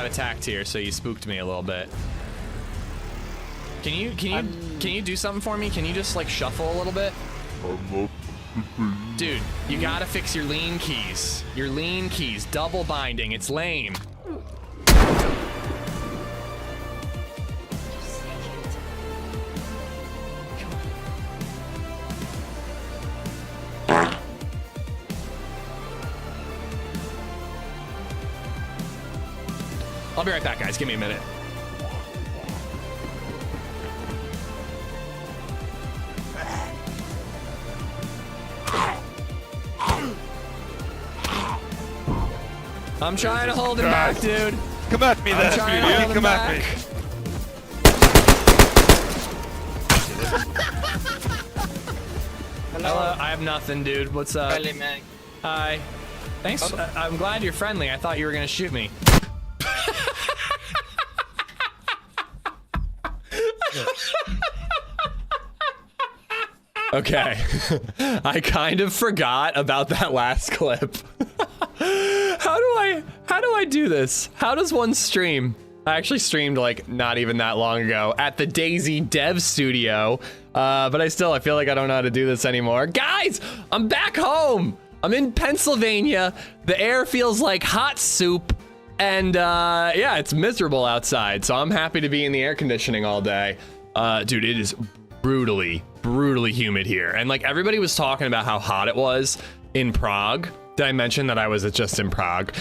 got attacked here, so you spooked me a little bit. Can you do something for me? Can you just like shuffle a little bit? Dude, you gotta fix your lean keys. Your lean keys, double binding, it's lame. I'll be right back, guys. Give me a minute. I'm trying to hold him back, dude. Come at me, then. Come at me. Hello. I have nothing, dude. What's up? Friendly man. Hi. Thanks. I'm glad you're friendly. I thought you were gonna shoot me. Okay. I kind of forgot about that last clip. How do I do this? How does one stream? I actually streamed like not even that long ago at the DayZ dev studio. But I feel like I don't know how to do this anymore. Guys, I'm back home. I'm in Pennsylvania. The air feels like hot soup. And yeah, it's miserable outside. So I'm happy to be in the air conditioning all day. Dude, it is brutally humid here. And like everybody was talking about how hot it was in Prague. Did I mention that I was just in Prague?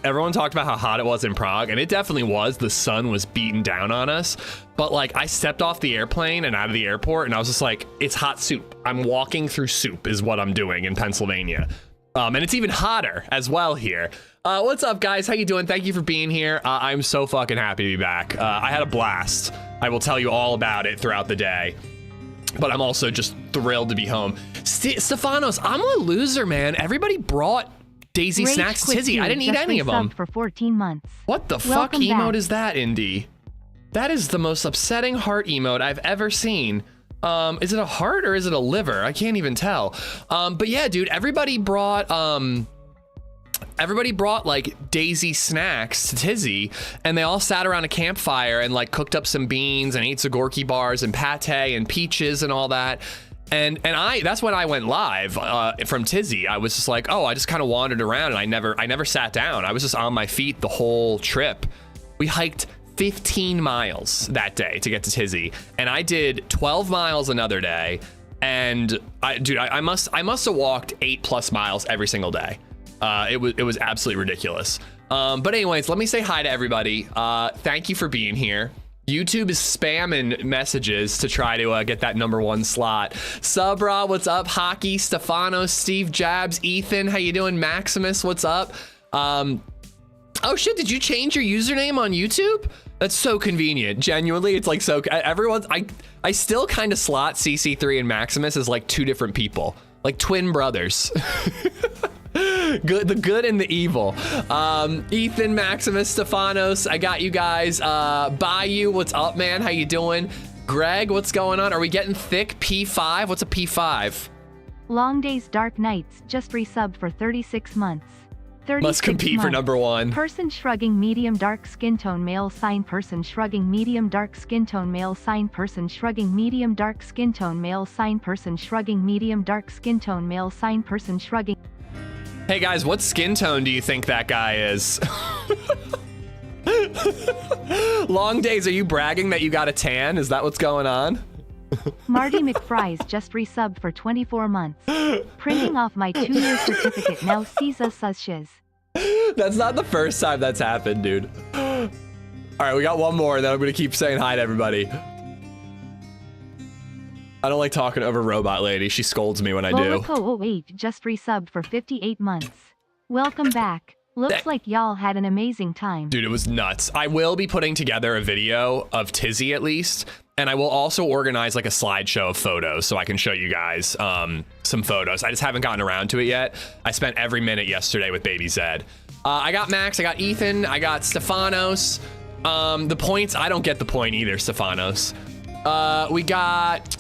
Everyone talked about how hot it was in Prague, and it definitely was. The sun was beating down on us. But like I stepped off the airplane and out of the airport and I was just like, it's hot soup. I'm walking through soup is what I'm doing in Pennsylvania. And it's even hotter as well here. What's up, guys? How you doing? Thank you for being here. I'm so fucking happy to be back. I had a blast. I will tell you all about it throughout the day. But I'm also just thrilled to be home. Stefanos, I'm a loser, man. Everybody brought DayZ snacks. Tisy, I didn't eat any of them. For 14 months. What the fuck emote is that, Indy? That is the most upsetting heart emote I've ever seen. Is it a heart or is it a liver? I can't even tell. But yeah, dude, everybody brought like DayZ snacks to Tisy, and they all sat around a campfire and like cooked up some beans and ate Zagorki bars and pate and peaches and all that. And that's when I went live from Tisy. I was just like, oh, I just kind of wandered around and I never sat down. I was just on my feet the whole trip. We hiked 15 miles that day to get to Tisy, and I did 12 miles another day. And I must have walked 8+ miles every single day. It was absolutely ridiculous. But anyways, let me say hi to everybody. Thank you for being here. YouTube is spamming messages to try to get that #1 slot. Subra, what's up? Hockey, Stefanos, Steve Jabs, Ethan, how you doing? Maximus, what's up? Oh shit, did you change your username on YouTube? That's so convenient. Genuinely, it's like so. Everyone's. I still kind of slot CC3 and Maximus as like two different people, like twin brothers. The good and the evil. Ethan, Maximus, Stefanos, I got you guys. Bayou, what's up, man? How you doing? Greg, what's going on? Are we getting thick? P5? What's a P5? Long Days, Dark Nights just resubbed for 36 months. 36 Must compete months. For #1. Person shrugging medium dark skin tone male sign. Person shrugging medium dark skin tone male sign. Person shrugging medium dark skin tone male sign. Person shrugging medium dark skin tone male sign. Person shrugging. Hey guys, what skin tone do you think that guy is? Long Days, are you bragging that you got a tan? Is that what's going on? Marty McFries just resubbed for 24 months. Printing off my 2-year certificate now sees us as shiz. That's not the first time that's happened, dude. All right, we got one more, and then I'm gonna keep saying hi to everybody. I don't like talking over Robot Lady. She scolds me when I do. Lolico08 just resubbed for 58 months. Welcome back. Looks like y'all had an amazing time. Dude, it was nuts. I will be putting together a video of Tisy at least, and I will also organize like a slideshow of photos so I can show you guys some photos. I just haven't gotten around to it yet. I spent every minute yesterday with LadyZed. I got Max, I got Ethan, I got Stefanos. The points, I don't get the point either, Stefanos. We got...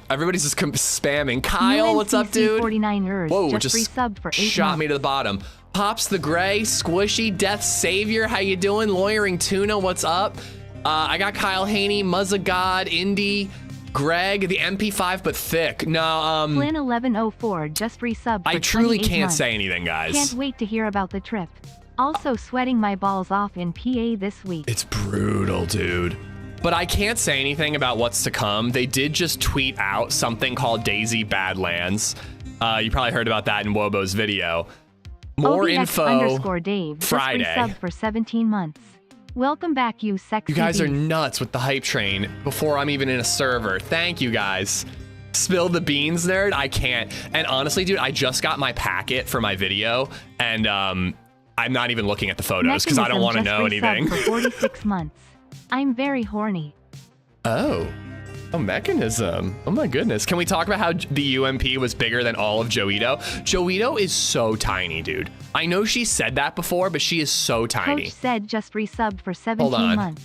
Everybody's just spamming. Kyle, what's up, dude? 49ers Whoa, just resubbed for 8 shot months. me to the bottom. Pops the Gray, Squishy, Death Savior, how you doing? Lawyering Tuna, what's up? I got Kyle Haney, Muzza God, Indy, Greg, the MP5 but thick. No, Flynn 1104 just resubbed for I truly 28 can't months. say anything, guys. Can't wait to hear about the trip. Also sweating my balls off in PA this week. It's brutal, dude. But I can't say anything about what's to come. They did just tweet out something called DayZ Badlands. You probably heard about that in Wobo's video. More info Dave Friday. Just resubbed for 17 months. Welcome back, you sexy You guys are beast. nuts with the hype train before I'm even in a server. Thank you, guys. Spill the beans, nerd. I can't. And honestly, dude, I just got my packet for my video, and I'm not even looking at the photos because I don't want to know anything. For 46 months. I'm very horny. Oh, Mechanism. Oh my goodness. Can we talk about how the UMP was bigger than all of Joito? Joito is so tiny, dude. I know she said that before, but she is so tiny. Coach said just resubbed for 17 months.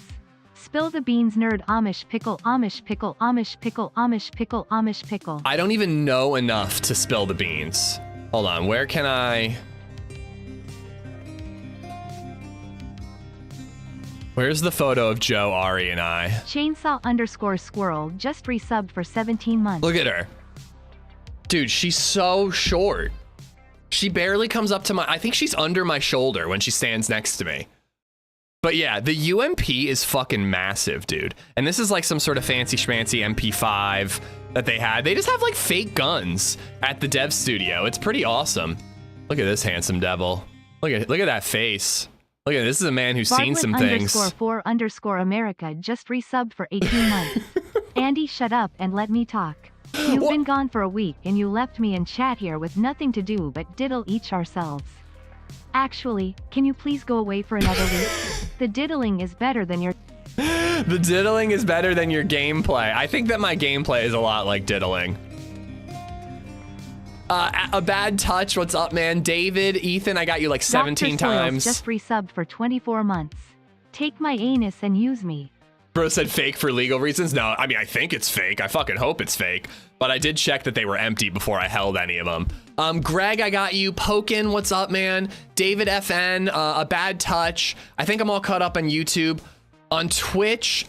Spill the beans, nerd. Amish pickle, Amish pickle, Amish pickle, Amish pickle, Amish pickle. I don't even know enough to spill the beans. Hold on, where can I... Where's the photo of Joe, Ari, and I? Chainsaw_squirrel just resubbed for 17 months. Look at her. Dude, she's so short. She barely comes up to my... I think she's under my shoulder when she stands next to me. But yeah, the UMP is fucking massive, dude. And this is like some sort of fancy schmancy MP5 that they had. They just have like fake guns at the dev studio. It's pretty awesome. Look at this handsome devil. Look at that face. Look at this is a man who's seen some things. _4_America just resubbed for 18 months. Andy, shut up and let me talk. You've been gone for a week and you left me in chat here with nothing to do but diddle each ourselves. Actually, can you please go away for another week? The diddling is better than your... The diddling is better than your gameplay. I think that my gameplay is a lot like diddling. A bad touch. What's up, man? David, Ethan, I got you like 17 times. Just resubbed for 24 months. Take my anus and use me. Bro said fake for legal reasons. No, I mean, I think it's fake. I fucking hope it's fake. But I did check that they were empty before I held any of them. Greg, I got you. Pokin, what's up, man? David FN, a bad touch. I think I'm all caught up on YouTube. On Twitch,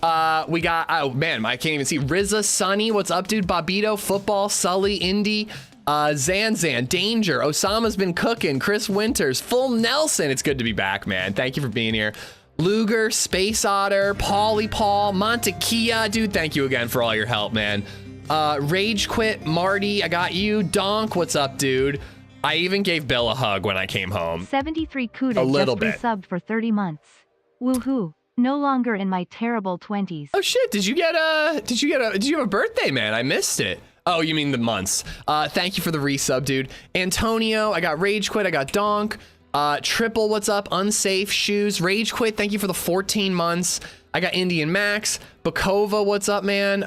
we got, oh man, I can't even see. Rizza, Sunny, what's up, dude? Bobito, Football, Sully, Indy. Zanzan, Danger, Osama's been cooking, Chris Winters, Full Nelson. It's good to be back, man. Thank you for being here. Luger, Space Otter, Pauly Paul, Montekia, dude, thank you again for all your help, man. Rage Quit, Marty, I got you. Donk, what's up, dude? I even gave Bill a hug when I came home. 73 Kuda just resubbed for 30 months. Woohoo. No longer in my terrible 20s. Oh shit, did you have a birthday, man? I missed it. Oh, you mean the months. Thank you for the resub, dude. Antonio, I got Rage Quit, I got Donk. Triple, what's up? Unsafe Shoes. Rage Quit, thank you for the 14 months. I got Indian Max. Bakova, what's up, man?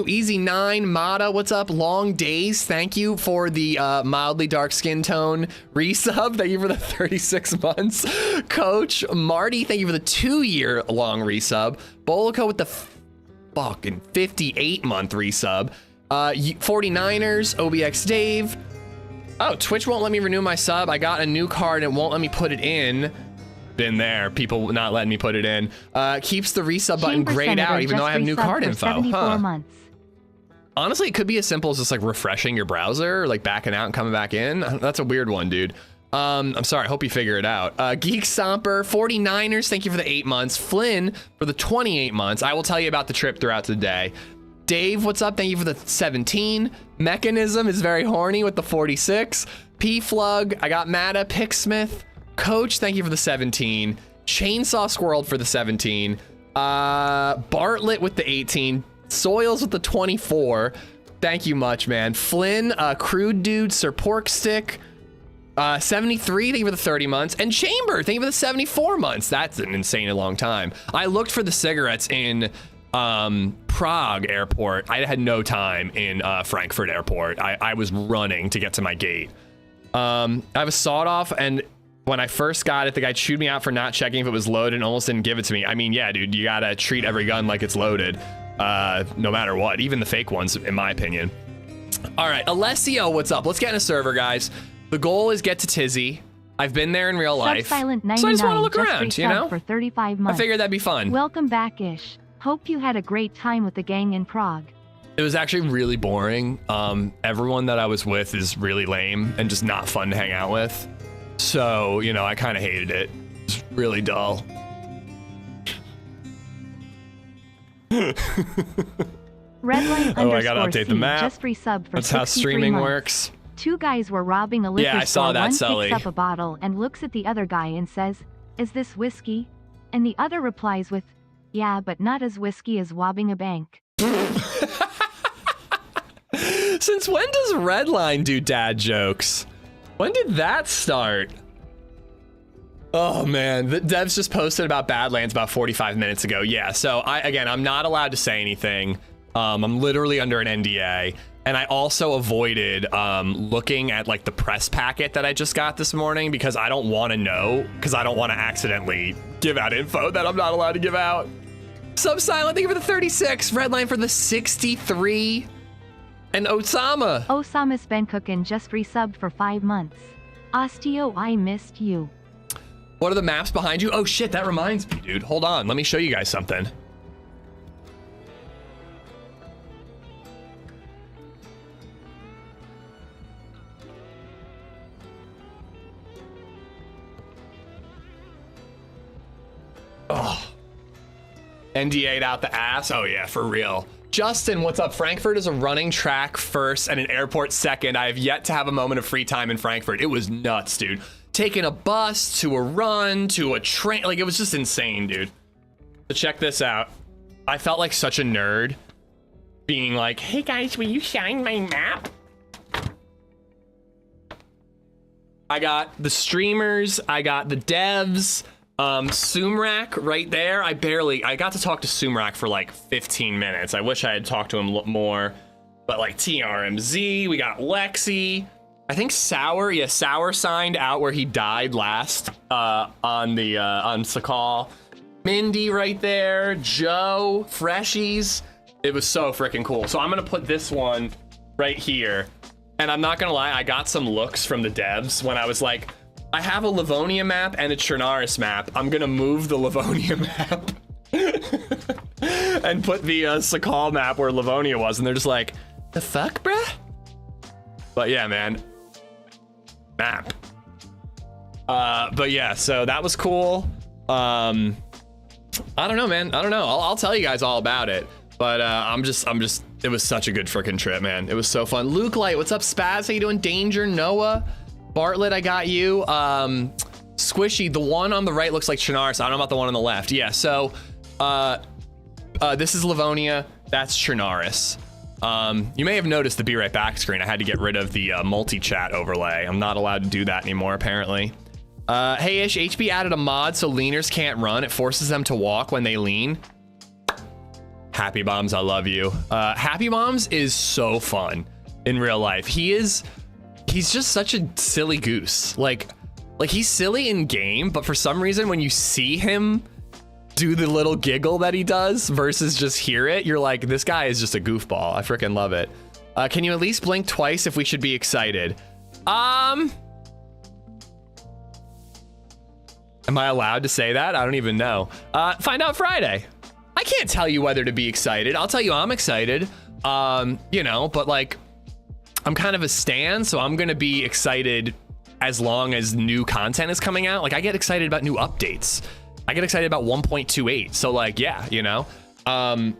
Easy 9. Mata, what's up? Long Days, thank you for the mildly dark skin tone resub. Thank you for the 36 months. Coach Marty, thank you for the 2-year long resub. Bolico with the fucking 58-month resub. 49ers, OBX Dave. Oh, Twitch won't let me renew my sub. I got a new card and it won't let me put it in. Been there, people not letting me put it in. Keeps the resub button grayed out even though I have new card info. Months. Honestly, it could be as simple as just like refreshing your browser, or like backing out and coming back in. That's a weird one, dude. I'm sorry, I hope you figure it out. Geek Stomper, 49ers, thank you for the 8 months. Flynn for the 28 months. I will tell you about the trip throughout the day. Dave, what's up? Thank you for the 17. Mechanism is very horny with the 46. P-Flug, I got Mata, Picksmith. Coach, thank you for the 17. Chainsaw Squirrel for the 17. Bartlett with the 18. Soils with the 24. Thank you much, man. Flynn, Crude Dude, Sir Pork Stick. 73, thank you for the 30 months. And Chamber, thank you for the 74 months. That's an insane long time. I looked for the cigarettes in Prague airport. I had no time in Frankfurt airport. I was running to get to my gate. I have a sawed off, and when I first got it, the guy chewed me out for not checking if it was loaded and almost didn't give it to me. I mean, yeah, dude, you gotta treat every gun like it's loaded, no matter what, even the fake ones, in my opinion. All right, Alessio, what's up? Let's get in a server, guys. The goal is get to Tisy. I've been there in real life, so I Silent just want to look 99 around, just you know? for 35 months. I figured that'd be fun. Welcome back, Ish. Hope you had a great time with the gang in Prague. It was actually really boring. Everyone that I was with is really lame and just not fun to hang out with. So, you know, I kind of hated it. It's really dull. Redline Oh, I gotta update the map. Just resubbed for That's how 63 streaming months. works. Two guys were robbing a liquor Yeah, I saw store. that, One Sully. picks up a bottle and looks at the other guy and says, "Is this whiskey?" And the other replies with, "Yeah, but not as whiskey as robbing a bank." Since when does Redline do dad jokes? When did that start? Oh man, the devs just posted about Badlands about 45 minutes ago. Yeah, so I'm not allowed to say anything. I'm literally under an NDA. And I also avoided looking at like the press packet that I just got this morning because I don't want to know, because I don't want to accidentally give out info that I'm not allowed to give out. Sub Silent, thank you for the 36. Redline for the 63. And Osama's been cooking just resubbed for 5 months. Osteo, I missed you. What are the maps behind you? Oh shit, that reminds me, dude. Hold on, let me show you guys something. Oh. NDA'd out the ass? Oh yeah, for real. Justin, what's up? Frankfurt is a running track first and an airport second. I have yet to have a moment of free time in Frankfurt. It was nuts, dude. Taking a bus to a run to a train, like it was just insane, dude. So check this out. I felt like such a nerd being like, hey guys, will you sign my map? I got the streamers, I got the devs, Sumrak right there. I got to talk to Sumrak for like 15 minutes. I wish I had talked to him more, but like TRMZ, we got Lexi. I think Sour signed out where he died last on Sakal. Mindy right there, Joe, Freshies. It was so freaking cool. So I'm gonna put this one right here. And I'm not gonna lie, I got some looks from the devs when I was like, I have a Livonia map and a Chernaris map. I'm gonna move the Livonia map and put the Sakal map where Livonia was. And they're just like, the fuck, bruh? But yeah, man. Map. But yeah, so that was cool. I don't know, man. I don't know. I'll tell you guys all about it. But it was such a good freaking trip, man. It was so fun. Luke Light, what's up, Spaz? How you doing? Danger, Noah, Bartlett, I got you. Squishy, the one on the right looks like Chernaris. I don't know about the one on the left. Yeah, so this is Livonia. That's Chernaris. You may have noticed the Be Right Back screen. I had to get rid of the multi-chat overlay. I'm not allowed to do that anymore, apparently. Hey Ish, HB added a mod so leaners can't run. It forces them to walk when they lean. Happy Bombs, I love you. Happy Bombs is so fun in real life. He's just such a silly goose. Like he's silly in game, but for some reason when you see him do the little giggle that he does versus just hear it, you're like, this guy is just a goofball. I freaking love it. Can you at least blink twice if we should be excited? Am I allowed to say that? I don't even know. Find out Friday. I can't tell you whether to be excited. I'll tell you I'm excited. You know, but like, I'm kind of a stan, so I'm gonna be excited as long as new content is coming out. Like, I get excited about new updates. I get excited about 1.28. So like, yeah, you know. I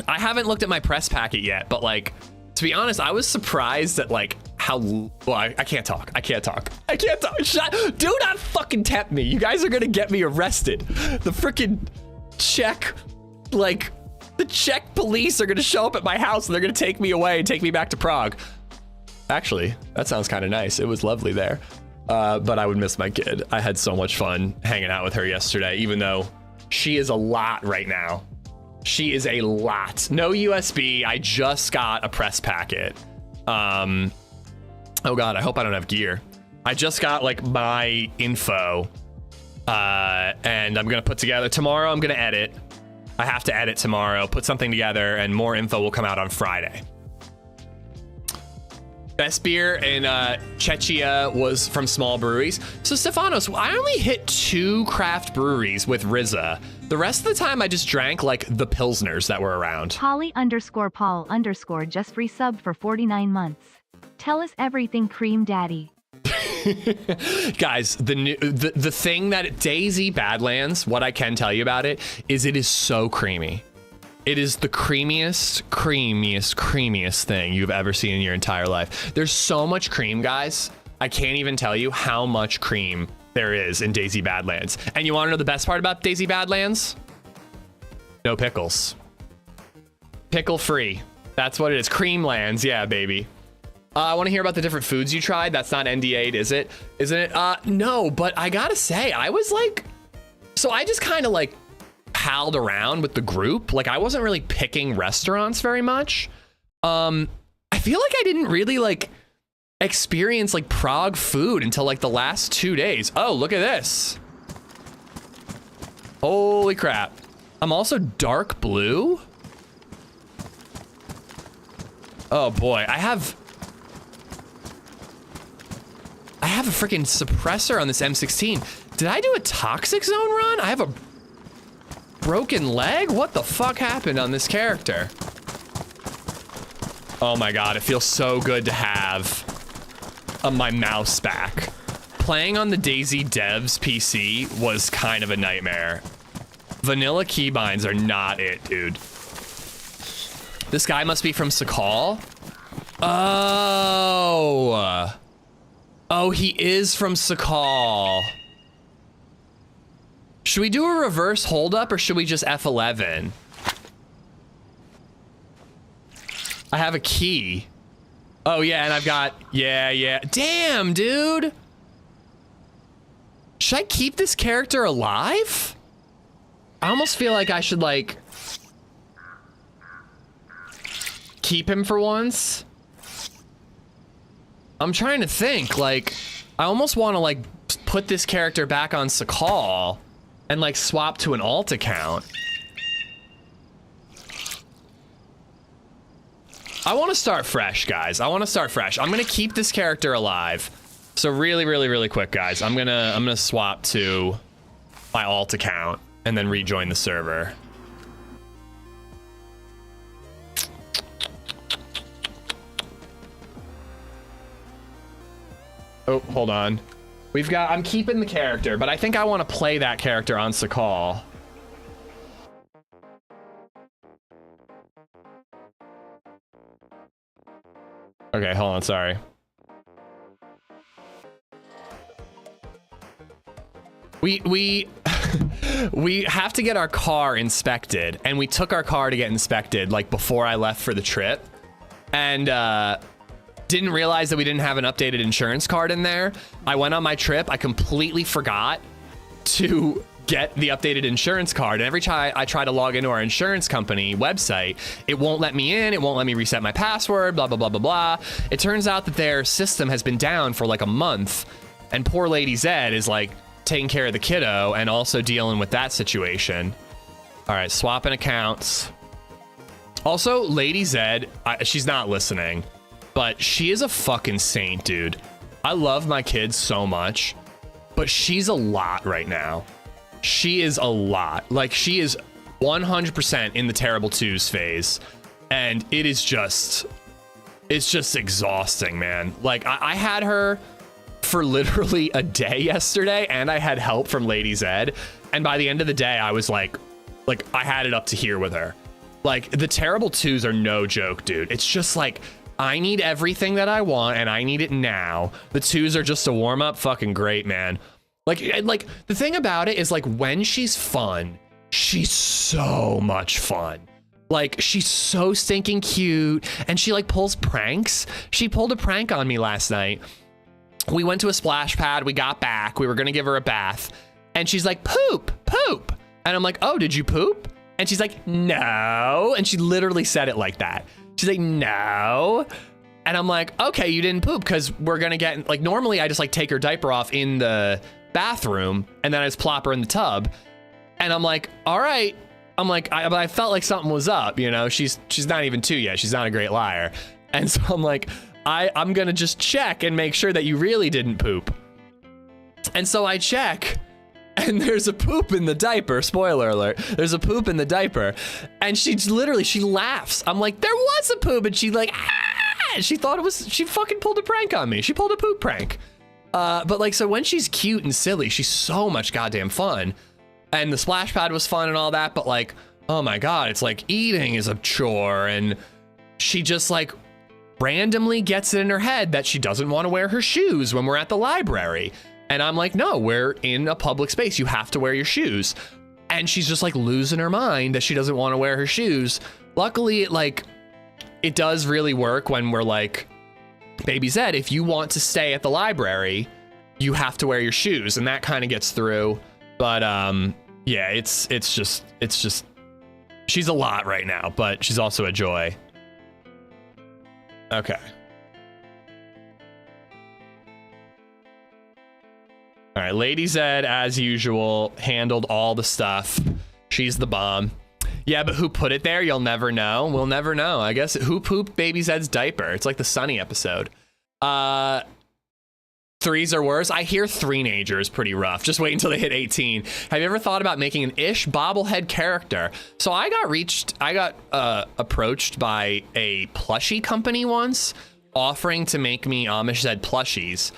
haven't looked at my press packet yet, but like, to be honest, I was surprised at like how, well, I can't talk. I can't talk. Do not fucking tempt me. You guys are gonna get me arrested. The freaking Czech, like, the Czech police are gonna show up at my house and they're gonna take me away and take me back to Prague. Actually, that sounds kind of nice. It was lovely there. But I would miss my kid. I had so much fun hanging out with her yesterday, even though she is a lot right now. She is a lot. No USB. I just got a press packet. Oh God, I hope I don't have gear. I just got like my info. And I'm gonna put together tomorrow. I'm gonna edit. I have to edit tomorrow, put something together, and more info will come out on Friday. Best beer in Czechia was from small breweries. So Stefanos, I only hit 2 craft breweries with Rizza. The rest of the time I just drank like the Pilsners that were around. Polly_Paul_ just resubbed for 49 months. Tell us everything, Cream Daddy. Guys, the thing that DayZ Badlands, what I can tell you about it is it is so creamy. It is the creamiest thing you've ever seen in your entire life. There's so much cream, guys. I can't even tell you how much cream there is in DayZ Badlands. And you want to know the best part about DayZ Badlands? No pickles. Pickle free. That's what it is. Creamlands, yeah, baby. I want to hear about the different foods you tried. That's not NDA'd, is it? Isn't it? No, but I gotta say, I was like, so I just kind of like palled around with the group. Like I wasn't really picking restaurants very much. I feel like I didn't really like experience like Prague food until like the last 2 days. Oh, look at this. Holy crap. I'm also dark blue. Oh boy, I have a freaking suppressor on this M16. Did I do a toxic zone run? I have a broken leg? What the fuck happened on this character? Oh my god, it feels so good to have my mouse back. Playing on the DayZ devs PC was kind of a nightmare. Vanilla keybinds are not it, dude. This guy must be from Sakal. Oh. Oh, he is from Sakal. Should we do a reverse holdup or should we just F11? I have a key. Oh yeah, and I've got, yeah. Damn, dude. Should I keep this character alive? I almost feel like I should like keep him for once. I'm trying to think, like, I almost want to like put this character back on Sakal and like swap to an alt account. I want to start fresh, guys. I want to start fresh. I'm gonna keep this character alive. So really quick, guys. I'm gonna swap to my alt account and then rejoin the server. Oh, hold on. I'm keeping the character, but I think I want to play that character on Sakal. Okay, hold on, sorry. We have to get our car inspected, and we took our car to get inspected like before I left for the trip, and didn't realize that we didn't have an updated insurance card in there. I went on my trip, I completely forgot to get the updated insurance card, and every time I try to log into our insurance company website, it won't let me in, it won't let me reset my password, blah blah blah. It turns out that their system has been down for like a month, and poor LadyZed is like taking care of the kiddo and also dealing with that situation. All right, swapping accounts. Also, LadyZed, she's not listening, but she is a fucking saint, dude. I love my kids so much, but she's a lot right now. She is a lot. Like, she is 100% in the terrible twos phase, and it is just, it's just exhausting, man. Like, I had her for literally a day yesterday, and I had help from LadyZed, and by the end of the day, I was like I had it up to here with her. Like, the terrible twos are no joke, dude. It's just like, I need everything that I want, and I need it now. The twos are just a warm-up. Fucking great, man. Like the thing about it is, like, when she's fun, she's so much fun. Like, she's so stinking cute, and she like pulls pranks. She pulled a prank on me last night. We went to a splash pad, we got back, we were gonna give her a bath, and she's like, poop. And I'm like, oh, did you poop? And she's like, no. And she literally said it like that. She's like, no. And I'm like, okay, you didn't poop, because we're gonna get, like, normally I just like take her diaper off in the bathroom and then I just plop her in the tub. And I'm like, all right. I'm like, but I felt like something was up, you know. She's not even 2 yet. She's not a great liar. And so I'm like, I'm gonna just check and make sure that you really didn't poop. And so I check, and there's a poop in the diaper. Spoiler alert. There's a poop in the diaper. And she laughs. I'm like, there was a poop. And she like, ah! She thought it was, she fucking pulled a prank on me. She pulled a poop prank. But like, so when she's cute and silly, she's so much goddamn fun. And the splash pad was fun and all that. But like, oh my God, it's like eating is a chore. And she just like randomly gets it in her head that she doesn't want to wear her shoes when we're at the library. And I'm like, no, we're in a public space. You have to wear your shoes. And she's just like losing her mind that she doesn't want to wear her shoes. Luckily, it does really work when we're like, Baby Zed, if you want to stay at the library, you have to wear your shoes. And that kind of gets through. But yeah, it's just, she's a lot right now, but she's also a joy. Okay. All right, LadyZed, as usual, handled all the stuff. She's the bomb. Yeah, but who put it there? You'll never know. We'll never know. I guess who pooped Baby Zed's diaper? It's like the Sunny episode. Threes are worse. I hear three-nager is pretty rough. Just wait until they hit 18. Have you ever thought about making an ish bobblehead character? So I got approached by a plushie company once, offering to make me Amish Zed plushies.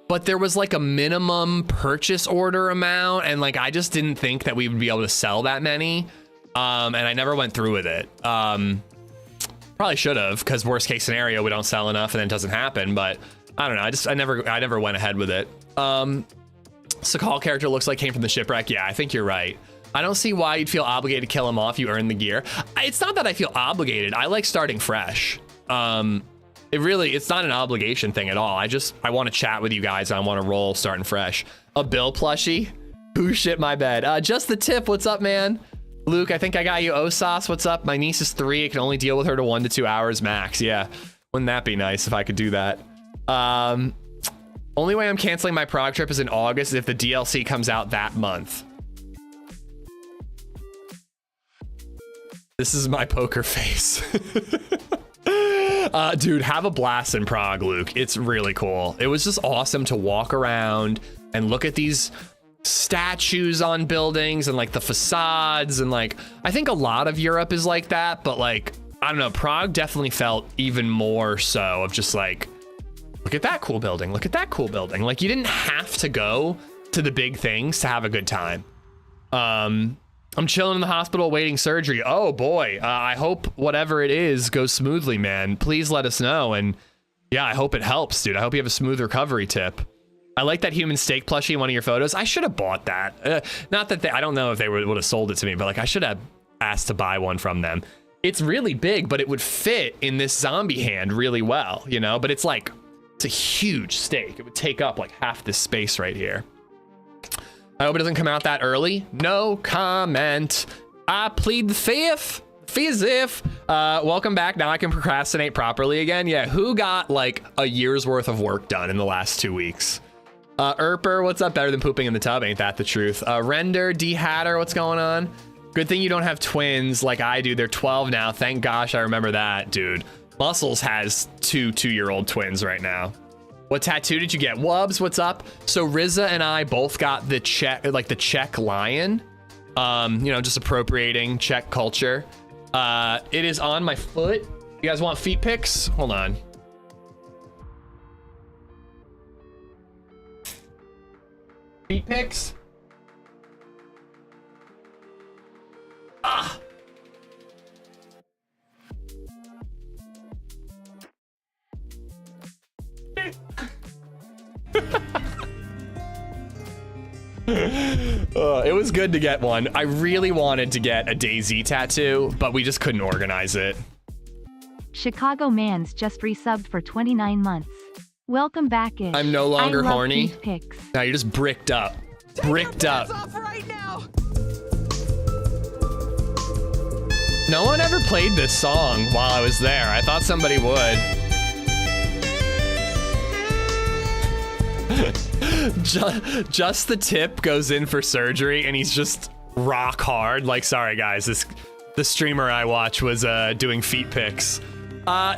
But there was like a minimum purchase order amount, and like I just didn't think that we would be able to sell that many. And I never went through with it. Probably should have, because worst case scenario, we don't sell enough and then it doesn't happen. But I don't know. I never went ahead with it. Sakal character looks like came from the shipwreck. Yeah, I think you're right. I don't see why you'd feel obligated to kill him off. You earned the gear. It's not that I feel obligated. I like starting fresh. It's not an obligation thing at all. I want to chat with you guys. And I want to roll starting fresh. A Bill plushie? Who shit my bed? Just the tip. What's up, man? Luke, I think I got you. Osas, what's up? My niece is 3. I can only deal with her to 1 to 2 hours max. Yeah. Wouldn't that be nice if I could do that? Only way I'm canceling my Prague trip is in August if the DLC comes out that month. This is my poker face. Dude, have a blast in Prague, Luke. It's really cool. It was just awesome to walk around and look at these statues on buildings and like the facades, and like I think a lot of Europe is like that, but like I don't know, Prague definitely felt even more so of just like, look at that cool building, look at that cool building. Like you didn't have to go to the big things to have a good time. I'm chilling in the hospital waiting surgery. Oh boy, I hope whatever it is goes smoothly, man. Please let us know. And yeah, I hope it helps, dude. I hope you have a smooth recovery tip. I like that human steak plushie in one of your photos. I should have bought that. Not that I don't know if they would have sold it to me, but like I should have asked to buy one from them. It's really big, but it would fit in this zombie hand really well, you know? But it's a huge steak. It would take up like half this space right here. I hope it doesn't come out that early. No comment. I plead the fifth. Fizif. Welcome back. Now I can procrastinate properly again. Yeah, who got like a year's worth of work done in the last 2 weeks? Erper, what's up? Better than pooping in the tub, ain't that the truth? Render, D-Hatter, what's going on? Good thing you don't have twins like I do. They're 12 now. Thank gosh I remember that, dude. Muscles has 2-year-old twins right now. What tattoo did you get? Wubs, what's up? So Riza and I both got the Czech lion. You know, just appropriating Czech culture. It is on my foot. You guys want feet pics? Hold on. Feet pics? Ah! It was good to get one. I really wanted to get a DayZ tattoo, but we just couldn't organize it. Chicago Man's just resubbed for 29 months. Welcome back in. I'm no longer horny. Pics. Now you're just bricked up. Bricked up. Off right now. No one ever played this song while I was there. I thought somebody would. Just the tip goes in for surgery and he's just rock hard. Like, sorry guys, the streamer I watch was doing feet pics.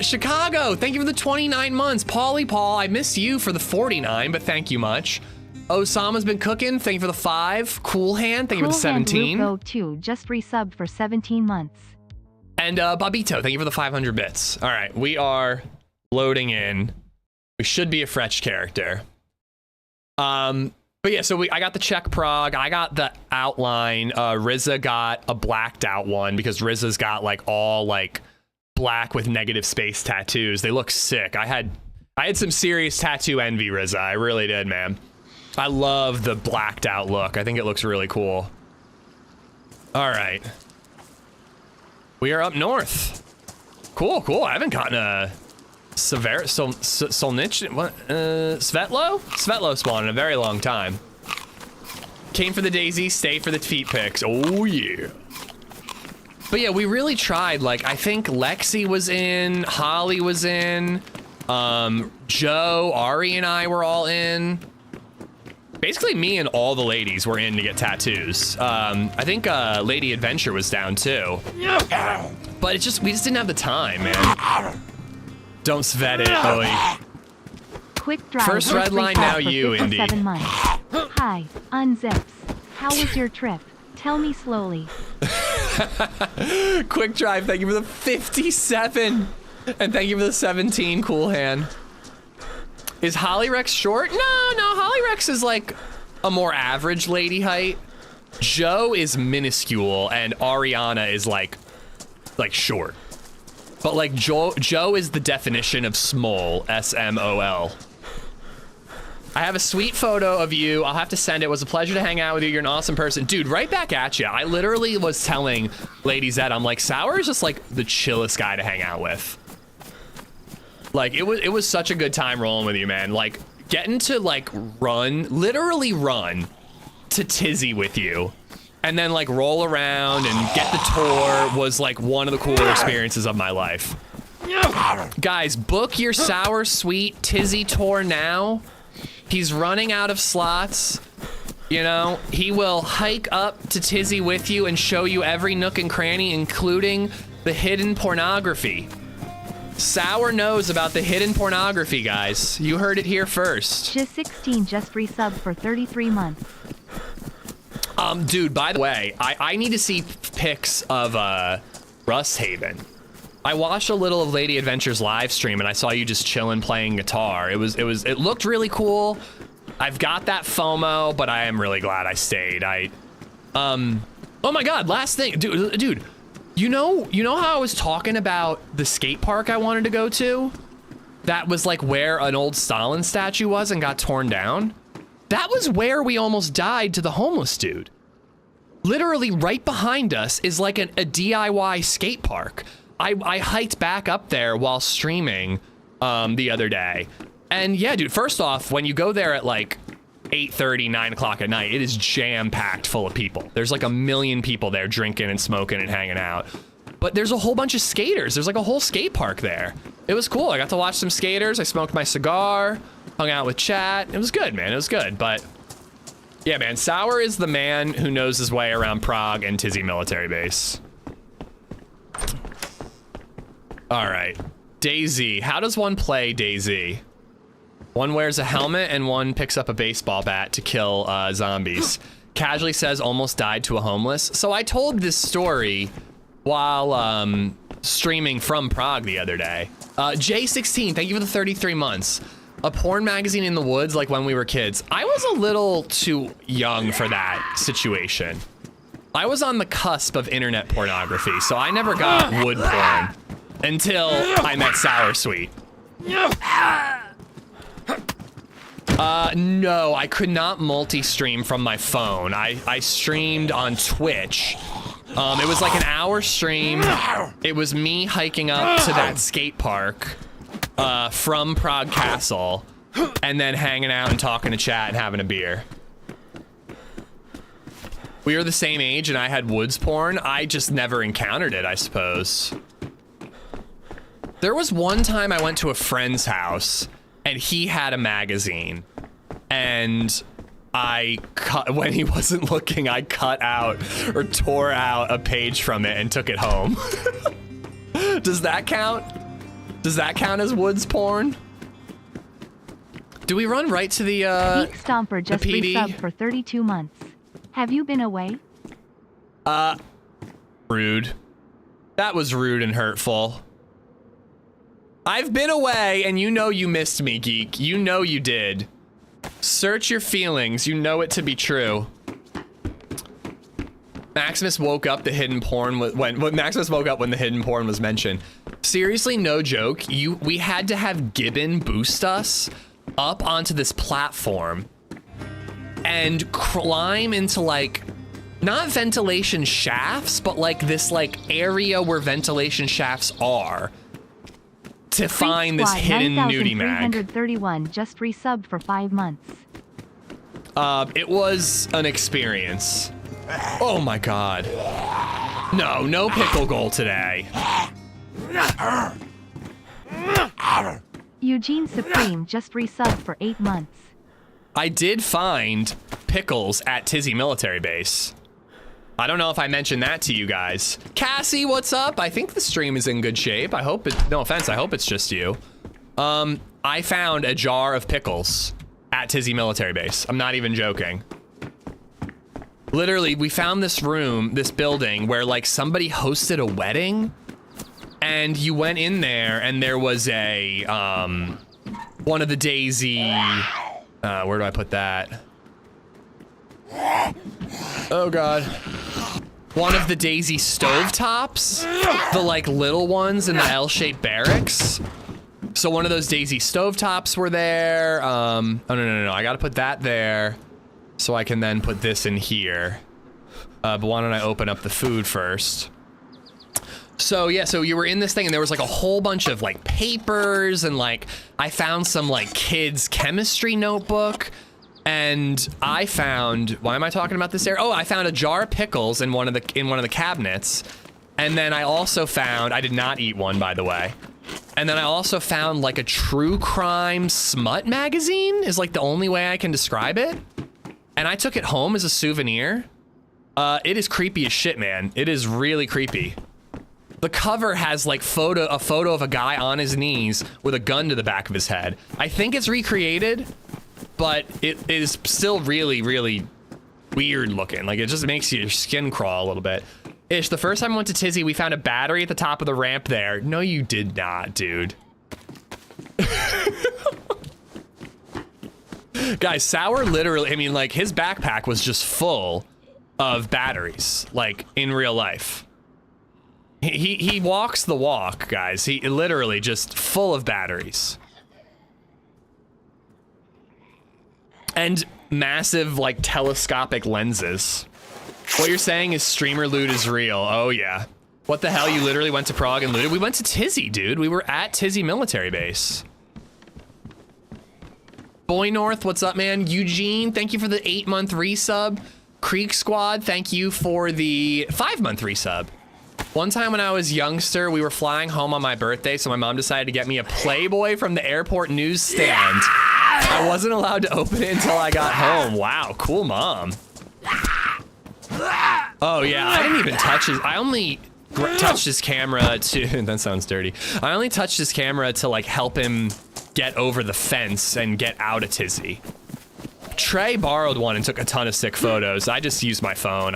Chicago, thank you for the 29 months. Paulie Paul, I miss you for the 49, but thank you much. Osama's been cooking, thank you for the 5. Cool Hand, thank you for the 17. Cool Hand 2 just resubbed for 17 months. And Bobito, thank you for the 500 bits. All right, we are loading in. We should be a fresh character. But yeah, so I got the Czech Prague, I got the outline, Rizza got a blacked out one because Rizza's got like all like black with negative space tattoos. They look sick. I had some serious tattoo envy, Rizza. I really did, man. I love the blacked out look. I think it looks really cool. All right. We are up north. Cool, cool. I haven't gotten a Solnich, what? Svetlo spawn in a very long time. Came for the DayZ, stay for the feet picks. Oh yeah. But yeah, we really tried. Like, I think Lexi was in, Holly was in, Joe, Ari, and I were all in. Basically, me and all the ladies were in to get tattoos. I think Lady Adventure was down too. But we just didn't have the time, man. Don't svet it, Oy. Quick drive. First red line, now you, Indy. 7 months. Hi, Unzips. How was your trip? Tell me slowly. Quick drive, thank you for the 57. And thank you for the 17, Cool Hand. Is Hollyrex short? No, Hollyrex is like a more average lady height. Joe is minuscule and Ariana is like short. But like Joe is the definition of small, S-M-O-L. I have a sweet photo of you. I'll have to send it. It was a pleasure to hang out with you. You're an awesome person. Dude, right back at you. I literally was telling LadyZed, I'm like, Sour is just like the chillest guy to hang out with. Like, it was such a good time rolling with you, man. Like, getting to like literally run to Tisy with you and then like roll around and get the tour was like one of the cooler experiences of my life. Guys, book your Sour Sweet Tisy tour now. He's running out of slots. You know, he will hike up to Tisy with you and show you every nook and cranny, including the hidden pornography. Sour knows about the hidden pornography, guys. You heard it here first. Shiz16 just resubbed for 33 months. Dude, by the way, I need to see pics of Rust Haven. I watched a little of Lady Adventure's live stream and I saw you just chilling playing guitar. It looked really cool. I've got that FOMO, but I am really glad I stayed. Oh my God, last thing, dude, you know how I was talking about the skate park I wanted to go to? That was like where an old Stalin statue was and got torn down? That was where we almost died to the homeless dude. Literally right behind us is like a DIY skate park. I hiked back up there while streaming the other day. And yeah, dude, first off, when you go there at like 8:30, 9 o'clock at night, it is jam-packed full of people. There's like 1 million people there drinking and smoking and hanging out. But there's a whole bunch of skaters. There's like a whole skate park there. It was cool. I got to watch some skaters. I smoked my cigar, hung out with chat. It was good, man. It was good. But yeah, man, Sour is the man who knows his way around Prague and Tisy military base. All right, DayZ. How does one play DayZ? One wears a helmet and one picks up a baseball bat to kill zombies. Casually says almost died to a homeless. So I told this story while streaming from Prague the other day. J16, thank you for the 33 months. A porn magazine in the woods like when we were kids. I was a little too young for that situation. I was on the cusp of internet pornography, so I never got wood porn until I met Sour Sweet. No, I could not multi-stream from my phone. I streamed on Twitch. It was like an hour stream. It was me hiking up to that skate park from Prague Castle and then hanging out and talking to chat and having a beer. We were the same age and I had woods porn. I just never encountered it, I suppose. There was one time I went to a friend's house and he had a magazine and when he wasn't looking, I cut out or tore out a page from it and took it home. Does that count? Does that count as woods porn? Do we run right to the Geek Stomper just resubbed for 32 months. Have you been away? Rude. That was rude and hurtful. I've been away, and you know you missed me, Geek. You know you did. Search your feelings. You know it to be true. Maximus woke up the hidden porn when Maximus woke up when the hidden porn was mentioned. Seriously, no joke. We had to have Gibbon boost us up onto this platform and climb into like not ventilation shafts, but like this like area where ventilation shafts are to find this hidden nudie mag. 9,331 just resubbed for 5 months. It was an experience. Oh my god. No pickle goal today. Eugene Supreme just resubbed for 8 months. I did find pickles at Tisy military base. I don't know if I mentioned that to you guys. Cassie, what's up? I think the stream is in good shape. I hope it, no offense, I hope it's just you. I found a jar of pickles at Tisy military base. I'm not even joking. Literally, we found this room, this building where like somebody hosted a wedding, and you went in there and there was a, one of the DayZ, where do I put that? Oh God. One of the DayZ stovetops, the like little ones in the L-shaped barracks. So one of those DayZ stovetops were there. Oh no, I gotta put that there so I can then put this in here. But why don't I open up the food first? So yeah, so you were in this thing and there was like a whole bunch of like papers and like I found some like kids chemistry notebook. And I found, why am I talking about this there? Oh, I found a jar of pickles in one of the cabinets. And then I also found, I did not eat one, by the way. And then I also found like a true crime smut magazine is like the only way I can describe it. And I took it home as a souvenir. It is creepy as shit, man. It is really creepy. The cover has like a photo of a guy on his knees with a gun to the back of his head. I think it's recreated, but it is still really, really weird looking. Like it just makes your skin crawl a little bit. Ish, the first time I went to Tisy, we found a battery at the top of the ramp there. No, you did not, dude. Guys, Sour literally, I mean, like his backpack was just full of batteries, like in real life. He walks the walk, guys. He literally just full of batteries. And massive, like, telescopic lenses. What you're saying is streamer loot is real. Oh, yeah. What the hell? You literally went to Prague and looted? We went to Tisy, dude. We were at Tisy military base. Boy North, what's up, man? Eugene, thank you for the 8-month resub. Creek Squad, thank you for the 5-month resub. One time when I was youngster, we were flying home on my birthday, so my mom decided to get me a Playboy from the airport newsstand. I wasn't allowed to open it until I got home. Wow, cool mom. Oh yeah, I didn't even touch his, I only touched his camera to, that sounds dirty. I only touched his camera to like help him get over the fence and get out of Tisy. Trey borrowed one and took a ton of sick photos. I just used my phone.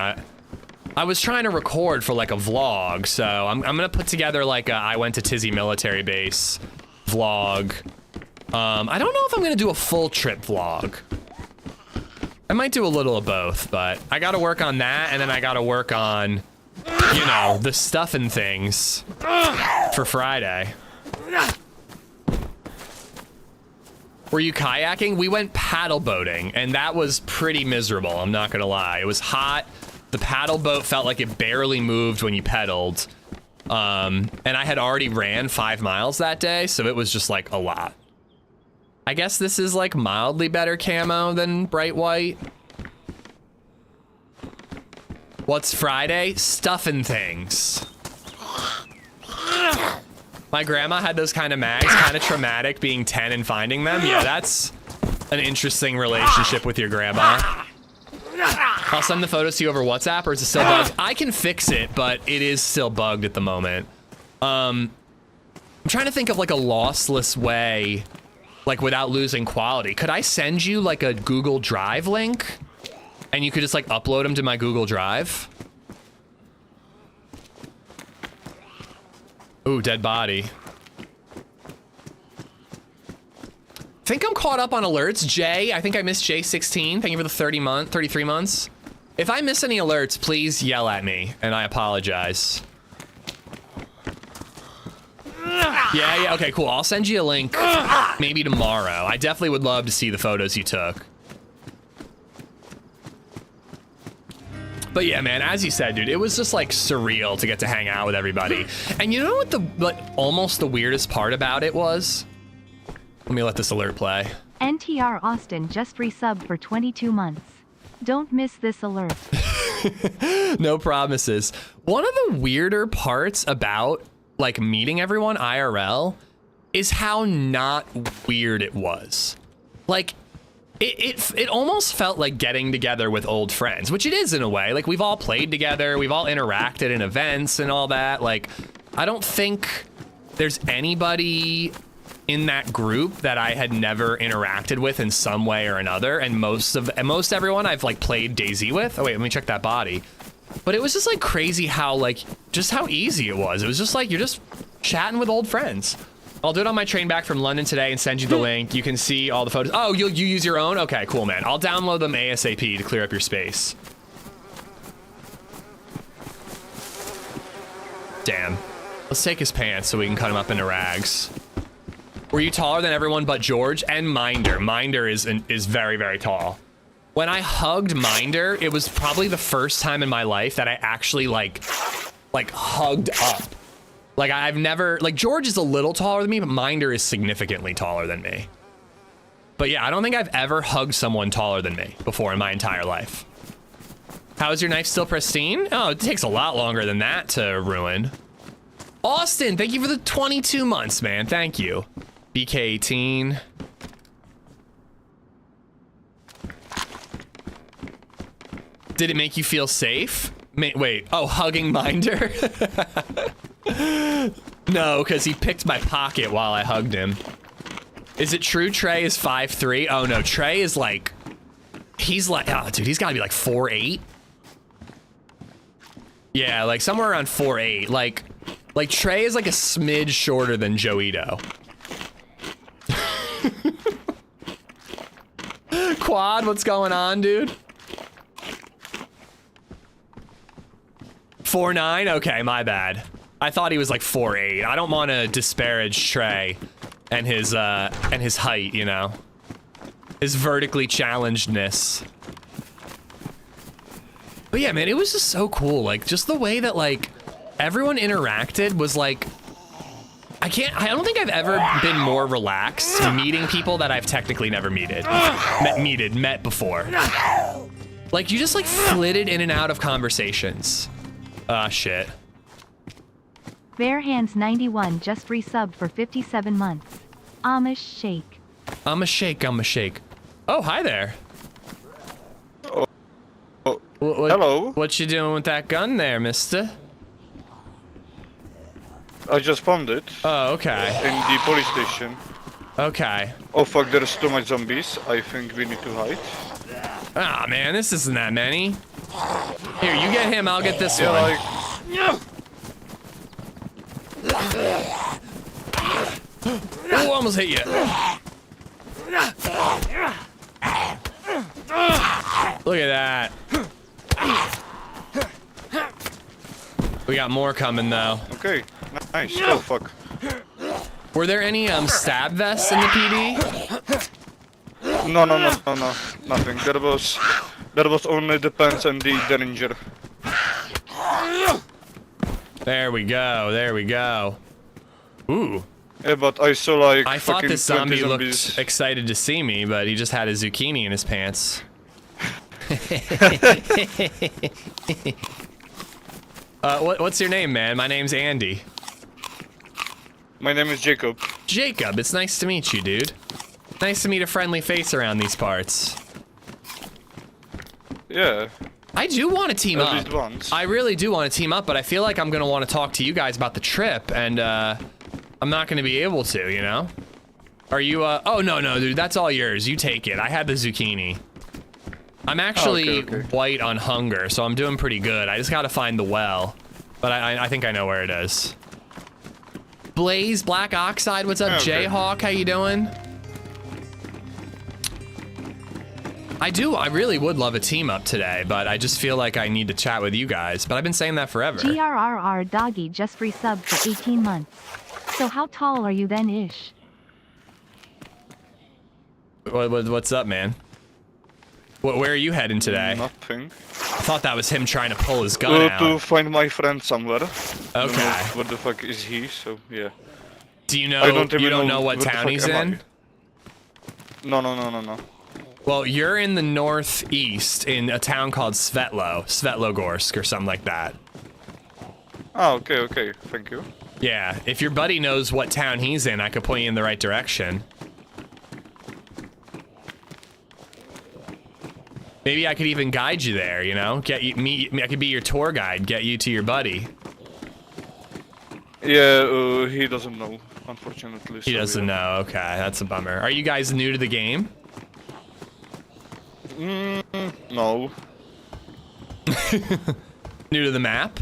I was trying to record for like a vlog, so I'm gonna put together like a I went to Tisy military base vlog. I don't know if I'm gonna do a full trip vlog. I might do a little of both, but I gotta work on that, and then I gotta work on, you know, the stuff and things for Friday. Were you kayaking? We went paddle boating, and that was pretty miserable, I'm not gonna lie. It was hot. The paddle boat felt like it barely moved when you pedaled. And I had already ran 5 miles that day, so it was just like a lot. I guess this is like mildly better camo than bright white. What's Friday? Stuffing things. My grandma had those kind of mags, kind of traumatic being 10 and finding them. Yeah, that's an interesting relationship with your grandma. I'll send the photos to you over WhatsApp, or is it still bugged? I can fix it, but it is still bugged at the moment. I'm trying to think of like a lossless way, like without losing quality. Could I send you like a Google Drive link and you could just like upload them to my Google Drive? Ooh, dead body. Think I'm caught up on alerts. Jay, I think I missed J16. Thank you for the 33 months. If I miss any alerts, please yell at me, and I apologize. Yeah, okay, cool. I'll send you a link maybe tomorrow. I definitely would love to see the photos you took. But yeah, man, as you said, dude, it was just like surreal to get to hang out with everybody. And you know what almost the weirdest part about it was? Let me let this alert play. NTR Austin just resubbed for 22 months. Don't miss this alert. No promises. One of the weirder parts about like meeting everyone IRL is how not weird it was. Like it almost felt like getting together with old friends, which it is in a way. Like we've all played together, we've all interacted in events and all that. Like I don't think there's anybody in that group that I had never interacted with in some way or another, and most everyone I've like played DayZ with. Oh wait, let me check that body. But it was just like crazy how like just how easy it was. It was just like you're just chatting with old friends. I'll do it on my train back from London today and send you the link. You can see all the photos. Oh, you use your own? Okay, cool, man. I'll download them ASAP to clear up your space. Damn. Let's take his pants so we can cut him up into rags. Were you taller than everyone but George and Minder? Minder is very, very tall. When I hugged Minder, it was probably the first time in my life that I actually like hugged up. Like I've never, like George is a little taller than me, but Minder is significantly taller than me. But yeah, I don't think I've ever hugged someone taller than me before in my entire life. How is your knife still pristine? Oh, it takes a lot longer than that to ruin. Austin, thank you for the 22 months, man. Thank you. BK18. Did it make you feel safe? Wait, oh, hugging Minder? No, because he picked my pocket while I hugged him. Is it true Trey is 5'3"? Oh no, Trey is like, he's like, oh dude, he's gotta be like 4'8". Yeah, like somewhere around 4'8". Like Trey is like a smidge shorter than Joito. Quad, what's going on, dude? 4'9"? Okay, my bad. I thought he was like 4'8". I don't want to disparage Trey and his height, you know, his vertically challengedness. But yeah, man, it was just so cool. Like just the way that like everyone interacted was like, I don't think I've ever been more relaxed meeting people that I've technically never met before. Like you just like flitted in and out of conversations. Ah, shit. Bearhands91 just resubbed for 57 months. Amish shake. I'm a shake. Oh, hi there. Oh, hello. What you doing with that gun there, mister? I just found it. Oh, okay. In the police station. Okay. Oh fuck, there's too much zombies. I think we need to hide. Ah, man, this isn't that many. Here, you get him, I'll get this one. Like... Oh, almost hit you. Look at that. We got more coming though. Okay, nice. Oh fuck. Were there any stab vests in the PD? No, nothing. There was only the pants and the Derringer. There we go. Ooh. Yeah, but I saw like I thought this zombie zombies. looked excited to see me, but he just had a zucchini in his pants. What's your name, man? My name's Andy. My name is Jacob. Jacob, it's nice to meet you, dude. Nice to meet a friendly face around these parts. Yeah. I do want to team At up. least once. I really do want to team up, but I feel like I'm going to want to talk to you guys about the trip and I'm not gonna be able to, you know? Are you, oh, no, dude, that's all yours. You take it. I had the zucchini. I'm actually white on hunger, so I'm doing pretty good. I just gotta find the well. But I think I know where it is. Blaze, Black Oxide, what's up? Jayhawk, how you doing? I really would love a team up today, but I just feel like I need to chat with you guys. But I've been saying that forever. GRRR Doggy just resubbed for 18 months. So how tall are you then, Ish? What's up, man? Where are you heading today? Nothing. I thought that was him trying to pull his gun out. To find my friend somewhere. Okay. What the fuck is he? So yeah. Do you know? You don't know what town he's in? No. Well, you're in the northeast in a town called Svetlogorsk or something like that. Oh, okay. Thank you. Yeah, if your buddy knows what town he's in, I could point you in the right direction. Maybe I could even guide you there, you know? I could be your tour guide, get you to your buddy. Yeah, he doesn't know, unfortunately. He doesn't know, okay, that's a bummer. Are you guys new to the game? No. New to the map?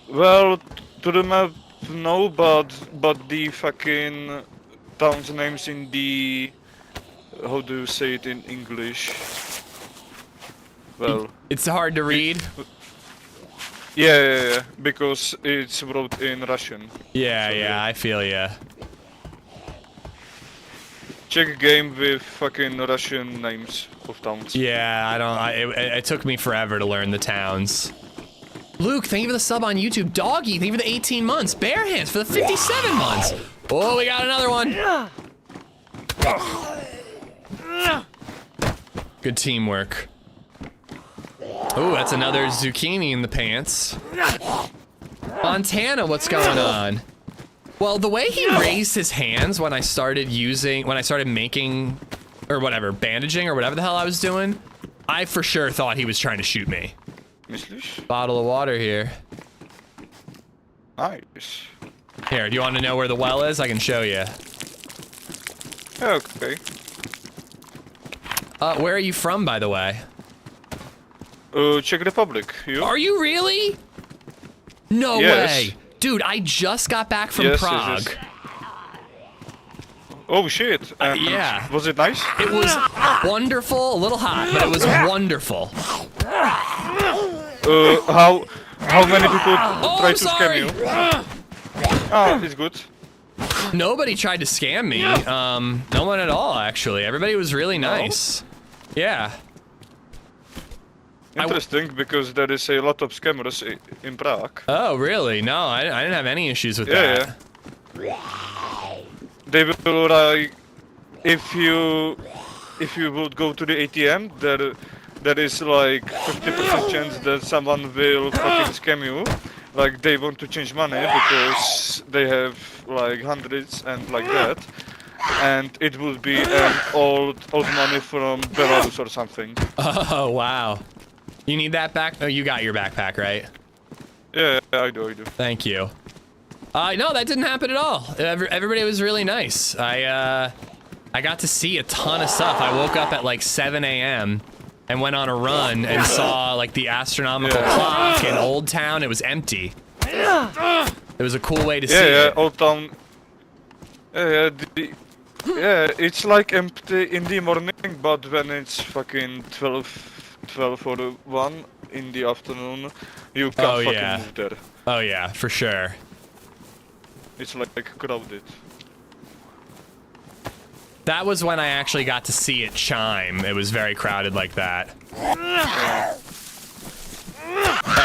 Well, to the map, no, but the fucking town's names in the... How do you say it in English? Well... It's hard to read? Yeah, because it's wrote in Russian. Yeah, I feel ya. Czech game with fucking Russian names of towns. Yeah, it took me forever to learn the towns. Luke, thank you for the sub on YouTube. Doggy, thank you for the 18 months. Bear Hands for the 57 months. Oh, we got another one. Good teamwork. Oh, that's another zucchini in the pants. Montana, what's going on? Well, the way he raised his hands when I started making, or whatever, bandaging or whatever the hell I was doing, I for sure thought he was trying to shoot me. Bottle of water here. Nice. Here, do you want to know where the well is? I can show you. Okay. Where are you from, by the way? Czech Republic. You? Are you really? No way. Dude, I just got back from Prague. Yes. Oh shit. Yeah. Was it nice? It was wonderful, a little hot, but it was wonderful. How many people tried to scam you? Oh, it's good. Nobody tried to scam me. No one at all, actually. Everybody was really nice. Yeah. Interesting, because there is a lot of scammers in Prague. Oh, really? No, I didn't have any issues with that. Yeah. They will like, if you would go to the ATM, there is like 50% chance that someone will fucking scam you. Like they want to change money because they have like hundreds and like that. And it would be an old money from Belarus or something. Oh, wow. You need that back? Oh, you got your backpack, right? Yeah, I do. Thank you. No, that didn't happen at all. Everybody was really nice. I got to see a ton of stuff. I woke up at like 7 a.m. and went on a run and saw like the astronomical clock in Old Town. It was empty. It was a cool way to see it. Yeah, Old Town. Yeah, it's like empty in the morning, but when it's fucking 12 or 1 in the afternoon, you can't fucking move there. Oh yeah, for sure. It's like crowded. That was when I actually got to see it chime. It was very crowded like that. Alright,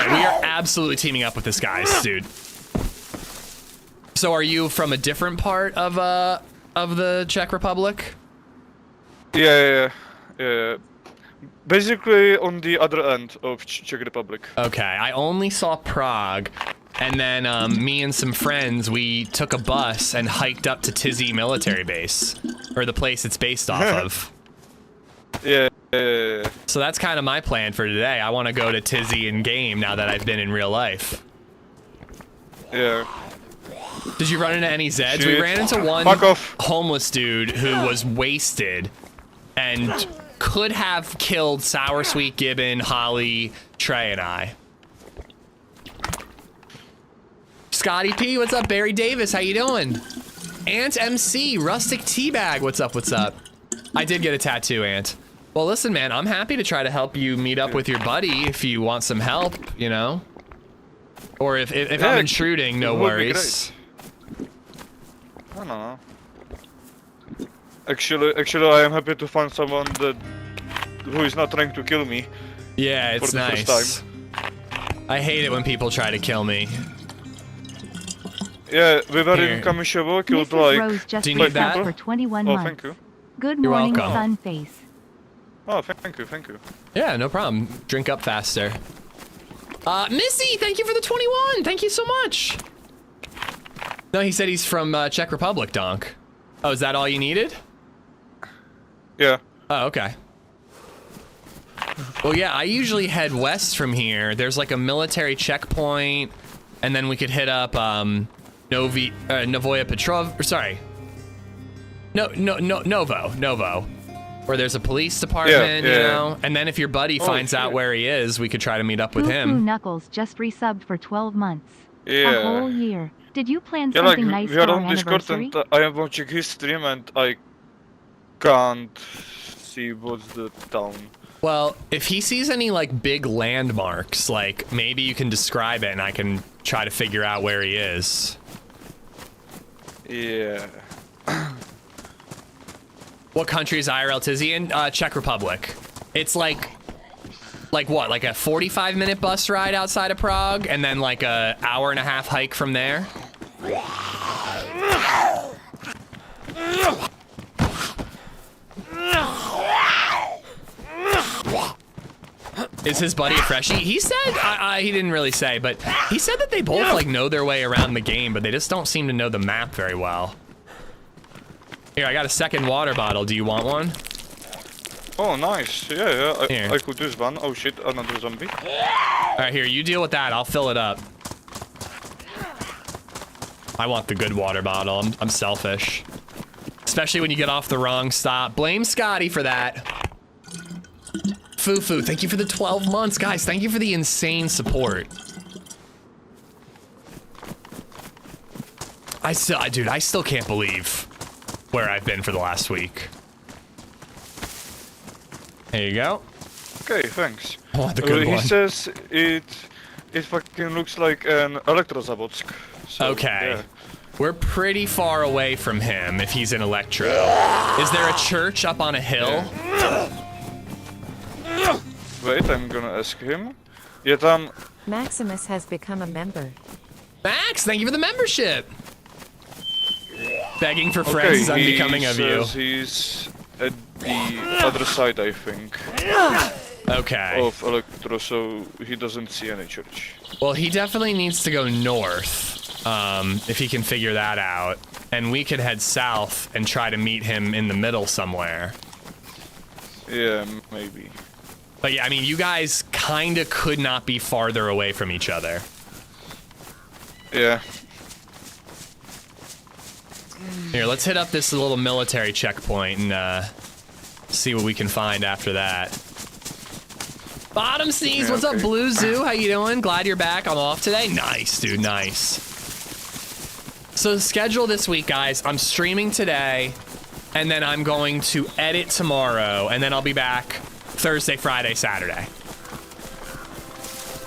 we are absolutely teaming up with this guy, dude. So are you from a different part of the Czech Republic? Yeah. Basically on the other end of Czech Republic. Okay, I only saw Prague, and then me and some friends, we took a bus and hiked up to Tisy military base, or the place it's based off of. Yeah. So that's kind of my plan for today. I want to go to Tisy in game now that I've been in real life. Yeah. Did you run into any Zeds? We Shit. ran into one Fuck off. homeless dude who was wasted and could have killed Sour Sweet Gibbon, Holly, Trey, and I. Scotty P, what's up? Barry Davis, how you doing? Ant MC, Rustic Teabag, what's up, what's up? I did get a tattoo, Ant. Well, listen, man, I'm happy to try to help you meet up with your buddy if you want some help, you know? Or if I'm intruding, no worries. I don't know. Actually, I am happy to find someone who is not trying to kill me. Yeah, it's for the nice. First time. I hate it when people try to kill me. Yeah, we were Here. in Kamishevo, killed Mrs. like... Rose just Do you need signed up that? for 21 Oh, months. thank you. Good You're morning, welcome. Sunface. Oh, thank you, thank you. Yeah, no problem. Drink up faster. Missy, thank you for the 21. Thank you so much. No, he said he's from Czech Republic, Donk. Oh, is that all you needed? Yeah. Oh, okay. Well, yeah, I usually head west from here. There's like a military checkpoint, and then we could hit up Novoya Petrov. Sorry. Novo. Where there's a police department, Yeah. you know? And then if your buddy finds out shit. where he is, we could try to meet up with Foo him. Knuckles just resubbed for 12 months. Yeah. A whole year. Did you plan Yeah, like, something nice we for are our on Discord anniversary? and I am watching his stream and I can't see what's the town. Well, if he sees any like big landmarks, like maybe you can describe it and I can try to figure out where he is. Yeah. What country is IRL Tisy in? Czech Republic. It's like what? Like a 45-minute bus ride outside of Prague and then like a hour-and-a-half hike from there? Is his buddy a freshie? He said, he didn't really say, but he said that they both like know their way around the game, but they just don't seem to know the map very well. Here, I got a second water bottle. Do you want one? Oh, nice. Yeah, Here. I could use one. Oh shit, another zombie. All right, here, you deal with that. I'll fill it up. I want the good water bottle. I'm selfish. Especially when you get off the wrong stop. Blame Scotty for that. Foo, thank you for the 12 months. Guys, thank you for the insane support. Dude, I still can't believe where I've been for the last week. There you go. Okay, thanks. Oh, the good one. He says it fucking looks like an Elektrozavodsk. So, Okay. yeah. We're pretty far away from him if he's in Electro. Is there a church up on a hill? Wait, I'm gonna ask him. Yeah, Maximus has become a member. Max, thank you for the membership. Begging for okay, friends is he unbecoming of you. says he's at the other side, I think, Okay. of Electro, so he doesn't see any church. Well, he definitely needs to go north, if he can figure that out. And we could head south and try to meet him in the middle somewhere. Yeah, maybe. But yeah, I mean, you guys kinda could not be farther away from each other. Yeah. Here, let's hit up this little military checkpoint and see what we can find after that. Bottom Sneeze, Yeah, what's up, okay. Blue Zoo? How you doing? Glad you're back. I'm off today. Nice, dude, nice. So the schedule this week, guys, I'm streaming today, and then I'm going to edit tomorrow, and then I'll be back Thursday, Friday, Saturday.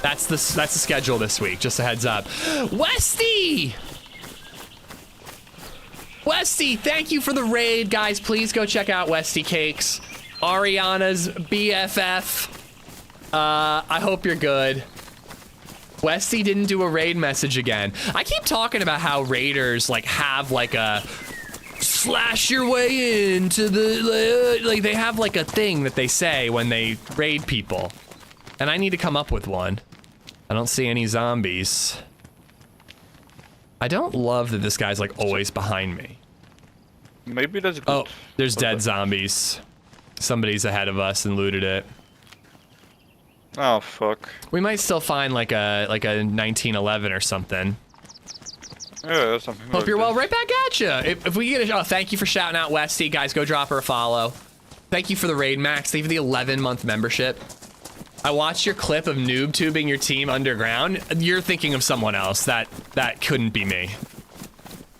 That's the schedule this week, just a heads up. Westy! Westy, thank you for the raid, guys. Please go check out Westy Cakes, Ariana's BFF. I hope you're good. Westy didn't do a raid message again. I keep talking about how raiders like have like a slash your way into the like they have like a thing that they say when they raid people, and I need to come up with one. I don't see any zombies. I don't love that this guy's like always behind me. Maybe that's good. Oh, there's dead zombies. Somebody's ahead of us and looted it. Oh, fuck. We might still find like a 1911 or something. Yeah, something. Hope like you're that. well. Right back at you. If we get a, oh, thank you for shouting out Westy, guys. Go drop her a follow. Thank you for the raid, Max. Thank you for the 11-month membership. I watched your clip of noob tubing your team underground. You're thinking of someone else. That couldn't be me.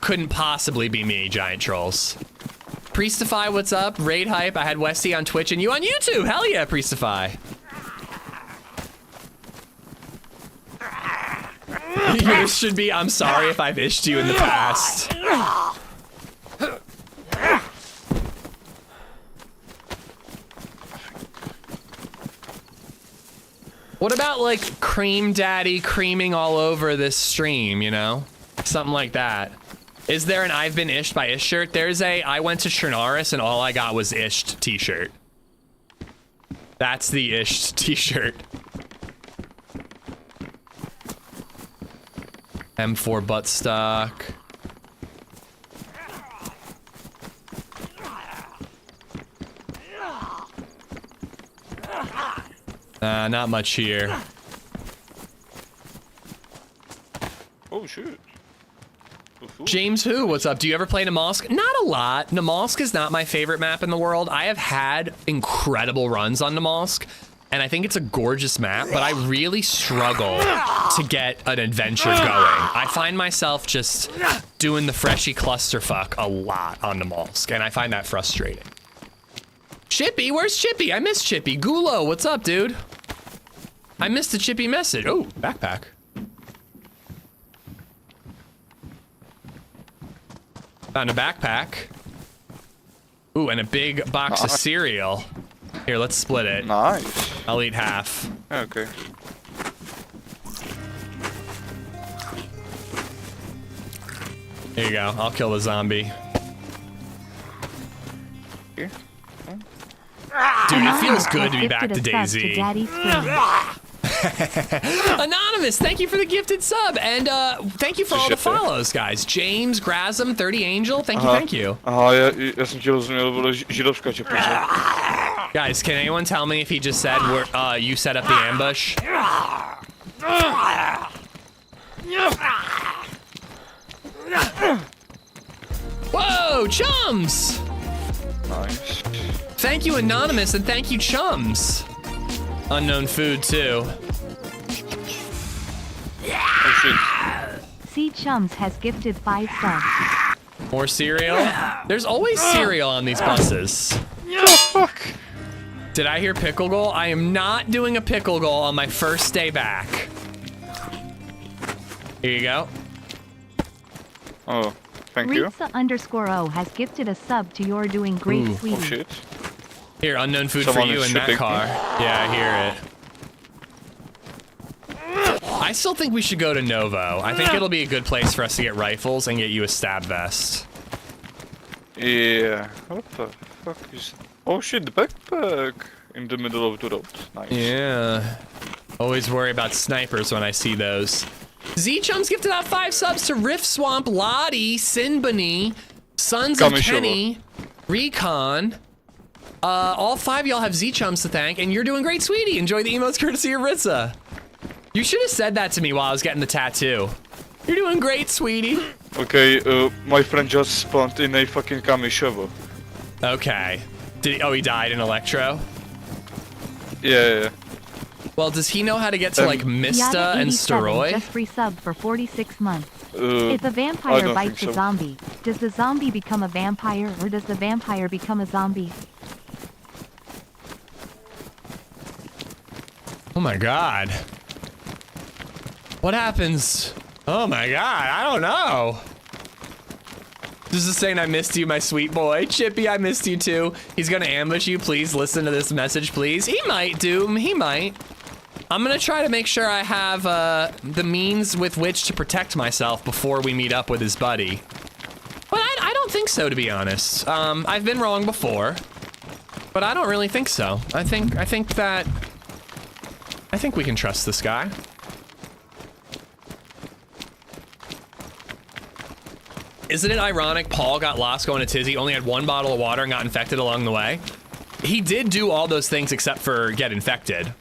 Couldn't possibly be me, giant trolls. Priestify, what's up? Raid hype. I had Westy on Twitch and you on YouTube. Hell yeah, Priestify. Yours should be, I'm sorry if I've ished you in the past. What about like Cream Daddy creaming all over this stream, you know? Something like that. Is there an I've been ished by Ish shirt? There's a I went to Chernaris and all I got was ished t-shirt. That's the ished t-shirt. M4 buttstock. Not much here. Oh shoot. James who? What's up? Do you ever play Namalsk? Not a lot. Namalsk is not my favorite map in the world. I have had incredible runs on Namalsk, and I think it's a gorgeous map, but I really struggle to get an adventure going. I find myself just doing the freshy clusterfuck a lot on Namalsk, and I find that frustrating. Chippy, where's Chippy? I miss Chippy. Gulo, what's up, dude? I missed a Chippy message. Oh, backpack. Found a backpack. Ooh, and a big box of cereal. Here, let's split it. Nice. I'll eat half. Okay. Here you go. I'll kill the zombie. Here. Dude, it feels good to be back to Gifted a sub DayZ. to Daddy Scream. Anonymous, thank you for the gifted sub, and thank you for all the follows, guys. James, Grasm, 30 Angel, thank you, thank you. Aha, ja jsem ti rozuměl, vole, židovská tě píše. Guys, can anyone tell me if he just said you set up the ambush? Whoa, Chums! Nice. Thank you, Anonymous, and thank you, Chums. Unknown food, too. Oh shit. C Chums has gifted 5 subs. More cereal? There's always cereal on these buses. Oh fuck. Did I hear pickle goal? I am not doing a pickle goal on my first day back. Here you go. Oh, thank you. Ritza_O has gifted a sub to You're Doing Great, Ooh. Sweetie. Oh shit. Here, unknown food Someone for you is in that shipping. car. Yeah, I hear it. I still think we should go to Novo. I think it'll be a good place for us to get rifles and get you a stab vest. Yeah. What the fuck is... Oh shit, the backpack in the middle of the road. Nice. Yeah. Always worry about snipers when I see those. Z-Chums gifted out 5 subs to Rift Swamp, Lottie, Sinbony, Sons of Kenny, Recon. All 5 of y'all have Z-Chums to thank, and you're doing great, sweetie. Enjoy the emotes courtesy of Ritza. You should have said that to me while I was getting the tattoo. You're doing great, sweetie. Okay, my friend just spawned in a fucking Kami shovel. Okay. Did he, oh, he died in Electro? Yeah. Well, does he know how to get to, like, Mista Yada and 87 Steroid? just resubbed for 46 months. If a I vampire don't bites think a so. zombie, does the zombie become a vampire or does the vampire become a zombie? Oh my god. What happens? Oh my god, I don't know. This is saying I missed you, my sweet boy. Chippy, I missed you too. He's gonna ambush you. Please listen to this message, please. He might, Doom. He might. I'm gonna try to make sure I have the means with which to protect myself before we meet up with his buddy. But I don't think so, to be honest. I've been wrong before, but I don't really think so. I think we can trust this guy. Isn't it ironic Paul got lost going to Tisy, only had 1 bottle of water and got infected along the way? He did do all those things except for get infected.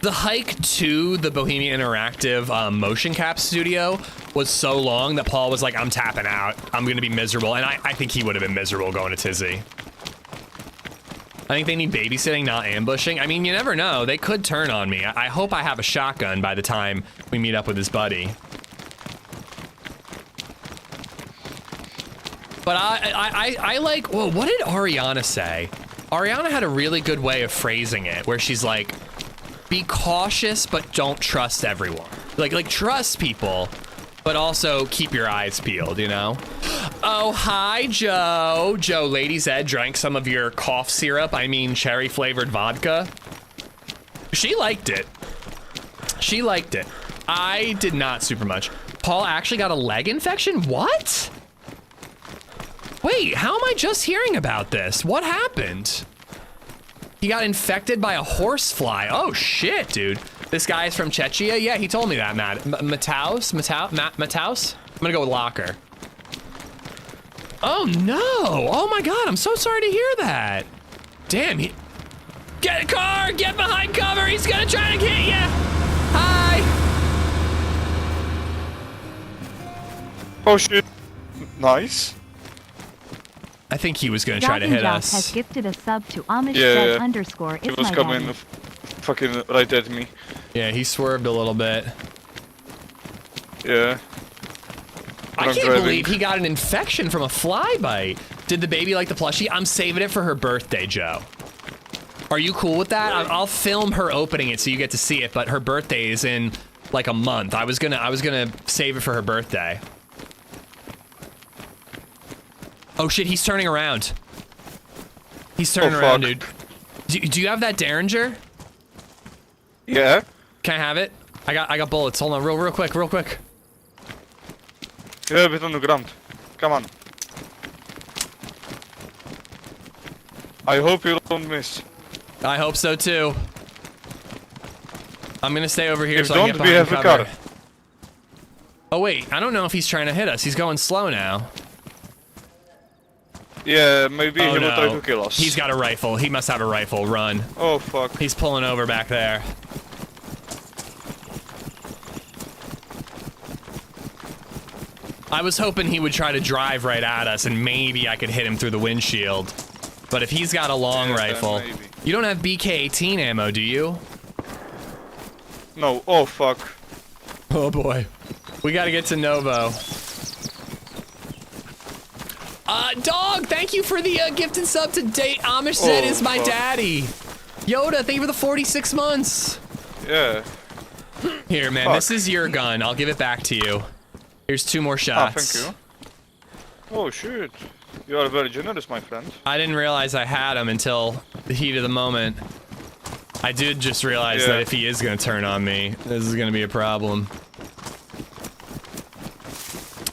The hike to the Bohemian Interactive motion cap studio was so long that Paul was like, I'm tapping out. I'm gonna be miserable. And I think he would have been miserable going to Tisy. I think they need babysitting, not ambushing. I mean, you never know. They could turn on me. I hope I have a shotgun by the time we meet up with his buddy. But I like, whoa, what did Ariana say? Ariana had a really good way of phrasing it, where she's like, be cautious, but don't trust everyone. Like trust people, but also keep your eyes peeled, you know? Oh, hi, Joe. Joe, LadyZed drank some of your cough syrup, I mean cherry-flavored vodka. She liked it. She liked it. I did not super much. Paul actually got a leg infection? What? Wait, how am I just hearing about this? What happened? He got infected by a horsefly. Oh, shit, dude. This guy is from Czechia? Yeah, he told me that, Matt. Mataus? Mataus? I'm gonna go with Locker. Oh, no. Oh, my God. I'm so sorry to hear that. Damn, get a car! Get behind cover! He's gonna try to get you! Hi! Oh, shit. Nice. I think he was gonna try to hit us. has gifted a sub to AmishZed underscore. He was coming fucking right at me. Yeah, he swerved a little bit. Yeah. I can't believe he got an infection from a fly bite. Did the baby like the plushie? I'm saving it for her birthday, Joe. Are you cool with that? I'll film her opening it so you get to see it, but her birthday is in like a month. I was gonna save it for her birthday. Oh shit, he's turning around. He's turning around, dude. Do you have that Derringer? Yeah. Can I have it? I got bullets. Hold on, real quick. You have it on the ground. Come on. I hope you don't miss. I hope so too. I'm gonna stay over here If so I can don't, get we behind have a cover. car. Oh wait, I don't know if he's trying to hit us. He's going slow now. Yeah, maybe Oh, he will try no. to kill us. He's got a rifle. He must have a rifle. Run. Oh, fuck. He's pulling over back there. I was hoping he would try to drive right at us and maybe I could hit him through the windshield. But if he's got a long rifle... maybe. You don't have BK-18 ammo, do you? No, oh, fuck. Oh boy. We gotta get to Novo. Dog, thank you for the gifted sub to date. AmishZed is my daddy. Yoda, thank you for the 46 months. Yeah. Here, man, this is your gun. I'll give it back to you. Here's 2 more shots. Thank you. Oh, shit. You are very generous, my friend. I didn't realize I had him until the heat of the moment. I did just realize that if he is gonna turn on me, this is gonna be a problem.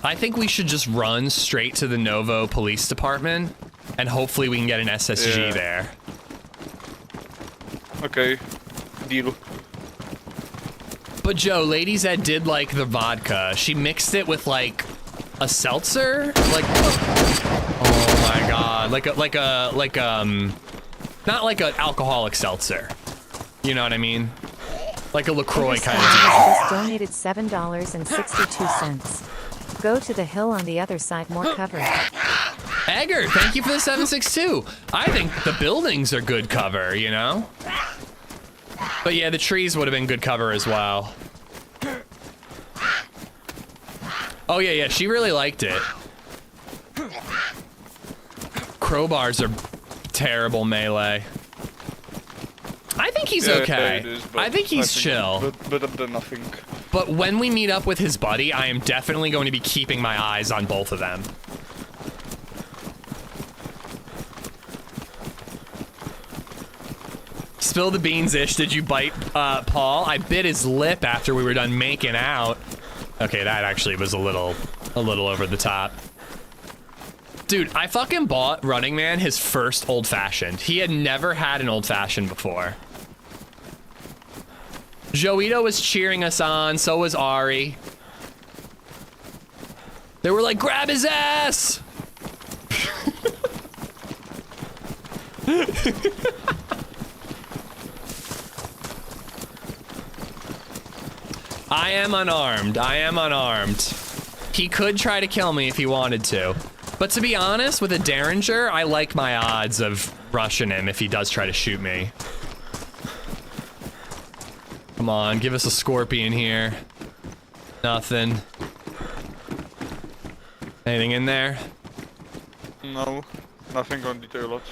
I think we should just run straight to the Novo Police Department, and hopefully we can get an SSG there. Okay. Deal. But Joe, LadyZed did like the vodka. She mixed it with like a seltzer, like oh my god, not like an alcoholic seltzer. You know what I mean? Like a LaCroix kind of deal. Just donated $7.62. Go to the hill on the other side, more cover. Egger, thank you for the 762. I think the buildings are good cover, you know? But yeah, the trees would have been good cover as well. Oh yeah, she really liked it. Crowbars are terrible melee. I think he's okay. It is, I think he's chill. Better than nothing. But when we meet up with his buddy, I am definitely going to be keeping my eyes on both of them. Spill the beans, Ish. Did you bite Paul? I bit his lip after we were done making out. Okay, that actually was a little over the top. Dude, I fucking bought Running Man his first old fashioned. He had never had an old fashioned before. Joito was cheering us on, so was Ari. They were like, grab his ass! I am unarmed. I am unarmed. He could try to kill me if he wanted to. But to be honest, with a Derringer, I like my odds of rushing him if he does try to shoot me. Come on, give us a scorpion here. Nothing. Anything in there? No, nothing on detail lot.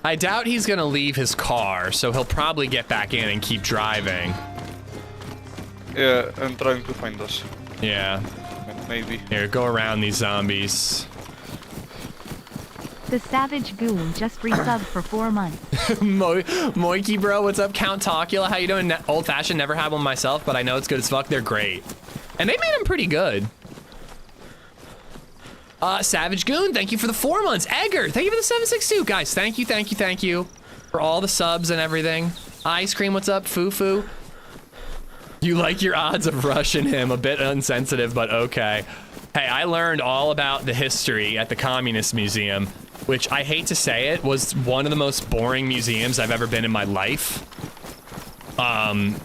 I doubt he's gonna leave his car, so he'll probably get back in and keep driving. Yeah, and trying to find us. Yeah. Maybe. Here, go around these zombies. The Savage Goon just resubbed for 4 months. Moikey bro, what's up? Count Tocula, how you doing? Old fashioned, never had one myself, but I know it's good as fuck. They're great. And they made them pretty good. Savage Goon, thank you for the 4 months. Edgar, thank you for the 762. Guys, thank you for all the subs and everything. Ice Cream, what's up? Foo. You like your odds of rushing him. A bit insensitive, but okay. Hey, I learned all about the history at the Communist Museum, which I hate to say it, was one of the most boring museums I've ever been in my life.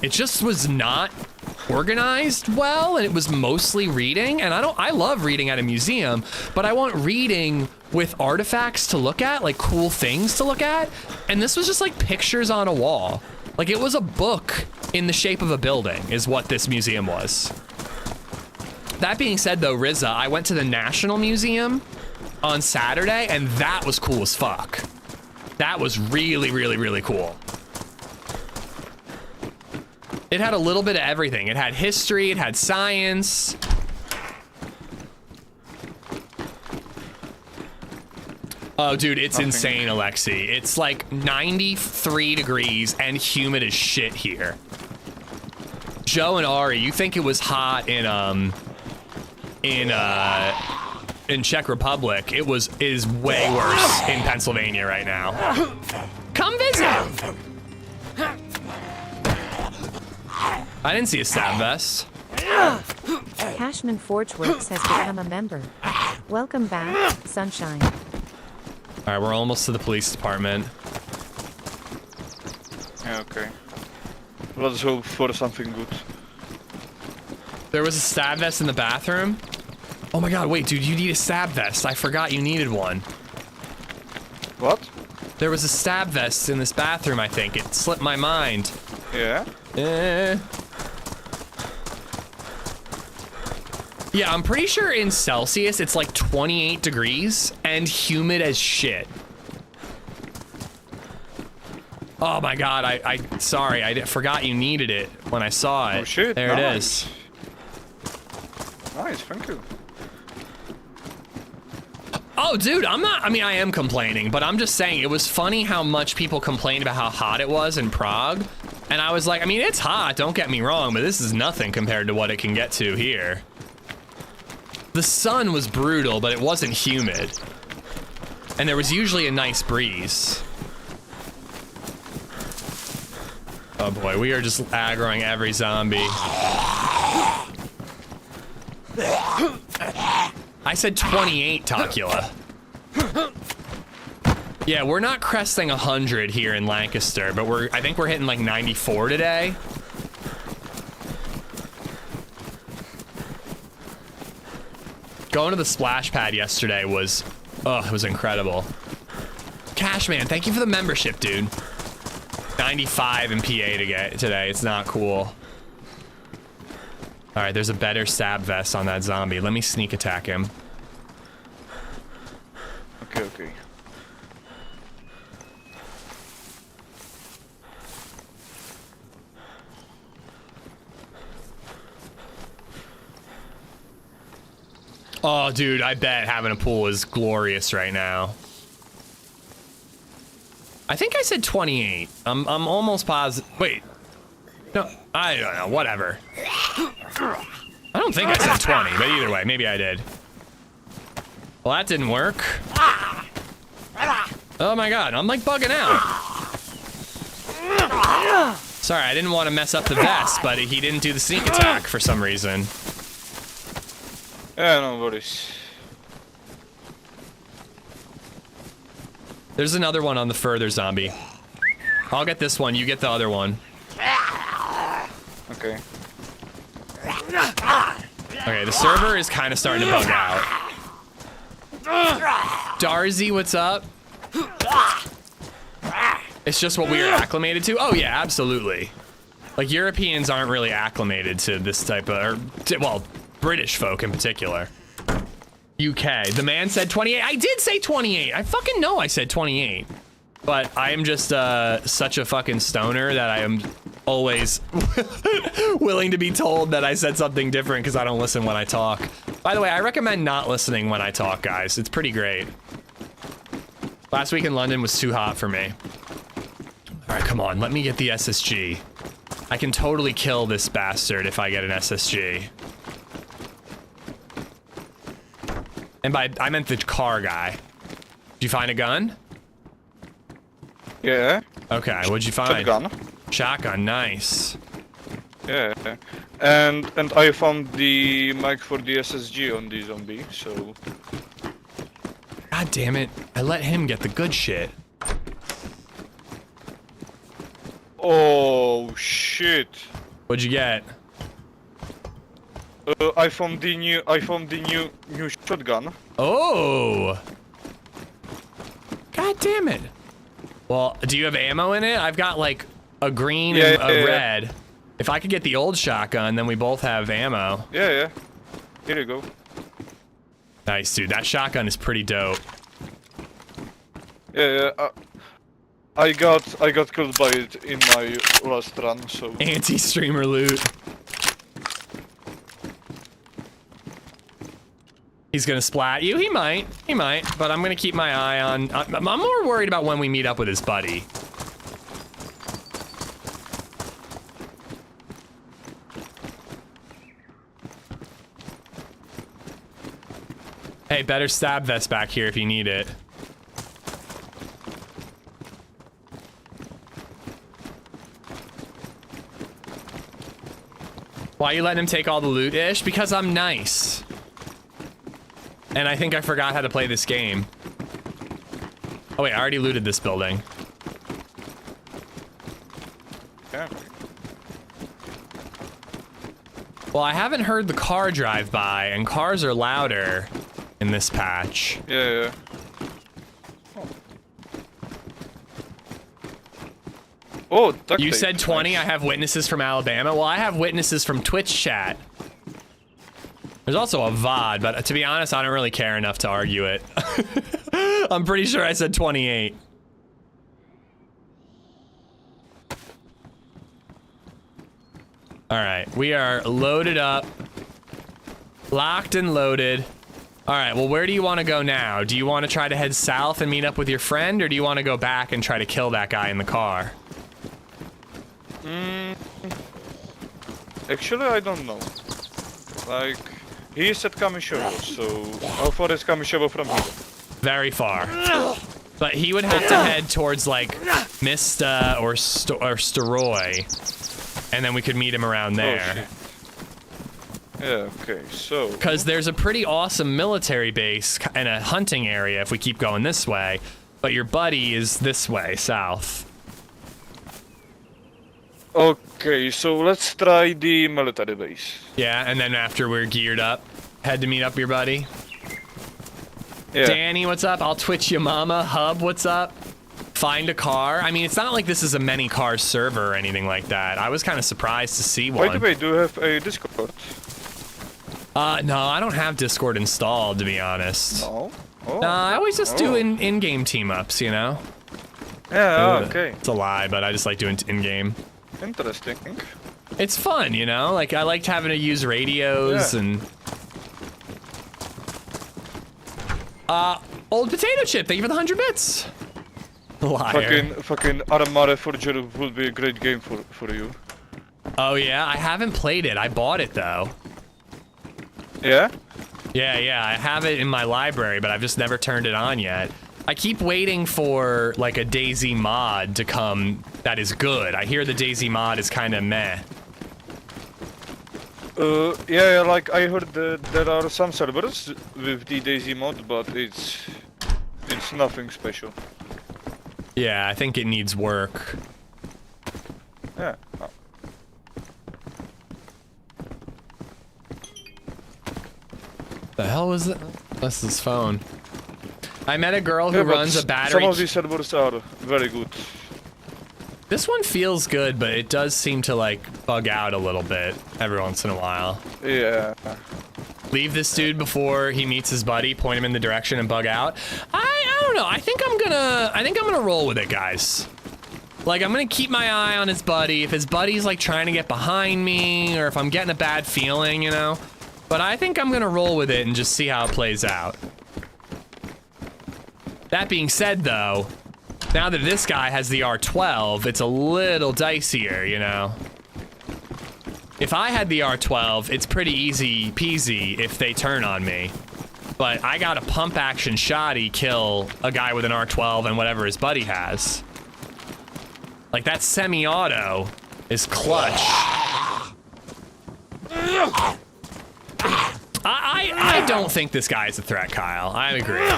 It just was not organized well, and it was mostly reading, and I love reading at a museum, but I want reading with artifacts to look at, like cool things to look at, and this was just like pictures on a wall. Like it was a book in the shape of a building is what this museum was. That being said though, Rizza, I went to the National Museum on Saturday, and that was cool as fuck. That was really, really, really cool. It had a little bit of everything. It had history, it had science. Oh, dude, it's insane, Alexi. It's like 93 degrees and humid as shit here. Joe and Ari, you think it was hot in Czech Republic? It is way worse in Pennsylvania right now. Come visit. I didn't see a stab vest. Cashman Forgeworks has become a member. Welcome back, Sunshine. All right, we're almost to the police department. Yeah, okay. Let's hope for something good. There was a stab vest in the bathroom. Oh my god, wait, dude, you need a stab vest. I forgot you needed one. What? There was a stab vest in this bathroom, I think. It slipped my mind. Yeah? Yeah, I'm pretty sure in Celsius it's like 28 degrees and humid as shit. Oh my god, sorry, I forgot you needed it when I saw it. Oh shit, there nice. It is. Nice, thank you. Oh, dude, I mean, I am complaining, but I'm just saying it was funny how much people complained about how hot it was in Prague. And I was like, I mean, it's hot, don't get me wrong, but this is nothing compared to what it can get to here. The sun was brutal, but it wasn't humid. And there was usually a nice breeze. Oh boy, we are just aggroing every zombie. I said 28, Tocula. Yeah, we're not cresting 100 here in Lancaster, but I think we're hitting like 94 today. Going to the splash pad yesterday was, it was incredible. Cashman, thank you for the membership, dude. 95 in PA to get today, it's not cool. All right, there's a better stab vest on that zombie. Let me sneak attack him. Okay. Oh, dude, I bet having a pool is glorious right now. I think I said 28. I'm almost positive. Wait. No, I don't know, whatever. I don't think I said 20, but either way, maybe I did. Well, that didn't work. Oh my god, I'm like bugging out. Sorry, I didn't want to mess up the vest, but he didn't do the sneak attack for some reason. Yeah, no worries. There's another one on the further zombie. I'll get this one, you get the other one. Okay. Okay, the server is kind of starting to bug out. Darzy, what's up? It's just what we are acclimated to. Oh yeah, absolutely. Like Europeans aren't really acclimated to this type of, well, British folk in particular. UK. The man said 28. I did say 28. I fucking know I said 28. But I am just such a fucking stoner that I am always willing to be told that I said something different because I don't listen when I talk. By the way, I recommend not listening when I talk, guys. It's pretty great. Last week in London was too hot for me. All right, come on. Let me get the SSG. I can totally kill this bastard if I get an SSG. And by, I meant the car guy. Did you find a gun? Yeah. Okay, what'd you find? Shotgun. Shotgun, nice. Yeah. And I found the mic for the SSG on the zombie, so... God damn it. I let him get the good shit. Oh, shit. What'd you get? I found the new shotgun. Oh! God damn it. Well, do you have ammo in it? I've got like a green and a red. If I could get the old shotgun, then we both have ammo. Yeah. Here you go. Nice, dude. That shotgun is pretty dope. Yeah. I got killed by it in my last run, so... Anti-streamer loot. He's gonna splat you? He might, but I'm gonna keep my eye on... I'm more worried about when we meet up with his buddy. Hey, better stab vest back here if you need it. Why are you letting him take all the loot, Ish? Because I'm nice. And I think I forgot how to play this game. Oh wait, I already looted this building. Yeah. Well, I haven't heard the car drive by, and cars are louder in this patch. Yeah. Oh, duct You tape. said 20, Nice. I have witnesses from Alabama. Well, I have witnesses from Twitch chat. There's also a VOD, but to be honest, I don't really care enough to argue it. I'm pretty sure I said 28. All right, we are loaded up. Locked and loaded. All right, well, where do you want to go now? Do you want to try to head south and meet up with your friend, or do you want to go back and try to kill that guy in the car? Actually, I don't know. Like, he is at Kamishovo, so how far is Kamishovo from here? Very far. But he would have to head towards, like, Mista or Staroy, and then we could meet him around there. Yeah, okay, so... Because there's a pretty awesome military base and a hunting area if we keep going this way, but your buddy is this way, south. Okay, so let's try the military base. Yeah, and then after we're geared up, head to meet up your buddy. Yeah. Danny, what's up? I'll Twitch you mama. Hub, what's up? Find a car. I mean, it's not like this is a many car server or anything like that. I was kind of surprised to see one. By the way, do you have a Discord? No, I don't have Discord installed, to be honest. No? Oh. I always just do in-game team-ups, you know? Yeah, okay. It's a lie, but I just like doing in-game. Interesting. It's fun, you know? Like, I liked having to use radios and... Old Potato Chip, thank you for the 100 bits! Liar. Fucking Armare Forger would be a great game for you. Oh yeah? I haven't played it. I bought it, though. Yeah? Yeah, I have it in my library, but I've just never turned it on yet. I keep waiting for, like, a DayZ mod to come that is good. I hear the DayZ mod is kind of meh. Yeah, like, I heard that there are some servers with the DayZ mod, but it's nothing special. Yeah, I think it needs work. Yeah. The hell was it? That's his phone. I met a girl who Yeah, but runs a battery. Some of these servers are very good. This one feels good, but it does seem to like bug out a little bit every once in a while. Yeah. Leave this dude before he meets his buddy, point him in the direction and bug out. I don't know. I think I'm gonna roll with it, guys. Like, I'm gonna keep my eye on his buddy. If his buddy's like trying to get behind me, or if I'm getting a bad feeling, you know. But I think I'm gonna roll with it and just see how it plays out. That being said, though, now that this guy has the R12, it's a little dicier, you know. If I had the R12, it's pretty easy peasy if they turn on me. But I got a pump action shotty kill a guy with an R12 and whatever his buddy has. Like, that semi-auto is clutch. I don't think this guy is a threat, Kyle. I agree.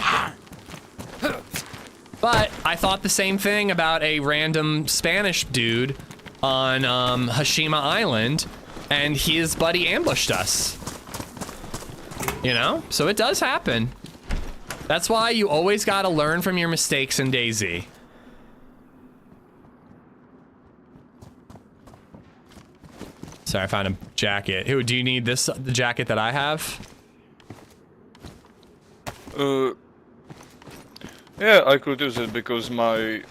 But I thought the same thing about a random Spanish dude on Hashima Island, and his buddy ambushed us. You know? So it does happen. That's why you always gotta learn from your mistakes in DayZ. Sorry, I found a jacket. Who, do you need this, the jacket that I have? Yeah, I could use it because my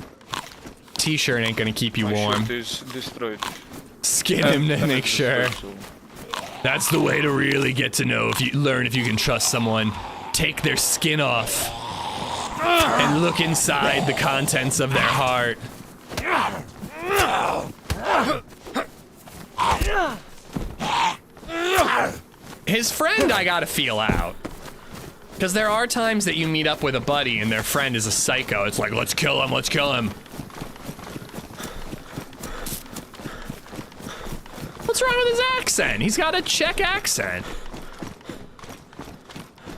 T-shirt ain't gonna keep you my warm. shirt is destroyed. Skin him to And make it's sure. destroyed, so- That's the way to really get to know if you learn if you can trust someone. Take their skin off and look inside the contents of their heart. His friend, I gotta feel out. Because there are times that you meet up with a buddy and their friend is a psycho. It's like, let's kill him, let's kill him. What's wrong with his accent? He's got a Czech accent.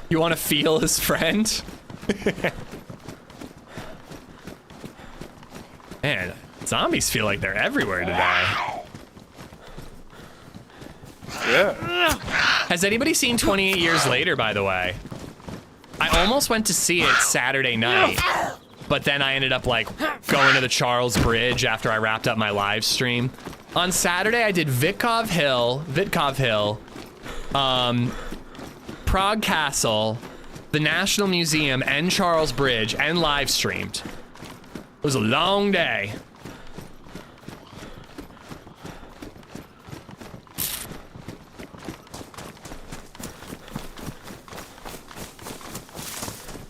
You want to feel his friend? Man, zombies feel like they're everywhere today. Yeah. Has anybody seen 28 Years Later, by the way? I almost went to see it Saturday night, but then I ended up like going to the Charles Bridge after I wrapped up my live stream. On Saturday, I did Vitkov Hill, Prague Castle, the National Museum, and Charles Bridge, and live streamed. It was a long day.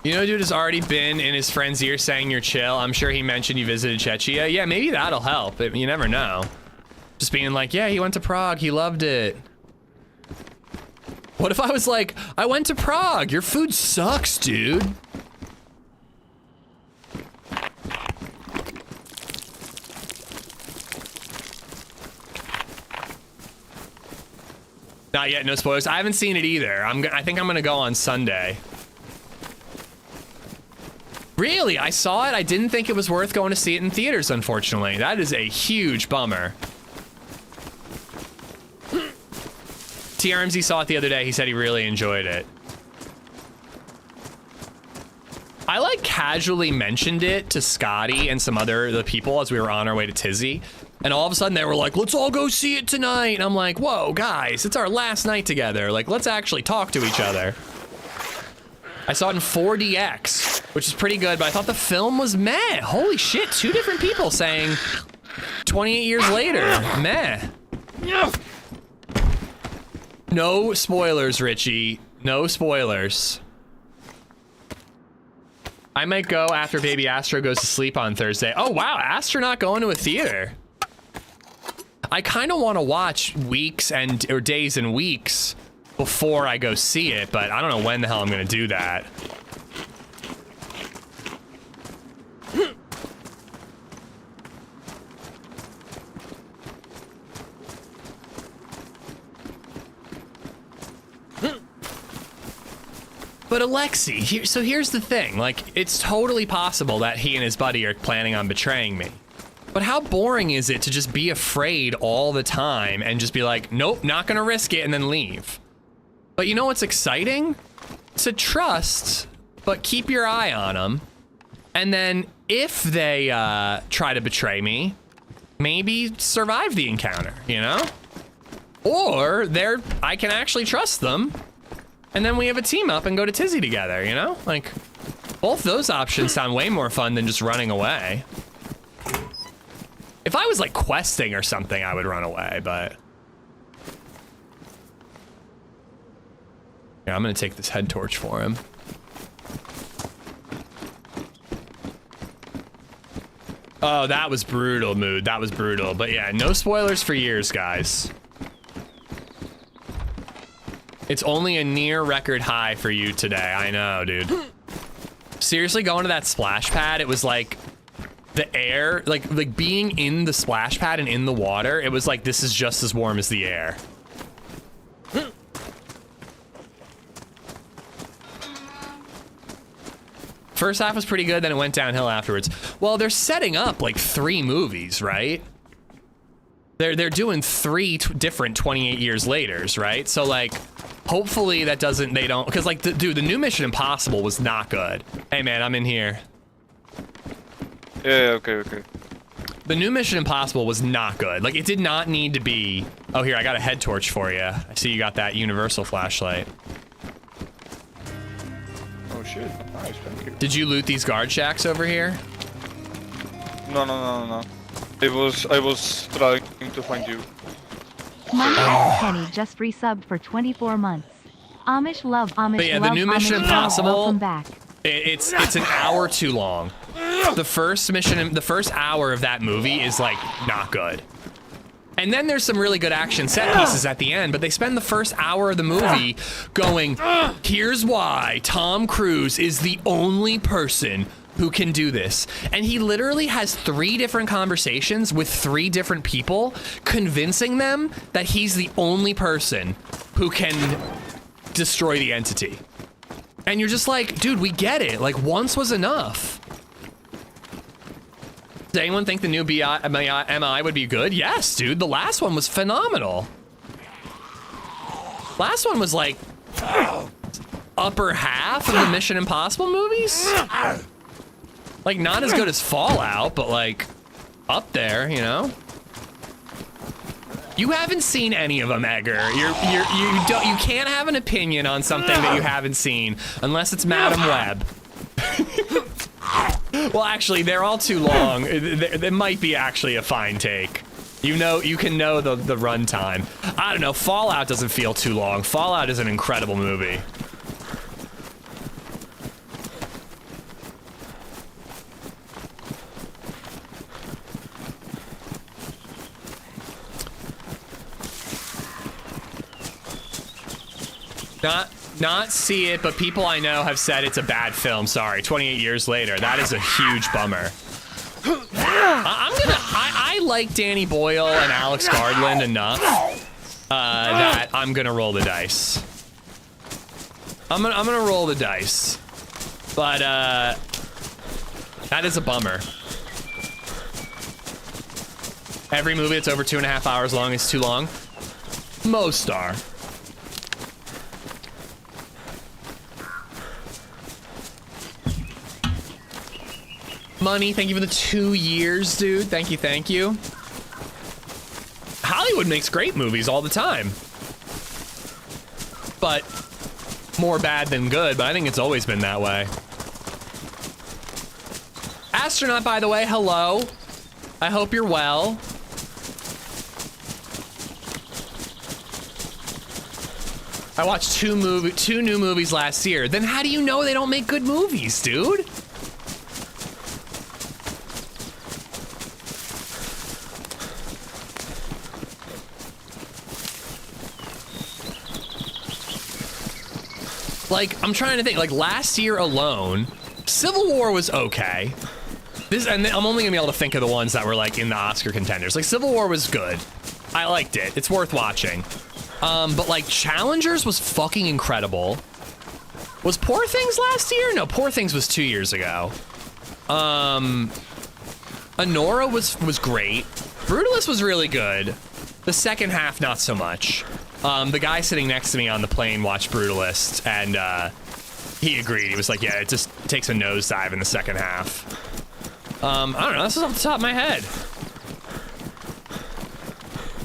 You know, dude has already been in his friend's ear saying you're chill. I'm sure he mentioned you visited Czechia. Yeah, maybe that'll help. You never know. Just being like, yeah, he went to Prague. He loved it. What if I was like, I went to Prague. Your food sucks, dude. Not yet, no spoilers. I haven't seen it either. I think I'm gonna go on Sunday. Really? I saw it. I didn't think it was worth going to see it in theaters, unfortunately. That is a huge bummer. TRMZ saw it the other day. He said he really enjoyed it. I like casually mentioned it to Scotty and some other the people as we were on our way to Tisy. And all of a sudden they were like, let's all go see it tonight. And I'm like, whoa, guys, it's our last night together. Like, let's actually talk to each other. I saw it in 4DX, which is pretty good, but I thought the film was meh. Holy shit, 2 different people saying 28 years later, meh. No spoilers, Richie. No spoilers. I might go after Baby Astro goes to sleep on Thursday. Oh wow, Astronaut going to a theater. I kind of want to watch or Days and Weeks before I go see it, but I don't know when the hell I'm gonna do that. But Alexi, so here's the thing, like, it's totally possible that he and his buddy are planning on betraying me. But how boring is it to just be afraid all the time and just be like, nope, not gonna risk it, and then leave? But you know what's exciting? To trust, but keep your eye on them. And then if they try to betray me, maybe survive the encounter, you know? Or I can actually trust them, and then we have a team up and go to Tisy together, you know? Like, both those options sound way more fun than just running away. If I was like questing or something, I would run away, but... Yeah, I'm gonna take this head torch for him. Oh, that was brutal, Mood. That was brutal. But yeah, no spoilers for years, guys. It's only a near record high for you today. I know, dude. Seriously, going to that splash pad, it was like the air, like being in the splash pad and in the water, it was like this is just as warm as the air. First half was pretty good, then it went downhill afterwards. Well, they're setting up like 3 movies, right? They're doing 3 different 28 years laters, right? So like, hopefully that doesn't, they don't, because like, dude, the new Mission Impossible was not good. Hey man, I'm in here. Yeah, okay. The new Mission Impossible was not good. Like, it did not need to be, oh here, I got a head torch for you. I see you got that universal flashlight. Oh shit, nice, thank you. Did you loot these guard shacks over here? No. I was trying to find you. Kenny just resubbed for 24 months. Amish love, Amish But yeah, love, the new Amish Mission love. Impossible, Welcome back. it's an hour too long. The first hour of that movie is like not good. And then there's some really good action set pieces at the end, but they spend the first hour of the movie going, here's why Tom Cruise is the only person who can do this. And he literally has 3 different conversations with 3 different people, convincing them that he's the only person who can destroy the entity. And you're just like, dude, we get it. Like, once was enough. Does anyone think the new MI would be good? Yes, dude. The last one was phenomenal. Last one was like upper half of the Mission Impossible movies. Like, not as good as Fallout, but like up there, you know. You haven't seen any of them, Edgar. You can't have an opinion on something that you haven't seen unless it's Madam Web. Well, actually, they're all too long. It might be actually a fine take. You know, you can know the runtime. I don't know. Fallout doesn't feel too long. Fallout is an incredible movie. Not see it, but people I know have said it's a bad film. Sorry, 28 years later. That is a huge bummer. I like Danny Boyle and Alex Garland enough that I'm gonna roll the dice. I'm gonna roll the dice, but that is a bummer. Every movie that's over 2.5 hours long is too long. Most are. Money, thank you for the 2 years, dude. Thank you. Hollywood makes great movies all the time. But more bad than good, but I think it's always been that way. Astronaut, by the way, hello. I hope you're well. I watched two new movies last year. Then how do you know they don't make good movies, dude? Like, I'm trying to think, like last year alone, Civil War was okay. And I'm only gonna be able to think of the ones that were like in the Oscar contenders. Like Civil War was good. I liked it. It's worth watching. But like Challengers was fucking incredible. Was Poor Things last year? No, Poor Things was 2 years ago. Anora was great. Brutalist was really good. The second half, not so much. The guy sitting next to me on the plane watched Brutalist, and he agreed. He was like, yeah, it just takes a nosedive in the second half. I don't know, this is off the top of my head.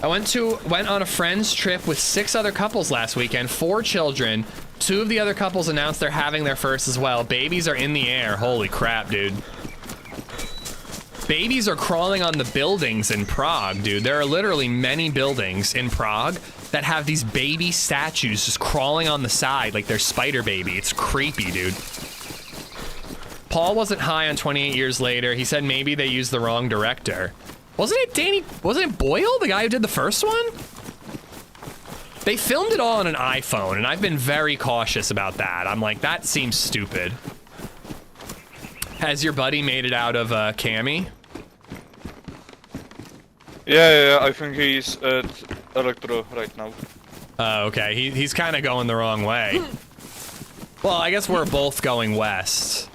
I went on a friend's trip with 6 other couples last weekend, 4 children. 2 of the other couples announced they're having their first as well. Babies are in the air. Holy crap, dude. Babies are crawling on the buildings in Prague, dude. There are literally many buildings in Prague that have these baby statues just crawling on the side like they're Spider Baby. It's creepy, dude. Paul wasn't high on 28 Years Later. He said maybe they used the wrong director. Wasn't it Boyle, the guy who did the first one? They filmed it all on an iPhone, and I've been very cautious about that. I'm like, that seems stupid. Has your buddy made it out of Cami? Yeah, I think he's at Electro right now. Oh, okay. He's kind of going the wrong way. Well, I guess we're both going west.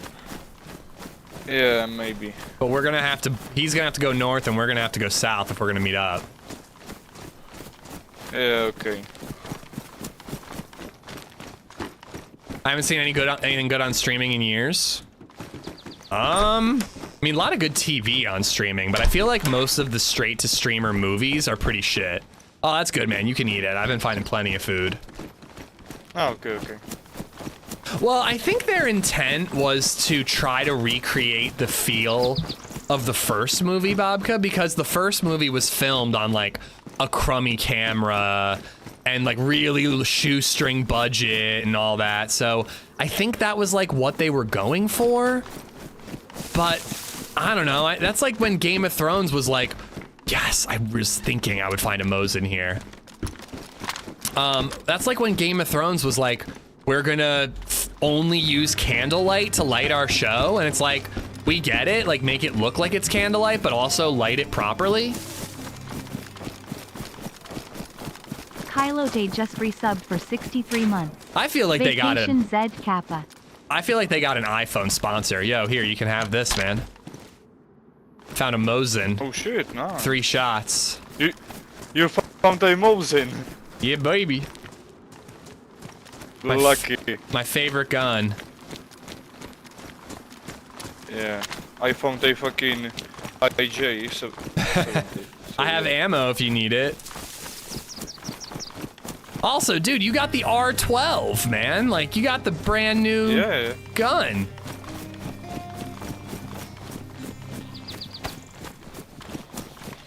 Yeah, maybe. But we're gonna have to, he's gonna have to go north and we're gonna have to go south if we're gonna meet up. Yeah, okay. I haven't seen anything good on streaming in years. I mean, a lot of good TV on streaming, but I feel like most of the straight-to-streamer movies are pretty shit. Oh, that's good, man. You can eat it. I've been finding plenty of food. Oh, okay. Well, I think their intent was to try to recreate the feel of the first movie, Bobka, because the first movie was filmed on, like, a crummy camera and, like, really shoestring budget and all that. So I think that was, like, what they were going for. But I don't know. That's like when Game of Thrones was like, yes, I was thinking I would find a Mosin here. That's like when Game of Thrones was like, we're gonna only use candlelight to light our show. And it's like, we get it, like make it look like it's candlelight, but also light it properly. Kylo Day just resubbed for 63 months. I feel like they got it. Vacation Z Kappa. I feel like they got an iPhone sponsor. Yo, here, you can have this, man. Found a Mosin. Oh shit, nice. 3 shots. You found a Mosin. Yeah, baby. Lucky. My favorite gun. Yeah. I found a fucking IJ, so I have ammo if you need it. Also, dude, you got the R12, man. Like, you got the brand new gun.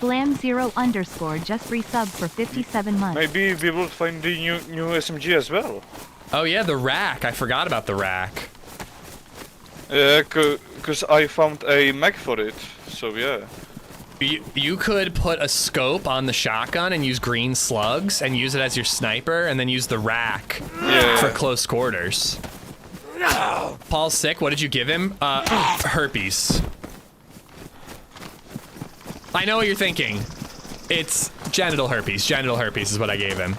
Blam0_ just resubbed for 57 months. Maybe we will find the new SMG as well. Oh yeah, the rack. I forgot about the rack. Yeah, cause I found a mag for it, so yeah. You could put a scope on the shotgun and use green slugs and use it as your sniper and then use the rack for close quarters. No. Paul's sick. What did you give him? Herpes. I know what you're thinking. It's genital herpes. Genital herpes is what I gave him.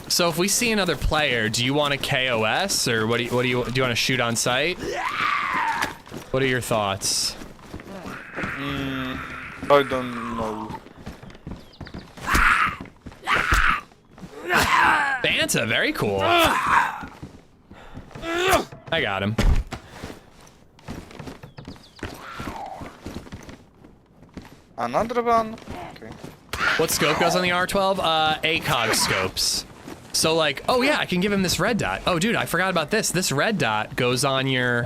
So if we see another player, do you want a KOS or do you want to shoot on sight? What are your thoughts? I don't know. Banta, very cool. I got him. Another one? Okay. What scope goes on the R12? ACOG scopes. So like, oh yeah, I can give him this red dot. Oh dude, I forgot about this. This red dot goes on your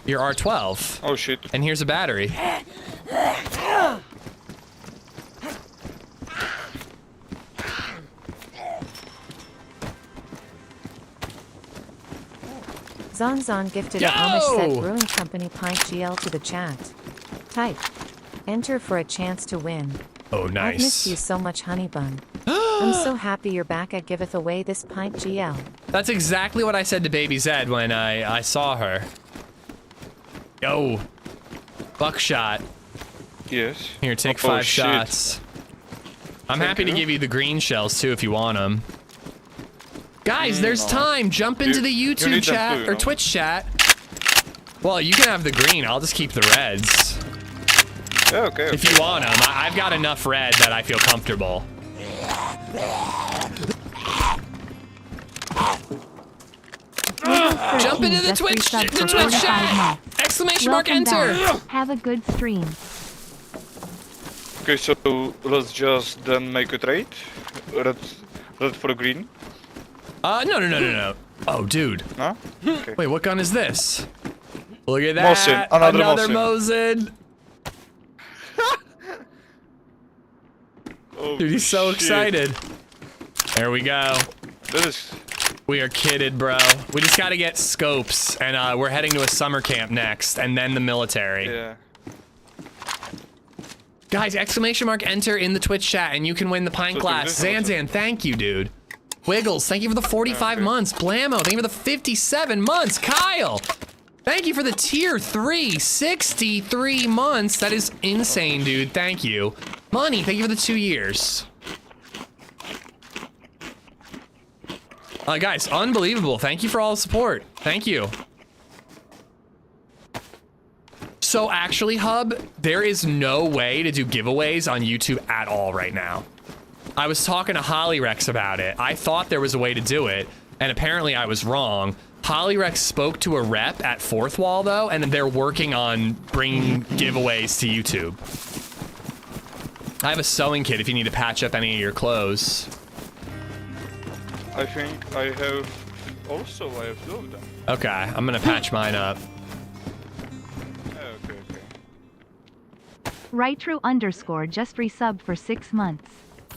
R12. Oh shit. And here's a battery. Zonzon gifted a Amish set brewing company pint GL to the chat. Type. Enter for a chance to win. Oh, nice. I've missed you so much, honey bun. I'm so happy you're back. I giveth away this pint GL. That's exactly what I said to LadyZed when I saw her. Yo. Buckshot. Yes. Here, take 5 shots. I'm happy to give you the green shells too if you want them. Guys, there's time. Jump into the YouTube chat or Twitch chat. Well, you can have the green. I'll just keep the reds. Yeah, okay. If you want them, I've got enough red that I feel comfortable. Jump into the Twitch chat! Exclamation mark enter! Have a good stream. Okay, so let's just then make a trade. Red for green. No. Oh, dude. Huh? Okay. Wait, what gun is this? Look at that. Mosin, another Mosin. Oh, Dude, he's so shit. excited. There we go. That is... We are kidded, bro. We just gotta get scopes, and we're heading to a summer camp next, and then the military. Yeah. Guys, exclamation mark enter in the Twitch chat, and you can win the pint glass. Zanzan, thank you, dude. Wiggles, thank you for the 45 months. Blammo, thank you for the 57 months. Kyle, thank you for the tier 3, 63 months. That is insane, dude. Thank you. Money, thank you for the 2 years. Guys, unbelievable. Thank you for all the support. Thank you. So actually, Hub, there is no way to do giveaways on YouTube at all right now. I was talking to Hollyrex about it. I thought there was a way to do it, and apparently I was wrong. Hollyrex spoke to a rep at Fourth Wall, though, and they're working on bringing giveaways to YouTube. I have a sewing kit if you need to patch up any of your clothes. I think I have two of them. Okay, I'm gonna patch mine up. Okay. Rytrue_ just resubbed for 6 months.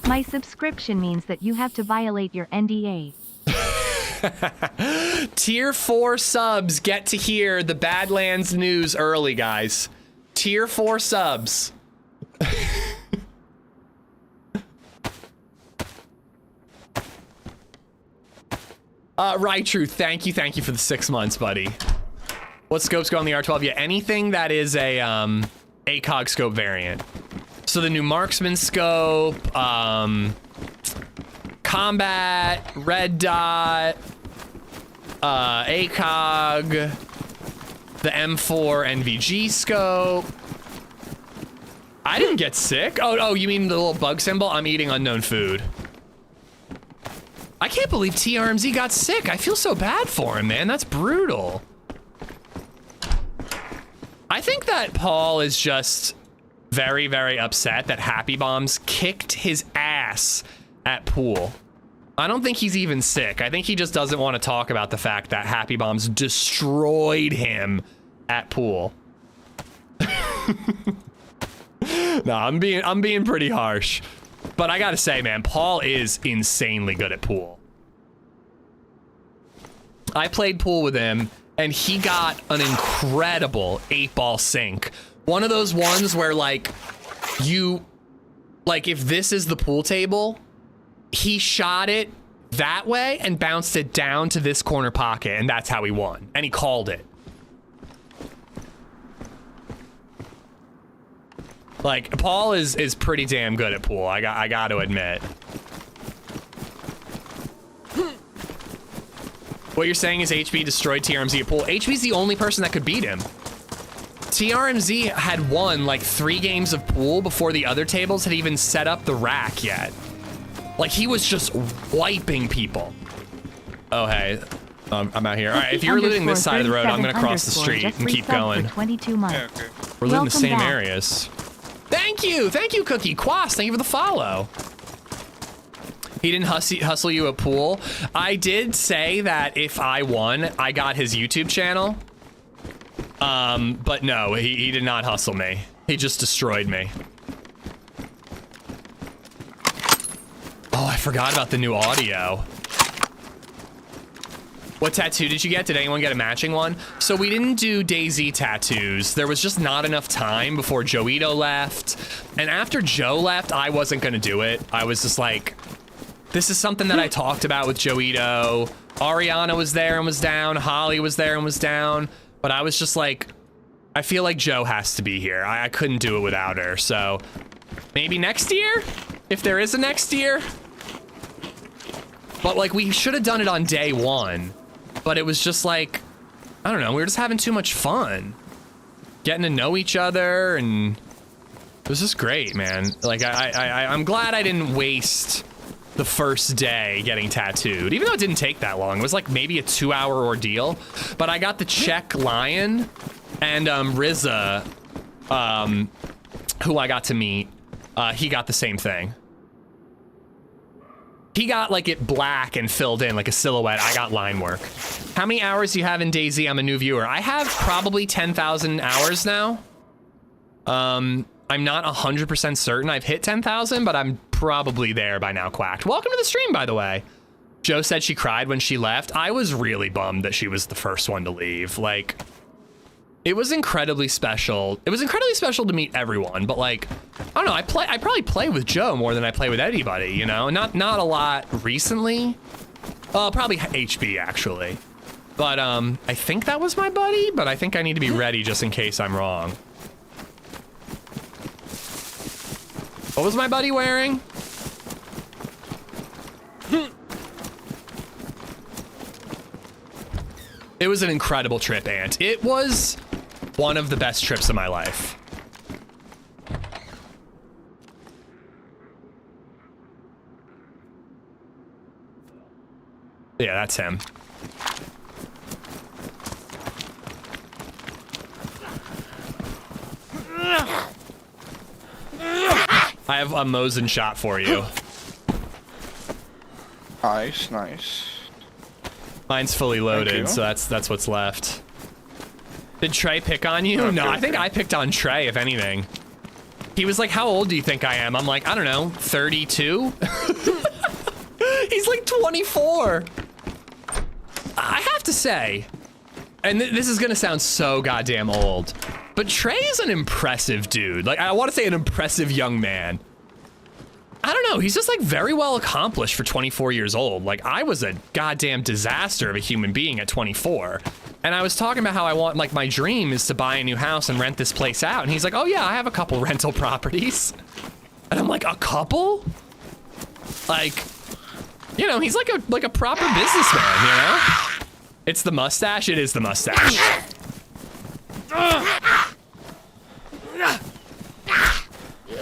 My subscription means that you have to violate your NDA. Tier 4 subs get to hear the Badlands news early, guys. Tier 4 subs. Rytrue, thank you for the 6 months, buddy. What scopes go on the R12? Yeah, anything that is a ACOG scope variant. So the new marksman scope, combat, red dot, ACOG, the M4 NVG scope. I didn't get sick. Oh, you mean the little bug symbol? I'm eating unknown food. I can't believe TRMZ got sick. I feel so bad for him, man. That's brutal. I think that Paul is just very, very upset that Happy Bombs kicked his ass at pool. I don't think he's even sick. I think he just doesn't want to talk about the fact that Happy Bombs destroyed him at pool. No, I'm being pretty harsh. But I gotta say, man, Paul is insanely good at pool. I played pool with him, and he got an incredible 8-ball sink. One of those ones where, like, if this is the pool table, he shot it that way and bounced it down to this corner pocket, and that's how he won. And he called it. Like, Paul is pretty damn good at pool, I got to admit. What you're saying is HB destroyed TRMZ at pool. HB's the only person that could beat him. TRMZ had won like 3 games of pool before the other tables had even set up the rack yet. Like, he was just wiping people. Oh, hey. I'm out here. All right, if you're looting this side of the road, I'm gonna cross the street and keep going. 22 months. Yeah, okay. We're looting the same Welcome back. areas. Thank you, Cookie. Quas, thank you for the follow. He didn't hustle you at pool. I did say that if I won, I got his YouTube channel. But no, he did not hustle me. He just destroyed me. Oh, I forgot about the new audio. What tattoo did you get? Did anyone get a matching one? So we didn't do DayZ tattoos. There was just not enough time before Joito left. And after Joe left, I wasn't gonna do it. I was just like, this is something that I talked about with Joito. Ariana was there and was down. Holly was there and was down. But I was just like, I feel like Joe has to be here. I couldn't do it without her. So maybe next year? If there is a next year? But like, we should have done it on day 1. But it was just like, I don't know, we were just having too much fun. Getting to know each other and This is great, man. Like, I'm glad I didn't waste the first day getting tattooed, even though it didn't take that long. It was like maybe a 2-hour ordeal, but I got the Czech lion and Riza, who I got to meet, he got the same thing. He got like it black and filled in like a silhouette. I got line work. How many hours do you have in DayZ? I'm a new viewer. I have probably 10,000 hours now. I'm not 100% certain I've hit 10,000, but I'm probably there by now, Quacked. Welcome to the stream, by the way. Joe said she cried when she left. I was really bummed that she was the first one to leave. Like, it was incredibly special. It was incredibly special to meet everyone, but like, I don't know, I probably play with Joe more than I play with anybody, you know? Not a lot recently. Probably HB, actually. But I think that was my buddy, but I think I need to be ready just in case I'm wrong. What was my buddy wearing? It was an incredible trip, Ant. It was one of the best trips of my life. Yeah, that's him. I have a Mosin shot for you. Nice, nice. Mine's fully loaded, so that's what's left. Did Trey pick on you? Okay, no, I think I picked on Trey, if anything. He was like, how old do you think I am? I'm like, I don't know, 32? He's like 24. I have to say, and this is gonna sound so goddamn old, but Trey is an impressive dude. Like, I want to say an impressive young man. I don't know, he's just like very well accomplished for 24 years old. Like, I was a goddamn disaster of a human being at 24. And I was talking about how I want, like, my dream is to buy a new house and rent this place out. And he's like, oh yeah, I have a couple rental properties. And I'm like, a couple? Like, you know, he's like a proper businessman, you know? It's the mustache, it is the mustache.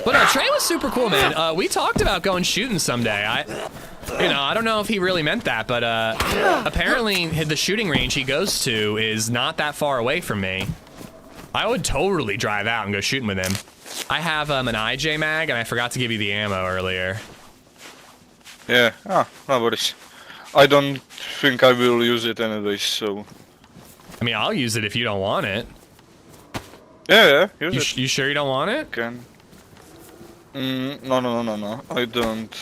But no, Trey was super cool, man. We talked about going shooting someday. I don't know if he really meant that, but apparently the shooting range he goes to is not that far away from me. I would totally drive out and go shooting with him. I have an IJ mag, and I forgot to give you the ammo earlier. Yeah, no worries. I don't think I will use it anyways, so... I mean, I'll use it if you don't want it. Yeah, use it. You sure you don't want it? Can. No, I don't.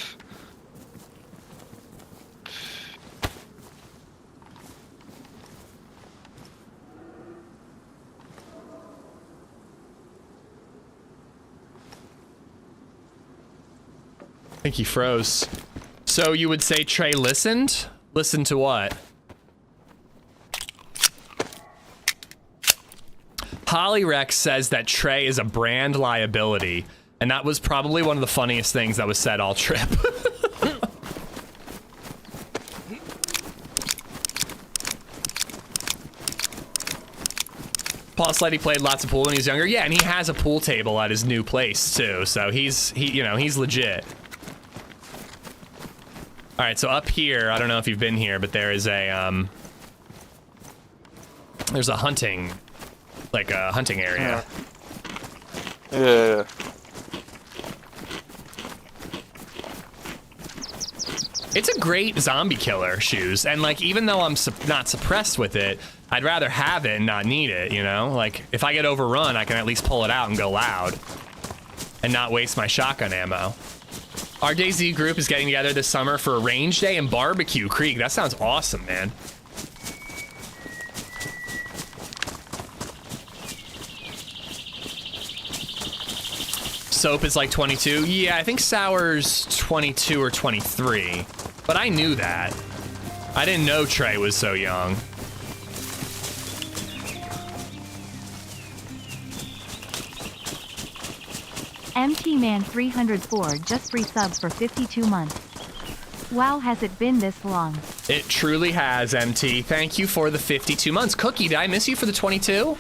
I think he froze. So you would say Trey listened? Listened to what? Hollyrex says that Trey is a brand liability, and that was probably one of the funniest things that was said all trip. Paul Sleddy played lots of pool when he was younger. Yeah, and he has a pool table at his new place too, so he's legit. All right, so up here, I don't know if you've been here, but there is a there's a hunting, like a hunting area. Yeah. It's a great zombie killer, Shoes, and like even though I'm not suppressed with it, I'd rather have it and not need it, you know? Like if I get overrun, I can at least pull it out and go loud and not waste my shotgun ammo. Our DayZ group is getting together this summer for a range day and barbecue. Krieg, that sounds awesome, man. Soap is like 22. Yeah, I think Sour's 22 or 23. But I knew that. I didn't know Trey was so young. MTman304 just resubbed for 52 months. Wow, has it been this long? It truly has, MT. Thank you for the 52 months. Cookie, did I miss you for the 22?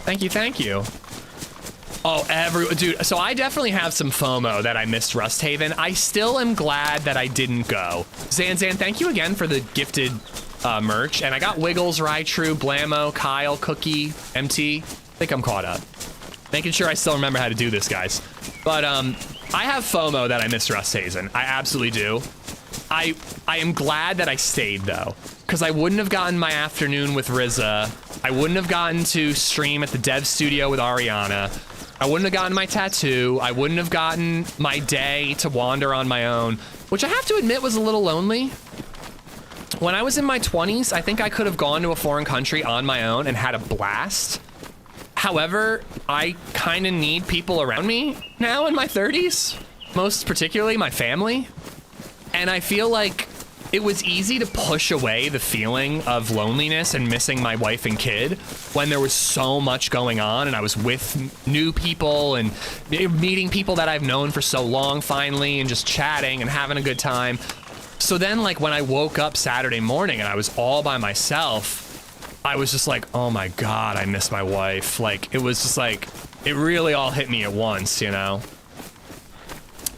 Thank you, thank you. Oh, dude, so I definitely have some FOMO that I missed Rusthaven. I still am glad that I didn't go. Zanzan, thank you again for the gifted merch. And I got Wiggles, Raichu, Blammo, Kyle, Cookie, MT. I think I'm caught up. Making sure I still remember how to do this, guys. But I have FOMO that I missed Rusthaven. I absolutely do. I am glad that I stayed, though, because I wouldn't have gotten my afternoon with Rizza. I wouldn't have gotten to stream at the dev studio with Ariana. I wouldn't have gotten my tattoo. I wouldn't have gotten my day to wander on my own, which I have to admit was a little lonely. When I was in my 20s, I think I could have gone to a foreign country on my own and had a blast. However, I kind of need people around me now in my 30s, most particularly my family. And I feel like it was easy to push away the feeling of loneliness and missing my wife and kid when there was so much going on and I was with new people and meeting people that I've known for so long finally and just chatting and having a good time. So then, like, when I woke up Saturday morning and I was all by myself, I was just like, oh my God, I miss my wife. Like, it was just like, it really all hit me at once, you know?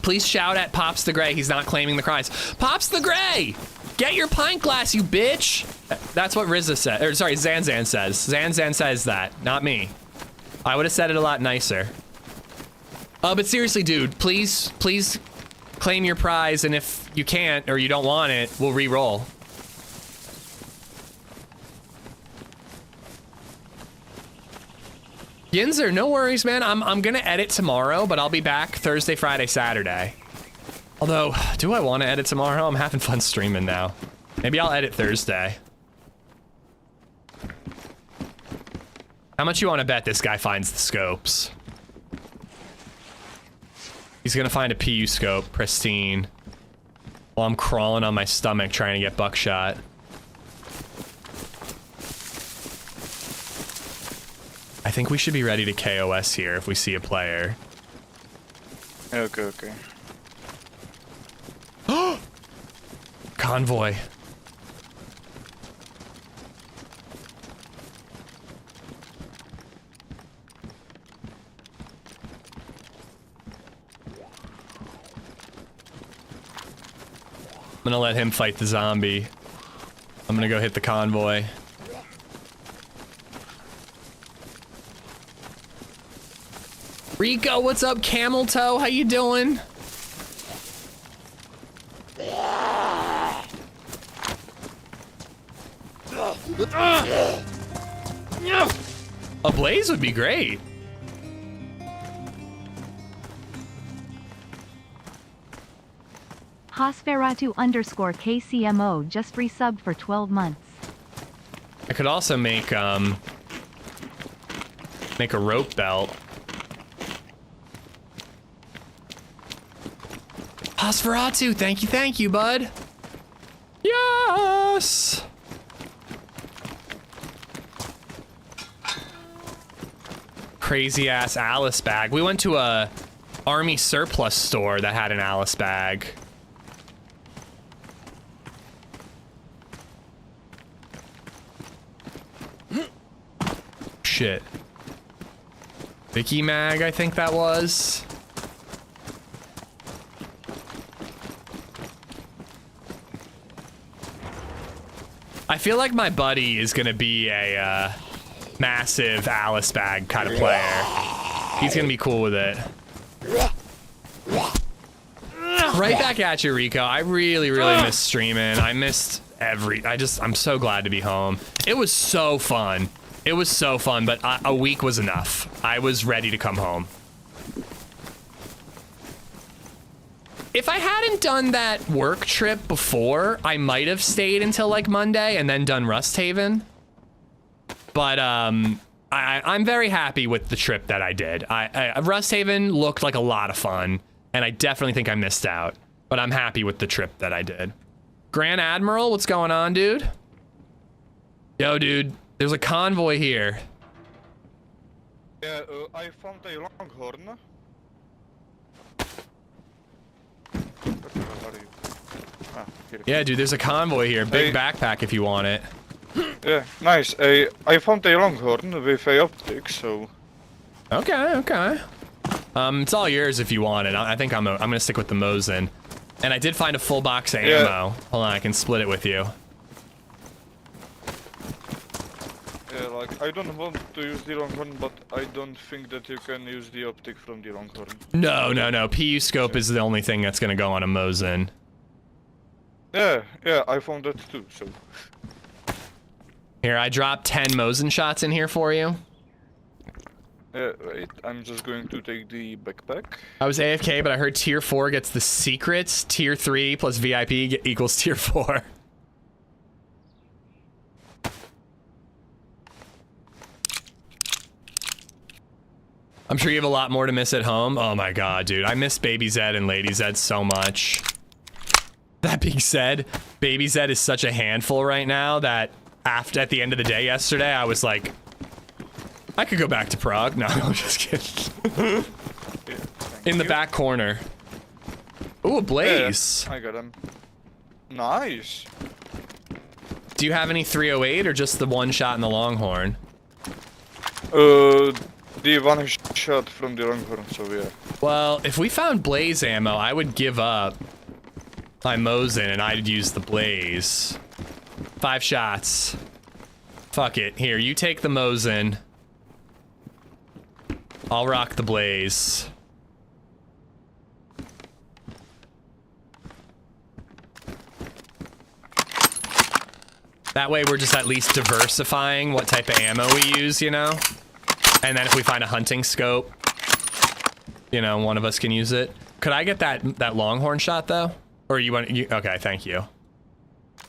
Please shout at Pops the Gray. He's not claiming the cries. Pops the Gray! Get your pint glass, you bitch! That's what Rizza said. Or sorry, Zanzan says. Zanzan says that, not me. I would have said it a lot nicer. But seriously, dude, please claim your prize, and if you can't or you don't want it, we'll re-roll. Yinzer, no worries, man. I'm gonna edit tomorrow, but I'll be back Thursday, Friday, Saturday. Although, do I want to edit tomorrow? I'm having fun streaming now. Maybe I'll edit Thursday. How much you want to bet this guy finds the scopes? He's gonna find a PU scope, pristine. While I'm crawling on my stomach trying to get buckshot. I think we should be ready to KOS here if we see a player. Okay, okay. Convoy. I'm gonna let him fight the zombie. I'm gonna go hit the convoy. Rico, what's up, Camel Toe? How you doing? A blaze would be great. Hosferatu _ KCMO just resubbed for 12 months. I could also make a rope belt. Hosferatu, thank you, bud. Yes. Crazy ass Alice bag. We went to a army surplus store that had an Alice bag. Shit. Vicky Mag, I think that was. I feel like my buddy is gonna be a massive Alice bag kind of player. He's gonna be cool with it. Right back at you, Rico. I really missed streaming. I missed I'm so glad to be home. It was so fun. It was so fun, but a week was enough. I was ready to come home. If I hadn't done that work trip before, I might have stayed until like Monday and then done Rusthaven. But I'm very happy with the trip that I did. Rusthaven looked like a lot of fun, and I definitely think I missed out. But I'm happy with the trip that I did. Grand Admiral, what's going on, dude? Yo, dude, there's a convoy here. Yeah, I found a longhorn. Yeah, dude, there's a convoy here. Big backpack if you want it. Yeah, nice. I found a longhorn with a optic, so... Okay. It's all yours if you want it. I think I'm gonna stick with the Mosin. And I did find a full box of ammo. Hold on, I can split it with you. Yeah, like, I don't want to use the Longhorn, but I don't think that you can use the optic from the Longhorn. No, no, no. PU scope is the only thing that's gonna go on a Mosin. Yeah, I found that too, so... Here, I dropped 10 Mosin shots in here for you. Wait, I'm just going to take the backpack. I was AFK, but I heard tier 4 gets the secrets. Tier 3 plus VIP equals tier 4. I'm sure you have a lot more to miss at home. Oh my god, dude. I miss BabyZed and LadyZed so much. That being said, BabyZed is such a handful right now that at the end of the day yesterday, I was like, I could go back to Prague. No, I'm just kidding. In the back corner. Ooh, a blaze. Yeah, I got him. Nice. Do you have any 308 or just the one shot in the Longhorn? The one shot from the Longhorn, so yeah. Well, if we found blaze ammo, I would give up my Mosin and I'd use the blaze. 5 shots. Fuck it. Here, you take the Mosin. I'll rock the blaze. That way we're just at least diversifying what type of ammo we use, you know? And then if we find a hunting scope, you know, one of us can use it. Could I get that Longhorn shot though? Or okay, thank you. All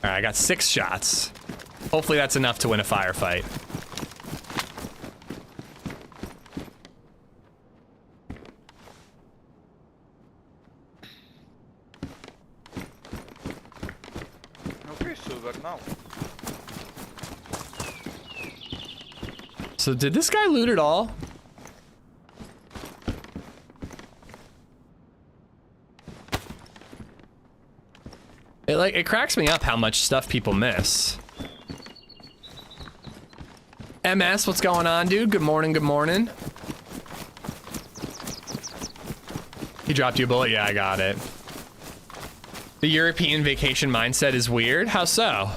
right, I got 6 shots. Hopefully that's enough to win a firefight. Okay, so what now? So did this guy loot it all? It cracks me up how much stuff people miss. MS, what's going on, dude? Good morning, good morning. He dropped you a bullet? Yeah, I got it. The European vacation mindset is weird. How so?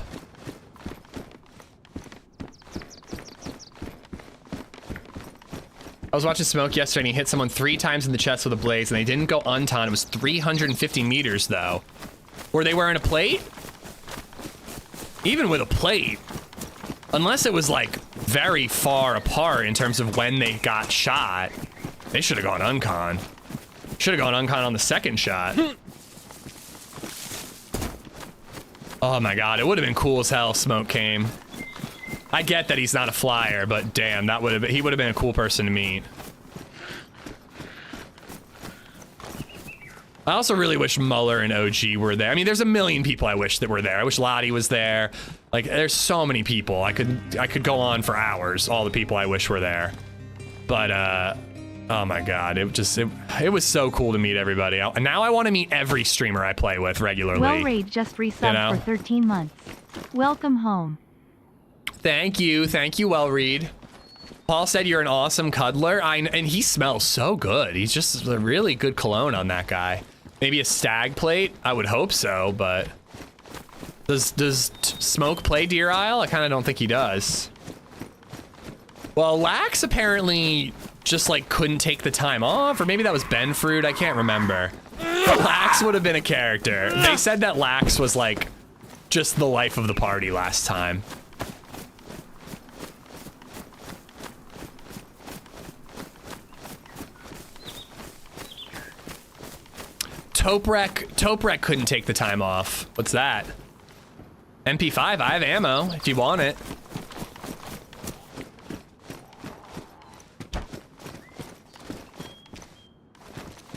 I was watching Smoke yesterday and he hit someone 3 times in the chest with a blaze and they didn't go untaunted. It was 350 meters though. Were they wearing a plate? Even with a plate, unless it was like very far apart in terms of when they got shot, they should have gone uncon. Should have gone uncon on the second shot. Oh my god, it would have been cool as hell if Smoke came. I get that he's not a flyer, but damn, that would have been, he would have been a cool person to meet. I also really wish Muller and OG were there. I mean, there's a million people I wish that were there. I wish Lottie was there. Like, there's so many people. I could go on for hours, all the people I wish were there. But, oh my god, it was so cool to meet everybody. And now I want to meet every streamer I play with regularly. Well, Raid just resubbed for 13 months. Welcome home. Thank you, Well Reed. Paul said you're an awesome cuddler. And he smells so good. He's just a really good cologne on that guy. Maybe a stag plate? I would hope so, but does Smoke play Deer Isle? I kind of don't think he does. Well, Lax apparently just like couldn't take the time off, or maybe that was Ben Fruit. I can't remember. But Lax would have been a character. They said that Lax was like just the life of the party last time. Toprek couldn't take the time off. What's that? MP5, I have ammo if you want it.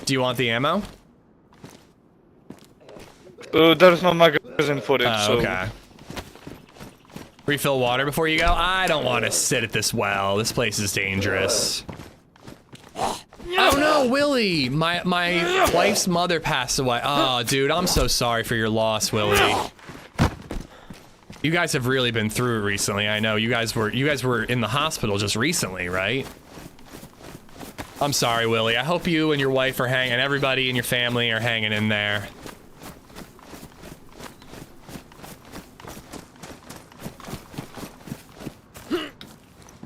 Do you want the ammo? There's no magazine for it, so... Okay. Refill water before you go? I don't want to sit at this well. This place is dangerous. Oh no, Willie! My wife's mother passed away. Oh, dude, I'm so sorry for your loss, Willie. You guys have really been through it recently. I know you guys were in the hospital just recently, right? I'm sorry, Willie. I hope you and your wife are hanging, everybody in your family are hanging in there.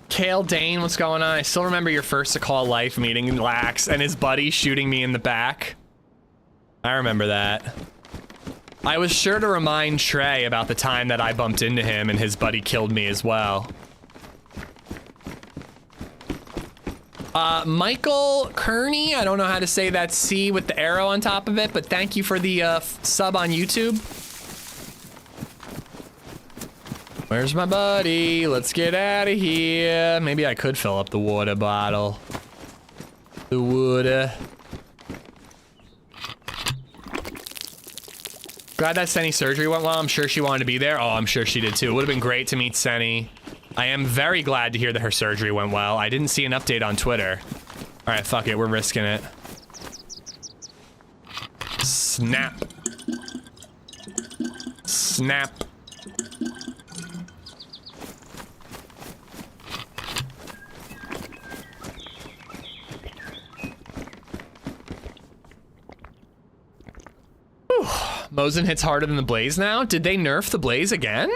Kale Dane, what's going on? I still remember your first to call life meeting Lax and his buddy shooting me in the back. I remember that. I was sure to remind Trey about the time that I bumped into him and his buddy killed me as well. Michael Kearney, I don't know how to say that C with the arrow on top of it, but thank you for the sub on YouTube. Where's my buddy? Let's get out of here. Maybe I could fill up the water bottle. The water. Glad that Senny surgery went well. I'm sure she wanted to be there. Oh, I'm sure she did too. It would have been great to meet Senny. I am very glad to hear that her surgery went well. I didn't see an update on Twitter. All right, fuck it. We're risking it. Snap. Snap. Mosin hits harder than the Blaze now? Did they nerf the Blaze again?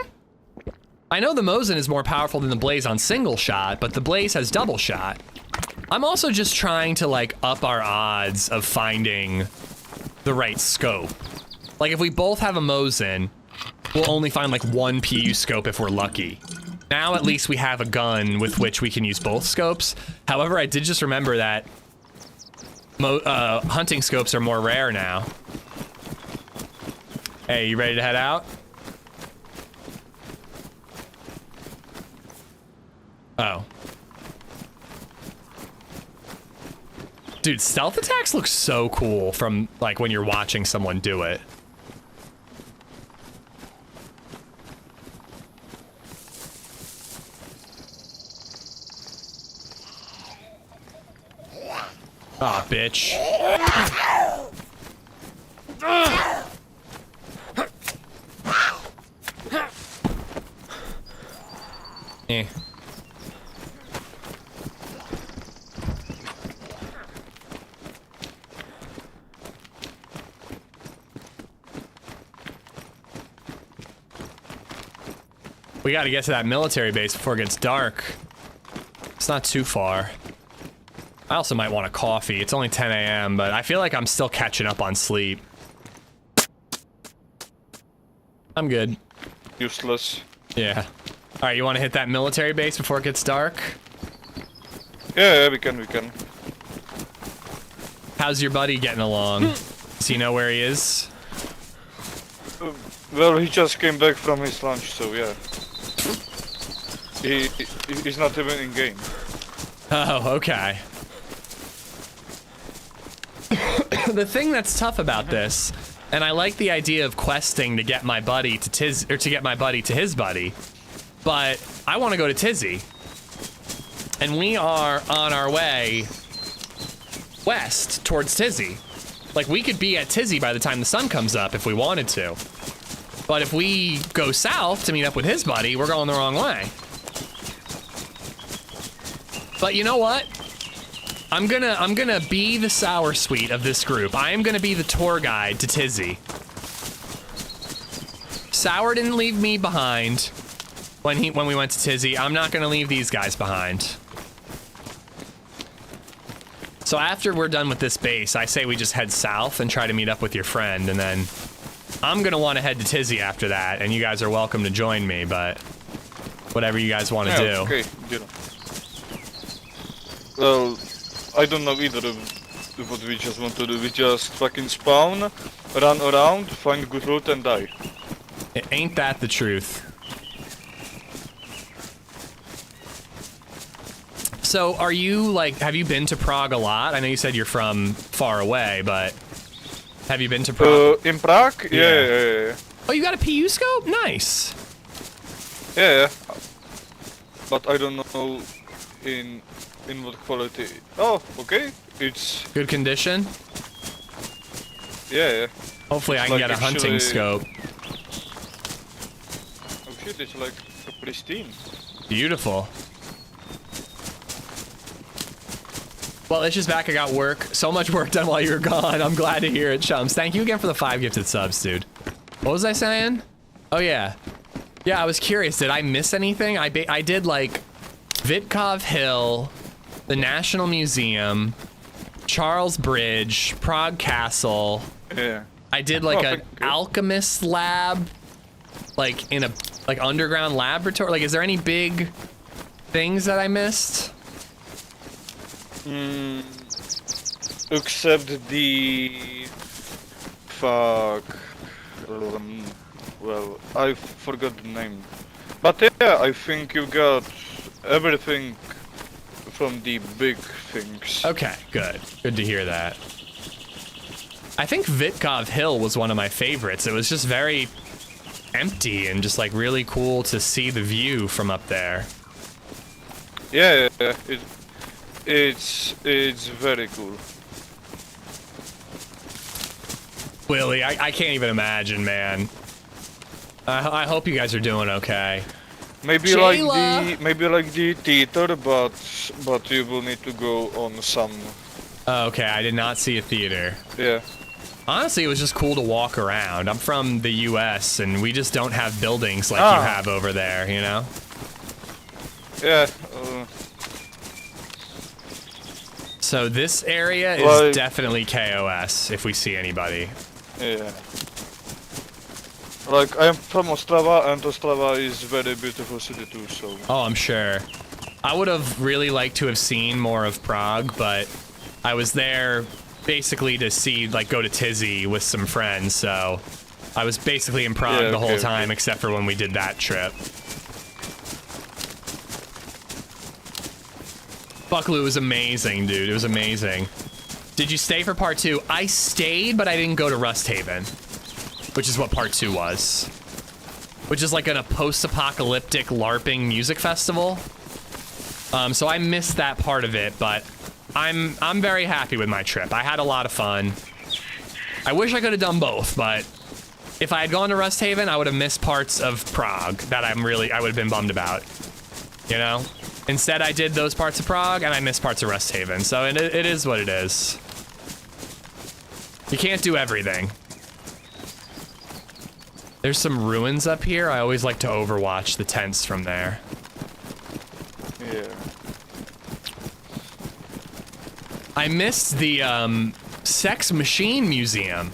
I know the Mosin is more powerful than the Blaze on single shot, but the Blaze has double shot. I'm also just trying to like up our odds of finding the right scope. Like if we both have a Mosin, we'll only find like one PU scope if we're lucky. Now at least we have a gun with which we can use both scopes. However, I did just remember that hunting scopes are more rare now. Hey, you ready to head out? Oh. Dude, stealth attacks look so cool from like when you're watching someone do it. Aw, bitch. Eh. We gotta get to that military base before it gets dark. It's not too far. I also might want a coffee. It's only 10 a.m., but I feel like I'm still catching up on sleep. I'm good. Useless. Yeah. All right, you want to hit that military base before it gets dark? Yeah, we can. How's your buddy getting along? Does he know where he is? Well, he just came back from his lunch, so yeah. He's not even in game. Oh, okay. The thing that's tough about this, and I like the idea of questing to get my buddy to get my buddy to his buddy, but I want to go to Tisy, and we are on our way west towards Tisy. Like we could be at Tisy by the time the sun comes up if we wanted to, but if we go south to meet up with his buddy, we're going the wrong way. But you know what? I'm gonna be the sour sweet of this group. I am gonna be the tour guide to Tisy. Sour didn't leave me behind when we went to Tisy. I'm not gonna leave these guys behind. So after we're done with this base, I say we just head south and try to meet up with your friend, and then I'm gonna want to head to Tisy after that, and you guys are welcome to join me, but whatever you guys want to do. Okay, you know. Well, I don't know either of what we just want to do. We just fucking spawn, run around, find good loot and die. Ain't that the truth? So are you like, have you been to Prague a lot? I know you said you're from far away, but have you been to Prague? In Prague? Yeah. Oh, you got a PU scope? Nice. Yeah. But I don't know in what quality. Oh, okay. It's good condition. Yeah. Hopefully I can get a hunting scope. Oh shit, it's like pristine. Beautiful. Well, it's just back. I got work. So much work done while you were gone. I'm glad to hear it, chums. Thank you again for the 5 gifted subs, dude. What was I saying? Oh, yeah. Yeah, I was curious. Did I miss anything? I did, like, Vitkov Hill, the National Museum, Charles Bridge, Prague Castle. Yeah. I did, like, an alchemist lab, like, in a, like, underground laboratory. Like, is there any big things that I missed? Except the... Fuck... well, I forgot the name. But yeah, I think you got everything from the big things. Okay, good. Good to hear that. I think Vitkov Hill was one of my favorites. It was just very empty and just like really cool to see the view from up there. Yeah, it's very cool. Willie, I can't even imagine, man. I hope you guys are doing okay. Maybe like the theater, but you will need to go on some. Oh, okay, I did not see a theater. Yeah. Honestly, it was just cool to walk around. I'm from the US and we just don't have buildings like you have over there, you know? Yeah. So this area is definitely KOS if we see anybody. Yeah. Like, I am from Ostrava, and Ostrava is very beautiful city too, so... Oh, I'm sure. I would have really liked to have seen more of Prague, but I was there basically to see, like, go to Tisy with some friends, so I was basically in Prague the whole time, except for when we did that trip. Buckaloo was amazing, dude. It was amazing. Did you stay for part 2? I stayed, but I didn't go to Rust Haven, which is what part 2 was. Which is like a post-apocalyptic LARPing music festival. So I missed that part of it, but I'm very happy with my trip. I had a lot of fun. I wish I could have done both, but if I had gone to Rust Haven, I would have missed parts of Prague that I would have been bummed about. You know? Instead, I did those parts of Prague, and I missed parts of Rust Haven, so it is what it is. You can't do everything. There's some ruins up here. I always like to overwatch the tents from there. Yeah. I missed the Sex Machine Museum.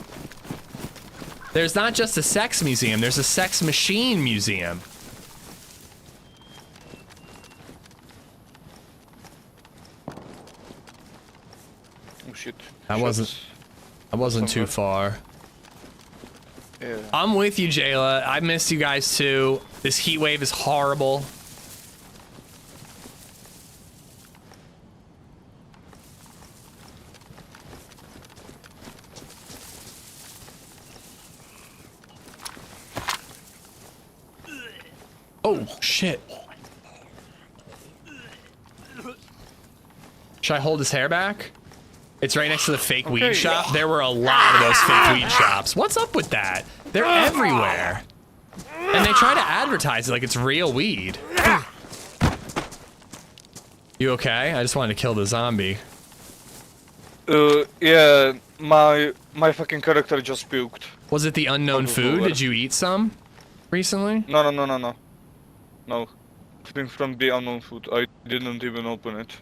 There's not just a sex museum, there's a sex machine museum. Oh shit. I wasn't too far. Yeah. I'm with you, Jayla. I missed you guys too. This heat wave is horrible. Oh, shit. Should I hold his hair back? It's right next to the fake weed shop. There were a lot of those fake weed shops. What's up with that? They're everywhere. And they try to advertise it like it's real weed. You okay? I just wanted to kill the zombie. Yeah, my fucking character just puked. Was it the unknown food? Did you eat some recently? No. No. Thing from the unknown food. I didn't even open it.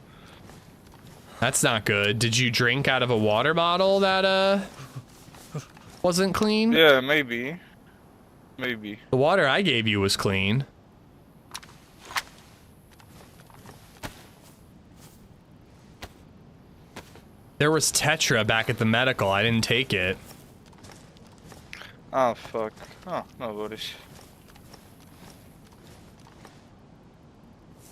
That's not good. Did you drink out of a water bottle that, wasn't clean? Yeah, maybe. Maybe. The water I gave you was clean. There was Tetra back at the medical. I didn't take it. Ah, fuck. Oh, no worries.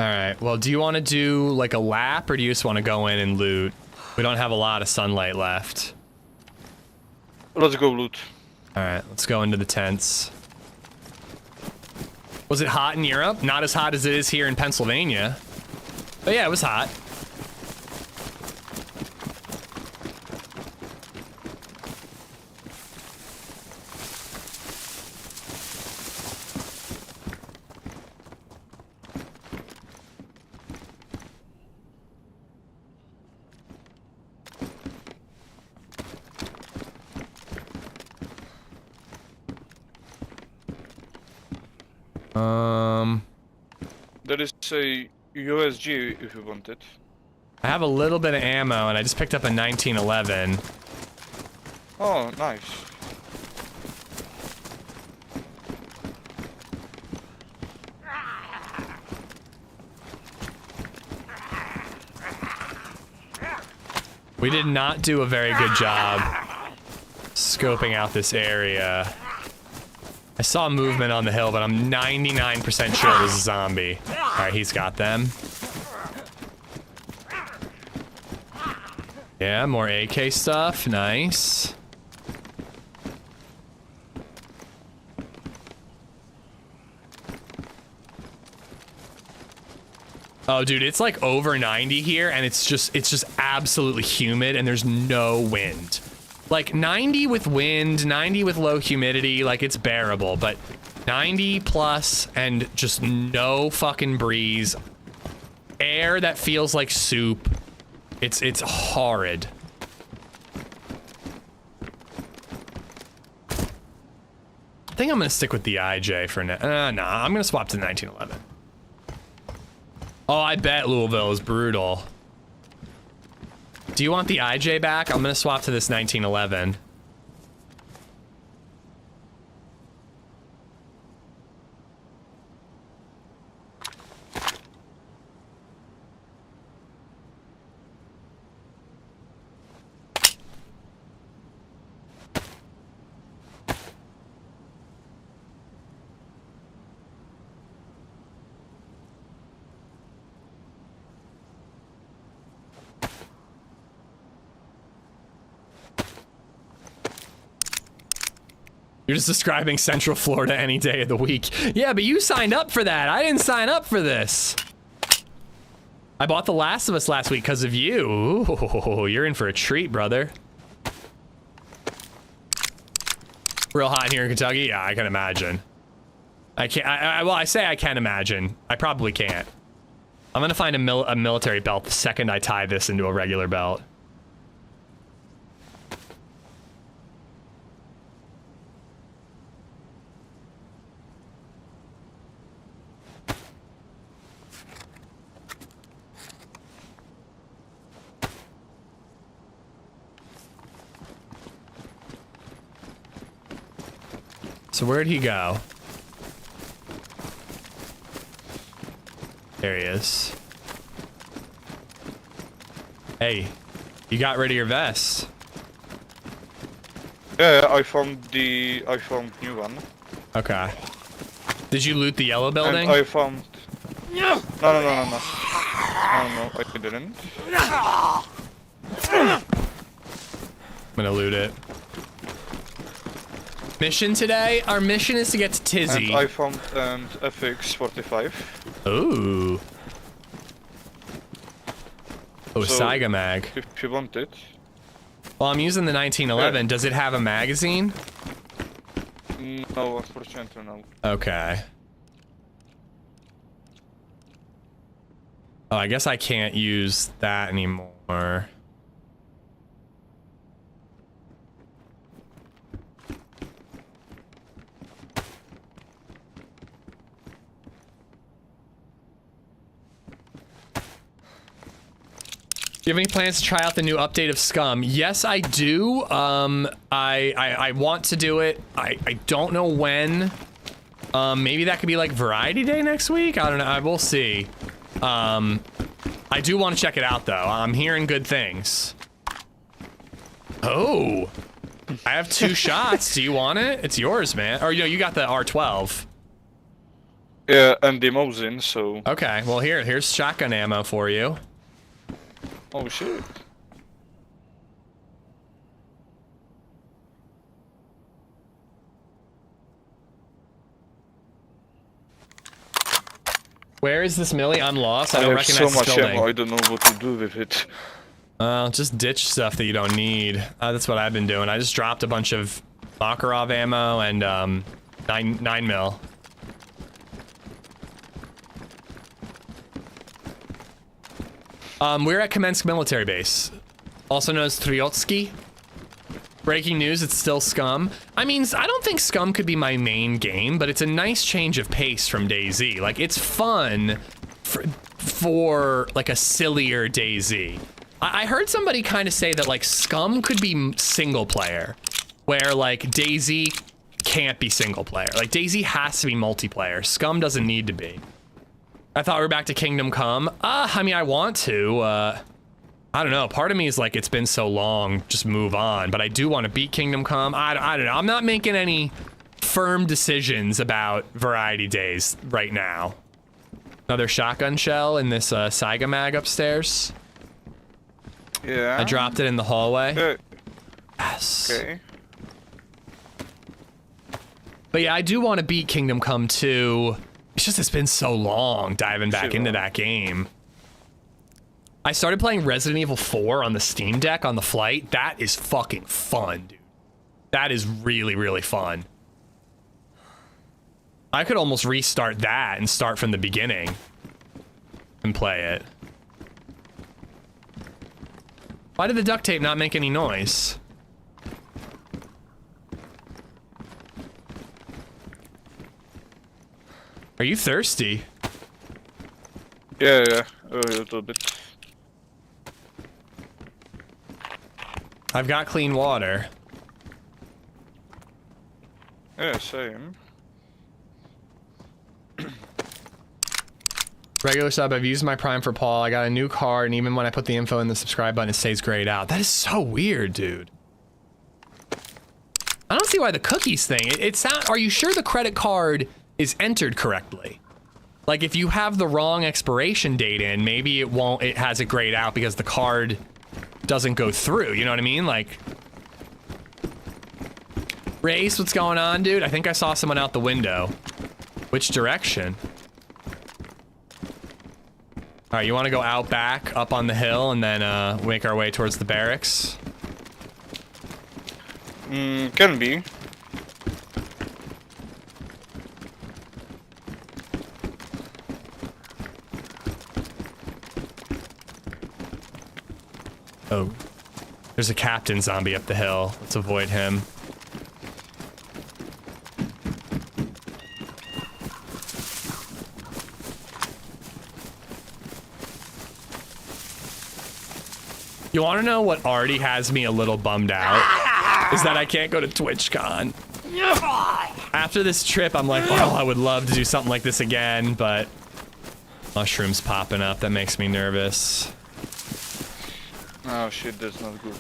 Alright, well, do you want to do, like, a lap, or do you just want to go in and loot? We don't have a lot of sunlight left. Let's go loot. Alright, let's go into the tents. Was it hot in Europe? Not as hot as it is here in Pennsylvania. But yeah, it was hot. There is a USG if you want it. I have a little bit of ammo, and I just picked up a 1911. Oh, nice. We did not do a very good job scoping out this area. I saw movement on the hill, but I'm 99% sure it was a zombie. Alright, he's got them. Yeah, more AK stuff. Nice. Oh, dude, it's like over 90 here, and it's just absolutely humid, and there's no wind. Like 90 with wind, 90 with low humidity, like it's bearable, but 90 plus and just no fucking breeze. Air that feels like soup. It's horrid. I think I'm gonna stick with the IJ for now. Nah, I'm gonna swap to the 1911. Oh, I bet Louisville is brutal. Do you want the IJ back? I'm gonna swap to this 1911. You're just describing Central Florida any day of the week. Yeah, but you signed up for that. I didn't sign up for this. I bought The Last of Us last week because of you. Ooh, you're in for a treat, brother. Real hot here in Kentucky? Yeah, I can imagine. I can't, well, I say I can imagine. I probably can't. I'm gonna find a military belt the second I tie this into a regular belt. So where'd he go? There he is. Hey, you got rid of your vest. Yeah, I found new one. Okay. Did you loot the yellow building? And I found... No, I didn't. I'm gonna loot it. Mission today? Our mission is to get to Tisy. And I found an FX45. Ooh. Oh, So, Saiga mag. If you want it. Well, I'm using the 1911. Yeah. Does it have a magazine? No, unfortunately no. Okay. Oh, I guess I can't use that anymore. Do you have any plans to try out the new update of Scum? Yes, I do. I want to do it. I don't know when. Maybe that could be like Variety Day next week. I don't know. We'll see. I do want to check it out though. I'm hearing good things. Oh, I have 2 shots. Do you want it? It's yours, man. Or you got the R12. Yeah, and the Mosin, so... Okay, well here's shotgun ammo for you. Oh shit. Where is this Millie? I'm lost. I don't have recognize so much this building. ammo, I don't know what to do with it. Just ditch stuff that you don't need. That's what I've been doing. I just dropped a bunch of Makarov ammo and 9 mil. We're at Kamensk Military Base, also known as Tryotsky. Breaking news, it's still Scum. I mean, I don't think Scum could be my main game, but it's a nice change of pace from DayZ. Like, it's fun for like a sillier DayZ. I heard somebody kind of say that like Scum could be single player, where like DayZ can't be single player. Like DayZ has to be multiplayer. Scum doesn't need to be. I thought we were back to Kingdom Come. I mean, I want to. I don't know. Part of me is like, it's been so long, just move on. But I do want to beat Kingdom Come. I don't know. I'm not making any firm decisions about Variety Days right now. Another shotgun shell in this Saiga mag upstairs. Yeah. I dropped it in the hallway. Yes. Okay. But yeah, I do want to beat Kingdom Come 2. It's just, it's been so long diving back into that game. I started playing Resident Evil 4 on the Steam Deck on the flight. That is fucking fun, dude. That is really, really fun. I could almost restart that and start from the beginning and play it. Why did the duct tape not make any noise? Are you thirsty? Yeah, a little bit. I've got clean water. Yeah, same. Regular sub, I've used my Prime for Paul. I got a new card, and even when I put the info in the subscribe button, it stays grayed out. That is so weird, dude. I don't see why the cookies thing. Are you sure the credit card is entered correctly? Like, if you have the wrong expiration date in, maybe it won't. It has it grayed out because the card doesn't go through. You know what I mean? Like, Race, what's going on, dude? I think I saw someone out the window. Which direction? All right, you want to go out back, up on the hill, and then make our way towards the barracks? Can be. Oh, there's a captain zombie up the hill. Let's avoid him. You want to know what already has me a little bummed out? Is that I can't go to TwitchCon. After this trip, I'm like, oh, I would love to do something like this again, but mushrooms popping up, that makes me nervous. Oh shit, that's not good.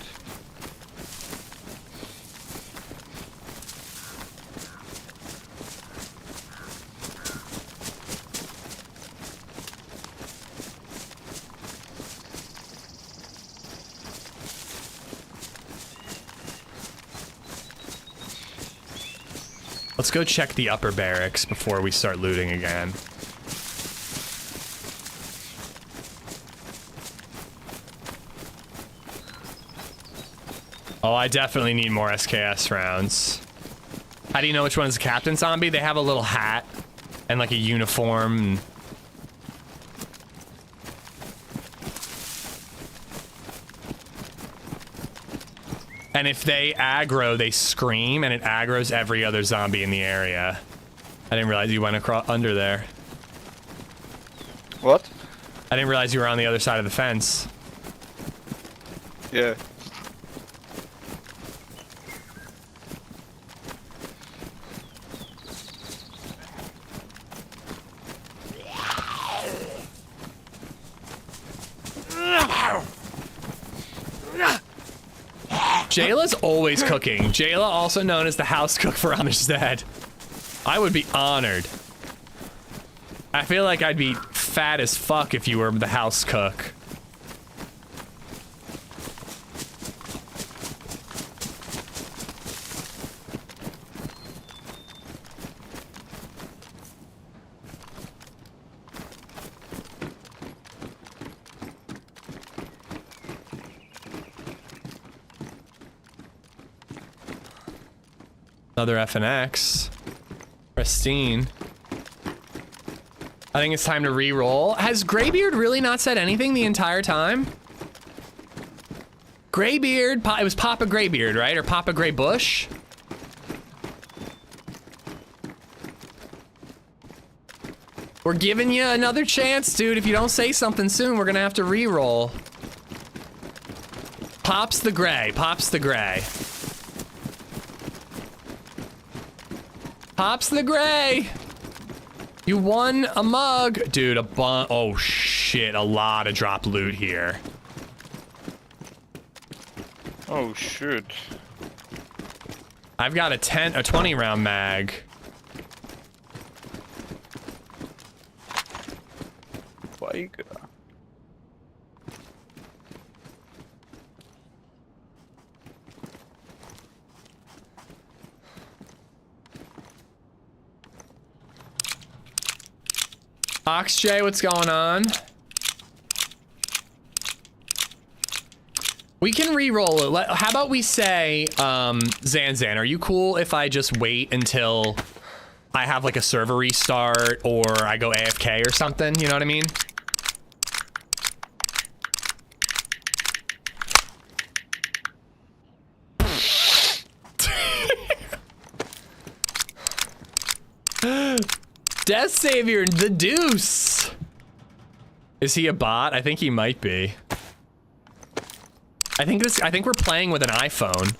Let's go check the upper barracks before we start looting again. Oh, I definitely need more SKS rounds. How do you know which one's the captain zombie? They have a little hat and like a uniform. And if they aggro, they scream, and it aggroes every other zombie in the area. I didn't realize you went across under there. What? I didn't realize you were on the other side of the fence. Yeah. Jayla's always cooking. Jayla, also known as the house cook for LadyZed. I would be honored. I feel like I'd be fat as fuck if you were the house cook. Another FNX. Pristine. I think it's time to re-roll. Has Graybeard really not said anything the entire time? Graybeard. It was Papa Graybeard, right? Or Papa Gray Bush? We're giving you another chance, dude. If you don't say something soon, we're gonna have to re-roll. Pops the Gray. Pops the Gray. Pops the Gray. You won a mug. Dude, oh shit, a lot of drop loot here. Oh shit. I've got a 20 round mag. Like, Oxjay, what's going on? We can re-roll it. How about we say, Zanzan, are you cool if I just wait until I have like a server restart or I go AFK or something? You know what I mean? Death Savior, the Deuce. Is he a bot? I think he might be. I think we're playing with an iPhone.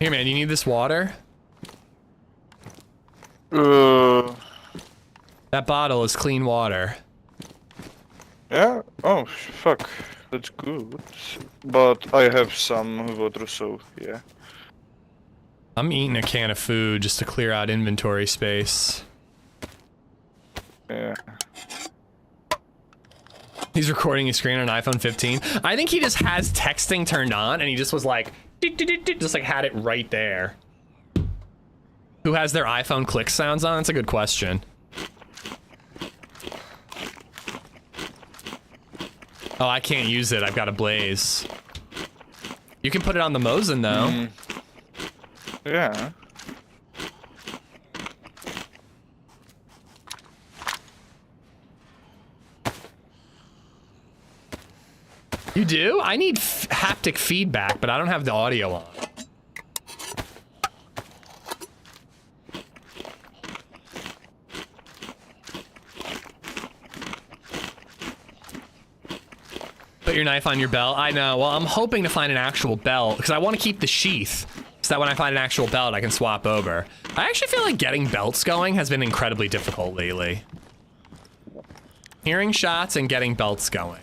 Here, man, you need this water? That bottle is clean water. yeah? Oh, fuck. That's good. But I have some water, so yeah. I'm eating a can of food just to clear out inventory space. Yeah. He's recording his screen on an iPhone 15. I think he just has texting turned on and he just was like, just like had it right there. Who has their iPhone click sounds on? That's a good question. Oh, I can't use it. I've got a Blaze. You can put it on the Mosin though. Yeah. You do? I need haptic feedback, but I don't have the audio on. Put your knife on your belt. I know. Well, I'm hoping to find an actual belt because I want to keep the sheath so that when I find an actual belt, I can swap over. I actually feel like getting belts going has been incredibly difficult lately. Hearing shots and getting belts going.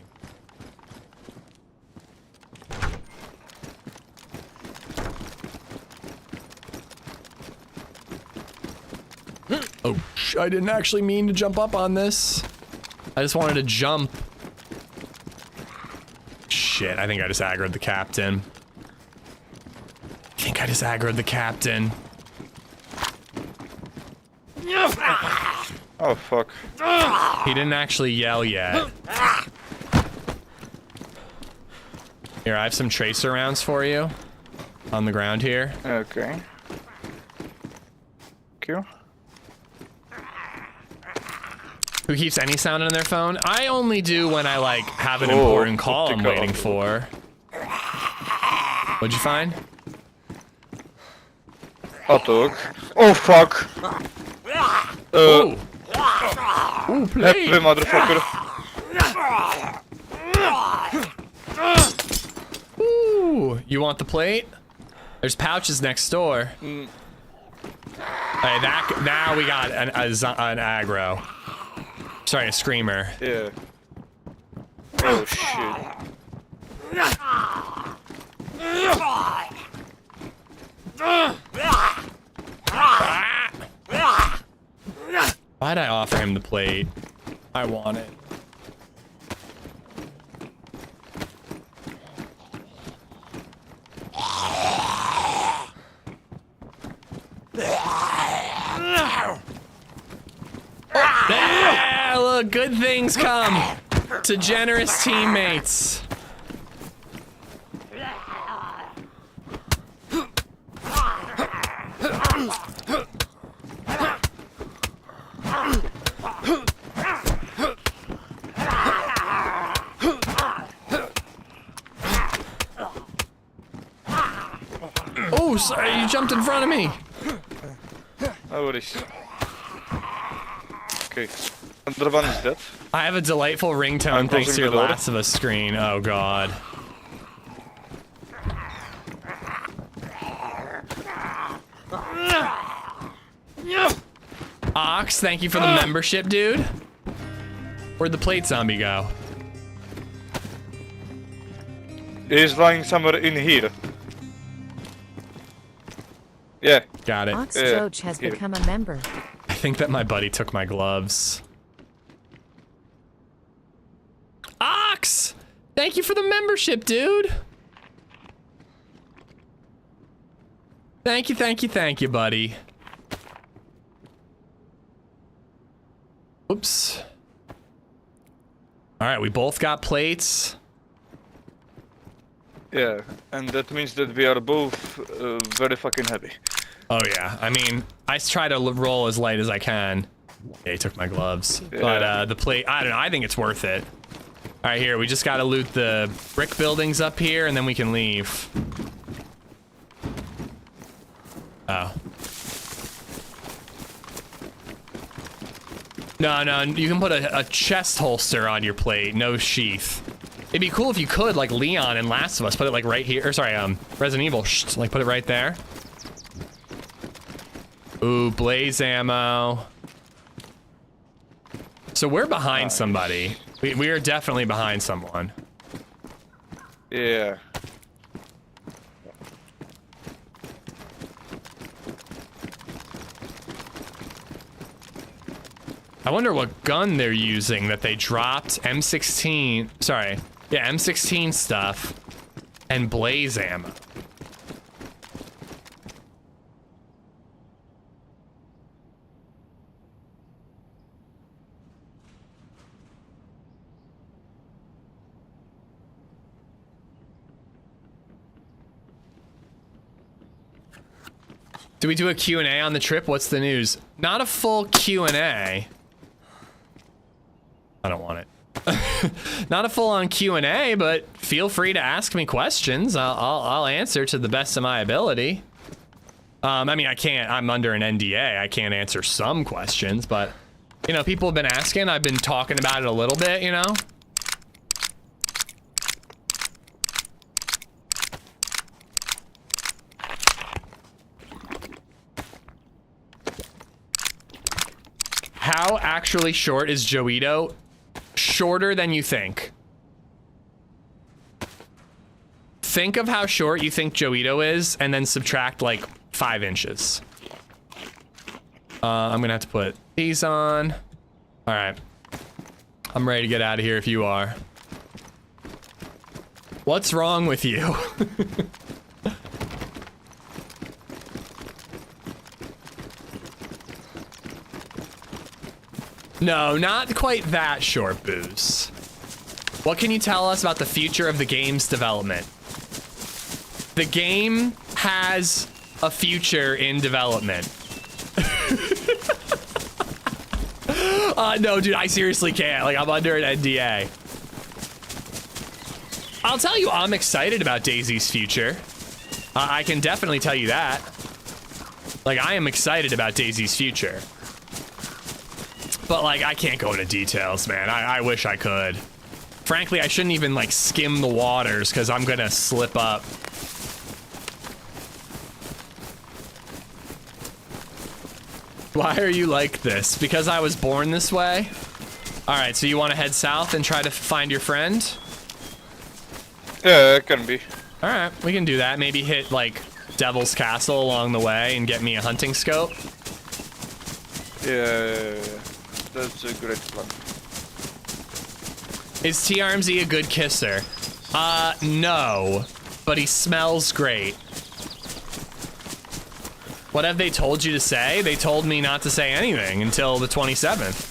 Oh, I didn't actually mean to jump up on this. I just wanted to jump. Shit, I think I just aggroed the captain. Oh, fuck. He didn't actually yell yet. Here, I have some tracer rounds for you. On the ground here. Okay. Thank you. Who keeps any sound on their phone? I only do when I like have an important call I'm waiting for. What'd you find? Hot dog. Oh fuck. Ooh, plate. Happy motherfucker. Ooh, you want the plate? There's pouches next door. Hey, now we got an aggro. Sorry, a screamer. Yeah. Oh shit. Why'd I offer him the plate? I want it. look, good things come to generous teammates. Oh, sorry, you jumped in front of me. No worries. Okay. Another one is dead. I have a delightful ringtone I'm thanks to closing your the door. Last of Us screen. Oh, God. Ox, thank you for the membership, dude. Where'd the plate zombie go? He's lying somewhere in here. Yeah. Got it. Ox Yeah, Joach has here. become a member. I think that my buddy took my gloves. Ox! Thank you for the membership, dude. Thank you, buddy. Oops. All right, we both got plates. Yeah, and that means that we are both very fucking heavy. Oh yeah, I mean, I try to roll as light as I can. Yeah, he took my gloves. Yeah. But the plate, I don't know, I think it's worth it. All right, here, we just gotta loot the brick buildings up here and then we can leave. Oh. No, you can put a chest holster on your plate, no sheath. It'd be cool if you could, like Leon in Last of Us, put it like right here, or sorry, Resident Evil, like put it right there. Ooh, blaze ammo. So we're behind somebody. We are definitely behind someone. Yeah. I wonder what gun they're using that they dropped M16, sorry, yeah, M16 stuff and blaze ammo. Do we do a Q&A on the trip? What's the news? Not a full Q&A. I don't want it. Not a full-on Q&A, but feel free to ask me questions. I'll answer to the best of my ability. I mean, I can't. I'm under an NDA. I can't answer some questions, but you know, people have been asking. I've been talking about it a little bit. You know. How actually short is Joito? Shorter than you think. Think of how short you think Joito is, and then subtract like 5 inches. I'm gonna have to put these on. All right. I'm ready to get out of here if you are. What's wrong with you? No, not quite that short, Booze. What can you tell us about the future of the game's development? The game has a future in development. No, dude, I seriously can't. Like, I'm under an NDA. I'll tell you, I'm excited about DayZ's future. I can definitely tell you that. Like, I am excited about DayZ's future. But, like, I can't go into details, man. I wish I could. Frankly, I shouldn't even, like, skim the waters, because I'm gonna slip up. Why are you like this? Because I was born this way? Alright, so you want to head south and try to find your friend? Yeah, it can be. Alright, we can do that. Maybe hit, like, Devil's Castle along the way and get me a hunting scope. Yeah, that's a great plan. Is TRMZ a good kisser? No. But he smells great. What have they told you to say? They told me not to say anything until the 27th.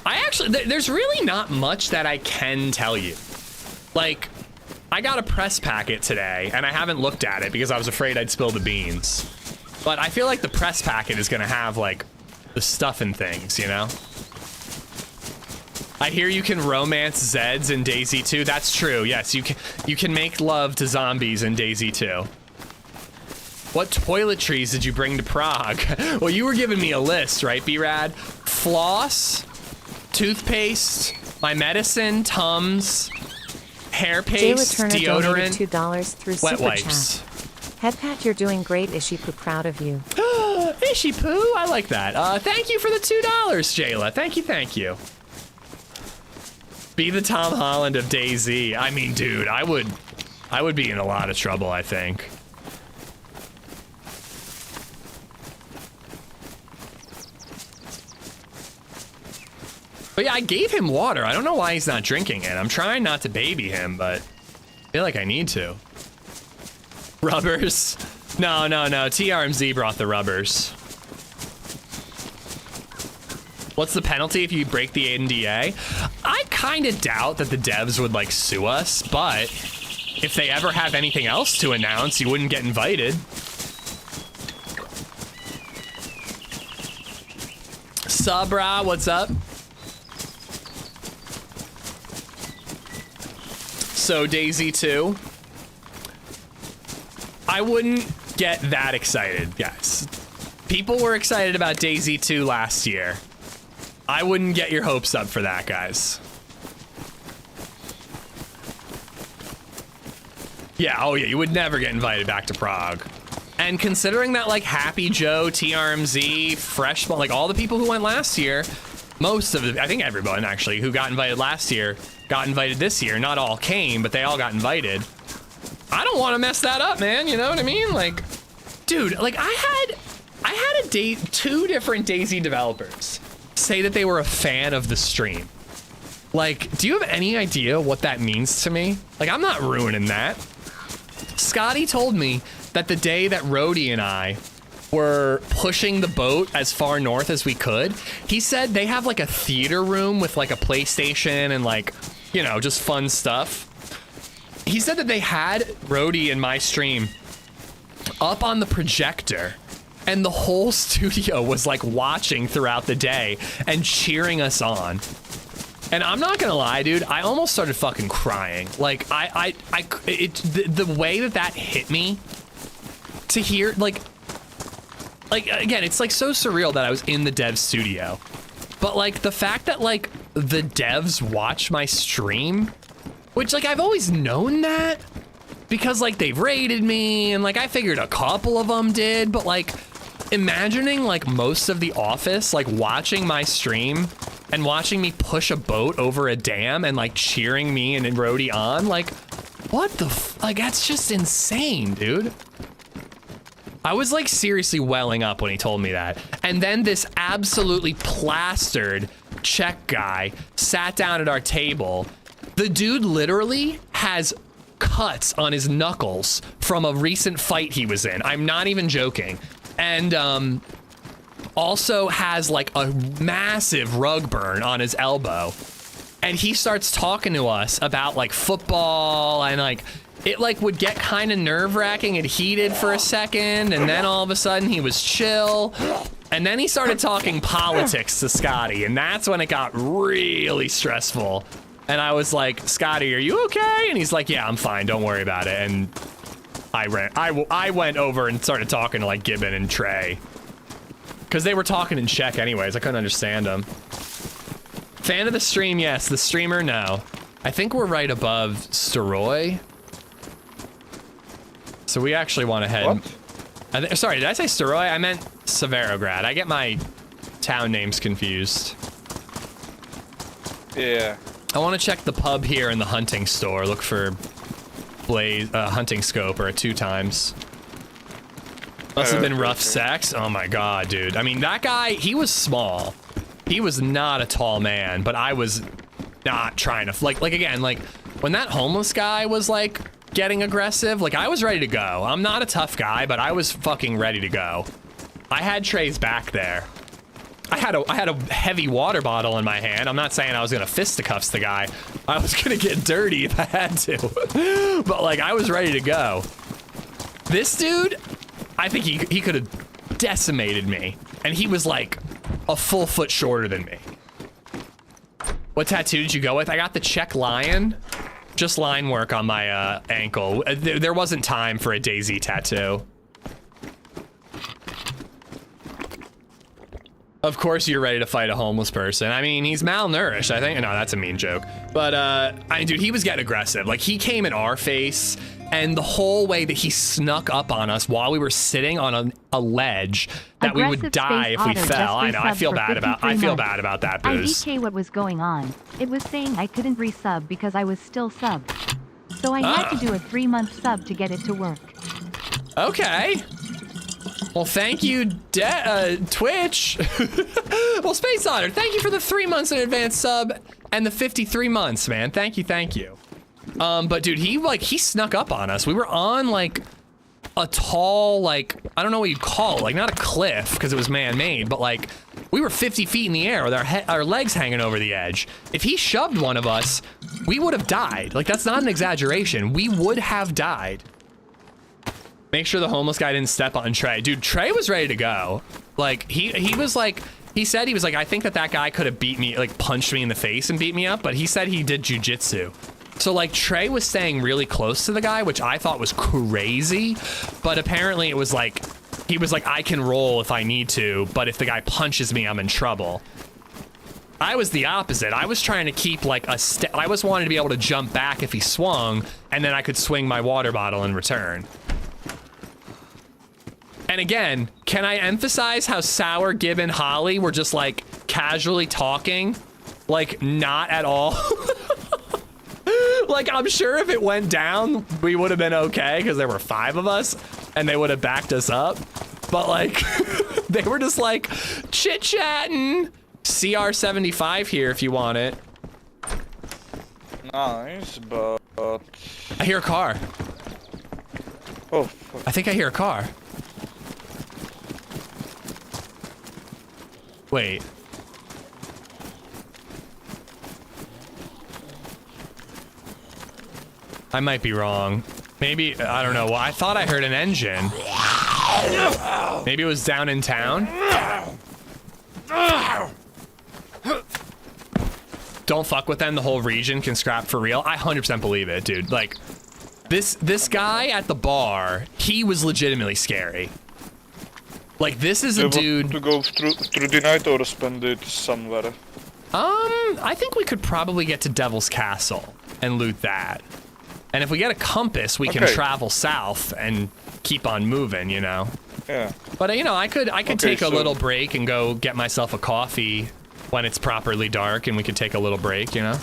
I actually, there's really not much that I can tell you. Like, I got a press packet today, and I haven't looked at it because I was afraid I'd spill the beans. But I feel like the press packet is gonna have, like, the stuff and things, you know? I hear you can romance Zeds in DayZ 2. That's true, yes, you can make love to zombies in DayZ 2. What toiletries did you bring to Prague? Well, you were giving me a list, right, B-Rad? Floss, toothpaste, my medicine, Tums, hair paste, deodorant, $2 through wet Super wipes. Chat. Headpat, you're doing great. Ishipu, proud of you. Ishipu, I like that. Thank you for the $2, Jayla. Thank you, thank you. Be the Tom Holland of DayZ. I mean, dude, I would be in a lot of trouble, I think. But yeah, I gave him water. I don't know why he's not drinking it. I'm trying not to baby him, but I feel like I need to. Rubbers? No. TRMZ brought the rubbers. What's the penalty if you break the NDA? I kind of doubt that the devs would like sue us, but if they ever have anything else to announce, you wouldn't get invited. Sabra, what's up? So DayZ 2, I wouldn't get that excited, guys. People were excited about DayZ 2 last year. I wouldn't get your hopes up for that, guys. Yeah, oh yeah, you would never get invited back to Prague. And considering that like Happy Joe, TRMZ, Fresh, like all the people who went last year, most of the, I think everyone actually who got invited last year got invited this year. Not all came, but they all got invited. I don't want to mess that up, man. You know what I mean? Like, dude, like I had a date, 2 different DayZ developers say that they were a fan of the stream. Like, do you have any idea what that means to me? Like, I'm not ruining that. Scotty told me that the day that Rhodey and I were pushing the boat as far north as we could, he said they have like a theater room with like a PlayStation and like, you know, just fun stuff. He said that they had Rhodey in my stream up on the projector and the whole studio was like watching throughout the day and cheering us on. And I'm not gonna lie, dude, I almost started fucking crying. Like the way that hit me to hear like again, it's like so surreal that I was in the dev studio, but like the fact that like the devs watch my stream, which like I've always known that because like they've rated me and like I figured a couple of them did, but like imagining like most of the office like watching my stream and watching me push a boat over a dam and like cheering me and Rhodey on, like what the like that's just insane, dude. I was like seriously welling up when he told me that. And then this absolutely plastered Czech guy sat down at our table. The dude literally has cuts on his knuckles from a recent fight he was in. I'm not even joking. And also has like a massive rug burn on his elbow. And he starts talking to us about like football and like it like would get kind of nerve-wracking and heated for a second, and then all of a sudden he was chill, and then he started talking politics to Scotty, and that's when it got really stressful. And I was like, Scotty, are you okay? And he's like, yeah, I'm fine, don't worry about it. And I went over and started talking to like Gibbon and Trey, because they were talking in Czech anyways, I couldn't understand them. Fan of the stream, yes. The streamer, no. I think we're right above Steroy. So we actually want to head. What? Sorry, did I say Steroy? I meant Severograd. I get my town names confused. Yeah. I want to check the pub here in the hunting store. Look for PlayZ, hunting scope or a 2 times. Must have been rough sex. Oh my god, dude. I mean, that guy, he was small. He was not a tall man, but I was not trying to like again, like when that homeless guy was like getting aggressive, like I was ready to go. I'm not a tough guy, but I was fucking ready to go. I had Trey's back there. I had a heavy water bottle in my hand. I'm not saying I was gonna fisticuffs the guy. I was gonna get dirty if I had to. But like, I was ready to go. This dude, I think he could have decimated me. And he was like a full foot shorter than me. What tattoo did you go with? I got the Czech lion. Just line work on my ankle. There wasn't time for a DayZ tattoo. Of course you're ready to fight a homeless person. I mean, he's malnourished, I think. No, that's a mean joke. But, I mean, dude, he was getting aggressive. Like, he came in our face, and the whole way that he snuck up on us while we were sitting on a ledge that we would die if we fell. I know, I feel bad about that, Booze. I DK what was going on. It was saying I couldn't resub because I was still subbed. So I had to do a 3-month sub to get it to work. Okay. Well, thank you, Twitch. Well, Space Otter, thank you for the 3 months in advance sub and the 53 months, man. Thank you. But dude, he snuck up on us. We were on like a tall, like, I don't know what you'd call it, like not a cliff because it was man-made, but like we were 50 feet in the air with our legs hanging over the edge. If he shoved one of us, we would have died. Like, that's not an exaggeration. We would have died. Make sure the homeless guy didn't step on Trey. Dude, Trey was ready to go. Like, he was like, he said he was like, I think that guy could have beat me, like punched me in the face and beat me up, but he said he did jujitsu. So like Trey was staying really close to the guy, which I thought was crazy, but apparently it was like, he was like, I can roll if I need to, but if the guy punches me, I'm in trouble. I was the opposite. I was trying to keep like I was wanting to be able to jump back if he swung, and then I could swing my water bottle in return. And again, can I emphasize how Sour, Gib, and Holly were just like casually talking? Like, not at all. Like, I'm sure if it went down, we would have been okay because there were 5 of us and they would have backed us up. But like, they were just like chit-chatting. CR75 here if you want it. Nice, but... I hear a car. Oh, fuck. I think I hear a car. Wait. I might be wrong. Maybe, I don't know. Well, I thought I heard an engine. Maybe it was down in town. Don't fuck with them. The whole region can scrap for real. I 100% believe it, dude. Like, this guy at the bar, he was legitimately scary. Like, this is a dude... to go through the night or spend it somewhere? I think we could probably get to Devil's Castle and loot that. And if we get a compass, we can travel south and keep on moving, you know? Yeah. But, you know, I could take a little break and go get myself a coffee when it's properly dark, and we could take a little break, you know?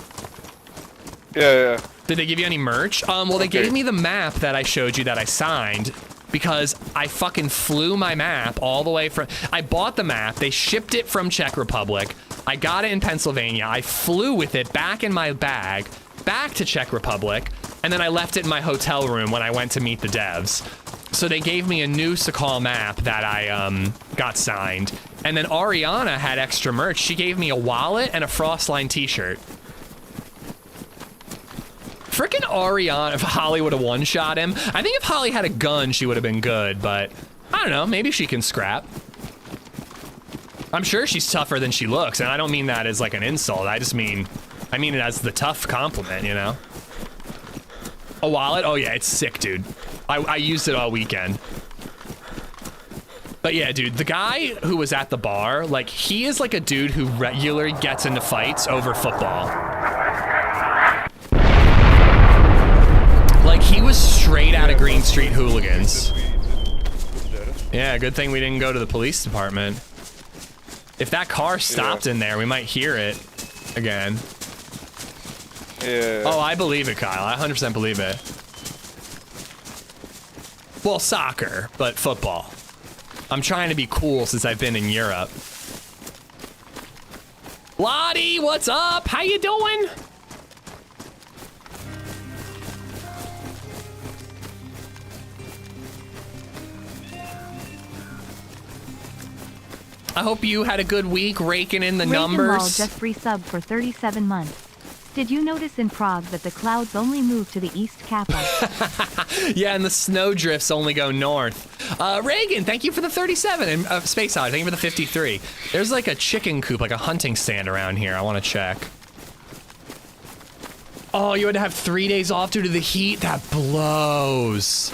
Yeah. Did they give you any merch? Well, they gave me the map that I showed you that I signed, because I fucking flew my map all the way from... I bought the map, they shipped it from Czech Republic, I got it in Pennsylvania, I flew with it back in my bag, back to Czech Republic, and then I left it in my hotel room when I went to meet the devs. So they gave me a new Sakal map that I got signed, and then Ariana had extra merch. She gave me a wallet and a Frostline t-shirt. Frickin' Ariana, if Holly would have one-shot him. I think if Holly had a gun, she would have been good, but I don't know, maybe she can scrap. I'm sure she's tougher than she looks, and I don't mean that as like an insult. I mean it as the tough compliment, you know? A wallet? Oh yeah, it's sick, dude. I used it all weekend. But yeah, dude, the guy who was at the bar, like, he is like a dude who regularly gets into fights over football. Like, he was straight out of Green Street Hooligans. Yeah, good thing we didn't go to the police department. If that car stopped in there, we might hear it again. Yeah. Oh, I believe it, Kyle. I 100% believe it. Well, soccer, but football. I'm trying to be cool since I've been in Europe. Lottie, what's up? How you doing? I hope you had a good week raking in the Reagan numbers. Wall just resubbed for 37 months. Did you notice in Prague that the clouds only move to the East Kappa? Yeah, and the snow drifts only go north. Reagan, thank you for the 37, and Space Odd, thank you for the 53. There's like a chicken coop, like a hunting stand around here. I want to check. Oh, you had to have 3 days off due to the heat? That blows.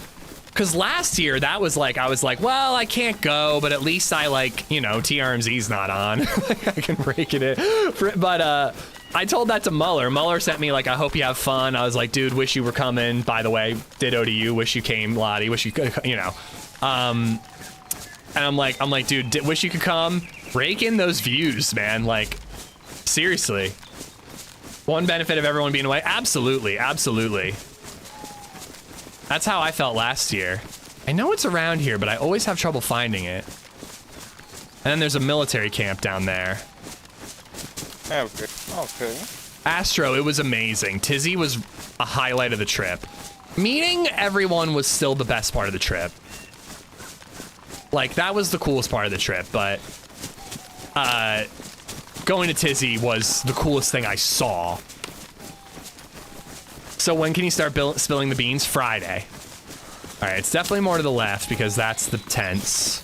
Because last year, that was like, I was like, well, I can't go, but at least I like, you know, TRMZ's not on. I can break it in. But I told that to Muller. Muller sent me like, I hope you have fun. I was like, dude, wish you were coming. By the way, ditto to you. Wish you came, Lottie. Wish you could, you know. And I'm like, dude, wish you could come. Rake in those views, man. Like, seriously. One benefit of everyone being away. Absolutely, absolutely. That's how I felt last year. I know it's around here, but I always have trouble finding it. And then there's a military camp down there. Okay. Okay. Astro, it was amazing. Tisy was a highlight of the trip. Meeting everyone was still the best part of the trip. Like, that was the coolest part of the trip, but going to Tisy was the coolest thing I saw. So when can you start spilling the beans? Friday. All right, it's definitely more to the left because that's the tents.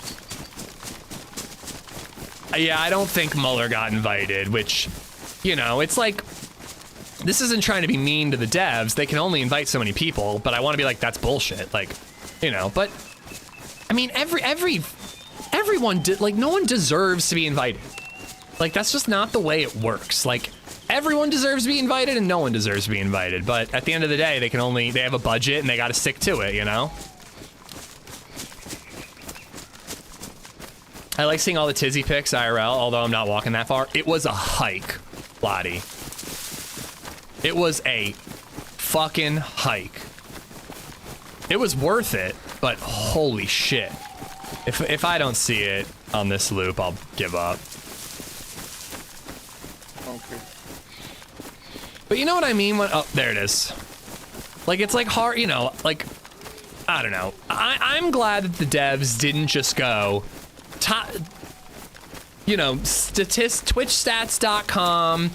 Yeah, I don't think Muller got invited, which, you know, it's like, this isn't trying to be mean to the devs. They can only invite so many people, but I want to be like, that's bullshit. Like, you know, but I mean, everyone did, like, no one deserves to be invited. Like, that's just not the way it works. Like, everyone deserves to be invited and no one deserves to be invited. But at the end of the day, they have a budget and they got to stick to it, you know? I like seeing all the Tisy pics IRL, although I'm not walking that far. It was a hike, Lottie. It was a fucking hike. It was worth it, but holy shit. If I don't see it on this loop, I'll give up. Okay. But you know what I mean? Oh, there it is. Like, it's like hard, you know, like, I don't know. I'm glad that the devs didn't just go, you know, twitchstats.com,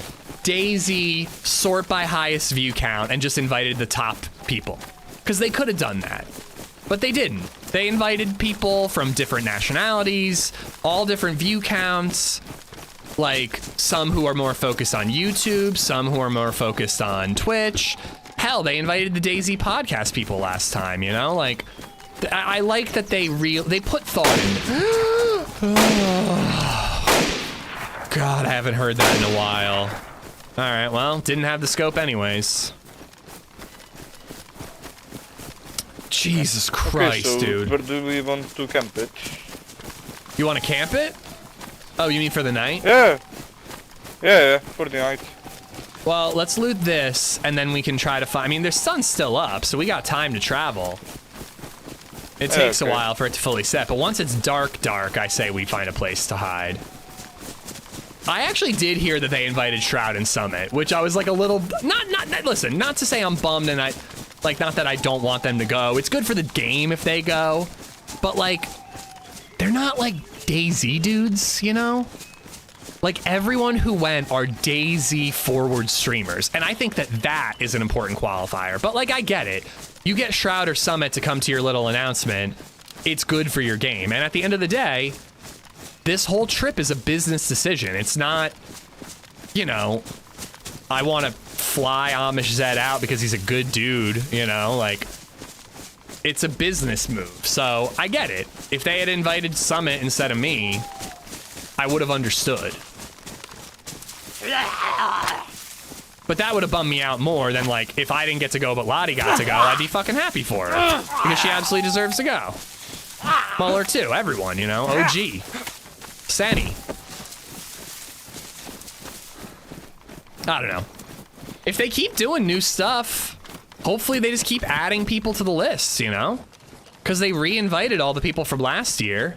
DayZ, sort by highest view count, and just invited the top people. Because they could have done that. But they didn't. They invited people from different nationalities, all different view counts, like some who are more focused on YouTube, some who are more focused on Twitch. Hell, they invited the DayZ podcast people last time, you know? Like, I like that they put thought into God, I haven't heard that in a while. All right, well, didn't have the scope anyways. Jesus Christ, okay, so dude. Where do we want to camp it? You want to camp it? Oh, you mean for the night? Yeah. Yeah, for the night. Well, let's loot this, and then we can try to find... I mean, the sun's still up, so we got time to travel. It takes a while for it to fully set, but once it's dark, I say we find a place to hide. I actually did hear that they invited Shroud and Summit, which I was like a little... Listen, not to say I'm bummed and not that I don't want them to go. It's good for the game if they go, but like, they're not like DayZ dudes, you know? Like, everyone who went are DayZ forward streamers, and I think that is an important qualifier. But like, I get it. You get Shroud or Summit to come to your little announcement, it's good for your game. And at the end of the day, this whole trip is a business decision. It's not, you know, I want to fly Amish Zed out because he's a good dude, you know, like, it's a business move. So I get it. If they had invited Summit instead of me, I would have understood. But that would have bummed me out more than like, if I didn't get to go but Lottie got to go, I'd be fucking happy for her. Because she absolutely deserves to go. Muller too, everyone, you know, OG. Sani. I don't know. If they keep doing new stuff, hopefully they just keep adding people to the list, you know? Because they re-invited all the people from last year.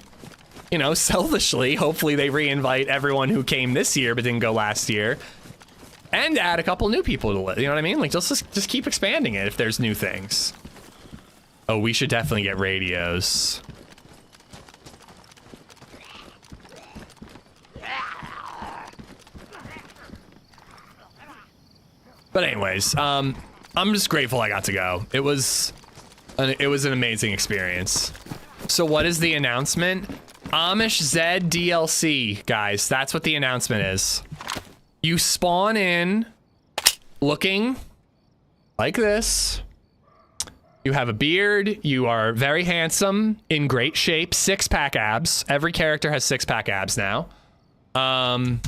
You know, selfishly, hopefully they re-invite everyone who came this year but didn't go last year. And add a couple new people to the list, you know what I mean? Like, just keep expanding it if there's new things. Oh, we should definitely get radios. But anyways, I'm just grateful I got to go. It was an amazing experience. So what is the announcement? Amish Zed DLC, guys. That's what the announcement is. You spawn in looking like this. You have a beard. You are very handsome, in great shape, 6-pack abs. Every character has 6-pack abs now. And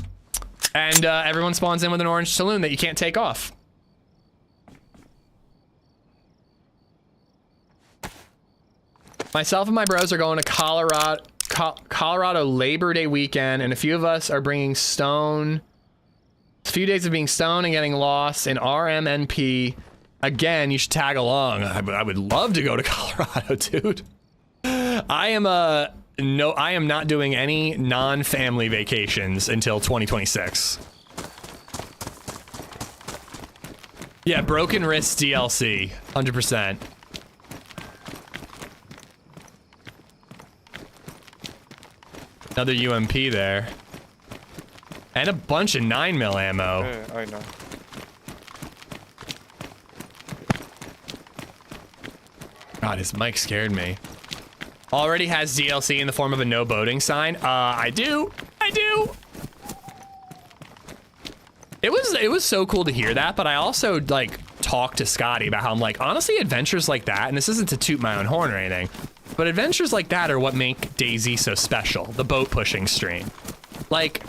everyone spawns in with an orange saloon that you can't take off. Myself and my bros are going to Colorado Labor Day weekend, and a few of us are bringing stone. A few days of being stoned and getting lost in RMNP. Again, you should tag along. I would love to go to Colorado, dude. I am not doing any non-family vacations until 2026. Yeah, broken wrist DLC, 100%. Another UMP there. And a bunch of 9mm ammo. Yeah, I know. God, his mic scared me. Already has DLC in the form of a no boating sign. I do. It was so cool to hear that, but I also like talked to Scotty about how I'm like, honestly, adventures like that, and this isn't to toot my own horn or anything, but adventures like that are what make DayZ so special. The boat pushing stream. Like,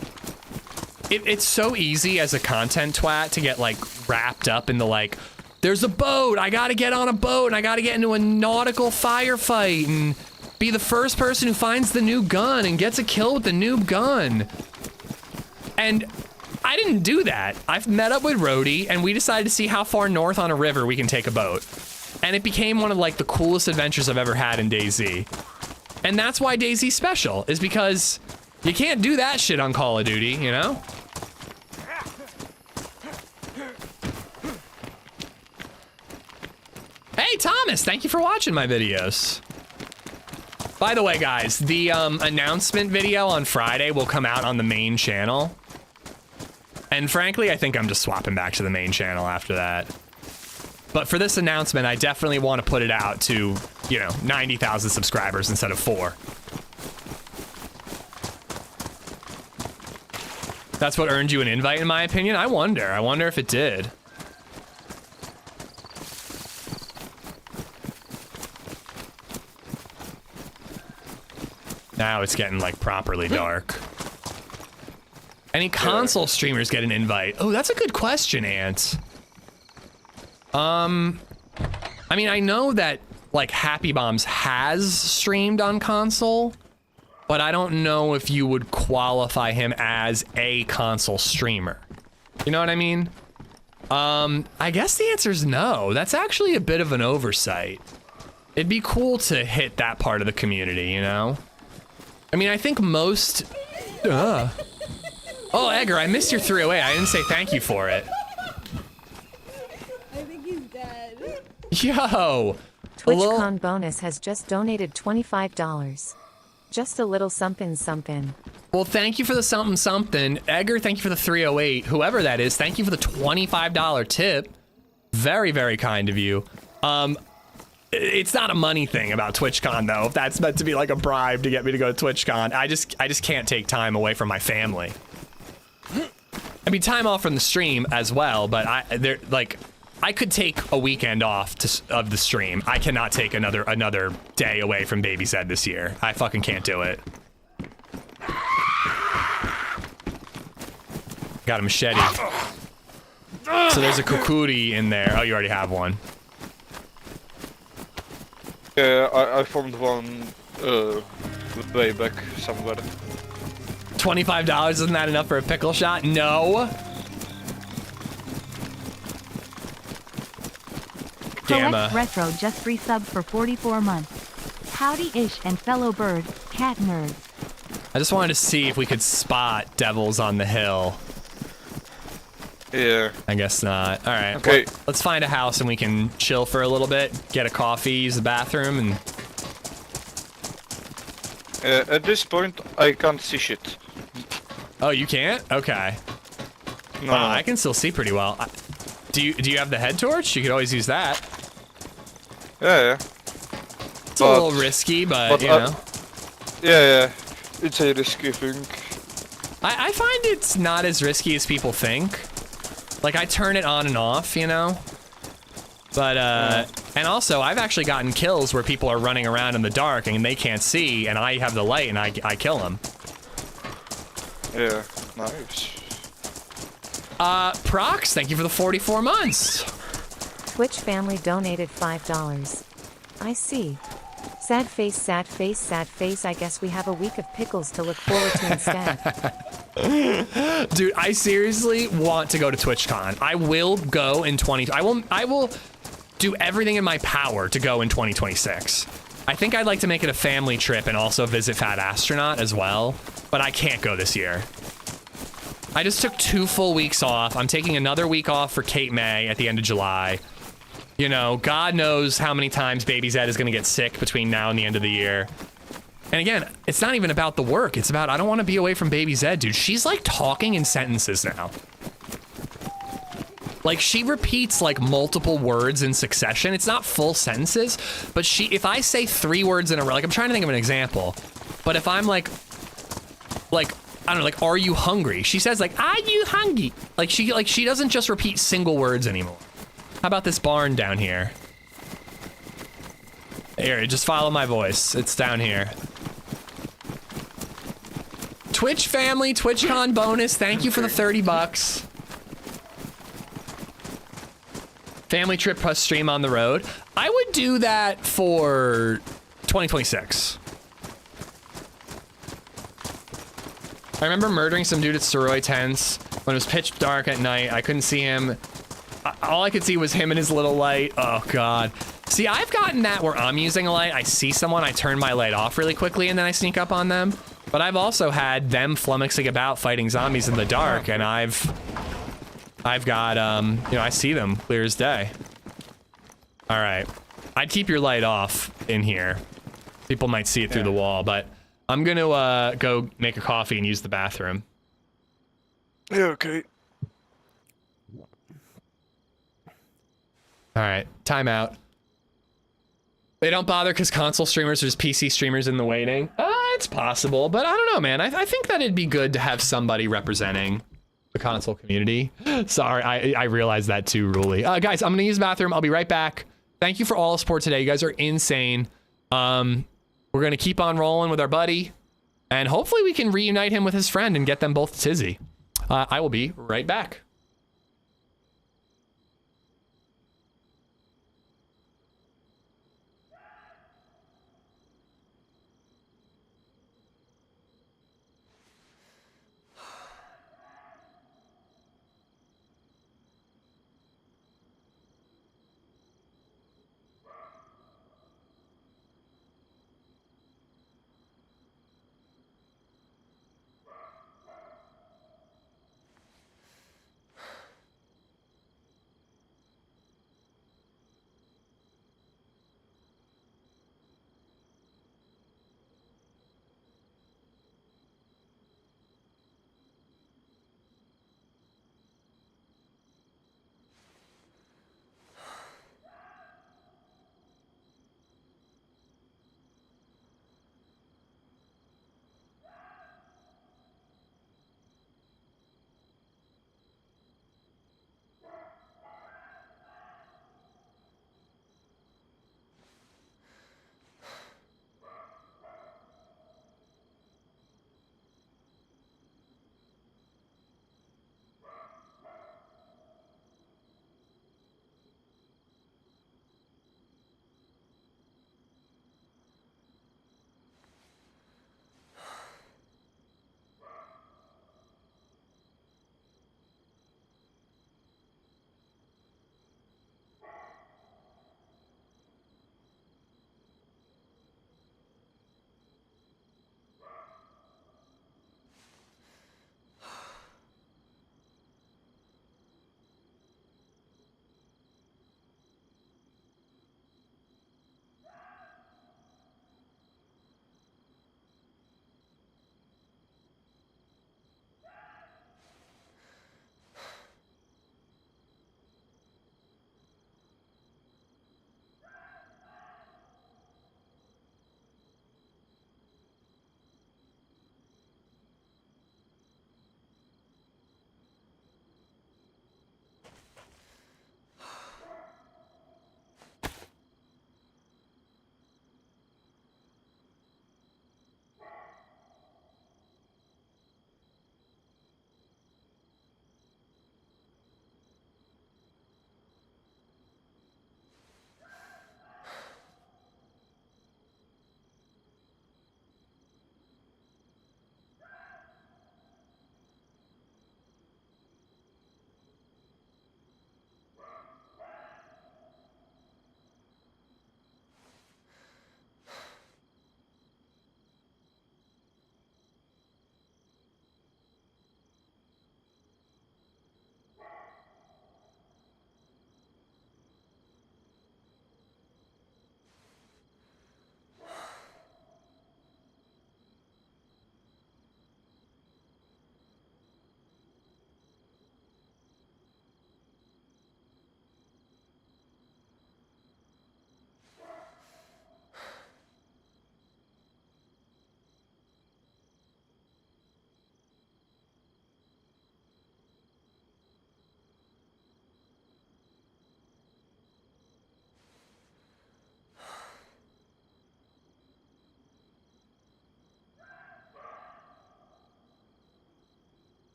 it's so easy as a content twat to get like wrapped up in the like, there's a boat, I gotta get on a boat and I gotta get into a nautical firefight and be the first person who finds the new gun and gets a kill with the new gun. And I didn't do that. I've met up with Rhodey and we decided to see how far north on a river we can take a boat. And it became one of like the coolest adventures I've ever had in DayZ. And that's why DayZ's special, is because you can't do that shit on Call of Duty, you know? Hey, Thomas, thank you for watching my videos. By the way, guys, the announcement video on Friday will come out on the main channel. And frankly, I think I'm just swapping back to the main channel after that. But for this announcement, I definitely want to put it out to, you know, 90,000 subscribers instead of 4. That's what earned you an invite, in my opinion? I wonder if it did. Now it's getting like properly dark. Any console streamers get an invite? Oh, that's a good question, Ant. I mean, I know that like Happy Bombs has streamed on console, but I don't know if you would qualify him as a console streamer. You know what I mean? I guess the answer is no. That's actually a bit of an oversight. It'd be cool to hit that part of the community, you know? I mean, I think most... Oh, Edgar, I missed your 308. I didn't say thank you for it. I think he's dead. Yo! TwitchCon Bonus has just donated $25. Just a little something. Well, thank you for the something. Edgar, thank you for the 308. Whoever that is, thank you for the $25 tip. Very, very kind of you. It's not a money thing about TwitchCon, though. If that's meant to be like a bribe to get me to go to TwitchCon, I just can't take time away from my family. I mean, time off from the stream as well, but I could take a weekend off of the stream. I cannot take another day away from LadyZed this year. I fucking can't do it. Got a machete. So there's a kukuri in there. Oh, you already have one. Yeah, I formed one way back somewhere. $25, isn't that enough for a pickle shot? No. Gamma. Select Retro just resubbed for 44 months. Howdy Ish and fellow bird, cat nerds. I just wanted to see if we could spot devils on the hill. Yeah. I guess not. All right. Okay. Well, let's find a house and we can chill for a little bit, get a coffee, use the bathroom, and... At this point, I can't see shit. Oh, you can't? Okay. No. Wow, I can still see pretty well. Do you have the head torch? You could always use that. Yeah. It's a little risky, but you know. Yeah. It's a risky thing. I find it's not as risky as people think. Like, I turn it on and off, you know? But, and also, I've actually gotten kills where people are running around in the dark and they can't see, and I have the light and I kill them. Yeah, nice. Prox, thank you for the 44 months. Twitch family donated $5. I see. Sad face, sad face, sad face. I guess we have a week of pickles to look forward to instead. Dude, I seriously want to go to TwitchCon. I will go in I will do everything in my power to go in 2026. I think I'd like to make it a family trip and also visit Fat Astronaut as well, but I can't go this year. I just took 2 full weeks off. I'm taking another week off for Kate May at the end of July. You know, God knows how many times LadyZed is gonna get sick between now and the end of the year. And again, it's not even about the work. It's about, I don't want to be away from LadyZed, dude. She's like talking in sentences now. Like, she repeats like multiple words in succession. It's not full sentences, but if I say 3 words in a row, like, I'm trying to think of an example, but if I'm like, I don't know, like, are you hungry? She says like, are you hungry? Like, she doesn't just repeat single words anymore. How about this barn down here? Here, just follow my voice. It's down here. Twitch family, TwitchCon bonus. Thank you for the 30 bucks. Family trip plus stream on the road. I would do that for 2026. I remember murdering some dude at Steroid Tents when it was pitch dark at night. I couldn't see him. All I could see was him and his little light. Oh, God. See, I've gotten that where I'm using a light. I see someone, I turn my light off really quickly, and then I sneak up on them. But I've also had them flummoxing about fighting zombies in the dark, and I've got, you know, I see them clear as day. All right. I'd keep your light off in here. People might see it through the wall, but I'm gonna go make a coffee and use the bathroom. Yeah, okay. All right, time out. They don't bother because console streamers, there's PC streamers in the waiting. It's possible, but I don't know, man. I think that it'd be good to have somebody representing the console community. Sorry, I realized that too, Ruli. Guys, I'm gonna use the bathroom. I'll be right back. Thank you for all the support today. You guys are insane. We're gonna keep on rolling with our buddy, and hopefully we can reunite him with his friend and get them both to Tisy. I will be right back.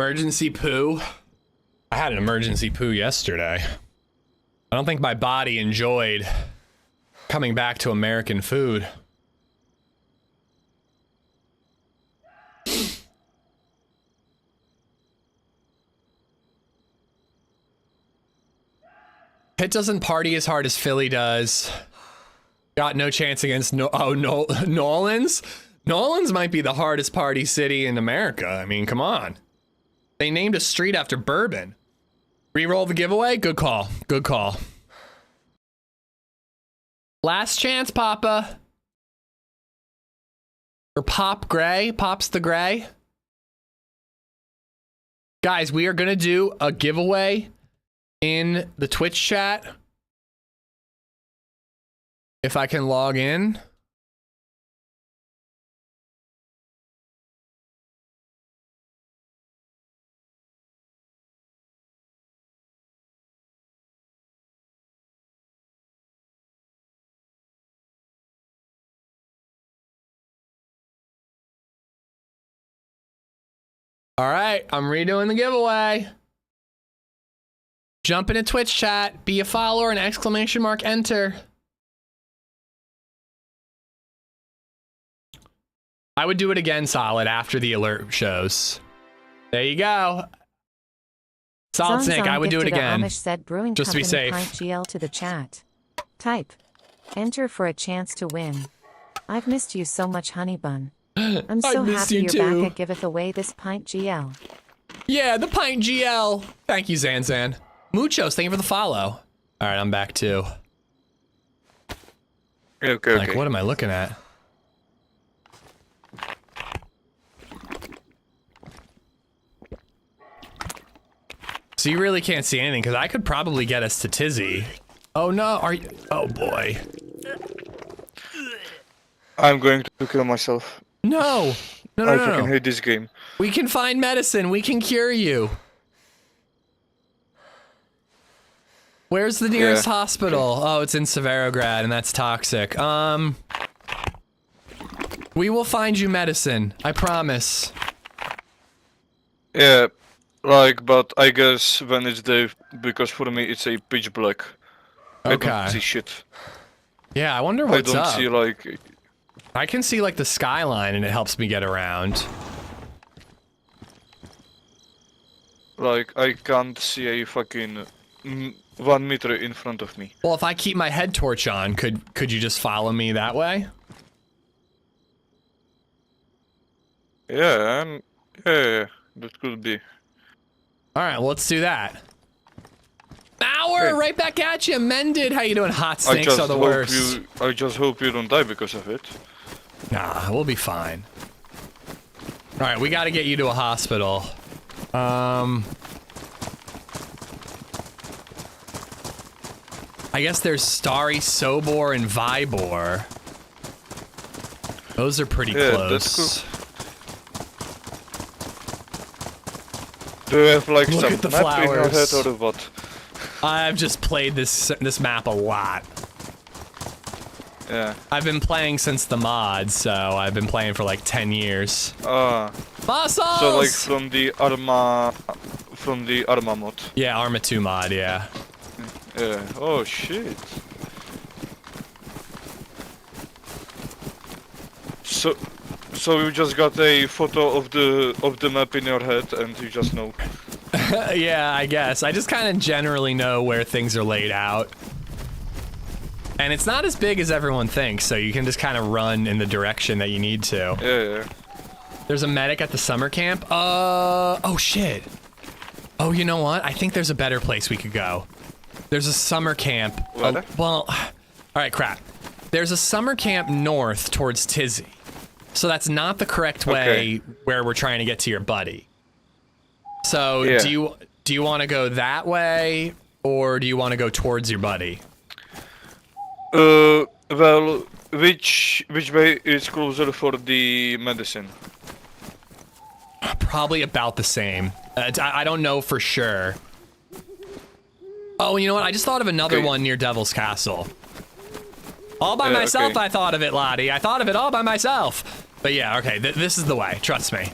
Emergency poo. I had an emergency poo yesterday. I don't think my body enjoyed coming back to American food. Pitt doesn't party as hard as Philly does. Got no chance against Nolans? Nolans might be the hardest party city in America. I mean, come on. They named a street after bourbon. Reroll the giveaway? Good call. Good call. Last chance, Papa. Or Pop Gray. Pop's the Gray. Guys, we are going to do a giveaway in the Twitch chat. If I can log in. All right, I'm redoing the giveaway. Jump into Twitch chat, be a follower, and exclamation mark enter. I would do it again, Solid, after the alert shows. There you go. Solid Snake, I would do it again. Amish said Brewing just to be safe. Pint GL to the chat. Type. Enter for a chance to win. I've missed you so much, honey bun. I'm so happy you're back at giveth away this pint GL. Yeah, the pint GL. Thank you, Zanzan. Muchos, thank you for the follow. All right, I'm back too. Okay, like, what am I looking at? So you really can't see anything, because I could probably get us to Tisy. Oh no, are you? Oh boy. I'm going to kill myself. No. No, I fucking hate this game. We can find medicine. We can cure you. Where's the nearest hospital? Oh, it's in Severograd, and that's toxic. We will find you medicine. I promise. Yeah, like, but I guess when it's day, because for me it's a pitch black. Okay. I don't see shit. Yeah, I wonder what's up. I don't see, like... I can see, like, the skyline, and it helps me get around. Like, I can't see a fucking 1 meter in front of me. Well, if I keep my head torch on, could you just follow me that way? Yeah, yeah, that could be. Alright, well, let's do that. Hour, right back at you, Mended. How you doing? Hot snakes are the worst. I just hope you don't die because of it. Nah, we'll be fine. Alright, we gotta get you to a hospital. I guess there's Starry, Sobor, and Vibor. Those are pretty close. That's cool. Do you have like Look some at the map in your head flowers. or what? I've just played this map a lot. Yeah. I've been playing since the mod, so I've been playing for like 10 years. Fossils! So like from the Arma mod. Yeah, Arma 2 mod, yeah. Yeah. Oh shit. So you just got a photo of the map in your head and you just know. Yeah, I guess. I just kind of generally know where things are laid out. And it's not as big as everyone thinks, so you can just kind of run in the direction that you need to. Yeah. There's a medic at the summer camp. Oh shit. Oh, you know what? I think there's a better place we could go. There's a summer camp. Where? Well, all right, crap. There's a summer camp north towards Tisy. So that's not the correct way where we're trying to get to your buddy. So yeah. do you want to go that way, or do you want to go towards your buddy? Well, which way is closer for the medicine? Probably about the same. I don't know for sure. Oh, you know what? I just thought of another one near Devil's Castle. All by myself, I thought of it, Lottie. I thought of it all by myself. But yeah, okay, this is the way. Trust me.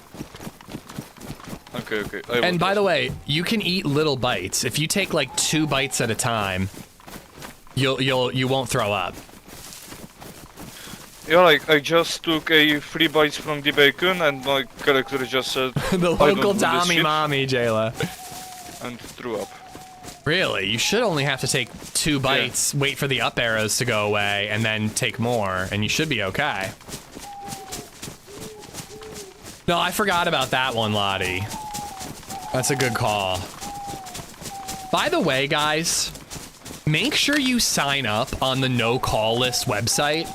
Okay. And by the way, you can eat little bites. If you take like 2 bites at a time, you won't throw up. Yeah, like I just took 3 bites from the bacon, and my character just said The local Tommy Mommy, Jayla. And threw up. Really? You should only have to take 2 bites, wait for the up arrows to go away, and then take more, and you should be okay. No, I forgot about that one, Lottie. That's a good call. By the way, guys, make sure you sign up on the no call list website,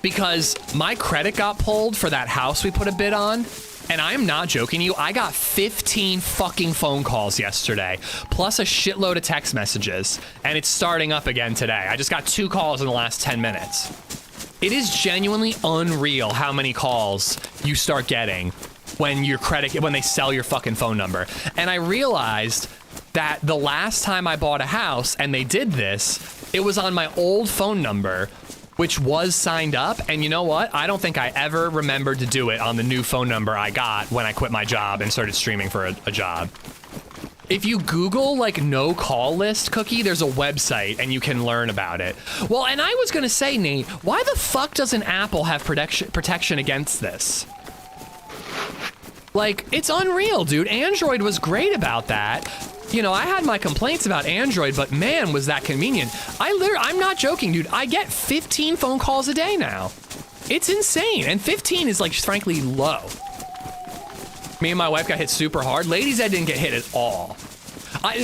because my credit got pulled for that house we put a bid on, and I'm not joking you, I got 15 fucking phone calls yesterday, plus a shitload of text messages, and it's starting up again today. I just got 2 calls in the last 10 minutes. It is genuinely unreal how many calls you start getting when when they sell your fucking phone number. And I realized that the last time I bought a house and they did this, it was on my old phone number, which was signed up. And you know what? I don't think I ever remembered to do it on the new phone number I got when I quit my job and started streaming for a job. If you Google like no call list cookie, there's a website and you can learn about it. Well, and I was gonna say, Nate, why the fuck doesn't Apple have protection against this? Like, it's unreal, dude. Android was great about that. You know, I had my complaints about Android, but man, was that convenient. I'm not joking, dude. I get 15 phone calls a day now. It's insane. And 15 is like, frankly, low. Me and my wife got hit super hard. LadyZed didn't get hit at all.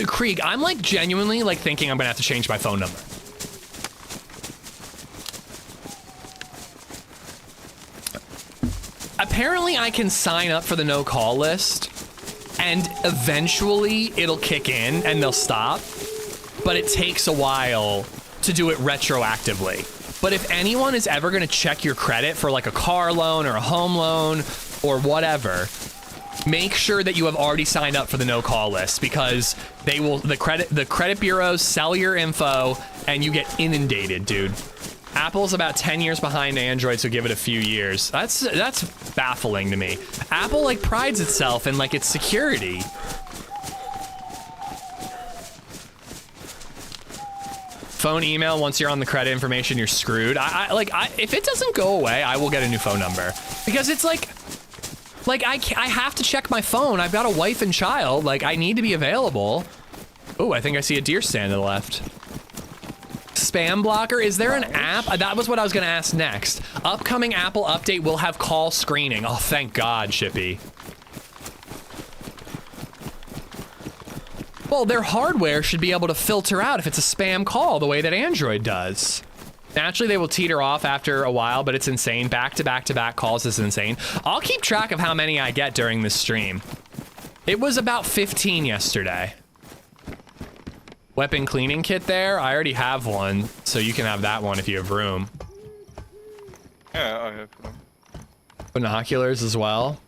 Krieg, I'm like genuinely like thinking I'm gonna have to change my phone number. Apparently I can sign up for the no call list and eventually it'll kick in and they'll stop, but it takes a while to do it retroactively. But if anyone is ever gonna check your credit for like a car loan or a home loan or whatever, make sure that you have already signed up for the no call list, because they will, the credit bureaus sell your info and you get inundated, dude. Apple's about 10 years behind Android, so give it a few years. That's baffling to me. Apple like prides itself in like its security. Phone, email, once you're on the credit information, you're screwed. If it doesn't go away, I will get a new phone number, because it's like I have to check my phone. I've got a wife and child. Like, I need to be available. Oh, I think I see a deer stand to the left. Spam blocker, is there an app? That was what I was gonna ask next. Upcoming Apple update will have call screening. Oh, thank God, Shippy. Well, their hardware should be able to filter out if it's a spam call the way that Android does. Naturally, they will teeter off after a while, but it's insane. Back-to-back-to-back calls is insane. I'll keep track of how many I get during this stream. It was about 15 yesterday. Weapon cleaning kit there? I already have one, so you can have that one if you have room. Yeah, I have room. Binoculars as well.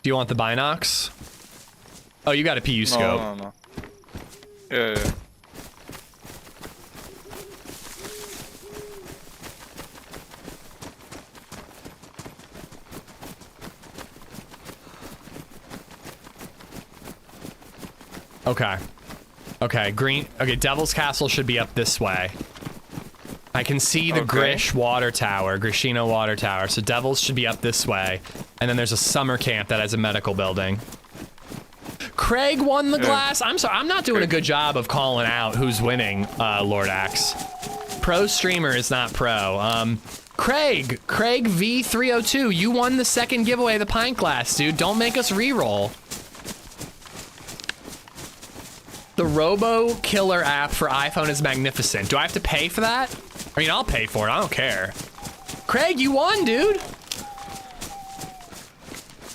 Do you want the binocs? Oh, you got a PU scope. No. Yeah. Okay, green. Okay, Devil's Castle should be up this way. I can see the Grishino Water Tower. So Devil's should be up this way. And then there's a summer camp that has a medical building. Craig won the glass. I'm sorry, I'm not doing a good job of calling out who's winning, Lord Axe. Pro streamer is not pro. Craig V302, you won the second giveaway of the pint glass, dude. Don't make us re-roll. The Robo Killer app for iPhone is magnificent. Do I have to pay for that? I mean, I'll pay for it. I don't care. Craig, you won, dude.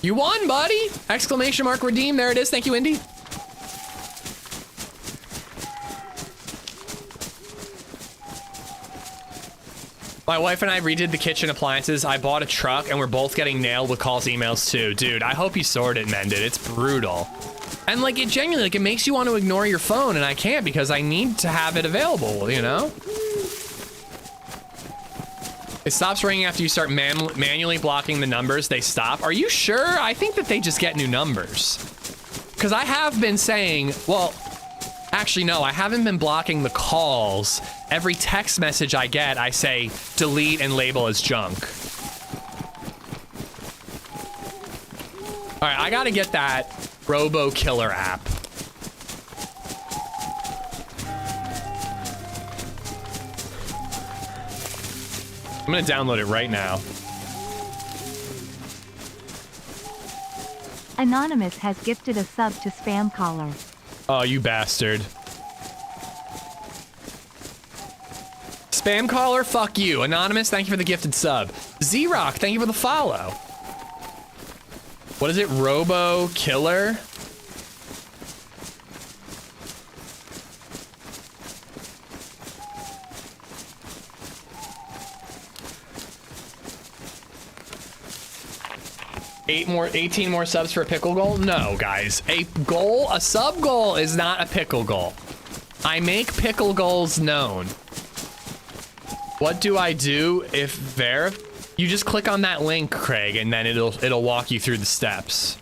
You won, buddy. Exclamation mark redeem. There it is. Thank you, Indy. My wife and I redid the kitchen appliances. I bought a truck and we're both getting nailed with calls, emails too. Dude, I hope you sort it, mended. It's brutal. And like, it genuinely, like, it makes you want to ignore your phone, and I can't because I need to have it available, you know? It stops ringing after you start manually blocking the numbers. They stop. Are you sure? I think that they just get new numbers. Because I have been saying, well, actually, no, I haven't been blocking the calls. Every text message I get, I say delete and label as junk. All right, I gotta get that Robo Killer app. I'm gonna download it right now. Anonymous has gifted a sub to Spam Caller. Oh, you bastard. Spam Caller, fuck you. Anonymous, thank you for the gifted sub. Z-Rock, thank you for the follow. What is it? Robo Killer? 18 more subs for a pickle goal? No, guys. A sub goal is not a pickle goal. I make pickle goals known. What do I do if you just click on that link, Craig, and then it'll walk you through the steps.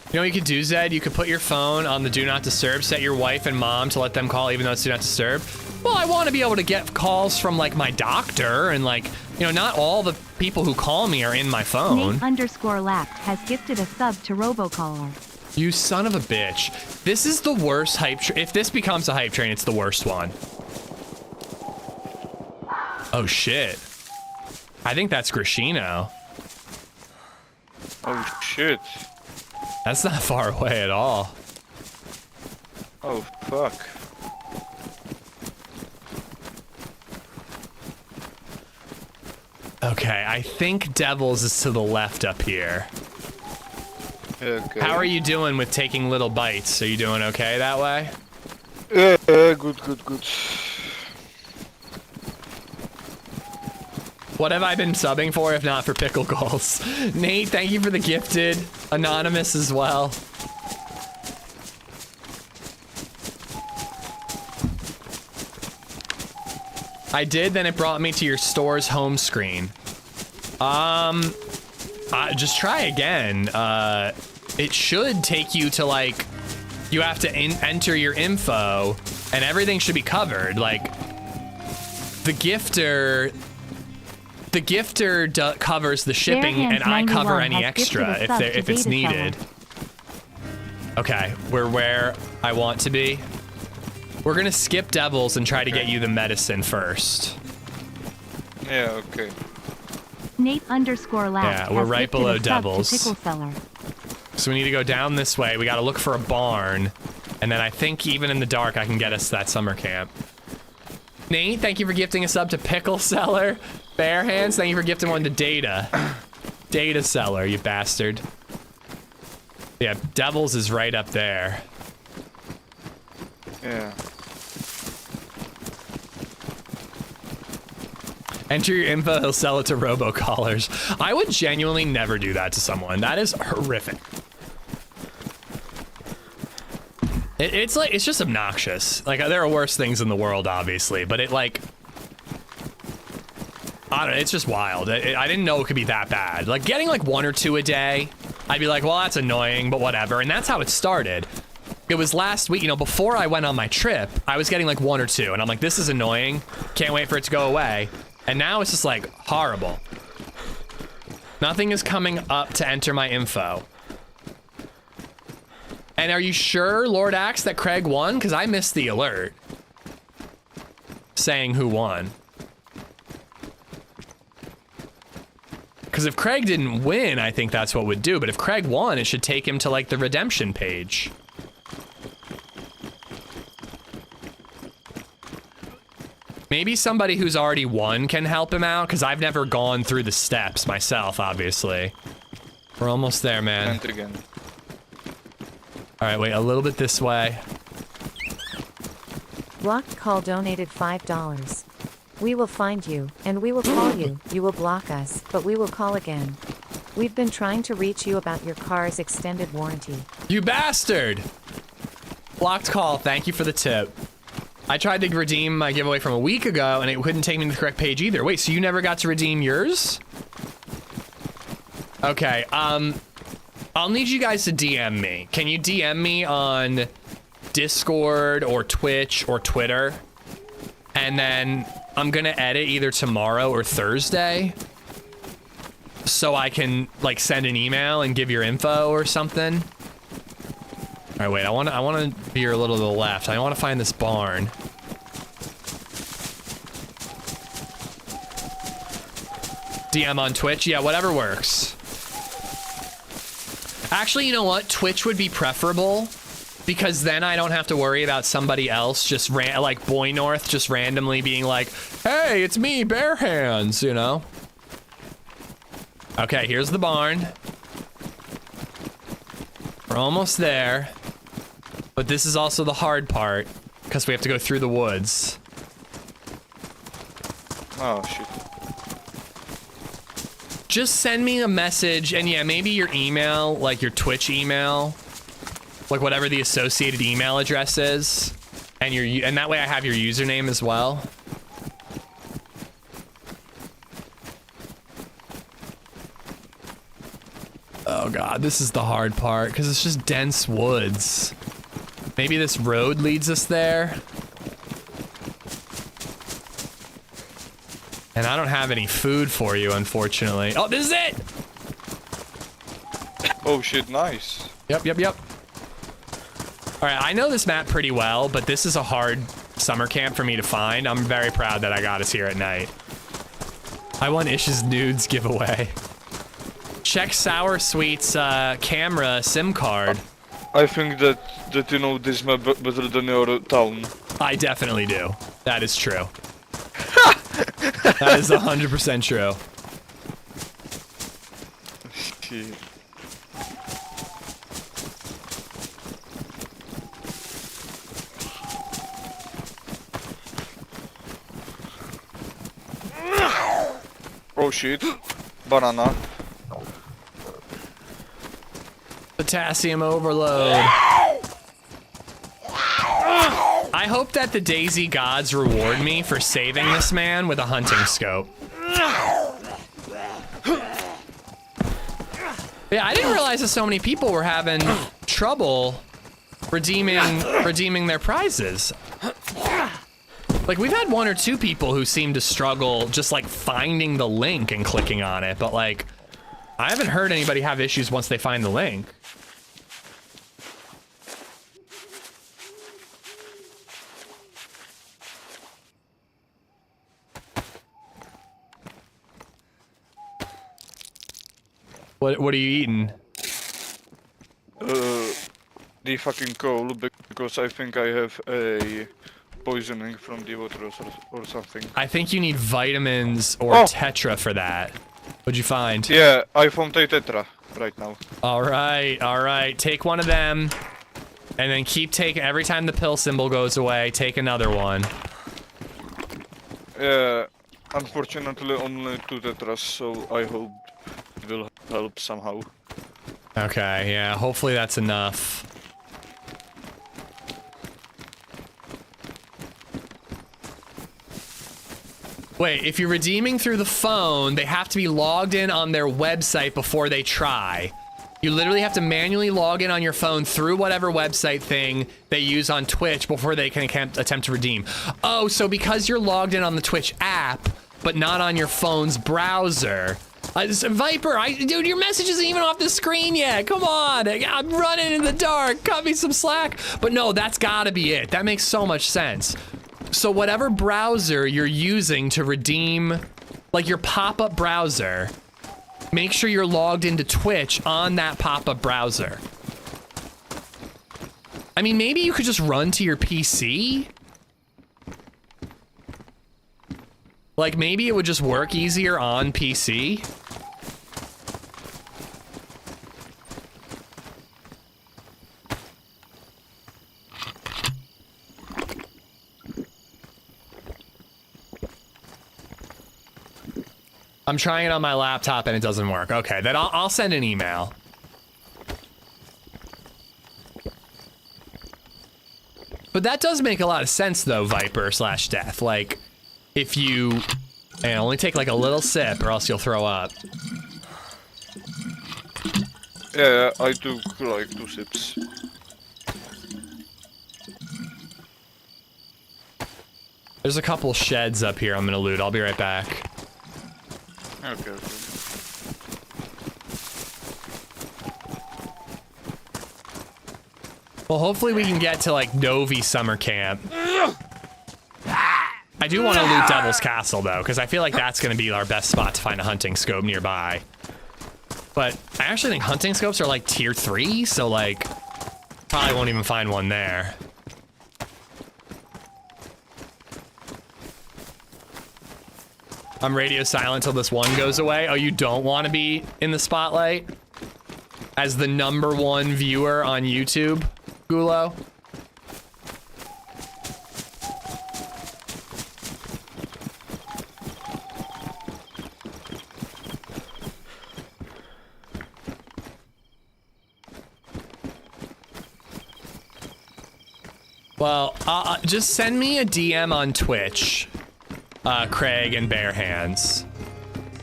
You know what you could do, Zed? You could put your phone on the do not disturb, set your wife and mom to let them call even though it's do not disturb. Well, I want to be able to get calls from like my doctor and like, you know, not all the people who call me are in my phone. Nate_lapped has gifted a sub to Robocaller. You son of a bitch. This is the worst hype train. If this becomes a hype train, it's the worst one. Oh shit. I think that's Grishino. Oh shit. That's not far away at all. Oh fuck. Okay, I think Devils is to the left up here. Okay. How are you doing with taking little bites? Are you doing okay that way? Good. What have I been subbing for if not for pickle goals? Nate, thank you for the gifted. Anonymous as well. I did, then it brought me to your store's home screen. Just try again. It should take you to like, you have to enter your info and everything should be covered. Like the gifter covers the shipping and I cover any extra if it's needed. Okay, we're where I want to be. We're gonna skip Devils and try to get you the medicine first. Yeah, okay. Nate_lapped. Yeah, we're right below Devils. Pickle Seller. So we need to go down this way. We gotta look for a barn. And then I think even in the dark I can get us to that summer camp. Nate, thank you for gifting a sub to Pickle Seller. Bare Hands, thank you for gifting one to Data. Data Seller, you bastard. Yeah, Devils is right up there. Yeah. Enter your info, he'll sell it to robocallers. I would genuinely never do that to someone. That is horrific. It's like, it's just obnoxious. Like, there are worse things in the world, obviously, but it like, I don't know, it's just wild. I didn't know it could be that bad. Like, getting like 1 or 2 a day, I'd be like, well, that's annoying, but whatever. And that's how it started. It was last week, you know, before I went on my trip, I was getting like 1 or 2, and I'm like, this is annoying. Can't wait for it to go away. And now it's just like horrible. Nothing is coming up to enter my info. And are you sure, Lord Axe, that Craig won? Because I missed the alert saying who won. Because if Craig didn't win, I think that's what would do. But if Craig won, it should take him to like the redemption page. Maybe somebody who's already won can help him out, because I've never gone through the steps myself, obviously. We're almost there, man. Enter again. All right, wait, a little bit this way. Blocked Call donated $5. We will find you, and we will call you. You will block us, but we will call again. We've been trying to reach you about your car's extended warranty. You bastard! Blocked Call, thank you for the tip. I tried to redeem my giveaway from a week ago, and it couldn't take me to the correct page either. Wait, so you never got to redeem yours? Okay, I'll need you guys to DM me. Can you DM me on Discord or Twitch or Twitter? And then I'm gonna edit either tomorrow or Thursday, so I can like send an email and give your info or something. All right, wait. I want to veer a little to the left. I want to find this barn. DM on Twitch. Yeah, whatever works. Actually, you know what? Twitch would be preferable because then I don't have to worry about somebody else just like Boy North just randomly being like, "Hey, it's me, Bare Hands," you know? Okay, here's the barn. We're almost there. But this is also the hard part, because we have to go through the woods. Oh, shit. Just send me a message, and yeah, maybe your email, like your Twitch email, like whatever the associated email address is, and that way I have your username as well. Oh god, this is the hard part, because it's just dense woods. Maybe this road leads us there. And I don't have any food for you, unfortunately. Oh, this is it! Oh shit, nice. Yep. Alright, I know this map pretty well, but this is a hard summer camp for me to find. I'm very proud that I got us here at night. I won Ish's nudes giveaway. Check Sour Sweet's camera SIM card. I think that you know this map better than your town. I definitely do. That is true. That is 100% true. Shit. Oh shit. Banana. Potassium overload. I hope that the DayZ gods reward me for saving this man with a hunting scope. Yeah, I didn't realize that so many people were having trouble redeeming their prizes. Like, we've had 1 or 2 people who seem to struggle just like finding the link and clicking on it, but like, I haven't heard anybody have issues once they find the link. What are you eating? The fucking coal, because I think I have a poisoning from the water or something. I think you need vitamins or Tetra for that. What'd you find? Yeah, I found a Tetra right now. All right. Take one of them, and then keep taking. Every time the pill symbol goes away, take another one. Yeah, unfortunately only 2 Tetras, so I hope it will help somehow. Okay, yeah, hopefully that's enough. Wait, if you're redeeming through the phone, they have to be logged in on their website before they try. You literally have to manually log in on your phone through whatever website thing they use on Twitch before they can attempt to redeem. Oh, so because you're logged in on the Twitch app, but not on your phone's browser. Viper, dude, your message isn't even off the screen yet. Come on, I'm running in the dark. Cut me some slack. But no, that's gotta be it. That makes so much sense. So whatever browser you're using to redeem, like your pop-up browser, make sure you're logged into Twitch on that pop-up browser. I mean, maybe you could just run to your PC? Like, maybe it would just work easier on PC? I'm trying it on my laptop and it doesn't work. Okay, then I'll send an email. But that does make a lot of sense though, Viper/Death. Like, if you, and only take like a little sip or else you'll throw up. Yeah, I took like 2 sips. There's a couple sheds up here I'm gonna loot. I'll be right back. Okay. Well, hopefully we can get to like Novi summer camp. I do want to loot Devil's Castle though, because I feel like that's gonna be our best spot to find a hunting scope nearby. But I actually think hunting scopes are like tier 3, so like probably won't even find one there. I'm radio silent till this one goes away. Oh, you don't want to be in the spotlight as the #1 viewer on YouTube, Gulo? Well, just send me a DM on Twitch, Craig and Bare Hands.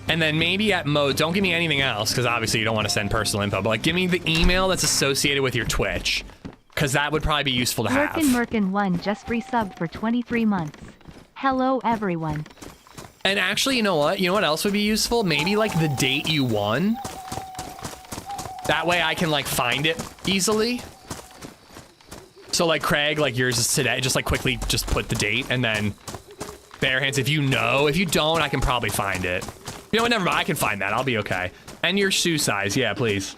And then maybe at don't give me anything else, because obviously you don't want to send personal info, but like give me the email that's associated with your Twitch, because that would probably be useful to have. Merkin1 just resubbed for 23 months. Hello everyone. And actually, you know what? You know what else would be useful? Maybe like the date you won. That way I can like find it easily. So like Craig, like yours is today, just like quickly just put the date, and then Bare Hands, if you know. If you don't, I can probably find it. You know what, never mind, I can find that, I'll be okay. And your shoe size, yeah, please.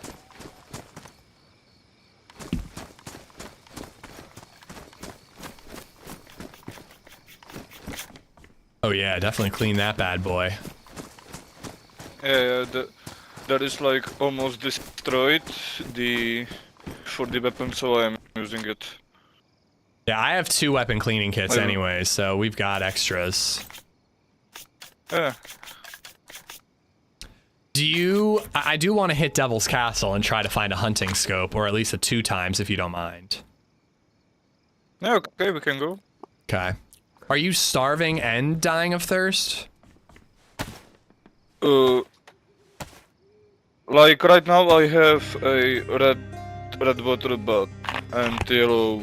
Oh yeah, definitely clean that bad boy. Yeah, that is like almost destroyed for the weapon, so I'm using it. Yeah, I have 2 weapon cleaning kits anyway, so we've got extras. Yeah. I do want to hit Devil's Castle and try to find a hunting scope, or at least a 2 times if you don't mind. Yeah, okay, we can go. Okay. Are you starving and dying of thirst? Like right now I have a red water bath and yellow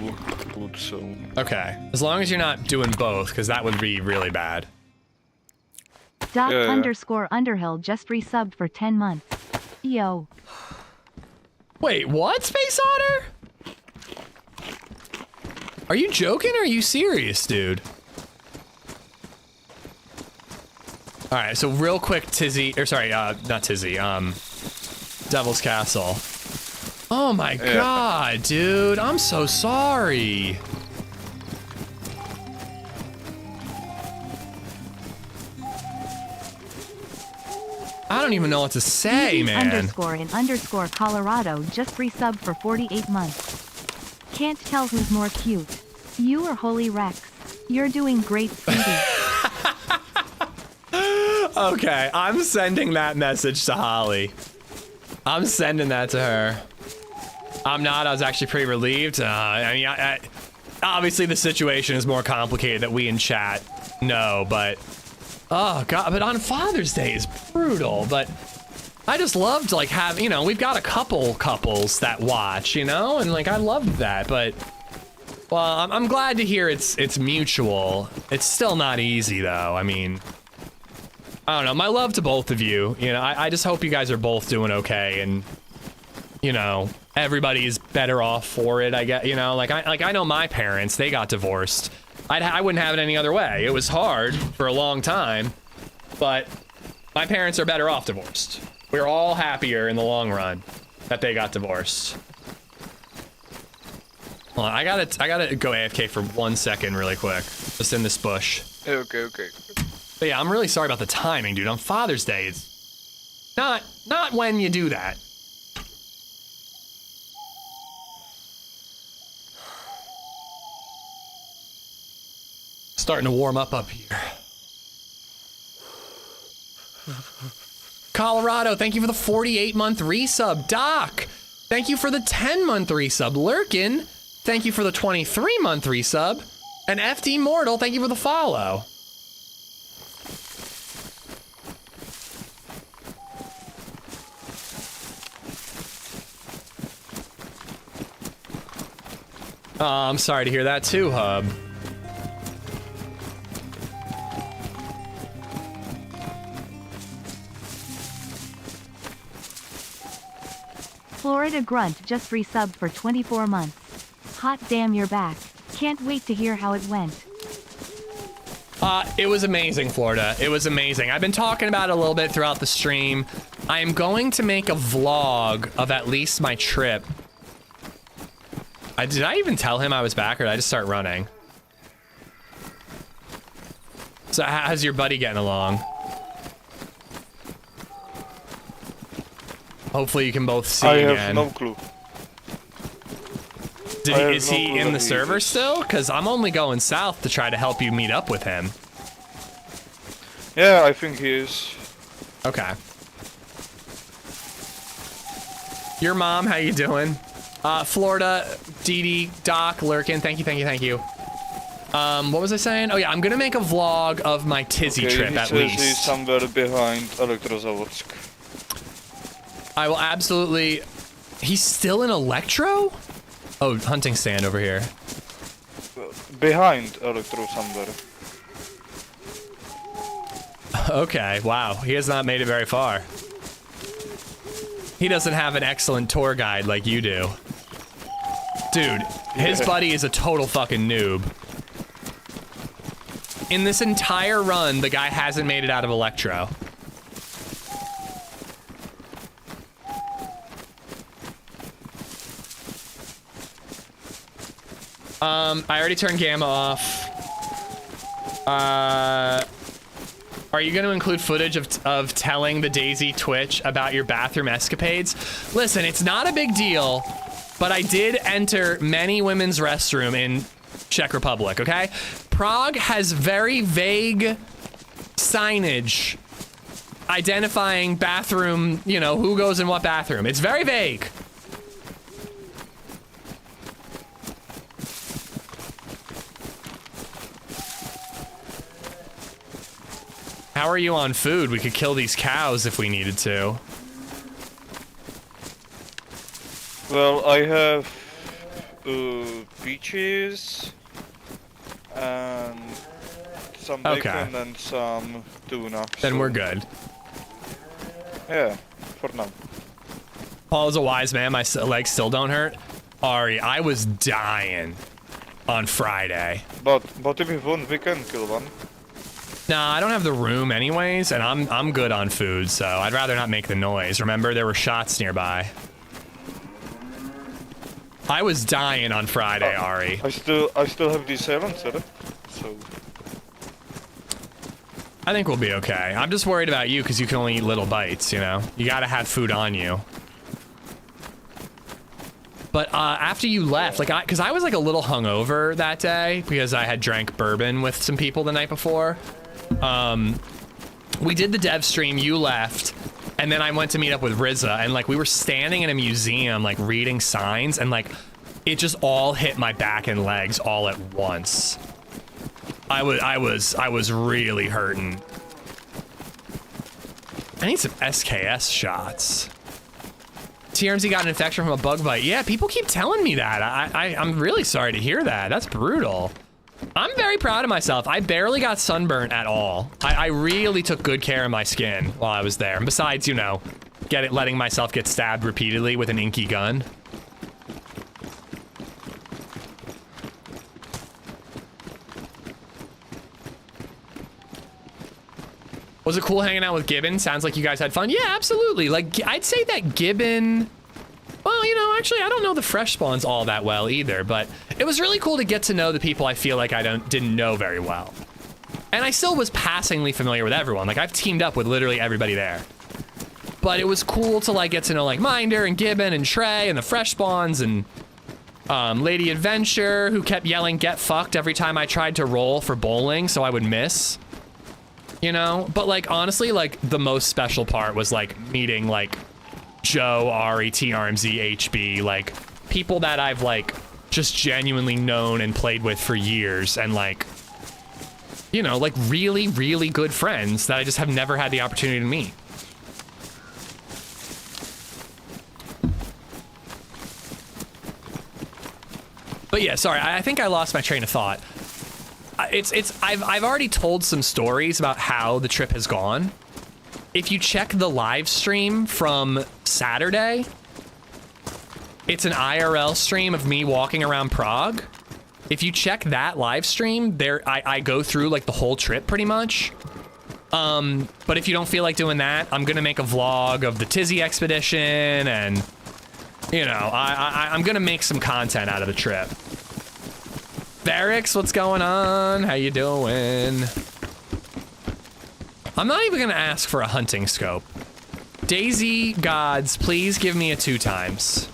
food, so... Okay, as long as you're not doing both, because that would be really bad. Doc_Underhill just resubbed for 10 months. Yo. Wait, what, Space Otter? Are you joking or are you serious, dude? Alright, so real quick, Tisy, or sorry, not Tisy, Devil's Castle. Oh my god, dude, I'm so sorry. I don't even know what to say, man. __Colorado just resubbed for 48 months. Can't tell who's more cute. You or Holy Rex. You're doing great, Stevie. Okay, I'm sending that message to Holly. I'm sending that to her. I'm not, I was actually pretty relieved. I mean, obviously the situation is more complicated that we in chat know, but oh god, but on Father's Day is brutal, but I just loved like you know, we've got a couple couples that watch, you know, and like I loved that, but well, I'm glad to hear it's mutual. It's still not easy though. I mean, I don't know, my love to both of you. You know, I just hope you guys are both doing okay, and you know, everybody's better off for it, I guess. You know, like I know my parents, they got divorced. I wouldn't have it any other way. It was hard for a long time, but my parents are better off divorced. We're all happier in the long run that they got divorced. Hold on, I gotta go AFK for 1 second really quick, just in this bush. Okay. But yeah, I'm really sorry about the timing, dude. On Father's Day, it's not when you do that. Starting to warm up here. Colorado, thank you for the 48-month resub. Doc, thank you for the 10-month resub. Lurkin, thank you for the 23-month resub. And FD Mortal, thank you for the follow. Oh, I'm sorry to hear that too, Hub. Florida Grunt just resubbed for 24 months. Hot damn, you're back. Can't wait to hear how it went. It was amazing, Florida. It was amazing. I've been talking about it a little bit throughout the stream. I am going to make a vlog of at least my trip. Did I even tell him I was back, or did I just start running? So how's your buddy getting along? Hopefully you can both see again. I have no clue. Is he in the server still? Because I'm only going south to try to help you meet up with him. Yeah, I think he is. Okay. Your mom, how you doing? Florida, Dee Doc, Lurkin, thank you, thank you, thank you. What was I saying? Oh yeah, I'm gonna make a vlog of my Tisy trip at least. He's somewhere behind Elektrozavodsk. I will absolutely... He's still in Electro? Oh, hunting stand over here. Behind Electro somewhere. Okay, wow. He has not made it very far. He doesn't have an excellent tour guide like you do. Dude, his buddy is a total fucking noob. In this entire run, the guy hasn't made it out of Electro. I already turned gamma off. Are you going to include footage of telling the DayZ Twitch about your bathroom escapades? Listen, it's not a big deal, but I did enter many women's restroom in Czech Republic, okay? Prague has very vague signage identifying bathroom, you know, who goes in what bathroom. It's very vague. How are you on food? We could kill these cows if we needed to. Well, I have peaches and some bacon and some tuna. Then we're good. Yeah, for now. Paul is a wise man. My legs still don't hurt. Ari, I was dying on Friday. But if we won, we can kill one. Nah, I don't have the room anyways, and I'm good on food, so I'd rather not make the noise. Remember, there were shots nearby. I was dying on Friday, Ari. I still have the silencer, so... I think we'll be okay. I'm just worried about you because you can only eat little bites, you know? You gotta have food on you. But after you left, like, because I was like a little hungover that day because I had drank bourbon with some people the night before. We did the dev stream, you left, and then I went to meet up with Rizza, and like we were standing in a museum, like reading signs, and like it just all hit my back and legs all at once. I was really hurting. I need some SKS shots. TRMZ got an infection from a bug bite. Yeah, people keep telling me that. I'm really sorry to hear that. That's brutal. I'm very proud of myself. I barely got sunburnt at all. I really took good care of my skin while I was there. And besides, you know, letting myself get stabbed repeatedly with an inky gun. Was it cool hanging out with Gibbon? Sounds like you guys had fun. Yeah, absolutely. Like, I'd say that Gibbon... Well, you know, actually, I don't know the fresh spawns all that well either, but it was really cool to get to know the people I feel like I didn't know very well. And I still was passingly familiar with everyone. Like, I've teamed up with literally everybody there. But it was cool to, like, get to know, like, Minder and Gibbon and Trey and the fresh spawns and Lady Adventure, who kept yelling, "Get fucked," every time I tried to roll for bowling, so I would miss. You know? But, like, honestly, like, the most special part was, like, meeting, like, Joe, Ari, TRMZ, HB, like, people that I've, like, just genuinely known and played with for years, and like, you know, like really, really good friends that I just have never had the opportunity to meet. But yeah, sorry, I think I lost my train of thought. I've already told some stories about how the trip has gone. If you check the live stream from Saturday, it's an IRL stream of me walking around Prague. If you check that live stream, I go through like the whole trip pretty much. But if you don't feel like doing that, I'm gonna make a vlog of the Tisy expedition, and you know, I'm gonna make some content out of the trip. Barracks, what's going on? How you doing? I'm not even gonna ask for a hunting scope. DayZ gods, please give me a 2 times.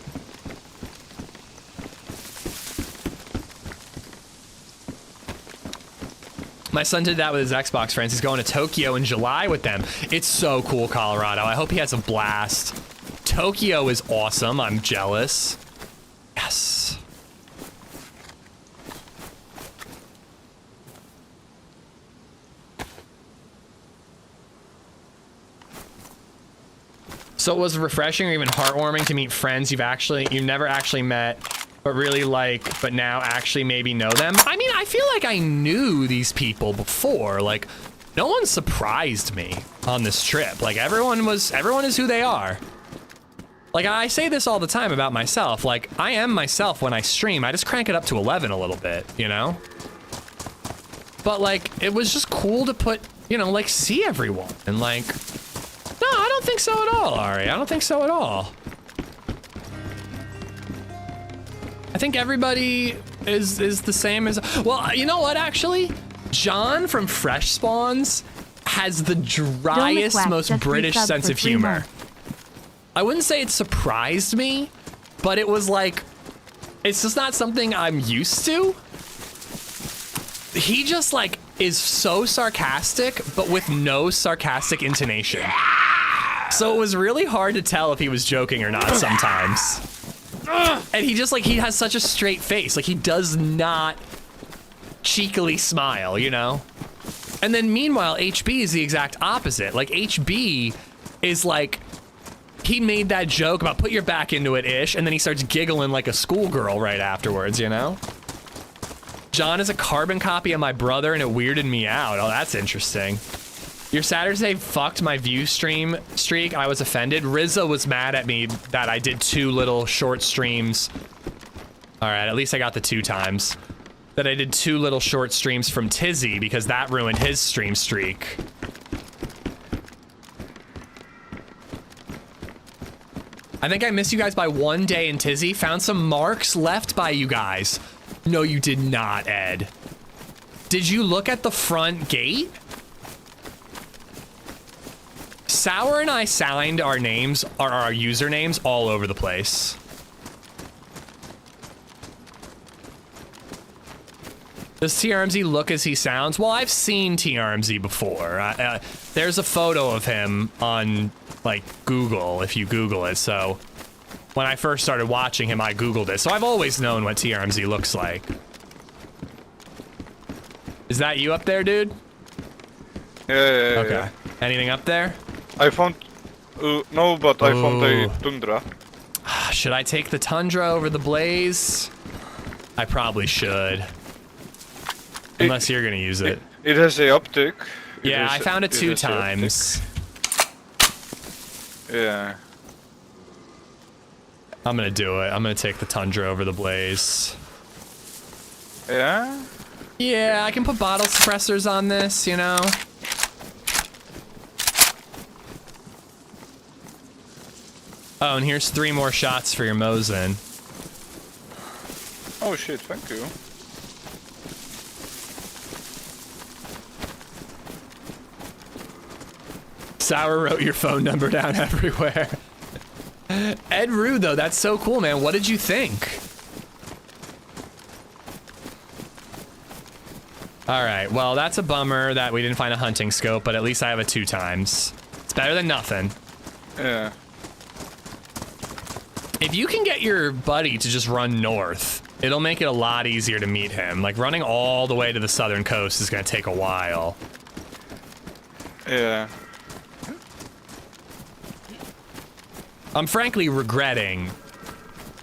My son did that with his Xbox friends. He's going to Tokyo in July with them. It's so cool, Colorado. I hope he has a blast. Tokyo is awesome. I'm jealous. Yes. So it was refreshing or even heartwarming to meet friends you've never actually met, but really like, but now actually maybe know them. I mean, I feel like I knew these people before. Like, no one surprised me on this trip. Like, everyone is who they are. Like, I say this all the time about myself. Like, I am myself when I stream. I just crank it up to 11 a little bit, you know? But like, it was just cool to put, you know, like, see everyone and like, no, I don't think so at all, Ari. I don't think so at all. I think everybody is the same as, well, you know what, actually? John from Fresh Spawns has the driest, most British sense of humor. I wouldn't say it surprised me, but it was like, it's just not something I'm used to. He just like is so sarcastic, but with no sarcastic intonation. So it was really hard to tell if he was joking or not sometimes. And he just like, he has such a straight face. Like, he does not cheekily smile, you know? And then meanwhile, HB is the exact opposite. Like, HB is like, he made that joke about put your back into it-ish, and then he starts giggling like a schoolgirl right afterwards, you know? John is a carbon copy of my brother, and it weirded me out. Oh, that's interesting. Your Saturday fucked my view stream streak. I was offended. Rizza was mad at me that I did 2 little short streams. All right, at least I got the 2 times. That I did 2 little short streams from Tisy because that ruined his stream streak. I think I missed you guys by 1 day in Tisy. Found some marks left by you guys. No, you did not, Ed. Did you look at the front gate? Sour and I signed our names, or our usernames, all over the place. Does TRMZ look as he sounds? Well, I've seen TRMZ before. There's a photo of him on, like, Google, if you Google it. So when I first started watching him, I Googled it. So I've always known what TRMZ looks like. Is that you up there, dude? Yeah. Okay. Anything up there? I found... no, but I found a tundra. Should I take the tundra over the blaze? I probably should. Unless you're gonna use it. It has a optic. Yeah, I found it 2 times. Yeah. I'm gonna do it. I'm gonna take the tundra over the blaze. Yeah? Yeah, I can put bottle suppressors on this, you know? Oh, and here's 3 more shots for your Mosin. Oh shit, thank you. Sour wrote your phone number down everywhere. Ed Rue, though, that's so cool, man. What did you think? All right, well, that's a bummer that we didn't find a hunting scope, but at least I have it 2 times. It's better than nothing. Yeah. If you can get your buddy to just run north It'll make it a lot easier to meet him. Like, running all the way to the southern coast is gonna take a while. Yeah. I'm frankly regretting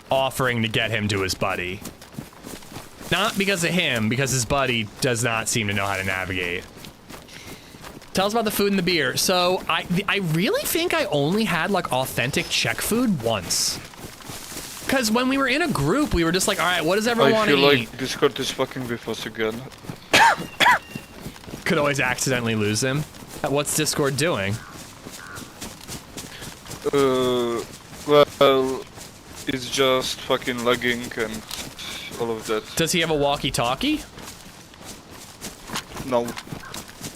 offering to get him to his buddy. Not because of him, because his buddy does not seem to know how to navigate. Tell us about the food and the beer. So, I really think I only had, like, authentic Czech food once. Because when we were in a group, we were just like, all right, what does everyone want to eat? I feel like Discord is fucking with us again. Could always accidentally lose him. What's Discord doing? Well, it's just fucking lagging and all of that. Does he have a walkie-talkie? No.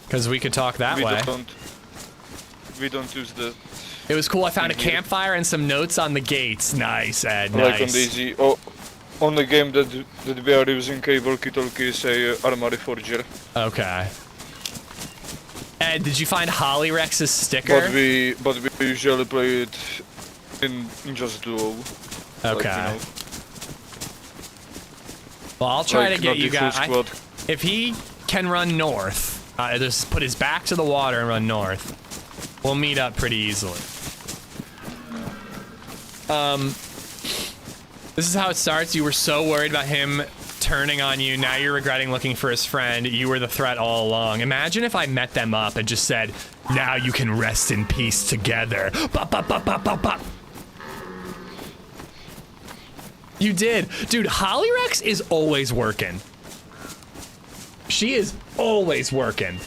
Because we could talk that way. We don't use that. It was cool. I found a campfire and some notes on the gates. Nice, Ed. Like Nice. on DayZ. Oh, on the game that we are using a walkie-talkie is a Armory Forger. Okay. Ed, did you find Hollyrex's sticker? But we usually play it in just duo. Okay. Like, you know, Well, I'll try like to get not you the full guys. squad. If he can run north, just put his back to the water and run north, we'll meet up pretty easily. This is how it starts. You were so worried about him turning on you. Now you're regretting looking for his friend. You were the threat all along. Imagine if I met them up and just said, now you can rest in peace together. Bop, bop, bop, bop, bop, bop. You did. Dude, Hollyrex is always working. She is always working.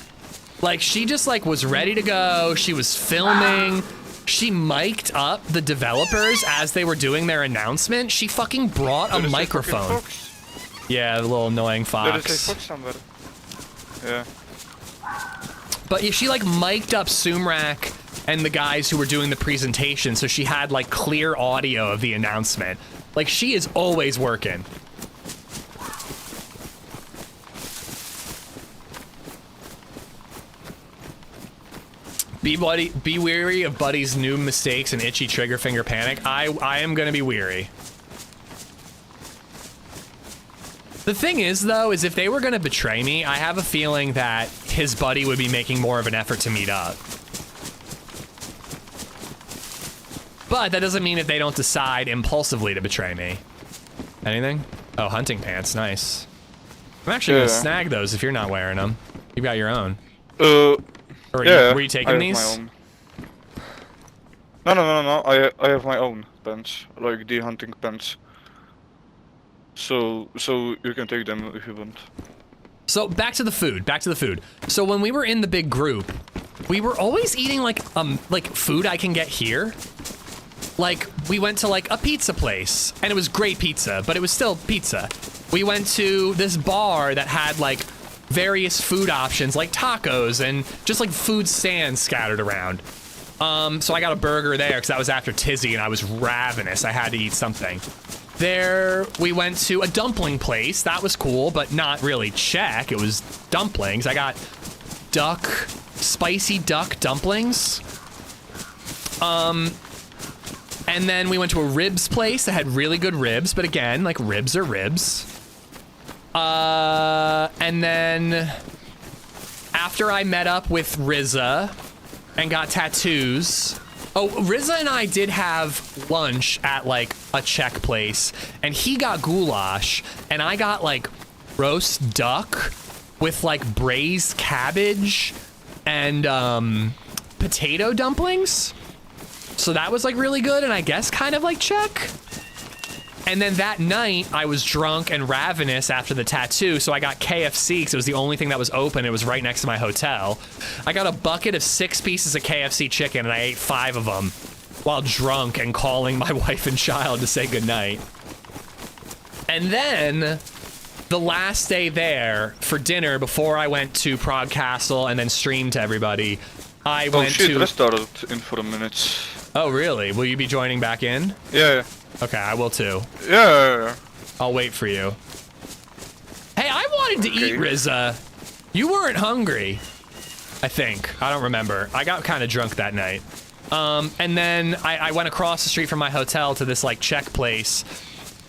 Like, she just, like, was ready to go. She was filming. She mic'd up the developers as they were doing their announcement. She fucking brought a microphone. Yeah, the little annoying fox. There is a fox somewhere. Yeah. But yeah, she, like, mic'd up Sumrak and the guys who were doing the presentation, so she had, like, clear audio of the announcement. Like, she is always working. Be weary of Buddy's new mistakes and itchy trigger finger panic. I am gonna be weary. The thing is, though, is if they were gonna betray me, I have a feeling that his buddy would be making more of an effort to meet up. But that doesn't mean that they don't decide impulsively to betray me. Anything? Oh, hunting pants, nice. I'm actually gonna snag those if you're not wearing them. You've got your own. Or were you taking these? My own. No. I have my own pants, like the hunting pants. So you can take them if you want. So back to the food. So when we were in the big group, we were always eating like food I can get here. Like, we went to like a pizza place and it was great pizza, but it was still pizza. We went to this bar that had like various food options like tacos and just like food stands scattered around. So I got a burger there because that was after Tisy and I was ravenous. I had to eat something. There, we went to a dumpling place. That was cool, but not really Czech. It was dumplings. I got spicy duck dumplings. And then we went to a ribs place that had really good ribs, but again, like ribs are ribs. And then after I met up with Rizza and got tattoos. Oh, Rizza and I did have lunch at like a Czech place and he got goulash and I got like roast duck with like braised cabbage and potato dumplings. So that was like really good and I guess kind of like Czech. And then that night, I was drunk and ravenous after the tattoo, so I got KFC because it was the only thing that was open. It was right next to my hotel. I got a bucket of 6 pieces of KFC chicken, and I ate 5 of them while drunk and calling my wife and child to say goodnight. And then, the last day there, for dinner, before I went to Prague Castle and then streamed to everybody, I went to... I started in for a minute. Oh, really? Will you be joining back in? Yeah. Okay, I will too. Yeah. I'll wait for you. Hey, I wanted to eat, Rizza. You weren't hungry, I think. I don't remember. I got kind of drunk that night. And then I went across the street from my hotel to this like Czech place.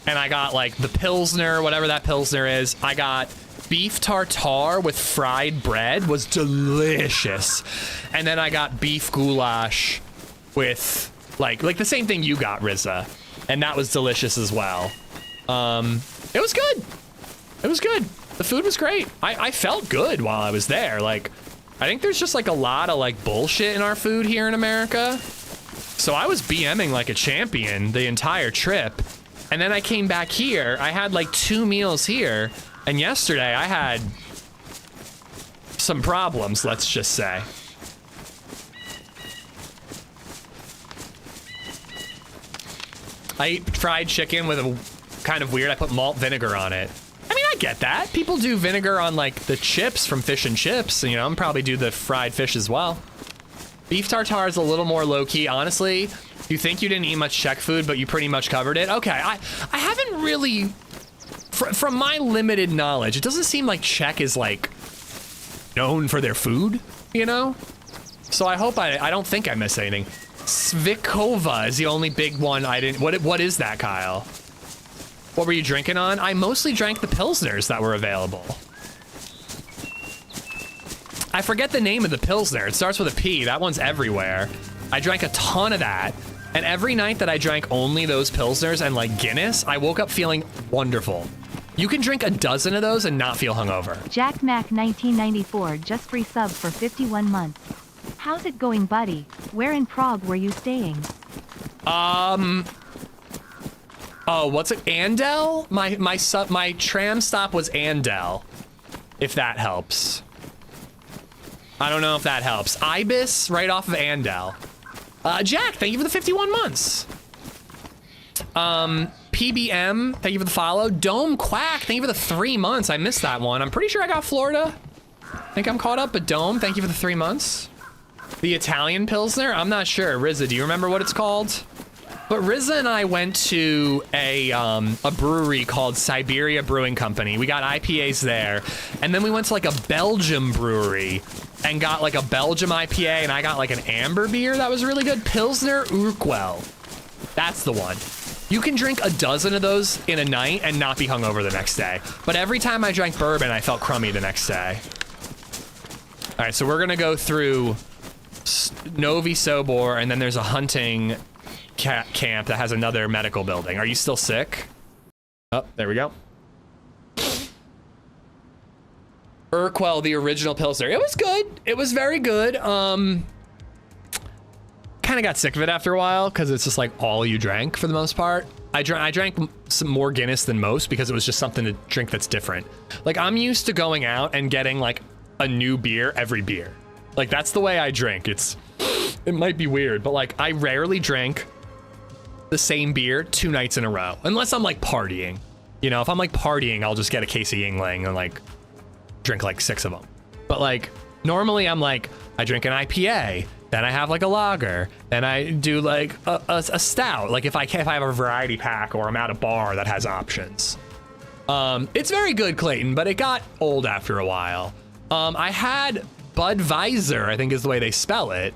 and I got like the Pilsner, whatever that Pilsner is. I got beef tartare with fried bread, was delicious. And then I got beef goulash with like the same thing you got, Rizza, and that was delicious as well. It was good. It was good. The food was great. I felt good while I was there. Like, I think there's just like a lot of like bullshit in our food here in America. So I was BMing like a champion the entire trip. And then I came back here. I had like 2 meals here. And yesterday I had some problems, let's just say. I ate fried chicken with a kind of weird, I put malt vinegar on it. I mean, I get that. People do vinegar on like the chips from Fish and Chips. You know, I'm probably do the fried fish as well. Beef tartare is a little more low-key, honestly. You think you didn't eat much Czech food, but you pretty much covered it. Okay, I haven't really, from my limited knowledge, it doesn't seem like Czech is like known for their food, you know? So I hope I don't think I missed anything. Svikova is the only big one I didn't, what is that, Kyle? What were you drinking on? I mostly drank the Pilsners that were available. I forget the name of the Pilsner. It starts with a P. That one's everywhere. I drank a ton of that. And every night that I drank only those Pilsners and like Guinness, I woke up feeling wonderful. You can drink a dozen of those and not feel hungover. Jack Mac 1994 just resubbed for 51 months. How's it going, buddy? Where in Prague were you staying? Oh, what's it? Andel? My tram stop was Andel. If that helps. I don't know if that helps. Ibis, right off of Andel. Jack, thank you for the 51 months. PBM, thank you for the follow. Dome Quack, thank you for the 3 months. I missed that one. I'm pretty sure I got Florida. I think I'm caught up, but Dome, thank you for the 3 months. The Italian Pilsner, I'm not sure. Rizza, do you remember what it's called? But Rizza and I went to a brewery called Siberia Brewing Company. We got IPAs there. And then we went to like a Belgium brewery and got like a Belgium IPA, and I got like an amber beer that was really good. Pilsner Urquell. That's the one. You can drink a dozen of those in a night and not be hungover the next day. But every time I drank bourbon, I felt crummy the next day. All right, so we're gonna go through Novi Sobor, and then there's a hunting camp that has another medical building. Are you still sick? Oh, there we go. Urquell, the original Pilsner. It was good. It was very good. Kind of got sick of it after a while because it's just like all you drank for the most part. I drank some more Guinness than most because it was just something to drink that's different. Like, I'm used to going out and getting like a new beer every beer. Like, that's the way I drink. It might be weird, but like I rarely drink the same beer 2 nights in a row unless I'm like partying. You know, if I'm like partying, I'll just get a case of Yingling and like drink like 6 of them. But like normally I'm like, I drink an IPA, then I have like a lager, then I do like a stout. Like if I have a variety pack or I'm at a bar that has options. It's very good, Clayton, but it got old after a while. I had Budweiser, I think is the way they spell it.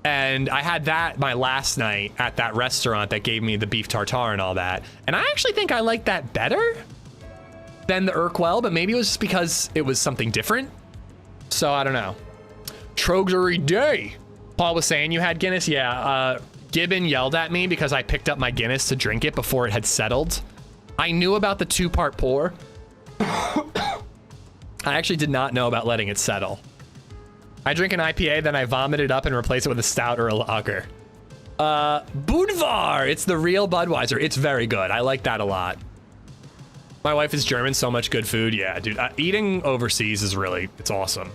And I had that my last night at that restaurant that gave me the beef tartare and all that. And I actually think I like that better than the Urquell, but maybe it was just because it was something different. So I don't know. Troggery Day. Paul was saying you had Guinness. Yeah, Gibbon yelled at me because I picked up my Guinness to drink it before it had settled. I knew about the 2-part pour. I actually did not know about letting it settle. I drink an IPA, then I vomit it up and replace it with a stout or a lager. Budvar, it's the real Budweiser. It's very good. I like that a lot. My wife is German, so much good food. Yeah, dude, eating overseas is really, it's awesome.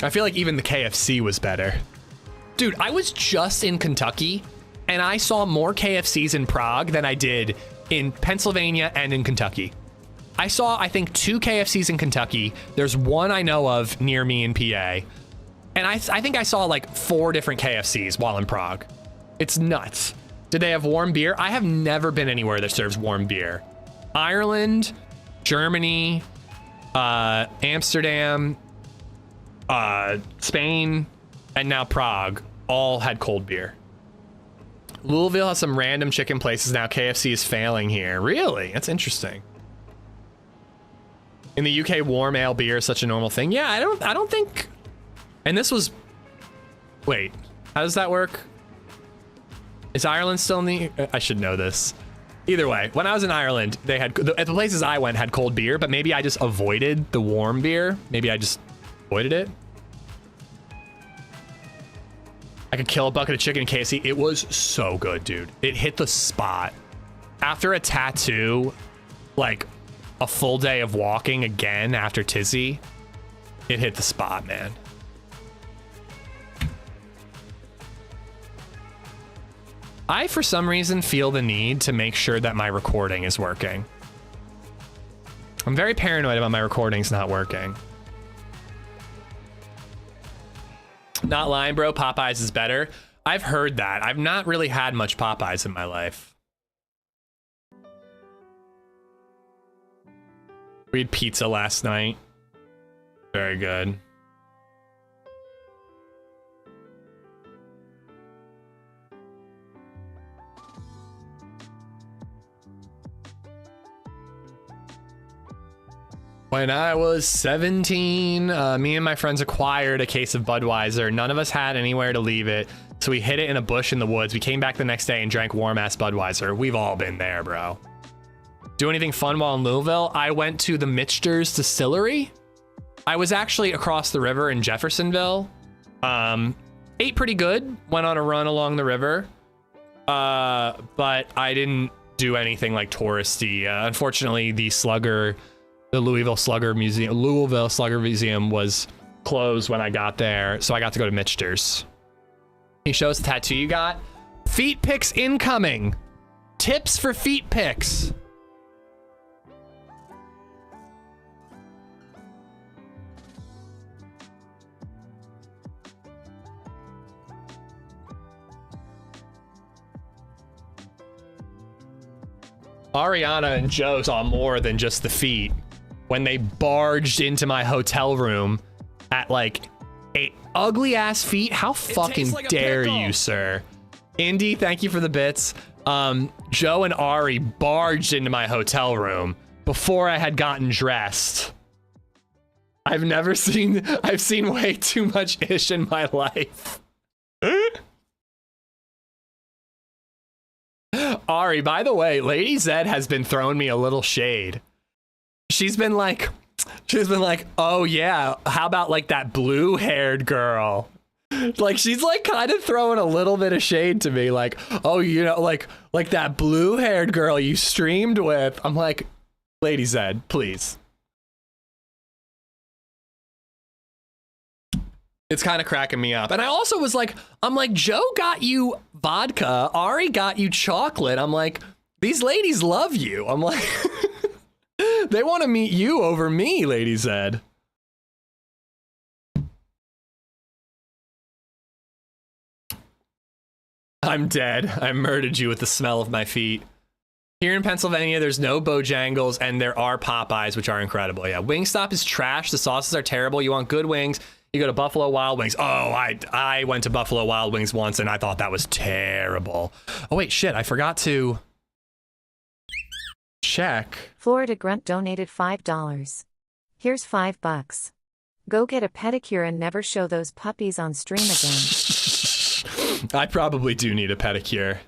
I feel like even the KFC was better. Dude, I was just in Kentucky and I saw more KFCs in Prague than I did in Pennsylvania and in Kentucky. I saw, I think, 2 KFCs in Kentucky. There's one I know of near me in PA. And I think I saw like 4 different KFCs while in Prague. It's nuts. Did they have warm beer? I have never been anywhere that serves warm beer. Ireland, Germany, Amsterdam, Spain, and now Prague all had cold beer. Louisville has some random chicken places now. KFC is failing here. Really? That's interesting. In the UK, warm ale beer is such a normal thing. Yeah, I don't think. And this was. Wait, how does that work? Is Ireland still in the? I should know this. Either way, when I was in Ireland, they had at the places I went had cold beer, but maybe I just avoided the warm beer. Maybe I just avoided it. I could kill a bucket of chicken in KFC. It was so good, dude. It hit the spot. After a tattoo, like a full day of walking again after Tisy, it hit the spot, man. I, for some reason, feel the need to make sure that my recording is working. I'm very paranoid about my recordings not working. Not lying, bro. Popeyes is better. I've heard that. I've not really had much Popeyes in my life. We had pizza last night. Very good. When I was 17, me and my friends acquired a case of Budweiser. None of us had anywhere to leave it, so we hid it in a bush in the woods. We came back the next day and drank warm-ass Budweiser. We've all been there, bro. Do anything fun while in Louisville? I went to the Michter's Distillery. I was actually across the river in Jeffersonville. Ate pretty good. Went on a run along the river. But I didn't do anything like touristy. Unfortunately, the Louisville Slugger Museum was closed when I got there, so I got to go to Michter's. He shows the tattoo you got. Feet pics incoming. Tips for feet pics. Ariana and Joe saw more than just the feet when they barged into my hotel room at like ugly ass feet. How fucking like dare you, sir? Indy, thank you for the bits. Joe and Ari barged into my hotel room before I had gotten dressed. I've seen way too much ish in my life. Ari, by the way, LadyZed has been throwing me a little shade. She's been like, oh yeah, how about like that blue-haired girl? Like, she's like kind of throwing a little bit of shade to me, like, oh, you know, like that blue-haired girl you streamed with. I'm like, LadyZed, please. It's kind of cracking me up. And I also was like, I'm like, Joe got you vodka, Ari got you chocolate. I'm like, these ladies love you. I'm like, they want to meet you over me, LadyZed. I'm dead. I murdered you with the smell of my feet. Here in Pennsylvania, there's no Bojangles, and there are Popeyes, which are incredible. Yeah, Wingstop is trash. The sauces are terrible. You want good wings, you go to Buffalo Wild Wings. Oh, I went to Buffalo Wild Wings once, and I thought that was terrible. Oh, wait, shit, I forgot to check. Florida Grunt donated $5. Here's $5. Go get a pedicure and never show those puppies on stream again. I probably do need a pedicure.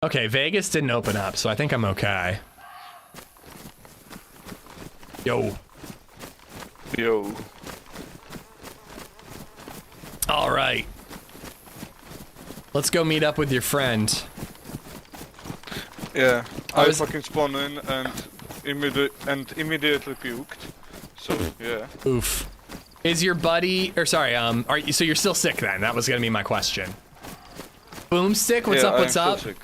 Okay, Vegas didn't open up, so I think I'm okay. Yo. All right. Let's go meet up with your friend. Yeah, I fucking spawned in and immediately puked. So yeah. Oof. Is your buddy, or sorry, so you're still sick then? That was gonna be my question. Boomstick, what's up? What's up? Sick.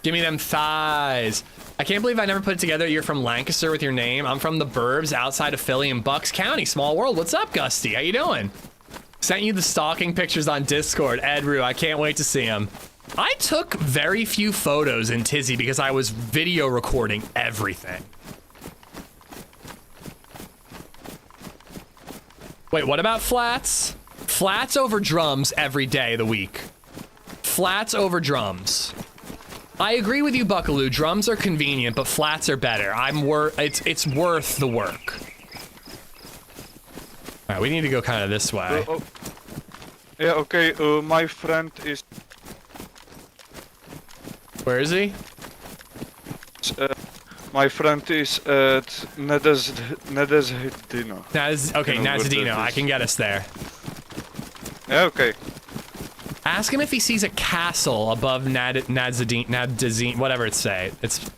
Give me them thighs. I can't believe I never put it together. You're from Lancaster with your name. I'm from the burbs outside of Philly in Bucks County. Small world. What's up, Gusty? How you doing? Sent you the stalking pictures on Discord. Edru, I can't wait to see them. I took very few photos in Tisy because I was video recording everything. Wait, what about flats? Flats over drums every day of the week. Flats over drums. I agree with you, Buckaloo. Drums are convenient, but flats are better. It's worth the work. All right, we need to go kind of this way. Yeah, okay, my friend is... Where is he? My friend is at Nedeshdino. Okay, Nazadino. I can get us there. Yeah, okay. Ask him if he sees a castle above Nadzadine, whatever it's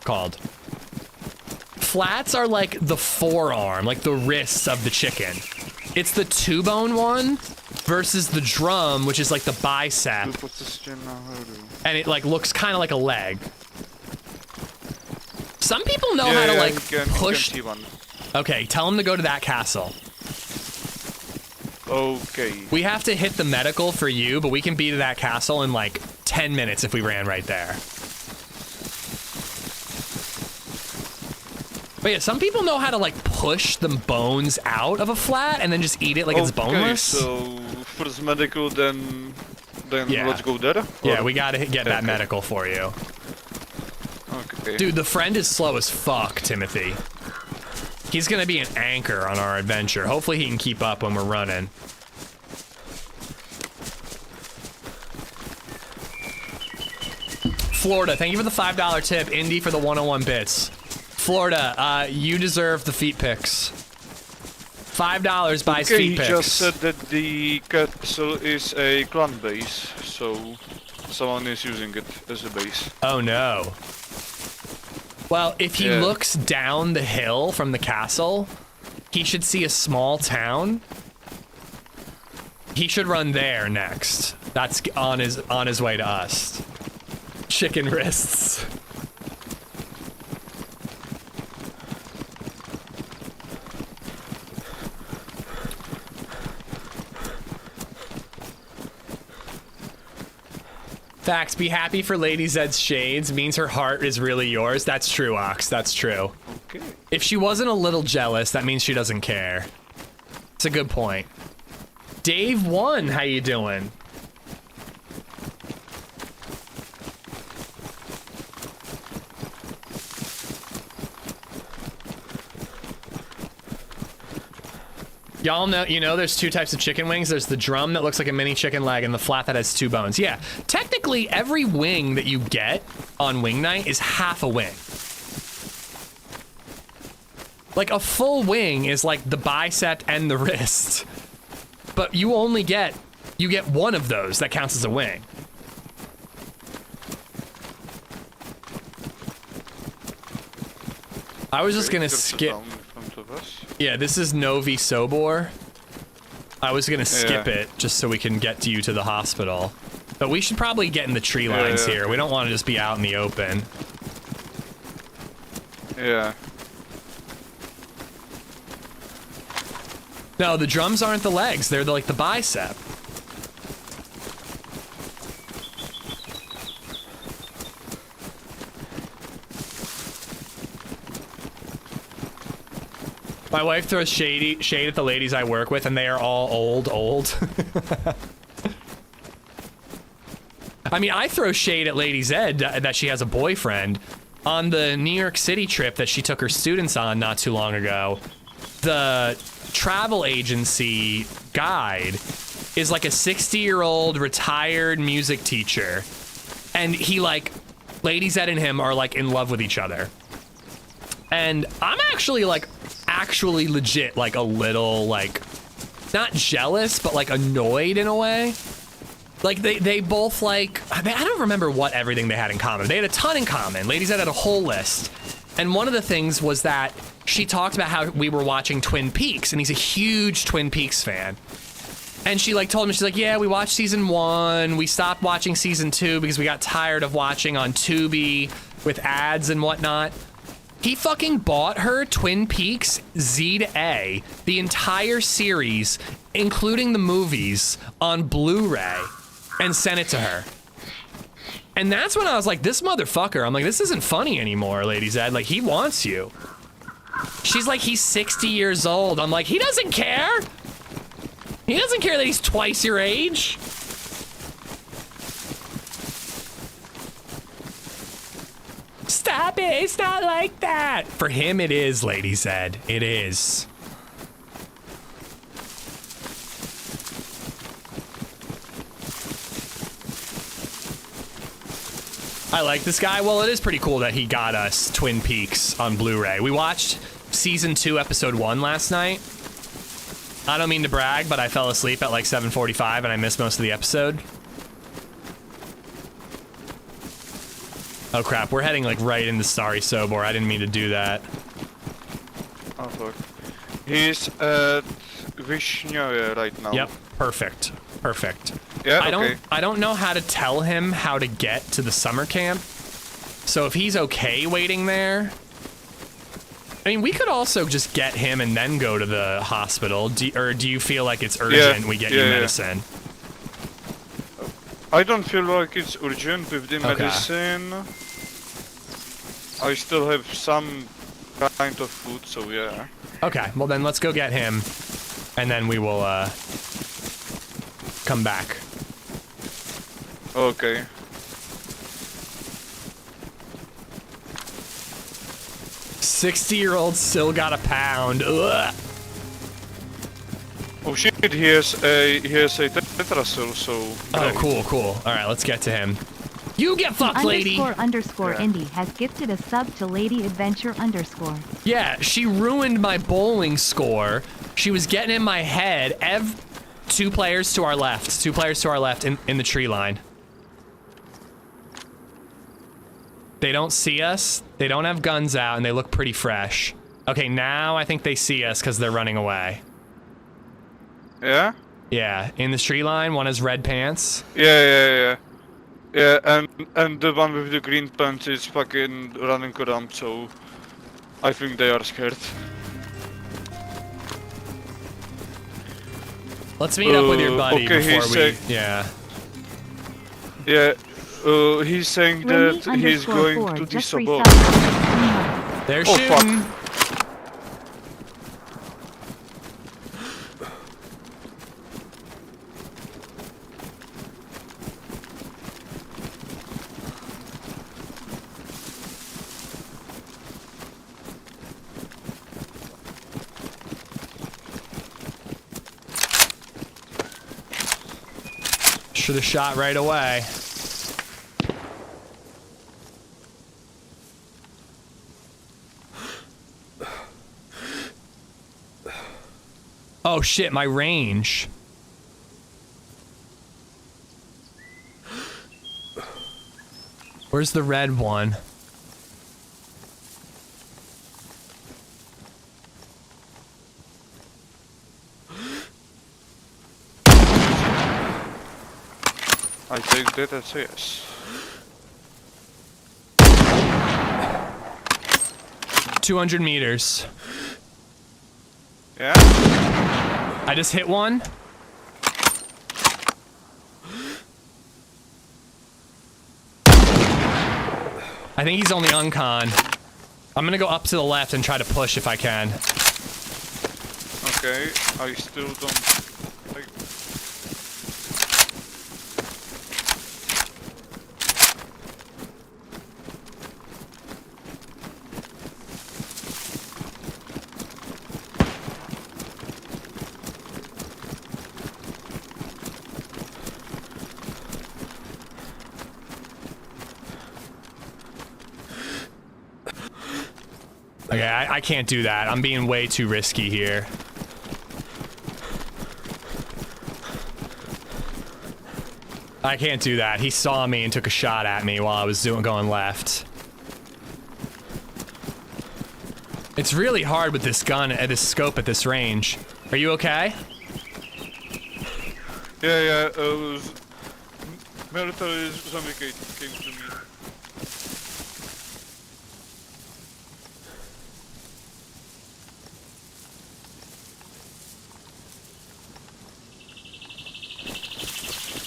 called. Flats are like the forearm, like the wrists of the chicken. It's the two-bone one versus the drum, which is like the bicep. And it like looks kind of like a leg. Some people know how to like push. Okay, tell him to go to that castle. Okay. We have to hit the medical for you, but we can be to that castle in like 10 minutes if we ran right there. But yeah, some people know how to like push the bones out of a flat and then just eat it like it's boneless. So first medical, then let's go there. Yeah, we gotta get that medical for you. Okay. Dude, the friend is slow as fuck, Timothy. He's gonna be an anchor on our adventure. Hopefully he can keep up when we're running. Florida, thank you for the $5 tip. Indy for the 101 bits. Florida, you deserve the feet pics. $5 buys feet pics. He just said that the castle is a clan base, so someone is using it as a base. Oh no. Well, if he looks down the hill from the castle, he should see a small town. He should run there next. That's on his way to us. Chicken wrists. Facts, be happy for LadyZed's shades means her heart is really yours. That's true, Ox. That's true. Okay. If she wasn't a little jealous, that means she doesn't care. It's a good point. Dave 1, how you doing? Y'all know, there's two types of chicken wings. There's the drum that looks like a mini chicken leg and the flat that has two bones. Yeah, technically every wing that you get on wing night is half a wing. Like a full wing is like the bicep and the wrist. But you get one of those that counts as a wing. I was just gonna skip. Yeah, this is Novi Sobor. I was gonna skip it just so we can get you to the hospital. But we should probably get in the tree lines here. We don't want to just be out in the open. Yeah. No, the drums aren't the legs. They're like the bicep. My wife throws shade at the ladies I work with, and they are all old. I mean, I throw shade at LadyZed that she has a boyfriend. On the New York City trip that she took her students on not too long ago, the travel agency guide is like a 60-year-old retired music teacher. And he, like, LadyZed and him are, like, in love with each other. And I'm actually legit, like, a little, like, not jealous, but, like, annoyed in a way. Like, they both, like, I don't remember what everything they had in common. They had a ton in common. LadyZed had a whole list. And one of the things was that she talked about how we were watching Twin Peaks, and he's a huge Twin Peaks fan. And she, like, told me, she's like, yeah, we watched season 1. We stopped watching season 2 because we got tired of watching on Tubi with ads and whatnot. He fucking bought her Twin Peaks Z to A, the entire series, including the movies, on Blu-ray, and sent it to her. And that's when I was like, this motherfucker, I'm like, this isn't funny anymore, LadyZed. Like, he wants you. She's like, he's 60 years old. I'm like, he doesn't care. He doesn't care that he's twice your age. Stop it. It's not like that. For him, it is, LadyZed. It is. I like this guy. Well, it is pretty cool that he got us Twin Peaks on Blu-ray. We watched season 2, episode 1 last night. I don't mean to brag, but I fell asleep at like 7:45 and I missed most of the episode. Oh crap, we're heading like right into Starry Sobor. I didn't mean to do that. Oh fuck. He's at Vishnoye right now. Yep, perfect. Perfect. Yeah, okay. I don't know how to tell him how to get to the summer camp. So if he's okay waiting there, I mean, we could also just get him and then go to the hospital. Or do you feel like it's urgent we get you medicine? I don't feel like it's urgent with the medicine. I still have some kind of food, so yeah. Okay, well then let's go get him, and then we will come back. Okay. "60-year-old still got a pound." Ugh. Oh shit, he has a tetrasil, so... Oh, cool, cool. Alright, let's get to him. You get fucked, lady! _ Indy has gifted a sub to Lady Adventure _ Yeah, she ruined my bowling score. She was getting in my head. Two players to our left. 2 players to our left in the tree line. They don't see us. They don't have guns out, and they look pretty fresh. Okay, now I think they see us because they're running away. Yeah? Yeah, in the tree line, one has red pants. Yeah, and the one with the green pants is fucking running around, so... I think they are scared. Let's meet up with your buddy okay, before we... Yeah. Yeah, he's saying that he's going to the suburb. They're shooting. Fuck. Should have shot right away. Oh shit, my range. Where's the red one? I take that as yes. 200 meters. Yeah? I just hit one. I think he's only uncon. I'm gonna go up to the left and try to push if I can. Okay, I still don't... Okay, I can't do that. I'm being way too risky here. I can't do that. He saw me and took a shot at me while I was going left. It's really hard with this gun at this scope at this range. Are you okay? Yeah, military zombie came to me.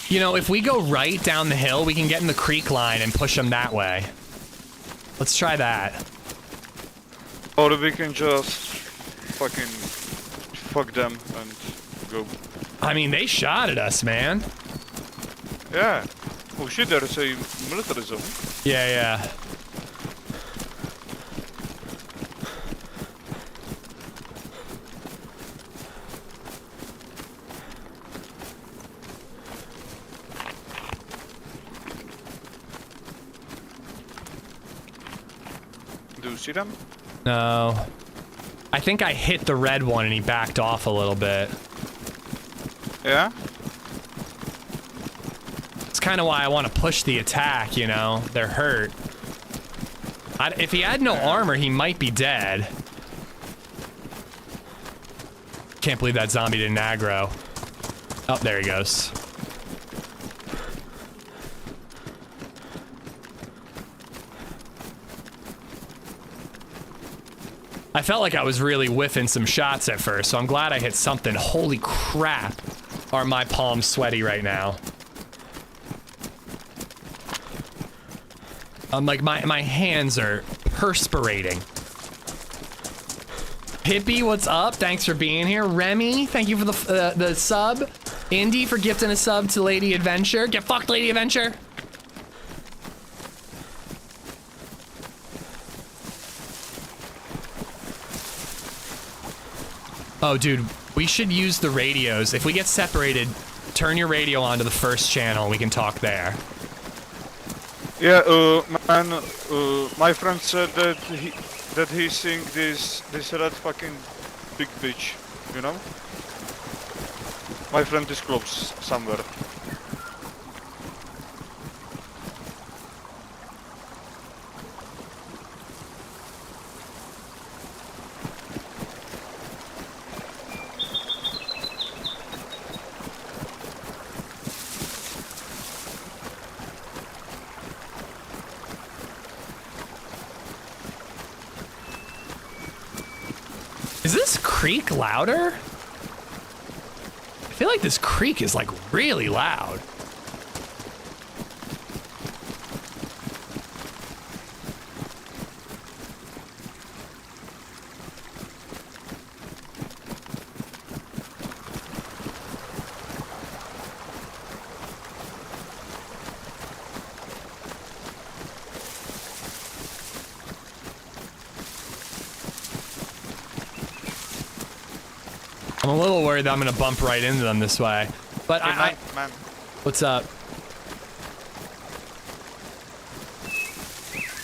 You know, if we go right down the hill, we can get in the creek line and push them that way. Let's try that. Or we can just fucking fuck them and go. I mean, they shot at us, man. Yeah. Oh shit, there's a military zone. Yeah. see them? No. I think I hit the red one and he backed off a little bit. Yeah? It's kind of why I want to push the attack, you know? They're hurt. If he had no armor, he might be dead. Can't believe that zombie didn't aggro. Oh, there he goes. I felt like I was really whiffing some shots at first, so I'm glad I hit something. Holy crap. Are my palms sweaty right now? Like my hands are perspirating. Hippie, what's up? Thanks for being here. Remy, thank you for the sub. Indy for gifting a sub to Lady Adventure. Get fucked, Lady Adventure. Oh, dude, we should use the radios. If we get separated, turn your radio onto the first channel and we can talk there. Yeah, man, my friend said that he's seeing this red fucking big bitch, you know? My friend is close somewhere. Is this creak louder? I feel like this creak is like really loud. I'm a little worried that I'm gonna bump right into them this way. But hey, man. What's up?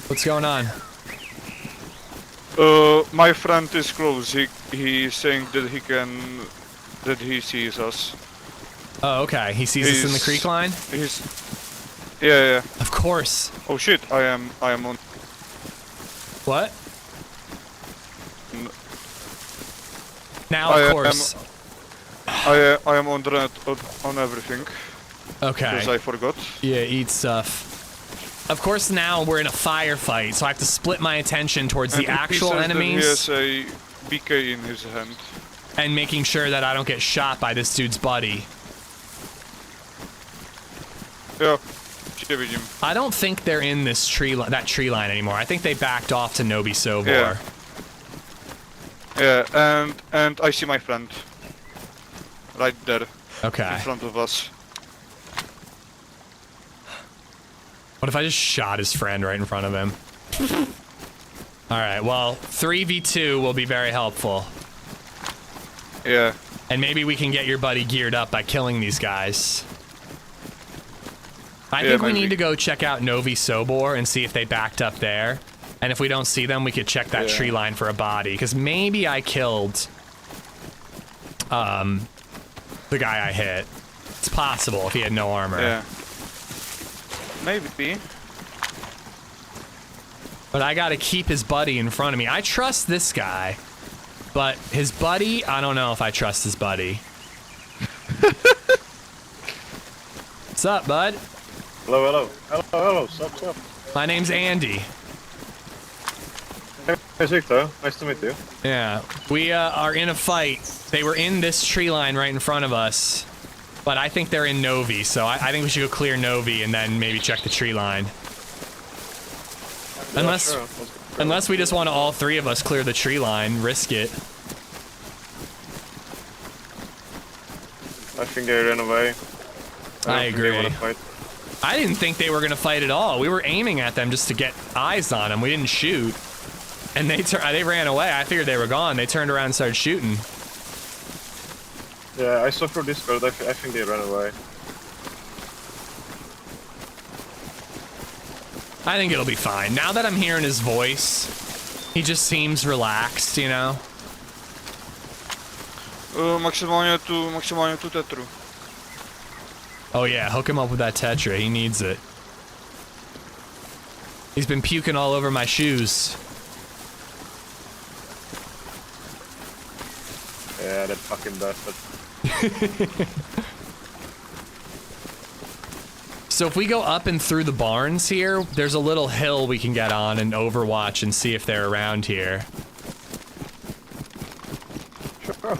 What's going on? My friend is close. He's saying that he sees us. Oh, okay. He sees us in the creek line? Yeah. Of course. Oh shit, I am on. What? Now, of course. I am on the net on everything. Okay. Because I forgot. Yeah, eat stuff. Of course, now we're in a firefight, so I have to split my attention towards the actual enemies. He has a BK in his hand. And making sure that I don't get shot by this dude's buddy. Yeah. I don't think they're in this tree line anymore. I think they backed off to Novi Sobor. Yeah, and I see my friend. Right there. Okay. In front of us. What if I just shot his friend right in front of him? Alright, well, 3v2 will be very helpful. Yeah. And maybe we can get your buddy geared up by killing these guys. I think we need to go check out Novi Sobor and see if they backed up there. And if we don't see them, we could check that tree line for a body. Because maybe I killed the guy I hit. It's possible if he had no armor. Yeah. Maybe. But I gotta keep his buddy in front of me. I trust this guy. But his buddy, I don't know if I trust his buddy. What's up, bud? Hello. Sup. My name's Andy. Hey, Victor. Nice to meet you. Yeah, we are in a fight. They were in this tree line right in front of us. But I think they're in Novi, so I think we should go clear Novi and then maybe check the tree line. Yeah, Unless, sure. unless we just want to all three of us clear the tree line, risk it. I think they ran away. I agree. They wanna fight. I didn't think they were gonna fight at all. We were aiming at them just to get eyes on them. We didn't shoot. And they ran away. I figured they were gone. They turned around and started shooting. Yeah, I saw through Discord. I think they ran away. I think it'll be fine. Now that I'm hearing his voice, He just seems relaxed, you know? Maximálně tu tetru. Oh yeah, hook him up with that tetra. He needs it. He's been puking all over my shoes. Yeah, that fucking bastard. So if we go up and through the barns here, there's a little hill we can get on and overwatch and see if they're around here. Sure.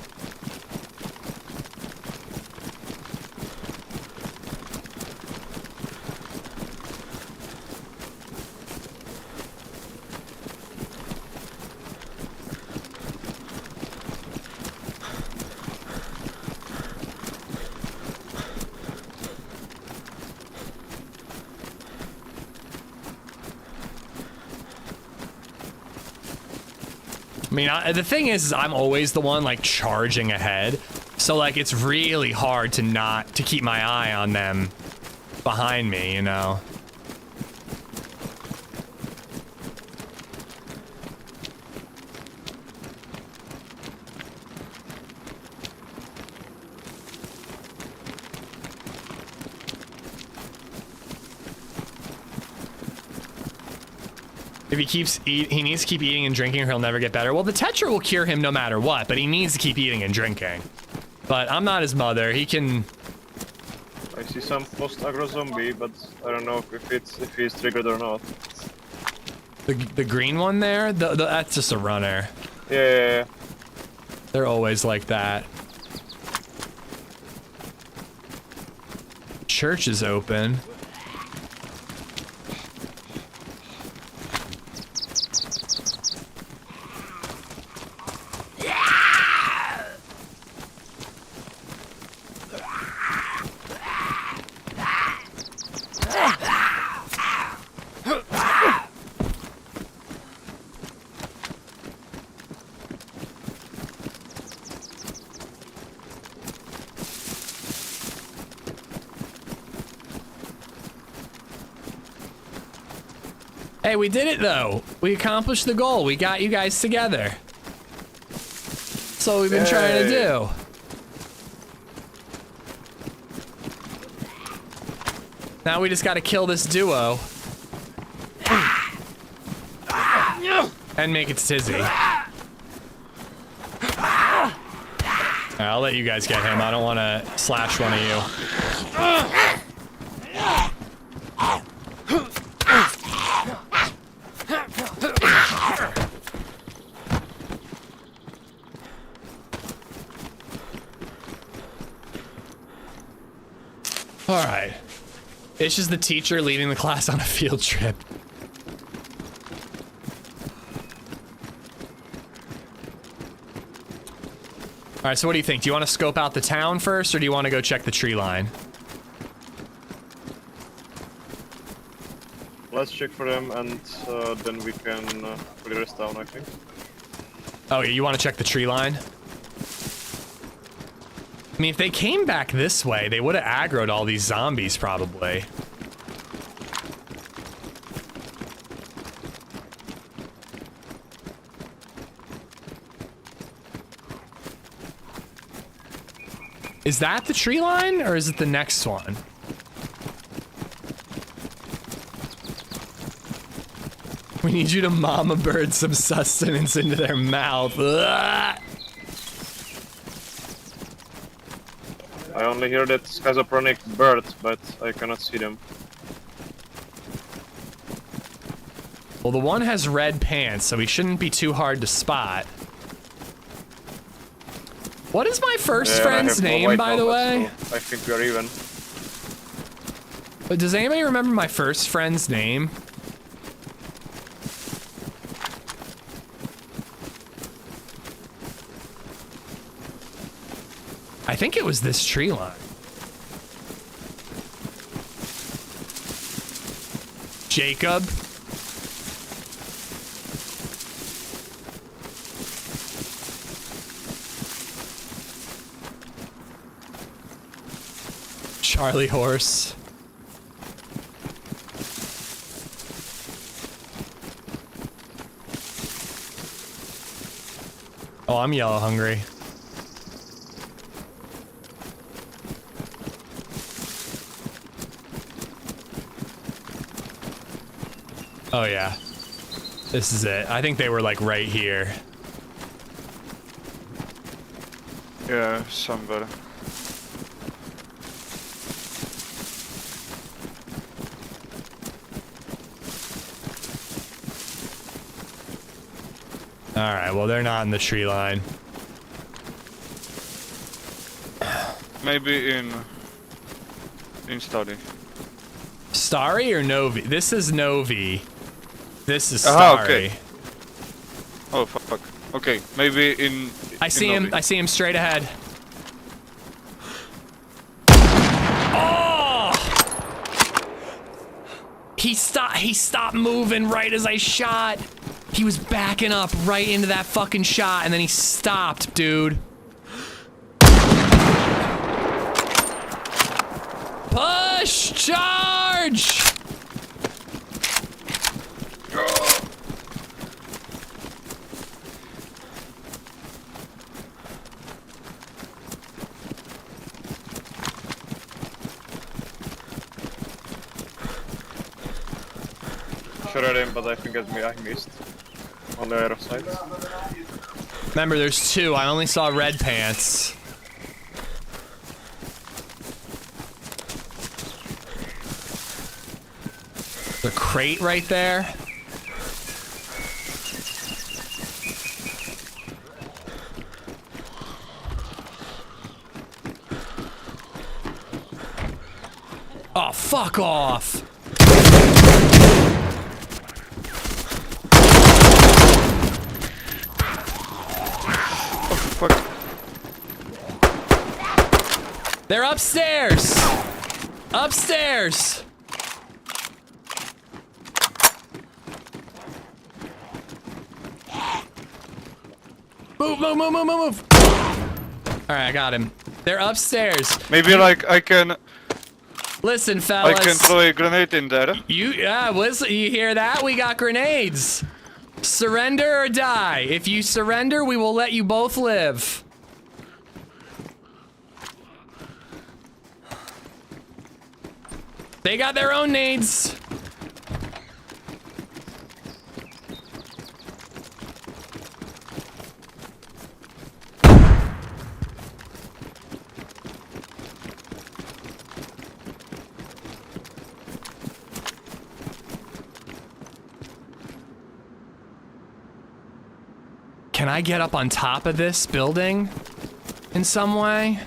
I mean, the thing is I'm always the one like charging ahead, so like it's really hard to keep my eye on them behind me, you know. If he keeps he needs to keep eating and drinking or he'll never get better. Well, the tetra will cure him no matter what, but he needs to keep eating and drinking. But I'm not his mother. He can... I see some post-aggro zombie, but I don't know if he's triggered or not. The green one there? That's just a runner. Yeah. They're always like that. Church is open. Hey, we did it though. We accomplished the goal. We got you guys together. That's what we've been trying to do. Now we just gotta kill this duo. And make it Tisy. I'll let you guys get him. I don't want to slash one of you. All right. It's just the teacher leading the class on a field trip. All right, so what do you think? Do you want to scope out the town first, or do you want to go check the tree line? Let's check for them, and then we can clear this town, I think. Oh, yeah, you want to check the tree line? I mean, if they came back this way, they would have aggroed all these zombies, probably. Is that the tree line, or is it the next one? We need you to mama bird some sustenance into their mouth. Ugh. I only hear that schizophrenic birds, but I cannot see them. Well, the one has red pants, so he shouldn't be too hard to spot. What is my first friend's name, by the way? So I think we are even. But does anybody remember my first friend's name? I think it was this tree line. Jacob. Charlie Horse. Oh, I'm yellow hungry. Oh yeah. This is it. I think they were like right here. Yeah, somewhere. Alright, well they're not in the tree line. Maybe in study. Starry or Novi? This is Novi. This is Aha, Starry. okay. Oh fuck. Okay, maybe in. I see him. Novi. I see him straight ahead. Oh! He stopped moving right as I shot. He was backing up right into that fucking shot, and then he stopped, dude. Push! Charge! Sure I didn't, but I think I missed on the other side. Remember, there's two. I only saw red pants. The crate right there. Oh, fuck off. Fuck. They're upstairs. Upstairs. Move, move, move, move, move, move. All right, I got him. They're upstairs. Maybe like I can Listen, fellas. I can throw a grenade in there. Listen, you hear that? We got grenades. Surrender or die. If you surrender, we will let you both live. They got their own nades. Can I get up on top of this building in some way?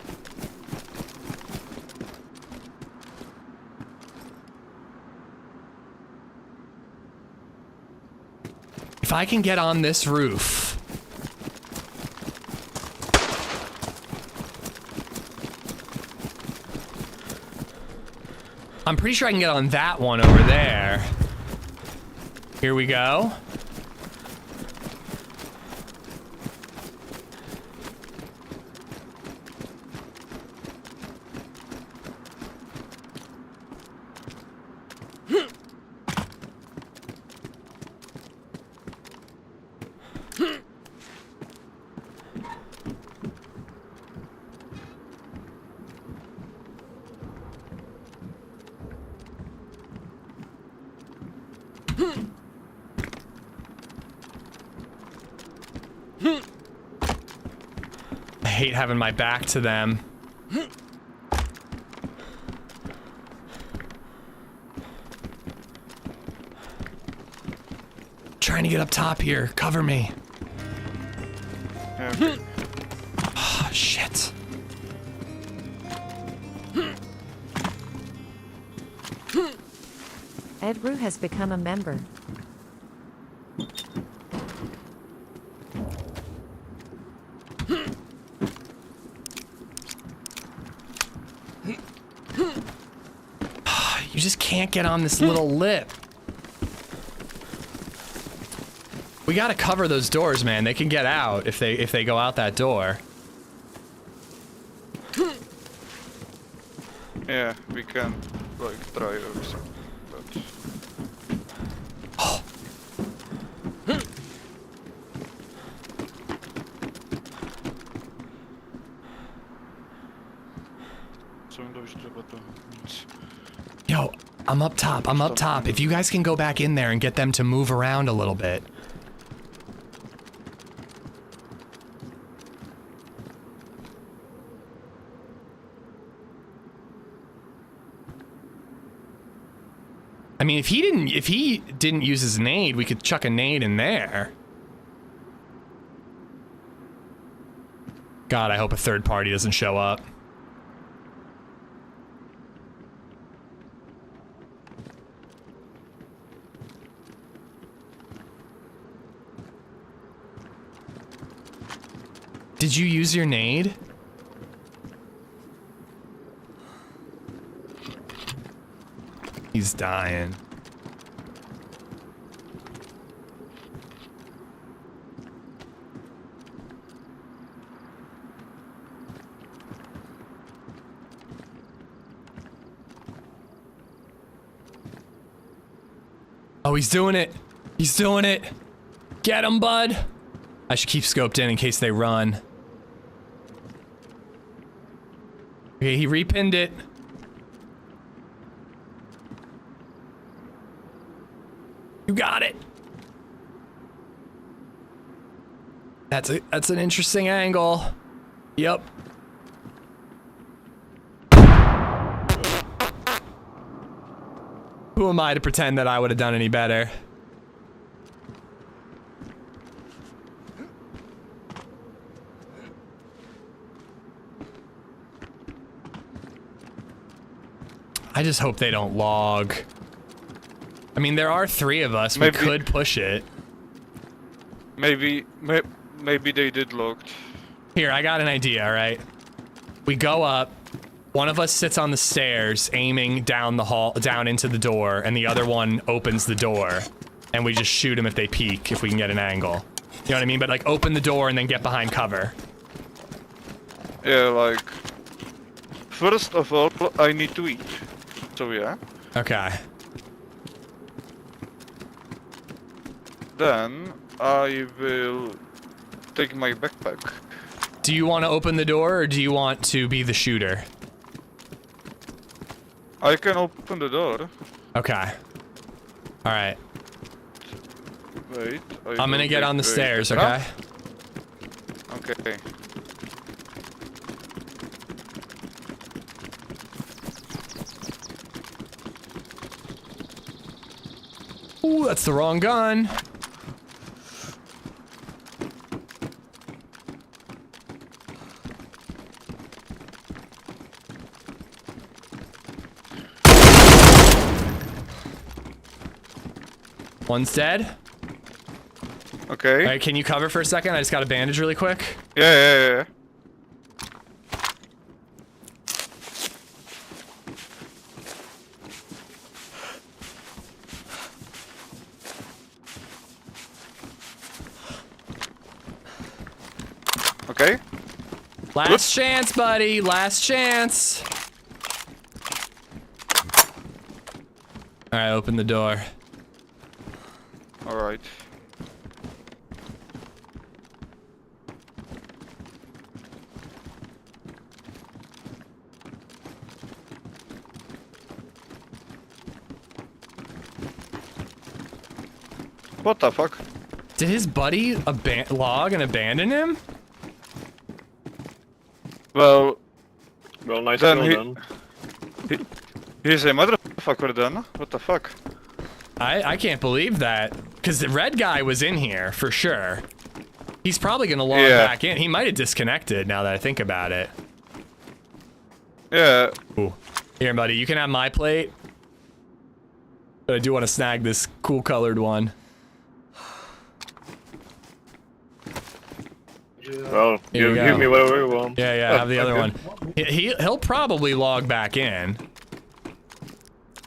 If I can get on this roof. I'm pretty sure I can get on that one over there. Here we go. I hate having my back to them. Trying to get up top here. Cover me. Yeah. Oh, shit. Edru has become a member. You just can't get on this little lip. We gotta cover those doors, man. They can get out if they go out that door. Yeah, we can like try or something. But... Yo, I'm up top. I'm up top. If you guys can go back in there and get them to move around a little bit. I mean, if he didn't use his nade, we could chuck a nade in there. God, I hope a third party doesn't show up. Did you use your nade? He's dying. Oh, he's doing it. He's doing it. Get him, bud. I should keep scoped in case they run. Okay, he repinned it. You got it. That's an interesting angle. Yep. Who am I to pretend that I would have done any better? I just hope they don't log. I mean, there are 3 of us. Maybe, we could push it. Maybe they did log. Here, I got an idea, alright? We go up. One of us sits on the stairs, aiming down the hall, down into the door, and the other one opens the door. And we just shoot them if they peek, if we can get an angle. You know what I mean? But like, open the door and then get behind cover. Yeah, like... First of all, I need to eat. So yeah. Okay. Then, I will take my backpack. Do you want to open the door, or do you want to be the shooter? I can open the door. Okay. Alright. Wait. I'm gonna get on the stairs, okay? Okay. Ooh, that's the wrong gun. One's dead. Okay. Alright, can you cover for a second? I just got a bandage really quick. Yeah. Okay. Last chance, buddy. Last chance. Alright, open the door. Alright. What the fuck? Did his buddy log and abandon him? Well, Well, nice then kill then. he's a motherfucker then. What the fuck? I can't believe that. Because the red guy was in here, for sure. He's probably gonna log back in. He might have disconnected, now that I think about it. Yeah. Ooh. Here, buddy, you can have my plate. But I do want to snag this cool colored one. Well, Here you go. give me whatever you want. Yeah, have the other one. He'll probably log back in.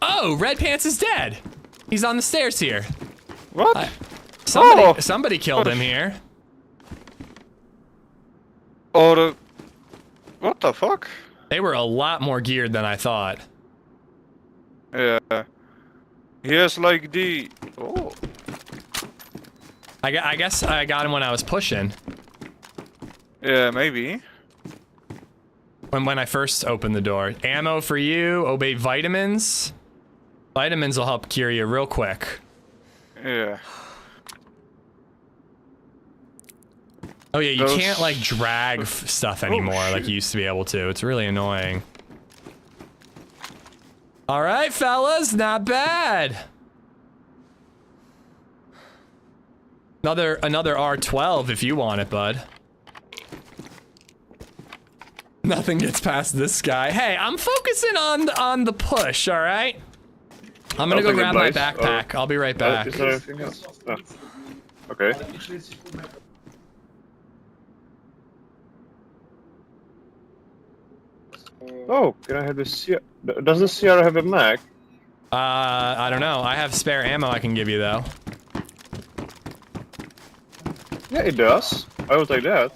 Oh, Red Pants is dead. He's on the stairs here. What? Somebody killed him here. Or what the fuck? They were a lot more geared than I thought. Yeah. He has like the... Oh. I guess I got him when I was pushing. Yeah, maybe. When I first opened the door. Ammo for you. Obey vitamins. Vitamins will help cure you real quick. Yeah. Oh yeah, you can't like drag stuff anymore like you used to be able to. It's really annoying. All right, fellas, not bad. Another R12 if you want it, bud. Nothing gets past this guy. Hey, I'm focusing on the push, all right? I'm gonna go grab my backpack. I'll be right back. Is there anything else? Oh. Okay. Oh, can I have this? Does the CR have a mag? I don't know. I have spare ammo I can give you though. Yeah, it does. I will take that.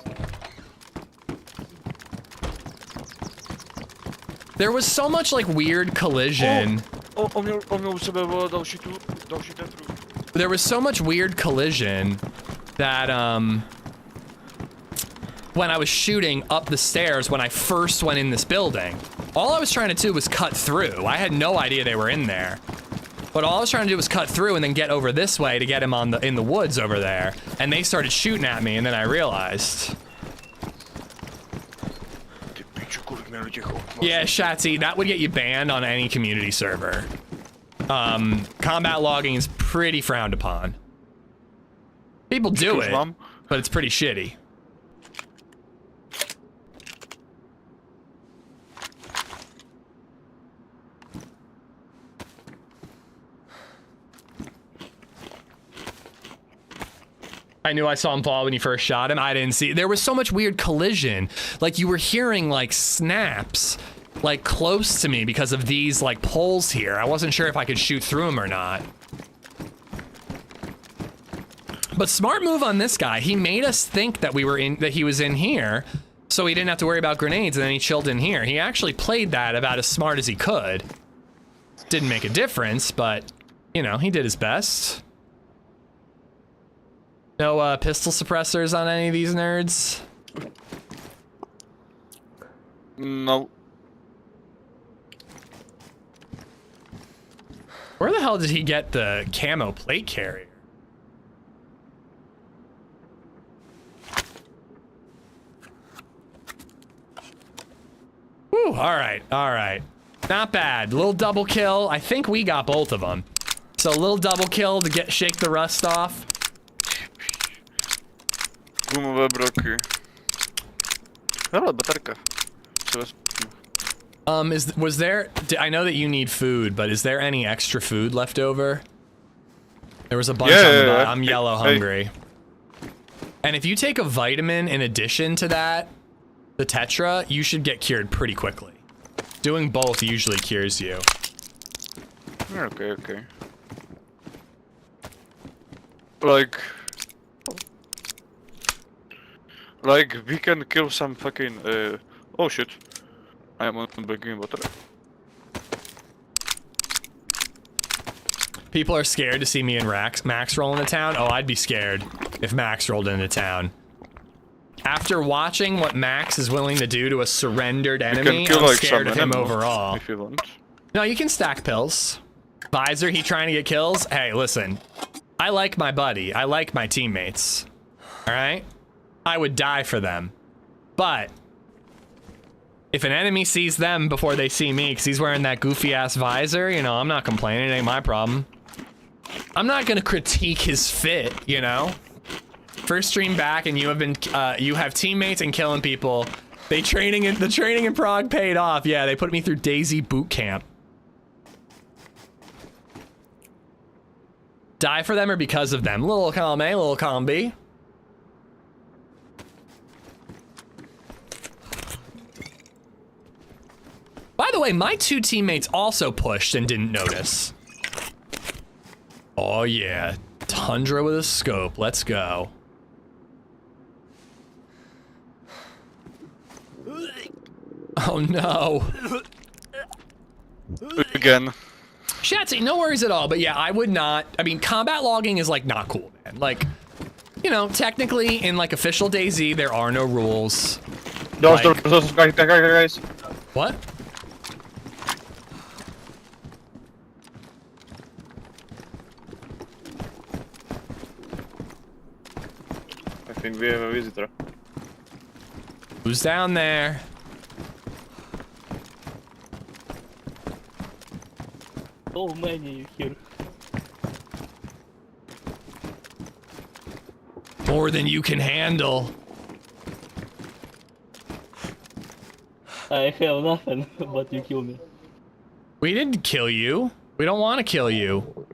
There was so much like weird collision. There was so much weird collision that when I was shooting up the stairs when I first went in this building, all I was trying to do was cut through. I had no idea they were in there. But all I was trying to do was cut through and then get over this way to get him in the woods over there. And they started shooting at me and then I realized. Yeah, Shatsy, that would get you banned on any community server. Combat logging is pretty frowned upon. People do it, but it's pretty shitty. I knew I saw him fall when you first shot him. I didn't see. There was so much weird collision. Like you were hearing like snaps like close to me because of these like poles here. I wasn't sure if I could shoot through them or not. But smart move on this guy. He made us think that he was in here, so he didn't have to worry about grenades, and then he chilled in here. He actually played that about as smart as he could. Didn't make a difference, but you know, he did his best. No pistol suppressors on any of these nerds? No. Where the hell did he get the camo plate carrier? Whew, alright. Not bad. Little double kill. I think we got both of them. So a little double kill to shake the rust off. Gumové broky. Hele, baterka. Was there, I know that you need food, but is there any extra food left over? There was a bunch on the bottom. I'm yellow hungry. And if you take a vitamin in addition to that, the Tetra, you should get cured pretty quickly. Doing both usually cures you. Okay. Like, we can kill some fucking, oh shit. I am on begging water. People are scared to see me and Max roll into town. Oh, I'd be scared if Max rolled into town. After watching what Max is willing to do to a surrendered enemy, I'm scared of him overall. If you want. No, you can stack pills. Visor, he trying to get kills? Hey, listen. I like my buddy. I like my teammates. Alright? I would die for them. But if an enemy sees them before they see me because he's wearing that goofy ass visor, you know, I'm not complaining. It ain't my problem. I'm not gonna critique his fit, you know? First stream back and you have teammates and killing people. The training in Prague paid off. Yeah, they put me through DayZ boot camp. Die for them or because of them? Little column A, little column B. By the way, my two teammates also pushed and didn't notice. Oh yeah, Tundra with a scope, let's go. Oh no. Again. Shatsy, no worries at all, but yeah, I would not, I mean, combat logging is like not cool, man. Like, you know, technically in like official DayZ, there are no rules. Doors, Like- doors, guys. What? I think we have a visitor. Who's down there? So many here. More than you can handle. I have nothing, but you kill me. We didn't kill you. We don't want to kill you.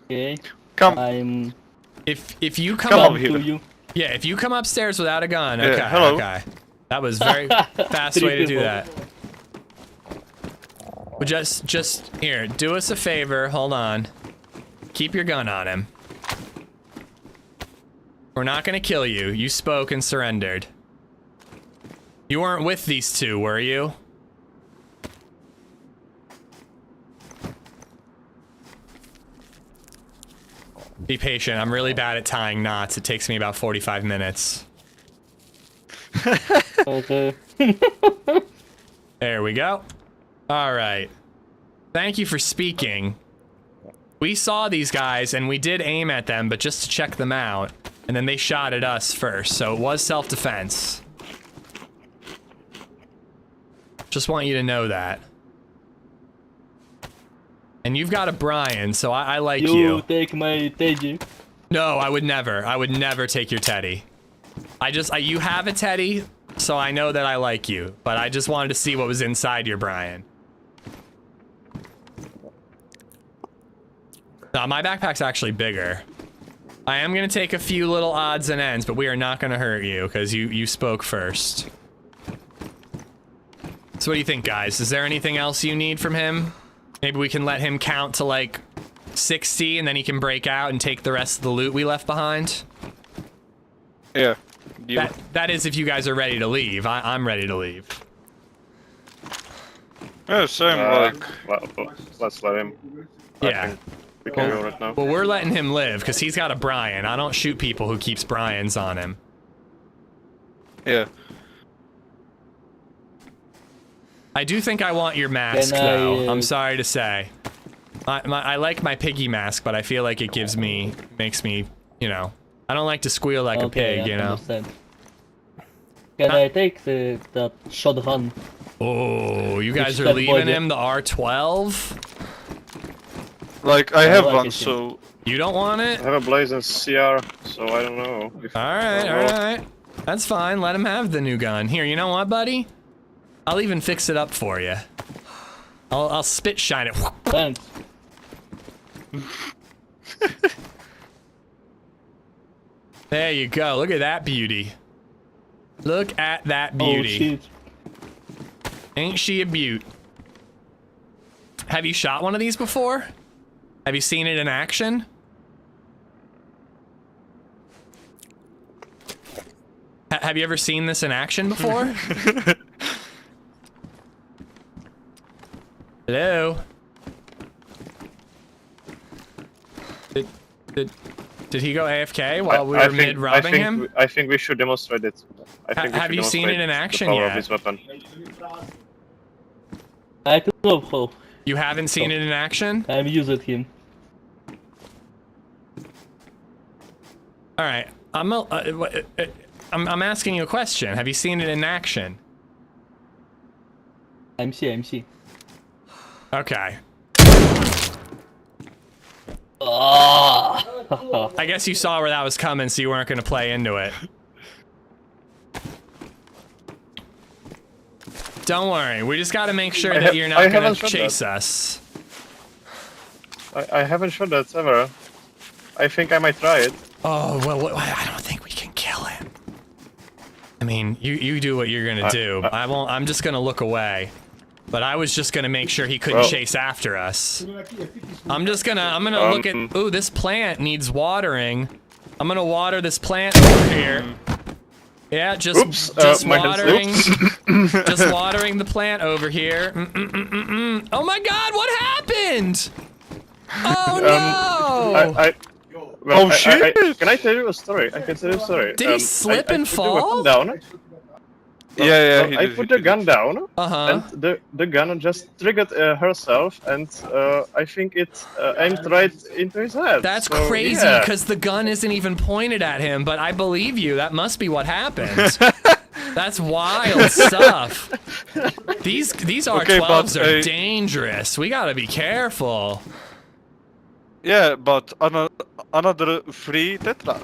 Okay. Come. I'm If you come Come up, over here. to you. yeah, if you come upstairs without a gun, Yeah, okay, hello. okay. That was very fast Three way to do people. that. But just here, do us a favor. Hold on. Keep your gun on him. We're not gonna kill you. You spoke and surrendered. You weren't with these two, were you? Be patient. I'm really bad at tying knots. It takes me about 45 minutes. Okay. There we go. All right. Thank you for speaking. We saw these guys and we did aim at them, but just to check them out. And then they shot at us first, so it was self-defense. Just want you to know that. And you've got a Brian, so I like you. You take my Teddy. No, I would never. I would never take your teddy. You have a teddy, so I know that I like you. But I just wanted to see what was inside your Brian. No, my backpack's actually bigger. I am gonna take a few little odds and ends, but we are not gonna hurt you, because you spoke first. So what do you think, guys? Is there anything else you need from him? Maybe we can let him count to like 60 and then he can break out and take the rest of the loot we left behind? Yeah. That is if you guys are ready to leave. I'm ready to leave. Yeah, same, like... Well, let's let him. Yeah. I think we can go right now. Well, we're letting him live because he's got a Brian. I don't shoot people who keeps Brians on him. Yeah. I do think I want your mask, Can I, though. I'm sorry to say. I like my piggy mask, but I feel like it makes me, you know. I don't like to squeal like a pig, you know. Understand. Can I take that shotgun? Oh, you guys Which are that leaving boy him the R12? Like, I have like one, it. so... You don't want it? I have a Blaze and CR, so I don't know. If Alright. That's fine. Let him have the new gun. Here, you know what, buddy? I'll even fix it up for you. I'll spit shine it. Thanks. There you go. Look at that beauty. Look at that Oh beauty. shit. Ain't she a beaut? Have you shot one of these before? Have you seen it in action? Have you ever seen this in action before? Hello? Did he go AFK while we were mid-robbing him? I think we should demonstrate it. Have you seen it in action yet? This weapon. I don't know how. You haven't seen it in action? I'm using him. All right. I'm asking you a question. Have you seen it in action? I'm see. Okay. Ah! I guess you saw where that was coming, so you weren't going to play into it. Don't worry. We just got to make sure that you're not going to chase us. I haven't shot that ever. I think I might try it. Oh, well, I don't think we can kill him. I mean, you do what you're going to do. I'm just going to look away. But I was just gonna make sure he couldn't chase after us. I'm gonna look at, ooh, this plant needs watering. I'm gonna water this plant over here. Yeah, just watering, just watering the plant over here. Oh my God, what happened? Oh no! Well, Oh, shit! can I tell you a story? I can tell you a story. Did he slip and I put the fall? weapon down. Yeah, he I did, put he the gun did. down, Uh-huh. and the gun just triggered herself, and I think it aimed right into his head. That's So, crazy, yeah. because the gun isn't even pointed at him, but I believe you. That must be what happened. That's wild stuff. These Okay, but, R12s are dangerous. We gotta be careful. Yeah, but another free tetra.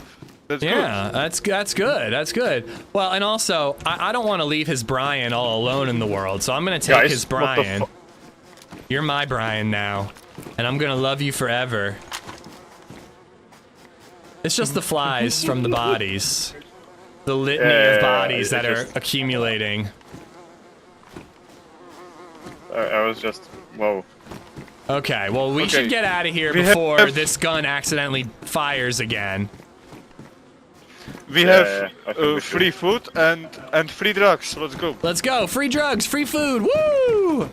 That's Yeah, that's good. That's good. Well, and also, I don't want to leave his Brian all alone in the world, so I'm gonna take Guys, his what the Brian. You're my Brian now, and I'm gonna love you forever. It's just the flies from the bodies. The litany of bodies that are accumulating. I was just, whoa. Okay, well, we should get out of here We before have- this gun accidentally fires again. We Yeah, have I think we free food and free drugs. Let's go. Let's go. Free drugs, free food. Woo! All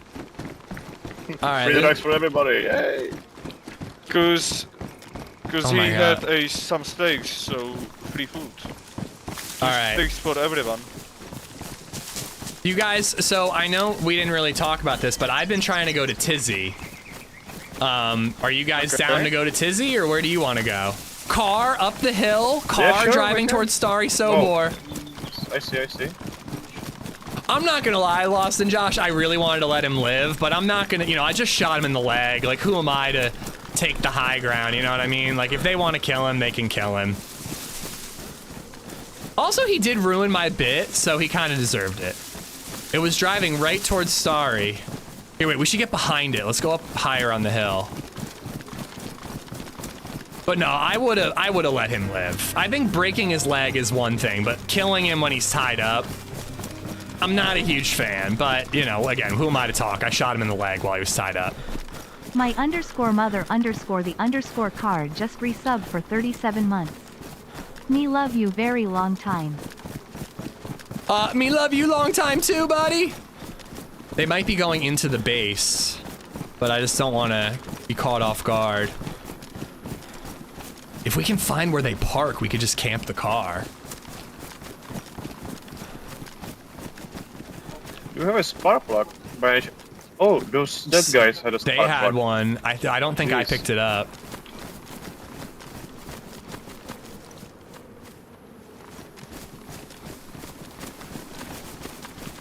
right. Free drugs for everybody, yay! Cause Oh he my had God. some steaks, so free food. All right. Steaks for everyone. You guys, so I know we didn't really talk about this, but I've been trying to go to Tisy. Are you guys down to go to Tisy, or where do you want to go? Car up the hill, car sure, driving okay. towards Starry Sobor. I see. I'm not gonna lie, Lost and Josh, I really wanted to let him live, but I'm not gonna, I just shot him in the leg. Like, who am I to take the high ground, you know what I mean? Like, if they want to kill him, they can kill him. Also, he did ruin my bit, so he kind of deserved it. It was driving right towards Starry. Here, wait, we should get behind it. Let's go up higher on the hill. But no, I would've let him live. I think breaking his leg is one thing, but killing him when he's tied up, I'm not a huge fan. But, again, who am I to talk? I shot him in the leg while he was tied up. My _mother_the_card just resubbed for 37 months. Me love you very long time. Me love you long time too, buddy. They might be going into the base, but I just don't want to be caught off guard. If we can find where they park, we could just camp the car. Do you have a spark plug? Oh, that guys had a spark They plug. had one. I don't think I Jeez. picked it up.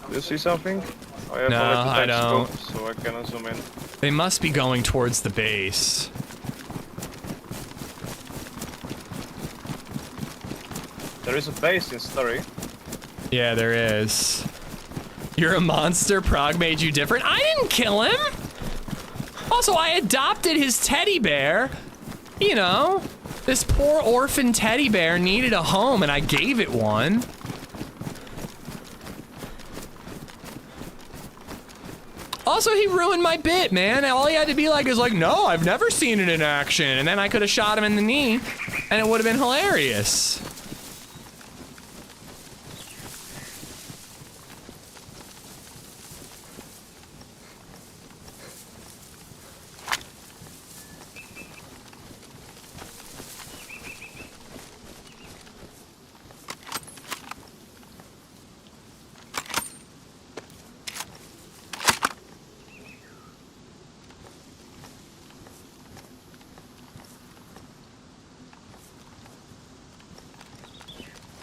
Do you see something? I have No, only I don't. scope, so I cannot zoom in. They must be going towards the base. There is a base in Starry. Yeah, there is. You're a monster. Prague made you different. I didn't kill him. Also, I adopted his teddy bear. This poor orphan teddy bear needed a home, and I gave it one. Also, he ruined my bit, man. All he had to be like is like, no, I've never seen it in action. And then I could have shot him in the knee, and it would have been hilarious.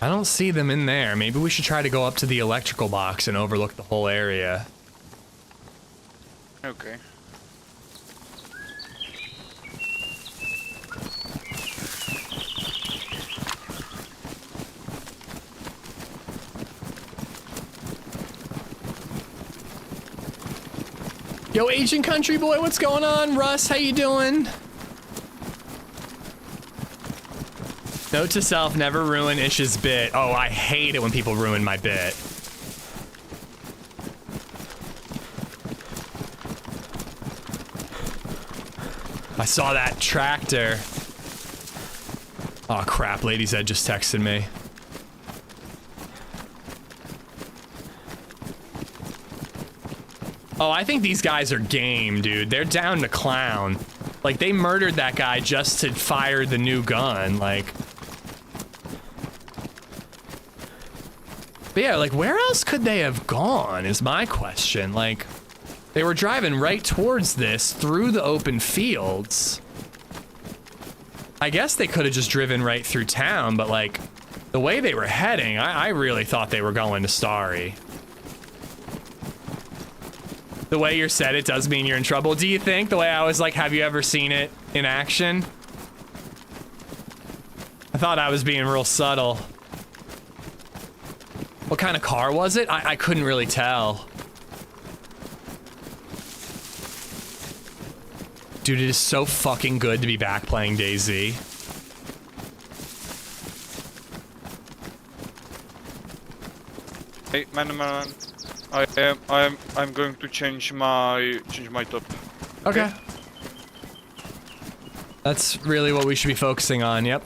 I don't see them in there. Maybe we should try to go up to the electrical box and overlook the whole area. Okay. Yo, Asian country boy, what's going on? Russ, how you doing? Note to self, never ruin Ish's bit. Oh, I hate it when people ruin my bit. I saw that tractor. Oh crap, LadyZed just texted me. Oh, I think these guys are game, dude. They're down to clown. Like, they murdered that guy just to fire the new gun, like. But yeah, like, where else could they have gone is my question. Like, they were driving right towards this through the open fields. I guess they could have just driven right through town, but like, the way they were heading, I really thought they were going to Starry. The way you're said it does mean you're in trouble. Do you think? The way I was like, have you ever seen it in action? I thought I was being real subtle. What kind of car was it? I couldn't really tell. Dude, it is so fucking good to be back playing DayZ. Hey, man, I'm going to change my top. Okay. That's really what we should be focusing on. Yep.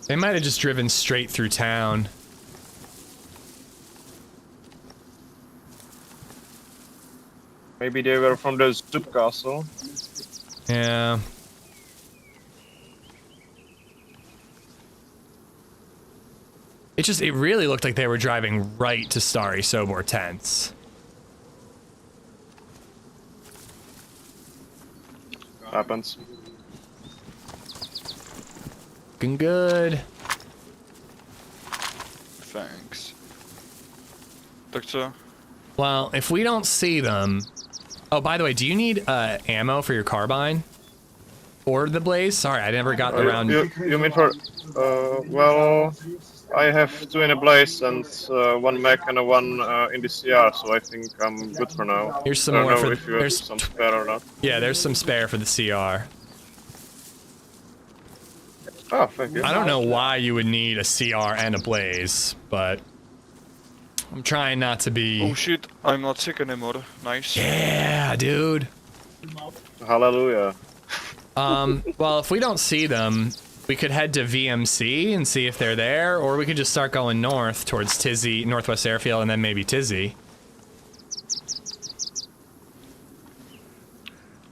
They might have just driven straight through town. Maybe they were from the Zup castle. Yeah. It really looked like they were driving right to Starry Sobor tents. Happens. Looking good. Thanks. Doctor. Well, if we don't see them... Oh, by the way, do you need ammo for your carbine? Or the blaze? Sorry, I never got around... You mean for... well... I have 2 in a blaze and 1 mech and 1 in the CR, so I think I'm good for now. Here's some I more don't know for... if you have some spare or not. Yeah, there's some spare for the CR. Oh, thank you. I don't know why you would need a CR and a blaze, but... I'm trying not to be... Oh shit, I'm not sick anymore. Nice. Yeah, dude. Hallelujah. Well, if we don't see them, we could head to VMC and see if they're there, or we could just start going north towards Tisy, Northwest Airfield, and then maybe Tisy.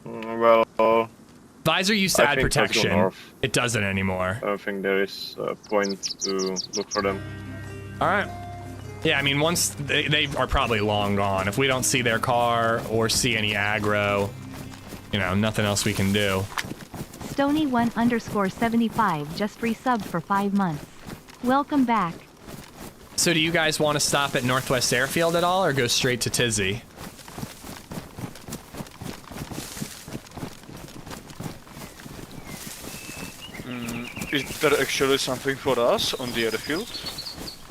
Well... Visor used to add protection. It doesn't anymore. I don't think there is a point to look for them. Alright. Yeah, I mean, once they are probably long gone. If we don't see their car or see any aggro, you know, nothing else we can do. Stony1_75 just resubbed for 5 months. Welcome back. So do you guys want to stop at Northwest Airfield at all, or go straight to Tisy? Is there actually something for us on the airfield?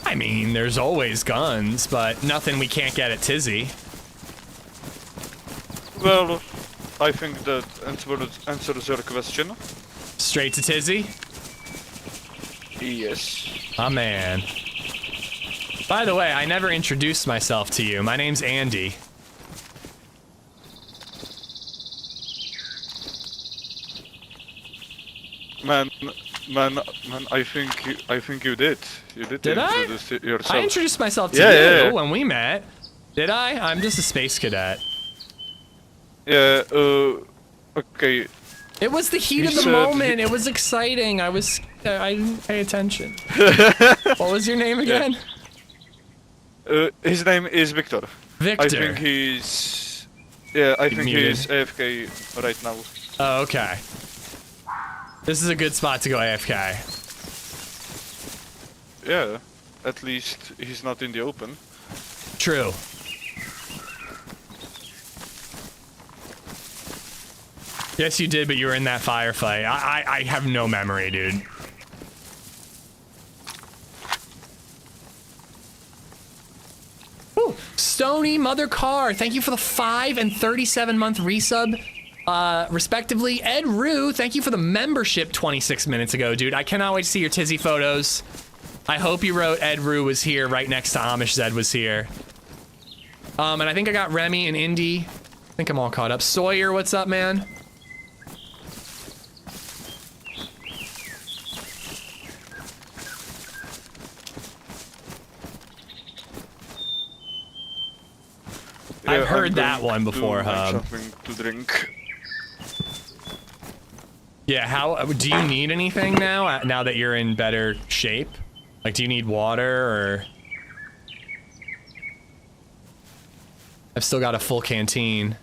I mean, there's always guns, but nothing we can't get at Tisy. Well, I think that answers your question. Straight to Tisy? Yes. Ah, man. By the way, I never introduced myself to you. My name's Andy. Man, I think you did. You did introduce yourself. I introduced myself to you when we met. Did I? I'm just a space cadet. Yeah, okay. It was the heat of the moment. It was exciting. I didn't pay attention. What was your name again? His name is Victor. Victor. I think he's... Yeah, I think he's AFK right now. Oh, okay. This is a good spot to go AFK. Yeah, at least he's not in the open. True. Yes, you did, but you were in that firefight. I have no memory, dude. Ooh, Stony Mother Car, thank you for the 5 and 37-month resub, respectively. Ed Rue, thank you for the membership 26 minutes ago, dude. I cannot wait to see your Tisy photos. I hope you wrote Ed Rue was here right next to LadyZed was here. And I think I got Remy and Indy I think I'm all caught up. Sawyer, what's up, man? I've heard that one before, Hub. Something to drink. Yeah, how do you need anything now that you're in better shape? Like, do you need water or? I've still got a full canteen.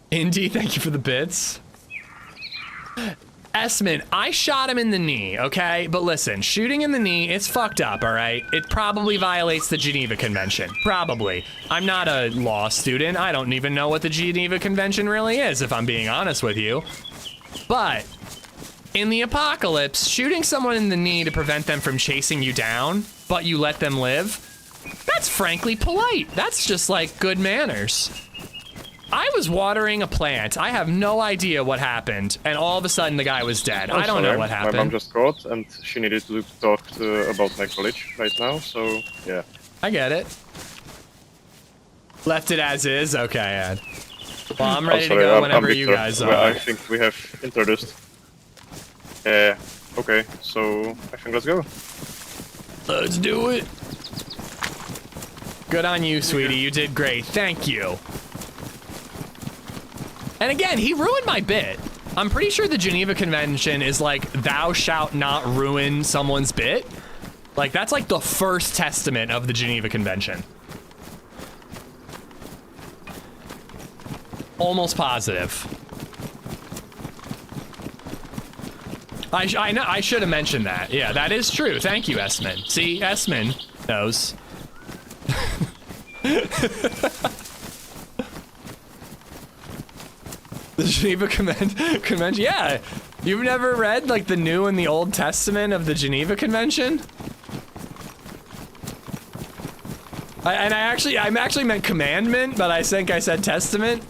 Indy, thank you for the bits. Esmond, I shot him in the knee, okay? But listen, shooting in the knee, it's fucked up, all right? It probably violates the Geneva Convention. Probably. I'm not a law student. I don't even know what the Geneva Convention really is, if I'm being honest with you. But in the apocalypse, shooting someone in the knee to prevent them from chasing you down, but you let them live, that's frankly polite. That's just like good manners. I was watering a plant. I have no idea what happened, and all of a sudden the guy was dead. I don't know what happened. My mom just called, and she needed to talk about my college right now, so yeah. I get it. Left it as is? Okay, Ed. Well, I'm ready to go whenever you guys are. Well, I think we have introduced. Okay, so I think let's go. Let's do it. Good on you, sweetie. You did great. Thank you. And again, he ruined my bit. I'm pretty sure the Geneva Convention is like, thou shalt not ruin someone's bit. Like, that's like the first testament of the Geneva Convention. Almost positive. I know, I should have mentioned that. Yeah, that is true. Thank you, Esmond. See, Esmond knows. The Geneva Convention, yeah. You've never read like the New and the Old Testament of the Geneva Convention? I actually meant commandment, but I think I said testament.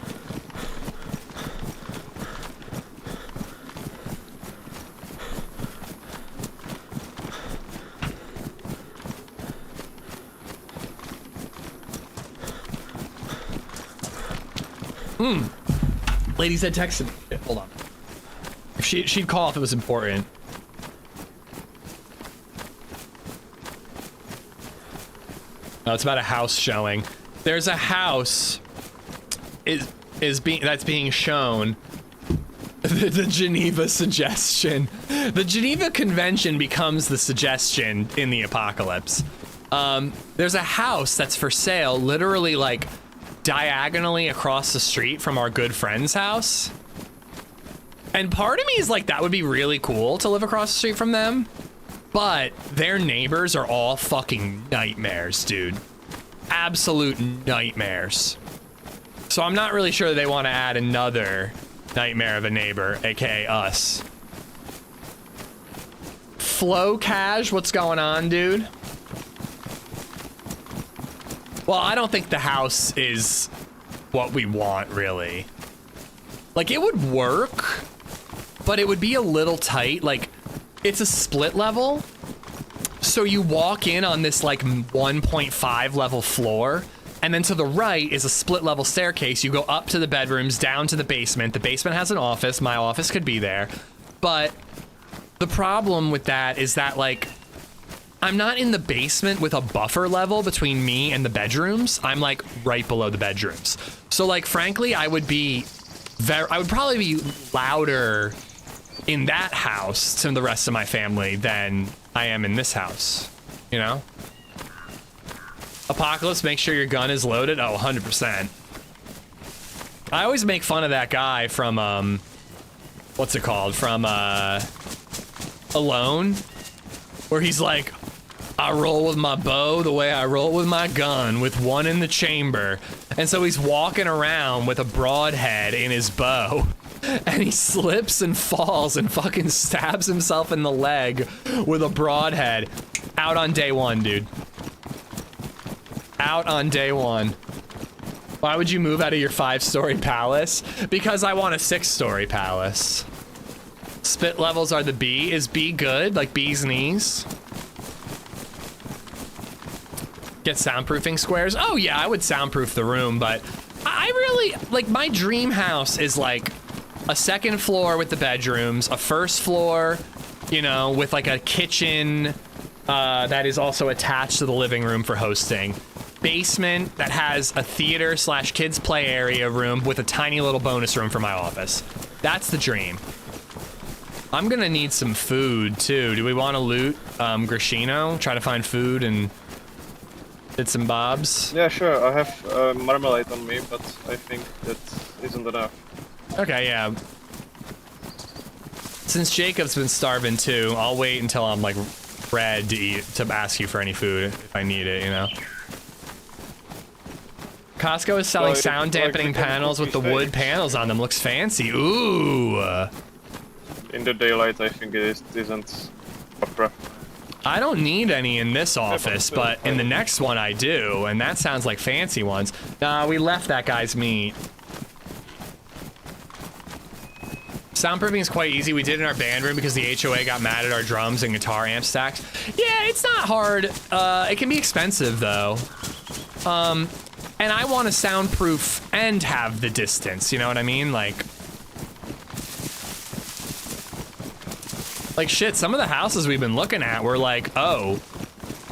LadyZed texted me. Yeah, hold on. She'd call if it was important. No, it's about a house showing. There's a house that's being shown. The Geneva suggestion. The Geneva Convention becomes the suggestion in the apocalypse. There's a house that's for sale, literally like diagonally across the street from our good friend's house. And part of me is like, that would be really cool to live across the street from them. But their neighbors are all fucking nightmares, dude. Absolute nightmares. So I'm not really sure they want to add another nightmare of a neighbor, aka us. Flow Cash, what's going on, dude? Well, I don't think the house is what we want, really. Like, it would work, but it would be a little tight. Like, it's a split level. So you walk in on this, like, 1.5 level floor, and then to the right is a split level staircase. You go up to the bedrooms, down to the basement. The basement has an office. My office could be there. But the problem with that is that, like, I'm not in the basement with a buffer level between me and the bedrooms. I'm like right below the bedrooms. So like, frankly, I would probably be louder in that house to the rest of my family than I am in this house, you know? Apocalypse, make sure your gun is loaded. Oh, 100%. I always make fun of that guy from, what's it called? From, Alone, where he's like, I roll with my bow the way I roll with my gun, with one in the chamber. And so he's walking around with a broadhead in his bow, and he slips and falls and fucking stabs himself in the leg with a broadhead. Out on day one, dude. Out on day one. Why would you move out of your 5-story palace? Because I want a 6-story palace. Spit levels are the B. Is B good? Like B's knees? Get soundproofing squares. Oh yeah, I would soundproof the room, but I really, like, my dream house is like a second floor with the bedrooms, a first floor, you know, with like a kitchen that is also attached to the living room for hosting. Basement that has a theater / kids play area room with a tiny little bonus room for my office. That's the dream. I'm gonna need some food too. Do we want to loot Grishino? Try to find food and bits and bobs? Yeah, sure. I have marmalade on me, but I think that isn't enough. Okay, yeah. Since Jacob's been starving too, I'll wait until I'm like red to eat, to ask you for any food if I need it, you know? Costco is selling sound dampening panels with the wood panels on them. Looks fancy. Ooh. In the daylight, I think it isn't proper. I don't need any in this office, but in the next one I do, and that sounds like fancy ones. Nah, we left that guy's meat. Soundproofing is quite easy. We did it in our band room because the HOA got mad at our drums and guitar amp stacks. Yeah, it's not hard. It can be expensive though. And I want to soundproof and have the distance, you know what I mean? Like shit, some of the houses we've been looking at were like, oh,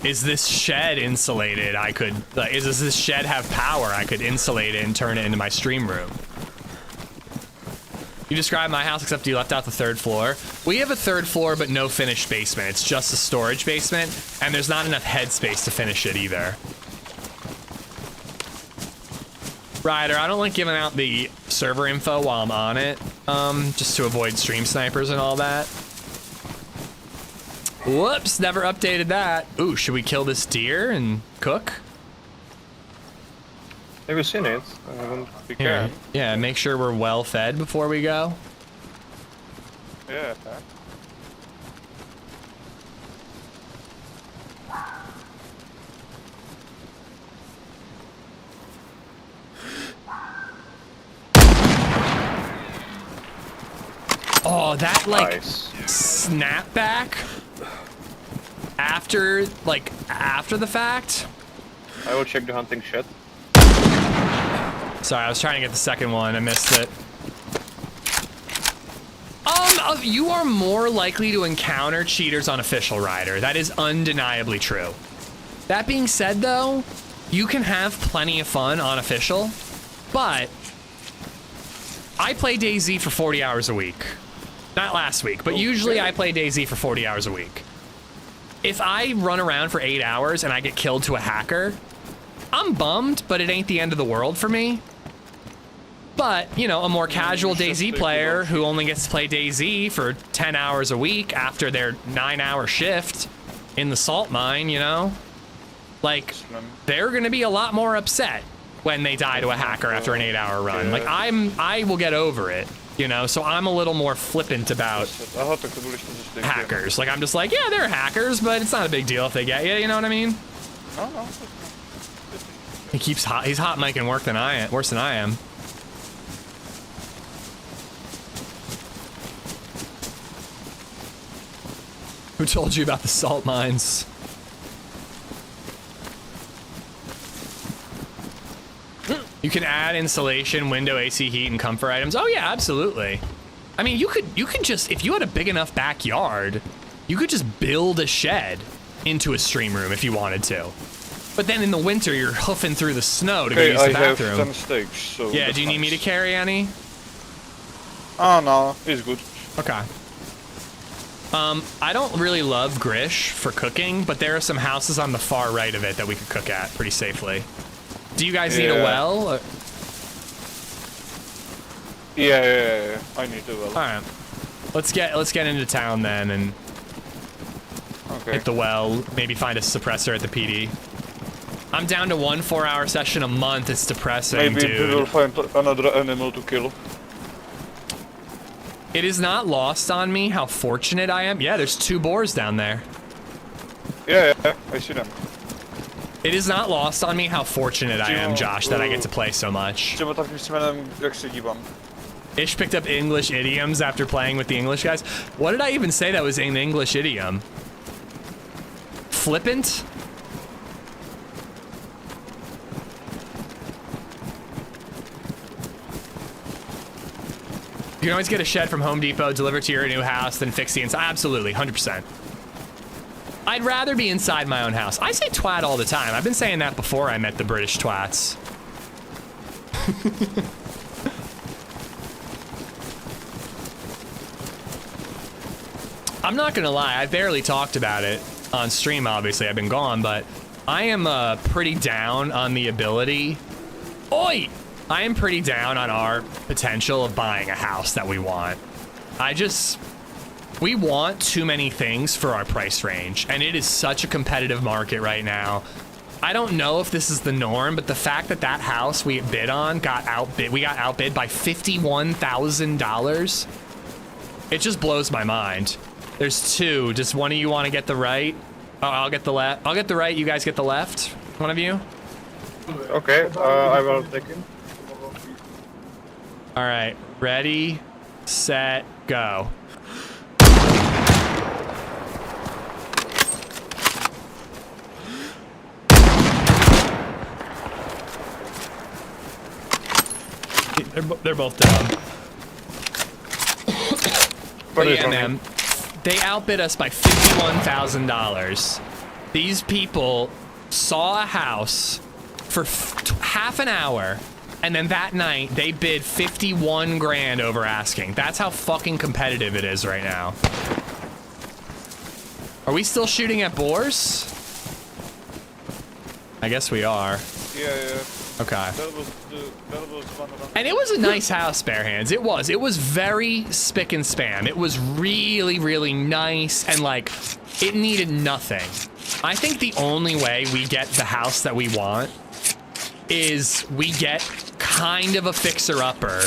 is this shed insulated? I could, does this shed have power? I could insulate it and turn it into my stream room. You described my house, except you left out the 3rd floor. We have a 3rd floor, but no finished basement. It's just a storage basement, and there's not enough headspace to finish it either. Ryder, I don't like giving out the server info while I'm on it, just to avoid stream snipers and all that. Whoops, never updated that. Ooh, should we kill this deer and cook? Have you seen it? I haven't. We Yeah, can. yeah, make sure we're well fed before we go. Yeah. Oh, that like Nice. snapback after the fact. I will check the hunting shed. Sorry, I was trying to get the second one. I missed it. You are more likely to encounter cheaters on official Rider. That is undeniably true. That being said, though, you can have plenty of fun on official, but I play DayZ for 40 hours a week. Not last week, but usually I play DayZ for 40 hours a week. If I run around for 8 hours and I get killed to a hacker, I'm bummed, but it ain't the end of the world for me. But, you know, a more casual DayZ player who only gets to play DayZ for 10 hours a week after their 9-hour shift in the salt mine, you know? Like, they're gonna be a lot more upset when they die to a hacker after an 8-hour run. Like, I will get over it, you know? So I'm a little more flippant about hackers. Like, I'm just like, yeah, they're hackers, but it's not a big deal if they get you, you know what I mean? He's hot micing worse than I am. Who told you about the salt mines? You can add insulation, window, AC heat, and comfort items. Oh yeah, absolutely. I mean, you could just, if you had a big enough backyard, you could just build a shed into a stream room if you wanted to. But then in the winter, you're hoofing through the snow to go use the bathroom. I have 10 steaks, so yeah, do you need me to carry any? Oh no, it's good. Okay. I don't really love Grish for cooking, but there are some houses on the far right of it that we could cook at pretty safely. Do you guys need a well? Or? Yeah, I need a well. All right, let's get into town then and hit the well. Maybe find a suppressor at the PD. I'm down to 1 4-hour session a month. It's depressing, Maybe dude. we will find another animal to kill. It is not lost on me how fortunate I am. Yeah, there's 2 boars down there. Yeah, I see them. It is not lost on me how fortunate I am, Josh, that I get to play so much. Ish picked up English idioms after playing with the English guys. What did I even say that was an English idiom? Flippant? can always get a shed from Home Depot, deliver to your new house, then fix the inside. Absolutely, 100%. I'd rather be inside my own house. I say twat all the time. I've been saying that before I met the British twats. I'm not gonna lie, I barely talked about it on stream, obviously. I've been gone, but I am pretty down on the ability. Oi! I am pretty down on our potential of buying a house that we want. We want too many things for our price range, and it is such a competitive market right now. I don't know if this is the norm, but the fact that that house we bid on got outbid by $51,000, it just blows my mind. There's two. Does one of you want to get the right? Oh, I'll get the left. I'll get the right. You guys get the left. One of you. Okay, I will take it. All right. Ready, set, go. They're both down. But yeah, man, they outbid us by $51,000. These people saw a house for half an hour, and then that night they bid 51 grand over asking. That's how fucking competitive it is right now. Are we still shooting at boars? I guess we are. Yeah. Okay. That was one of them. And it was a nice house, Bare Hands. It was. It was very spick and span. It was really, really nice, and like, it needed nothing. I think the only way we get the house that we want is we get kind of a fixer-upper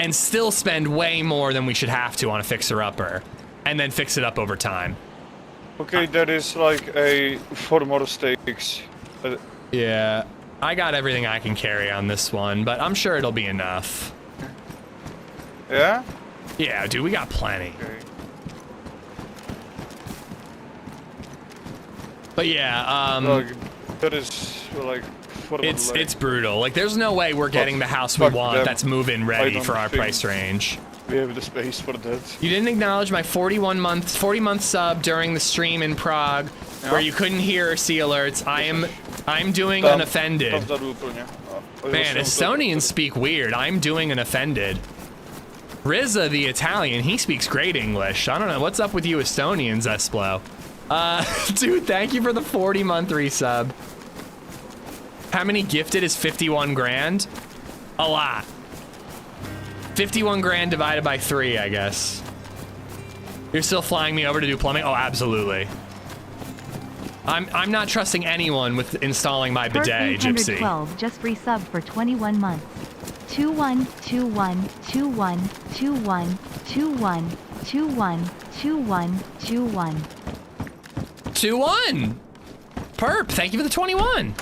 and still spend way more than we should have to on a fixer-upper, and then fix it up over time. Okay, that is like a 4 more stakes. Yeah. I got everything I can carry on this one, but I'm sure it'll be enough. Yeah? Yeah, dude, we got plenty. Okay. But yeah, Like, that is like... it's brutal. Like, there's no way we're getting the house we want that's move-in ready for our price range. We have the space for that. You didn't acknowledge my 40-month sub during the stream in Prague, where you couldn't hear or see alerts. I'm doing unoffended. Man, Estonians speak weird. I'm doing an offended. Rizza, the Italian, he speaks great English. I don't know. What's up with you Estonians, Esplo? Dude, thank you for the 40-month resub. How many gifted is 51 grand? A lot. 51 grand divided by 3, I guess. You're still flying me over to do plumbing? Oh, absolutely. I'm not trusting anyone with installing my bidet, Gypsy. 812 just resubbed for 21 months. 21. 2-1. Perp, thank you for the 21.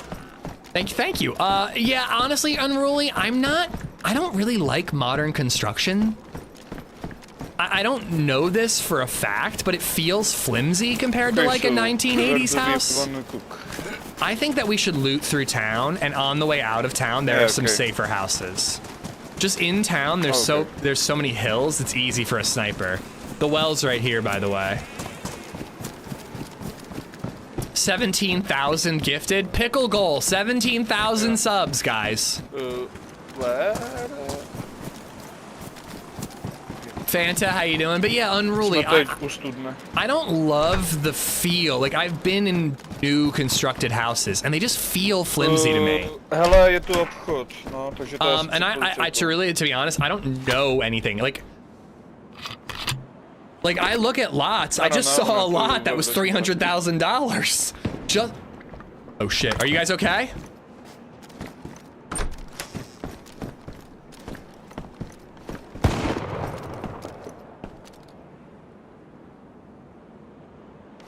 Thank you. Yeah, honestly, Unruly, I don't really like modern construction. I don't know this for a fact, but it feels flimsy compared to like a 1980s house. I think that we should loot through town, and on the way out of town, there are some safer houses. Just in town, there's so many hills, it's easy for a sniper. The well's right here, by the way. 17,000 gifted. Pickle goal, 17,000 subs, guys. Fanta, how you doing? But yeah, Unruly, I don't love the feel. Like, I've been in new constructed houses, and they just feel flimsy to me. And to be honest, I don't know anything. Like I look at lots. I just saw a lot that was $300,000. Just... Oh shit, are you guys okay?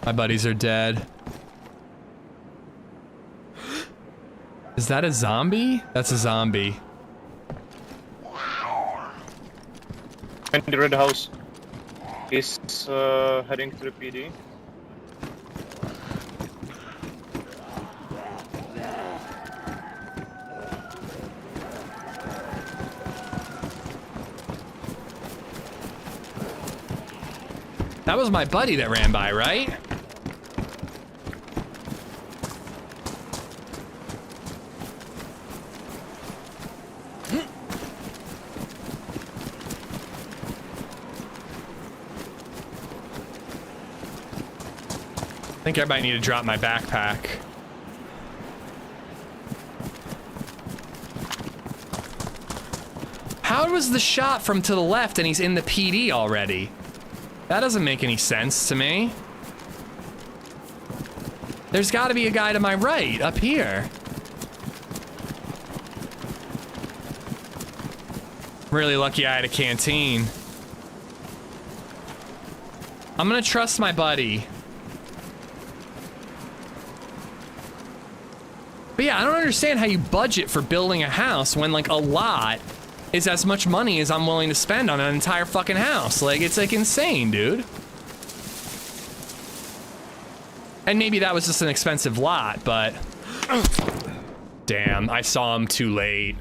My buddies are dead. Is that a zombie? That's a zombie. And the red house is heading to the PD. That was my buddy that ran by, right? I think I might need to drop my backpack. How was the shot from to the left and he's in the PD already? That doesn't make any sense to me. There's gotta be a guy to my right, up here. I'm really lucky I had a canteen. I'm gonna trust my buddy. But yeah, I don't understand how you budget for building a house when like a lot is as much money as I'm willing to spend on an entire fucking house. Like, it's like insane, dude. And maybe that was just an expensive lot, but damn, I saw him too late.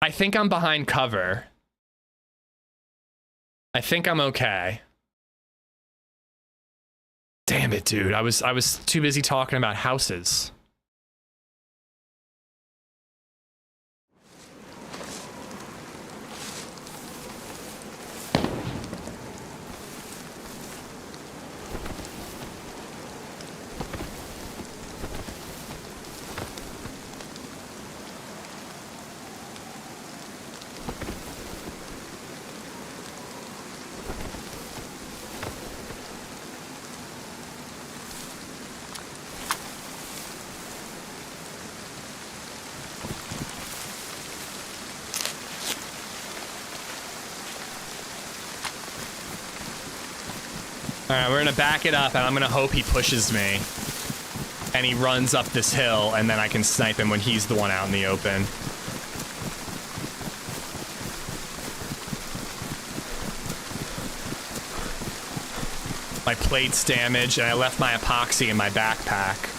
I think I'm behind cover. I think I'm okay. Damn it, dude. I was too busy talking about houses. All right, we're gonna back it up and I'm gonna hope he pushes me. And he runs up this hill and then I can snipe him when he's the one out in the open. My plate's damaged and I left my epoxy in my backpack.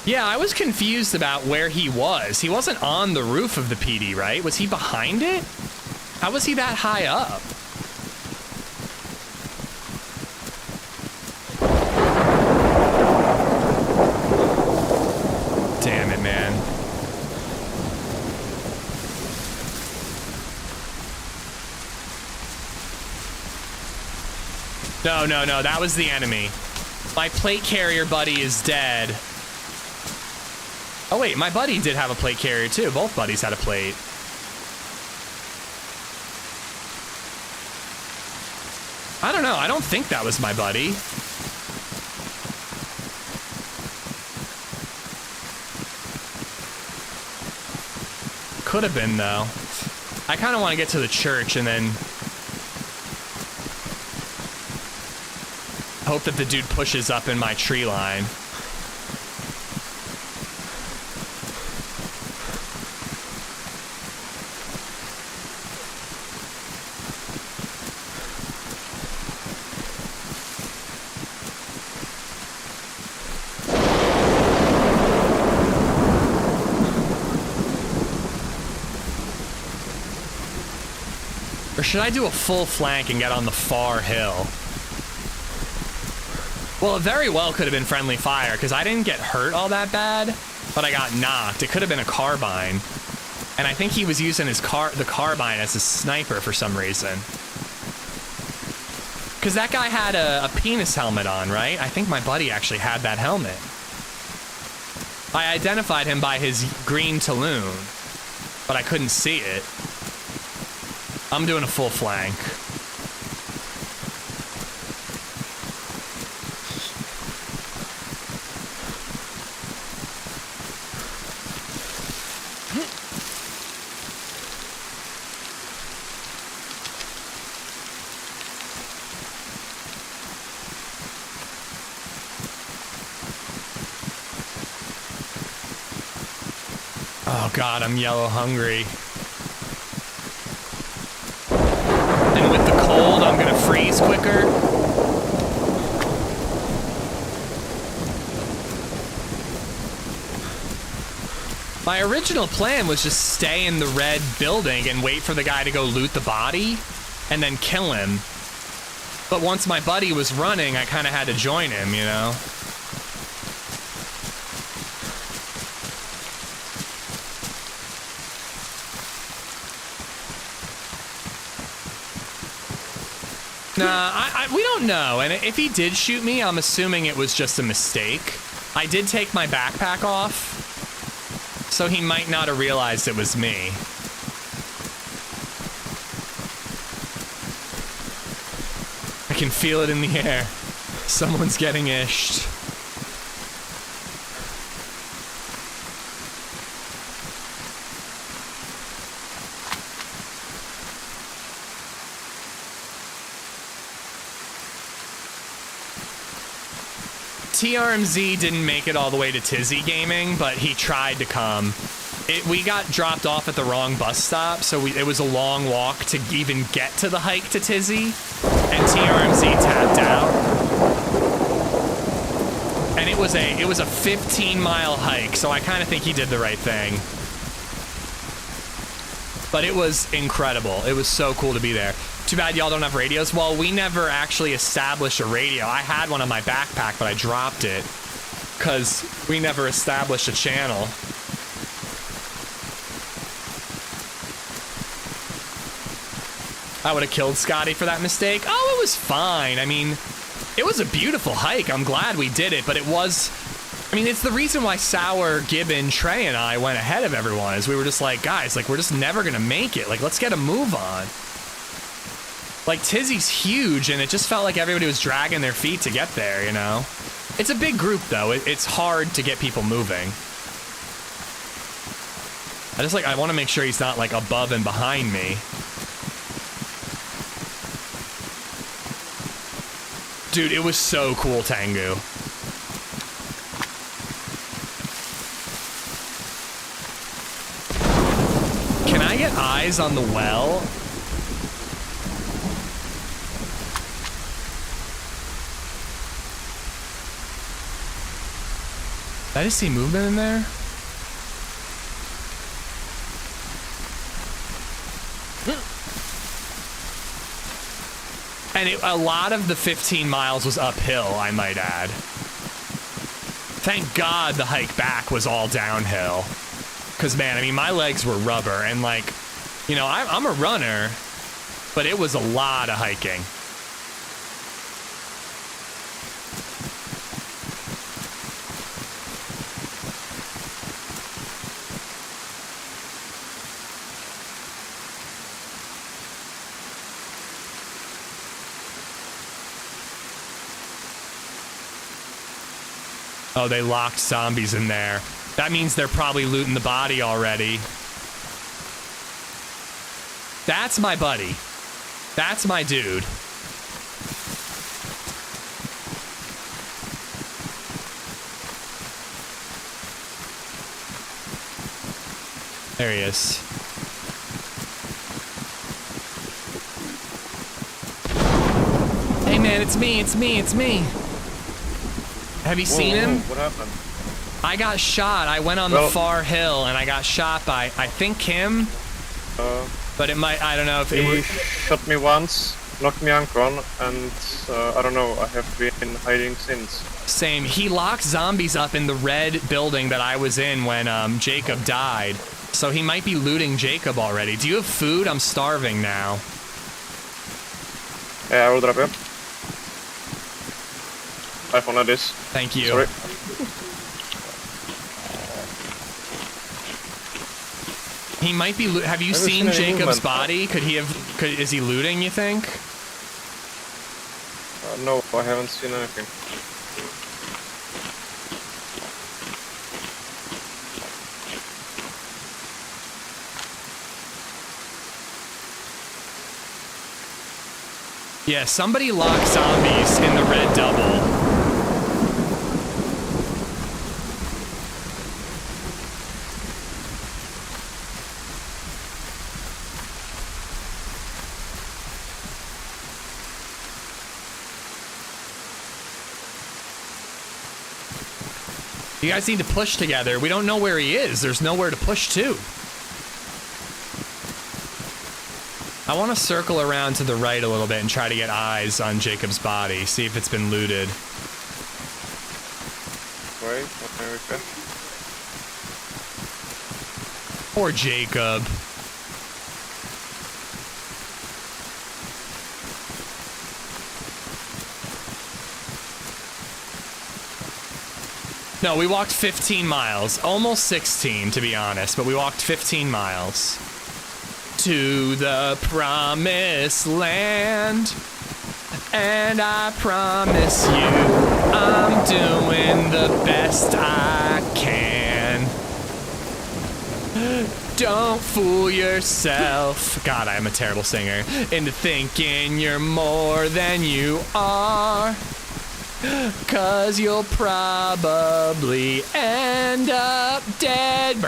Yeah, I was confused about where he was. He wasn't on the roof of the PD, right? Was he behind it? How was he that high up? Damn it, man. No, that was the enemy. My plate carrier buddy is dead. Oh wait, my buddy did have a plate carrier too. Both buddies had a plate. I don't know, I don't think that was my buddy. Could have been though. I kind of want to get to the church and then hope that the dude pushes up in my tree line. Or should I do a full flank and get on the far hill? Well, it very well could have been friendly fire, because I didn't get hurt all that bad, but I got knocked. It could have been a carbine. And I think he was using his the carbine as a sniper for some reason. Because that guy had a penis helmet on, right? I think my buddy actually had that helmet. I identified him by his green Tulum, but I couldn't see it. I'm doing a full flank. Oh God, I'm yellow hungry. And with the cold, I'm gonna freeze quicker. My original plan was just stay in the red building and wait for the guy to go loot the body and then kill him. But once my buddy was running, I kind of had to join him, you know? Nah, we don't know. And if he did shoot me, I'm assuming it was just a mistake. I did take my backpack off, so he might not have realized it was me. I can feel it in the air. Someone's getting ished. TRMZ didn't make it all the way to Tisy Gaming, but he tried to come. We got dropped off at the wrong bus stop, so it was a long walk to even get to the hike to Tisy, and TRMZ tapped out. And it was a 15-mile hike, so I kind of think he did the right thing. But it was incredible. It was so cool to be there. Too bad y'all don't have radios. Well, we never actually established a radio. I had one on my backpack, but I dropped it because we never established a channel. I would have killed Scotty for that mistake. Oh, it was fine. I mean, it was a beautiful hike. I'm glad we did it, but it was... I mean, it's the reason why Sour, Gibbon, Trey, and I went ahead of everyone, is we were just like, guys, like, we're just never gonna make it. Like, let's get a move on. Like, Tisy's huge, and it just felt like everybody was dragging their feet to get there, you know? It's a big group, though. It's hard to get people moving. I want to make sure he's not, like, above and behind me. Dude, it was so cool, Tengu. Can I get eyes on the well? Did I just see movement in there? And a lot of the 15 miles was uphill, I might add. Thank God the hike back was all downhill. Because, man, I mean, my legs were rubber, and, like, you know, I'm a runner, but it was a lot of hiking. Oh, they locked zombies in there. That means they're probably looting the body already. That's my buddy. That's my dude. There he is. Hey man, it's me, it's me, it's me. Have you seen him? What happened? I got shot. I went on the far hill and I got shot by, I think, him. But it might, I don't know if it was... He shot me once, knocked me uncon, and I don't know, I have been hiding since. Same. He locked zombies up in the red building that I was in when Jacob died. So he might be looting Jacob already. Do you have food? I'm starving now. Yeah, I will drop you. iPhone like this. Thank you. Sorry. He might be. Have you seen Jacob's body? Could he have? Is he looting? You think? No, I haven't seen anything. Yeah, somebody locked zombies in the red double. You guys need to push together. We don't know where he is. There's nowhere to push to. I want to circle around to the right a little bit and try to get eyes on Jacob's body, see if it's been looted. Wait, okay. Poor Jacob. No, we walked 15 miles. Almost 16, to be honest, but we walked 15 miles. To the promised land. And I promise you, I'm doing the best I can. Don't fool yourself. God, I am a terrible singer. Into thinking you're more than you are. 'Cause you'll probably end up dead.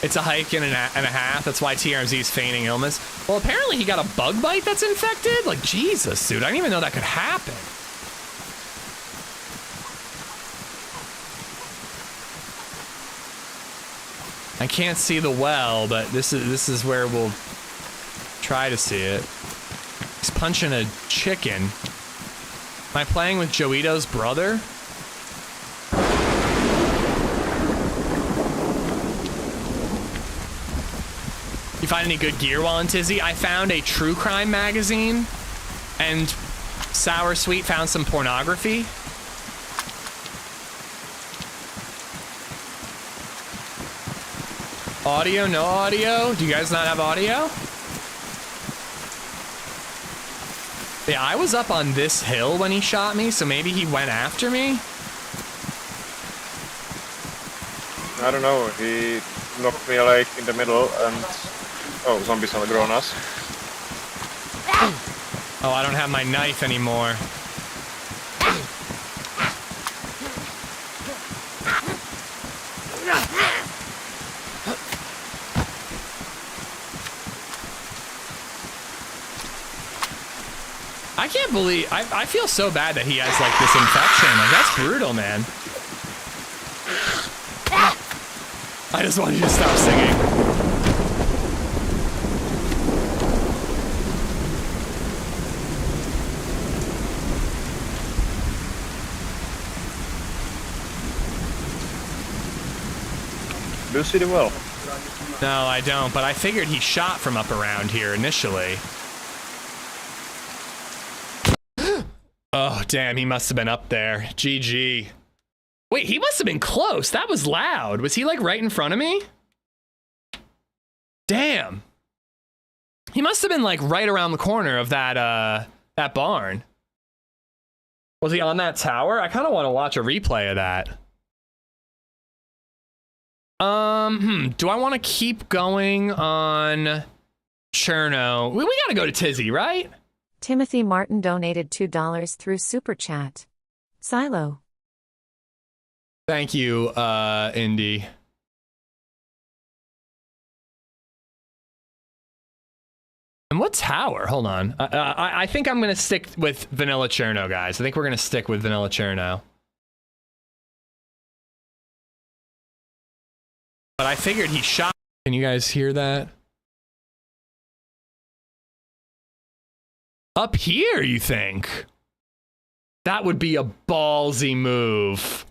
It's a hike and a half. That's why TRMZ's feigning illness. Well, apparently he got a bug bite that's infected. Like, Jesus, dude. I didn't even know that could happen. I can't see the well, but this is where we'll try to see it. He's punching a chicken. Am I playing with Joito's brother? You find any good gear while in Tisy? I found a true crime magazine, and Sour Sweet found some pornography. Audio? No audio? Do you guys not have audio? Yeah, I was up on this hill when he shot me, so maybe he went after me? I don't know, he knocked me like in the middle and... Oh, zombies on the ground us. Oh, I don't have my knife anymore. I can't believe, I feel so bad that he has like this infection. Like, that's brutal, man. I just want you to stop singing. Do you see the well? No, I don't, but I figured he shot from up around here initially. Oh, damn, he must have been up there. GG. Wait, he must have been close. That was loud. Was he like right in front of me? Damn. He must have been like right around the corner of that that barn. Was he on that tower? I kind of want to watch a replay of that. Do I want to keep going on Cherno? We gotta go to Tisy, right? Timothy Martin donated $2 through Super Chat. Silo. Thank you, Indy. And what tower? Hold on. I think I'm gonna stick with Vanilla Cherno, guys. I think we're gonna stick with Vanilla Cherno. But I figured he shot. Can you guys hear that? Up here, you think? That would be a ballsy move.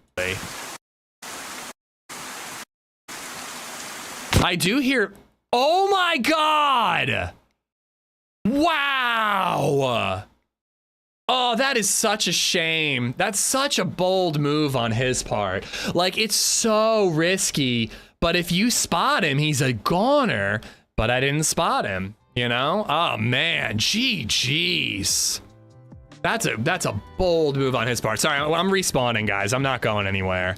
I do hear... Oh my god! Wow! Oh, that is such a shame. That's such a bold move on his part. Like, it's so risky, but if you spot him, he's a goner. But I didn't spot him, you know? Oh man, GG's. That's a bold move on his part. Sorry, I'm respawning, guys. I'm not going anywhere.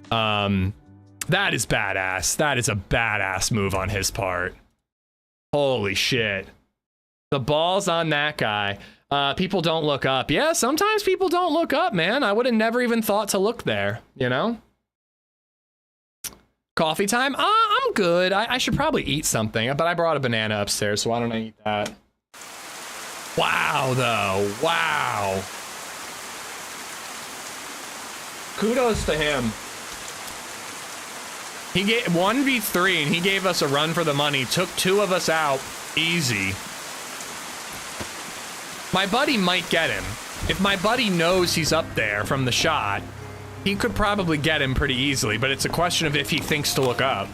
That is badass. That is a badass move on his part. Holy shit. The balls on that guy. People don't look up. Yeah, sometimes people don't look up, man. I would have never even thought to look there, you know? Coffee time? I'm good. I should probably eat something, but I brought a banana upstairs, so why don't I eat that? Wow, though. Wow. Kudos to him. He gave 1v3 and he gave us a run for the money. Took 2 of us out. Easy. My buddy might get him. If my buddy knows he's up there from the shot, he could probably get him pretty easily, but it's a question of if he thinks to look up.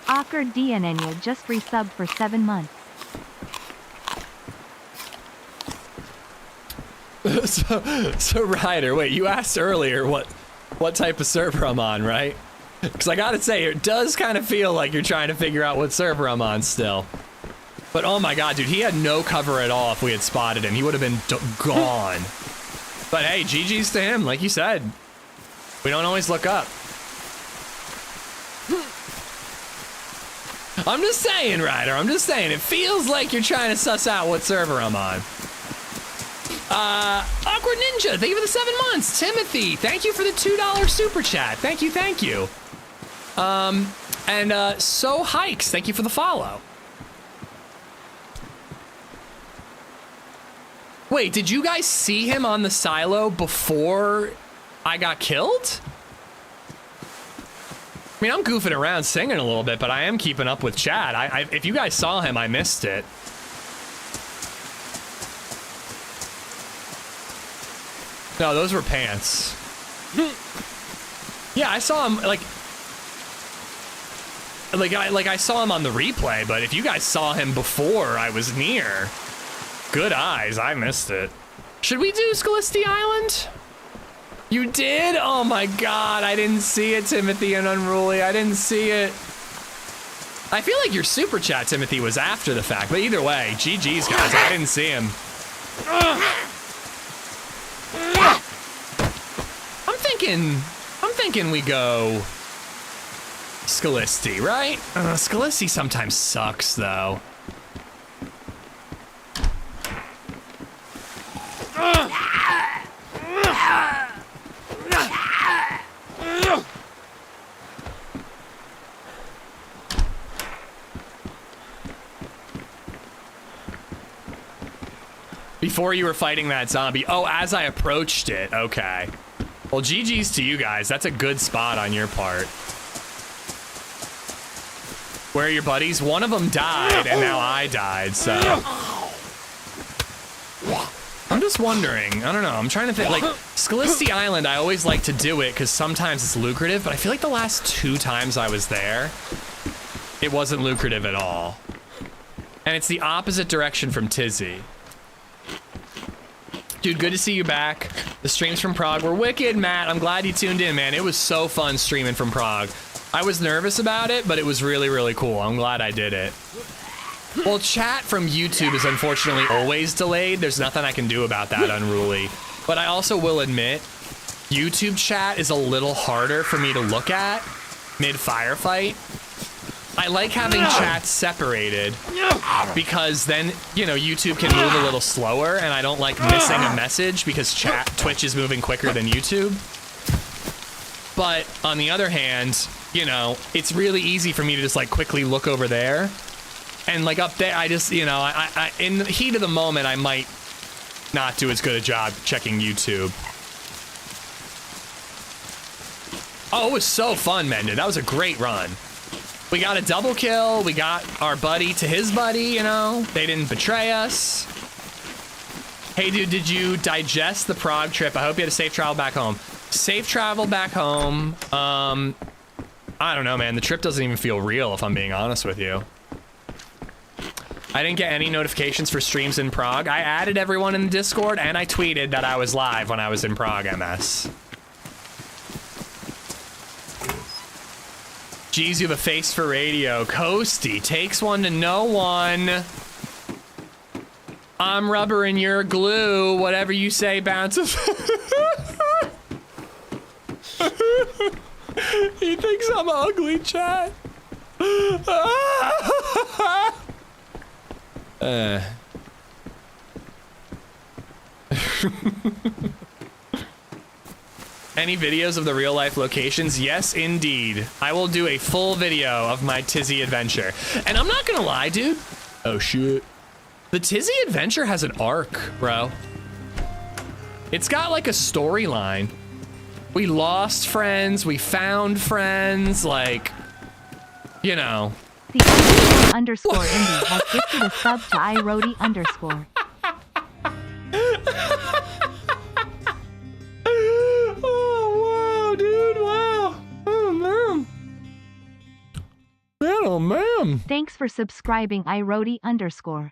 Awkward DNN just resubbed for 7 months. So Ryder, wait, you asked earlier what type of server I'm on, right? Because I gotta say, it does kind of feel like you're trying to figure out what server I'm on still. But oh my god, dude, he had no cover at all if we had spotted him. He would have been gone. But hey, GG's to him, like you said. We don't always look up. I'm just saying, Ryder, I'm just saying, it feels like you're trying to suss out what server I'm on. Awkward Ninja, thank you for the 7 months. Timothy, thank you for the $2 super chat. Thank you, thank you. So Hikes, thank you for the follow. Wait, did you guys see him on the silo before I got killed? I mean, I'm goofing around singing a little bit, but I am keeping up with chat. If you guys saw him, I missed it. No, those were pants. Yeah, I saw him, I saw him on the replay, but if you guys saw him before I was near, good eyes, I missed it. Should we do Scalisty Island? You did? Oh my god, I didn't see it, Timothy and Unruly. I didn't see it. I feel like your super chat, Timothy, was after the fact, but either way, GG's, guys. I didn't see him. I'm thinking we go Scalisty, right? Scalisty sometimes sucks, though. Before you were fighting that zombie. Oh, as I approached it. Okay. Well, GG's to you guys. That's a good spot on your part. Where are your buddies? One of them died, and now I died, so... I'm just wondering. I don't know. I'm trying to think. Like, Scalisty Island, I always like to do it, because sometimes it's lucrative, but I feel like the last 2 times I was there, it wasn't lucrative at all. And it's the opposite direction from Tisy. Dude, good to see you back. The streams from Prague were wicked, Matt. I'm glad you tuned in, man. It was so fun streaming from Prague. I was nervous about it, but it was really, really cool. I'm glad I did it. Well, chat from YouTube is unfortunately always delayed. There's nothing I can do about that, Unruly. But I also will admit, YouTube chat is a little harder for me to look at mid-firefight. I like having chats separated because then, you know, YouTube can move a little slower and I don't like missing a message because Twitch is moving quicker than YouTube. But on the other hand, you know, it's really easy for me to just like quickly look over there. And like up there, I just, you know, I in the heat of the moment, I might not do as good a job checking YouTube. Oh, it was so fun, Mended. That was a great run. We got a double kill. We got our buddy to his buddy, you know. They didn't betray us. Hey, dude, did you digest the Prague trip? I hope you had a safe travel back home. Safe travel back home. I don't know, man. The trip doesn't even feel real, if I'm being honest with you. I didn't get any notifications for streams in Prague. I added everyone in the Discord, and I tweeted that I was live when I was in Prague, MS. Geez, you have a face for radio. Coasty takes one to no one. I'm rubber and you're glue. Whatever you say bounces. He thinks I'm ugly, chat. Any videos of the real life locations? Yes, indeed. I will do a full video of my Tisy adventure. And I'm not gonna lie, dude. Oh, shit. The Tisy adventure has an arc, bro. It's got like a storyline. We lost friends, we found friends, like, you know. The __ indie has gifted a sub to iRody_. Oh, wow, dude, wow. Oh, man. Man, oh, man. Thanks for subscribing iRody_.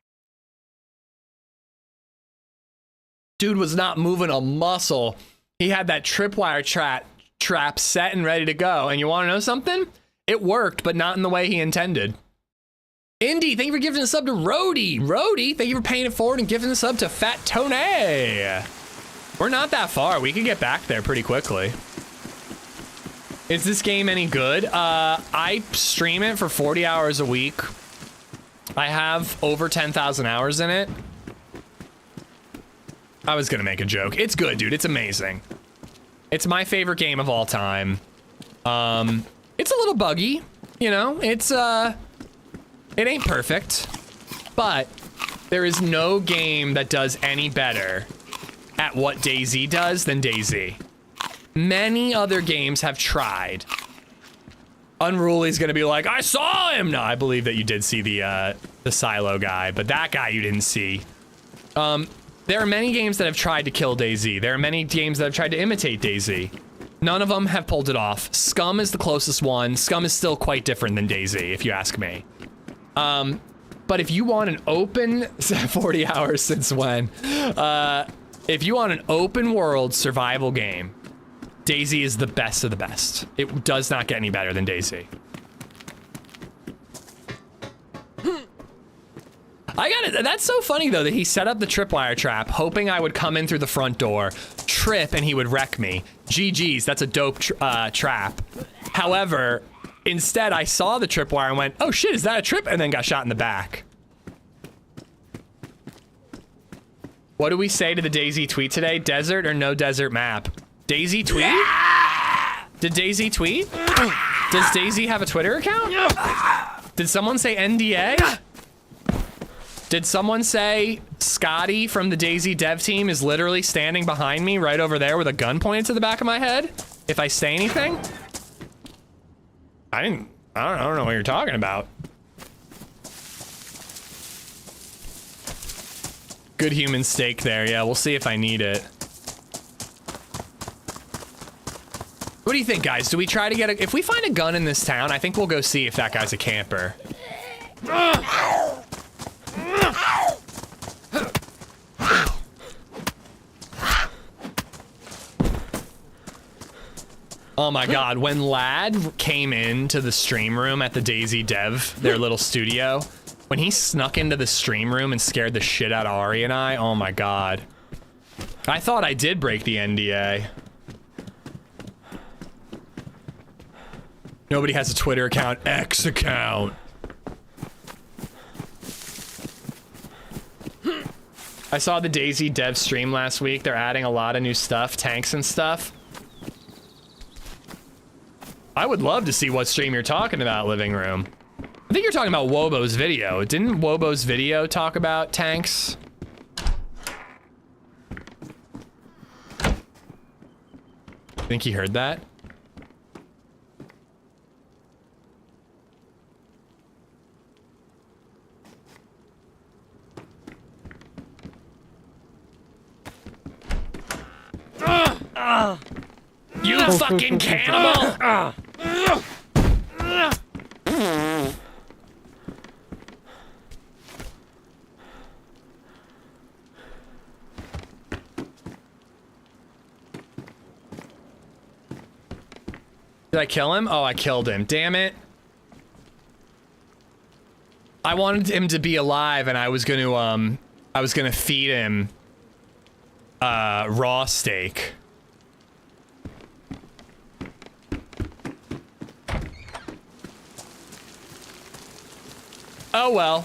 Dude was not moving a muscle. He had that tripwire trap set and ready to go. And you want to know something? It worked, but not in the way he intended. Indy, thank you for giving a sub to Rody. Rody, thank you for paying it forward and giving a sub to Fat Tony. We're not that far. We can get back there pretty quickly. Is this game any good? I stream it for 40 hours a week. I have over 10,000 hours in it. I was gonna make a joke. It's good, dude. It's amazing. It's my favorite game of all time. It's a little buggy, you know? It's, it ain't perfect, but there is no game that does any better at what DayZ does than DayZ. Many other games have tried. Unruly's gonna be like, I saw him! No, I believe that you did see the silo guy, but that guy you didn't see. There are many games that have tried to kill DayZ. There are many games that have tried to imitate DayZ. None of them have pulled it off. Scum is the closest one. Scum is still quite different than DayZ, if you ask me. But if you want an open 40 hours since when? If you want an open world survival game, DayZ is the best of the best. It does not get any better than DayZ. I got it. That's so funny though that he set up the tripwire trap, hoping I would come in through the front door, trip, and he would wreck me. GG's, that's a dope trap. However, instead I saw the tripwire and went, oh shit, is that a trip? And then got shot in the back. What do we say to the DayZ tweet today? Desert or no desert map? DayZ tweet? Did DayZ tweet? Does DayZ have a Twitter account? Did someone say NDA? Did someone say Scotty from the DayZ dev team is literally standing behind me right over there with a gun pointed to the back of my head? If I say anything? I don't know what you're talking about. Good human steak there. Yeah, we'll see if I need it. What do you think, guys? Do we try to get a... If we find a gun in this town, I think we'll go see if that guy's a camper. Oh my god, when Lad came into the stream room at the DayZ Dev, their little studio, when he snuck into the stream room and scared the shit out of Ari and I, oh my god. I thought I did break the NDA. Nobody has a Twitter account. X account. I saw the DayZ Dev stream last week. They're adding a lot of new stuff, tanks and stuff. I would love to see what stream you're talking about, Living Room. I think you're talking about Wobo's video. Didn't Wobo's video talk about tanks? Think he heard that? You fucking cannibal! Did I kill him? Oh, I killed him. Damn it. I wanted him to be alive and I was gonna feed him raw steak. Oh well.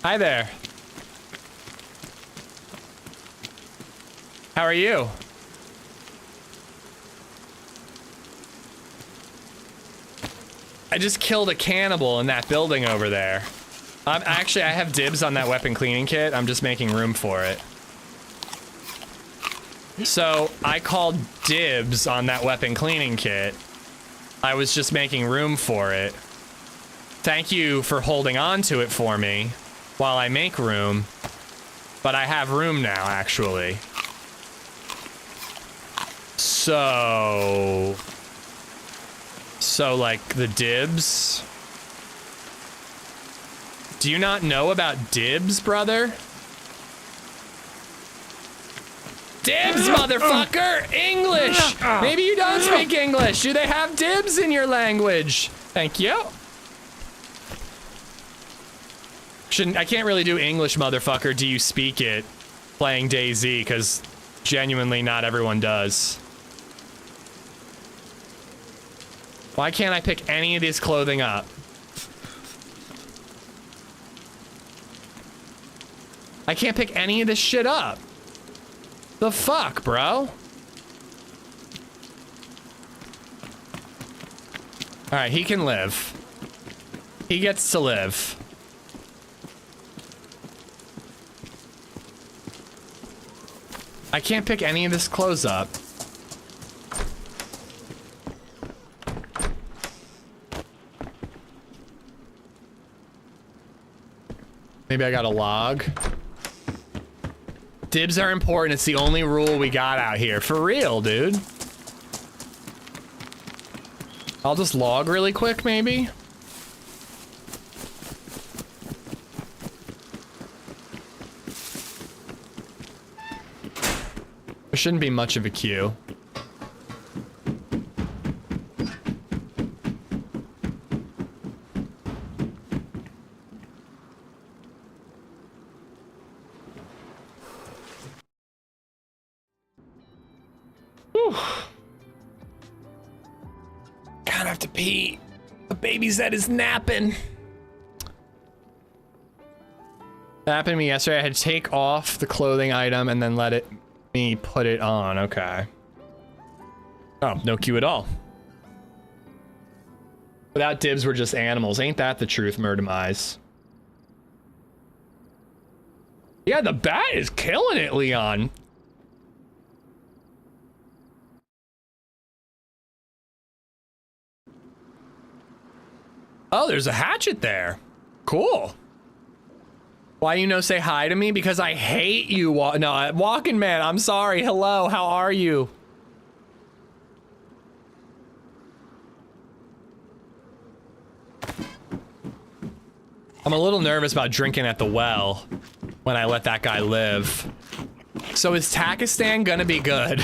Hi there. How are you? I just killed a cannibal in that building over there. Actually, I have dibs on that weapon cleaning kit. I'm just making room for it. So, I called dibs on that weapon cleaning kit. I was just making room for it. Thank you for holding on to it for me while I make room. But I have room now, actually. So, like, the dibs? Do you not know about dibs, brother? Dibs, motherfucker! English! Maybe you don't speak English. Do they have dibs in your language? Thank you. I can't really do English, motherfucker. Do you speak it? Playing DayZ, because genuinely not everyone does. Why can't I pick any of this clothing up? I can't pick any of this shit up. The fuck, bro? Alright, he can live. He gets to live. I can't pick any of this clothes up. Maybe I got a log. Dibs are important. It's the only rule we got out here. For real, dude. I'll just log really quick, maybe. There shouldn't be much of a queue. Kind of have to pee. The LadyZed is napping. That happened to me yesterday. I had to take off the clothing item and then let me put it on. Okay. Oh, no queue at all. Without dibs, we're just animals. Ain't that the truth, Murdermise? Yeah, the bat is killing it, Leon. Oh, there's a hatchet there. Cool. Why you no say hi to me? Because I hate you. No, Walking Man, I'm sorry. Hello, how are you? I'm a little nervous about drinking at the well when I let that guy live. So is Takistan gonna be good?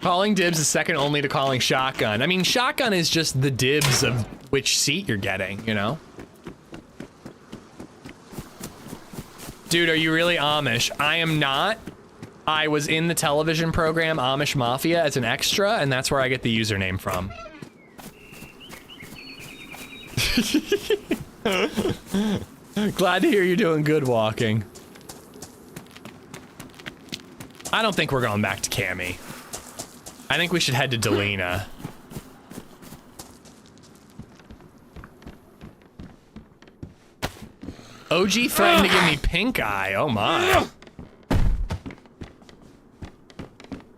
Calling dibs is second only to calling shotgun. I mean, shotgun is just the dibs of which seat you're getting, you know? Dude, are you really Amish? I am not. I was in the television program Amish Mafia as an extra, and that's where I get the username from. Glad to hear you're doing good, Walking. I don't think we're going back to Cammy. I think we should head to Delina. OG threatened to give me pink eye. Oh my.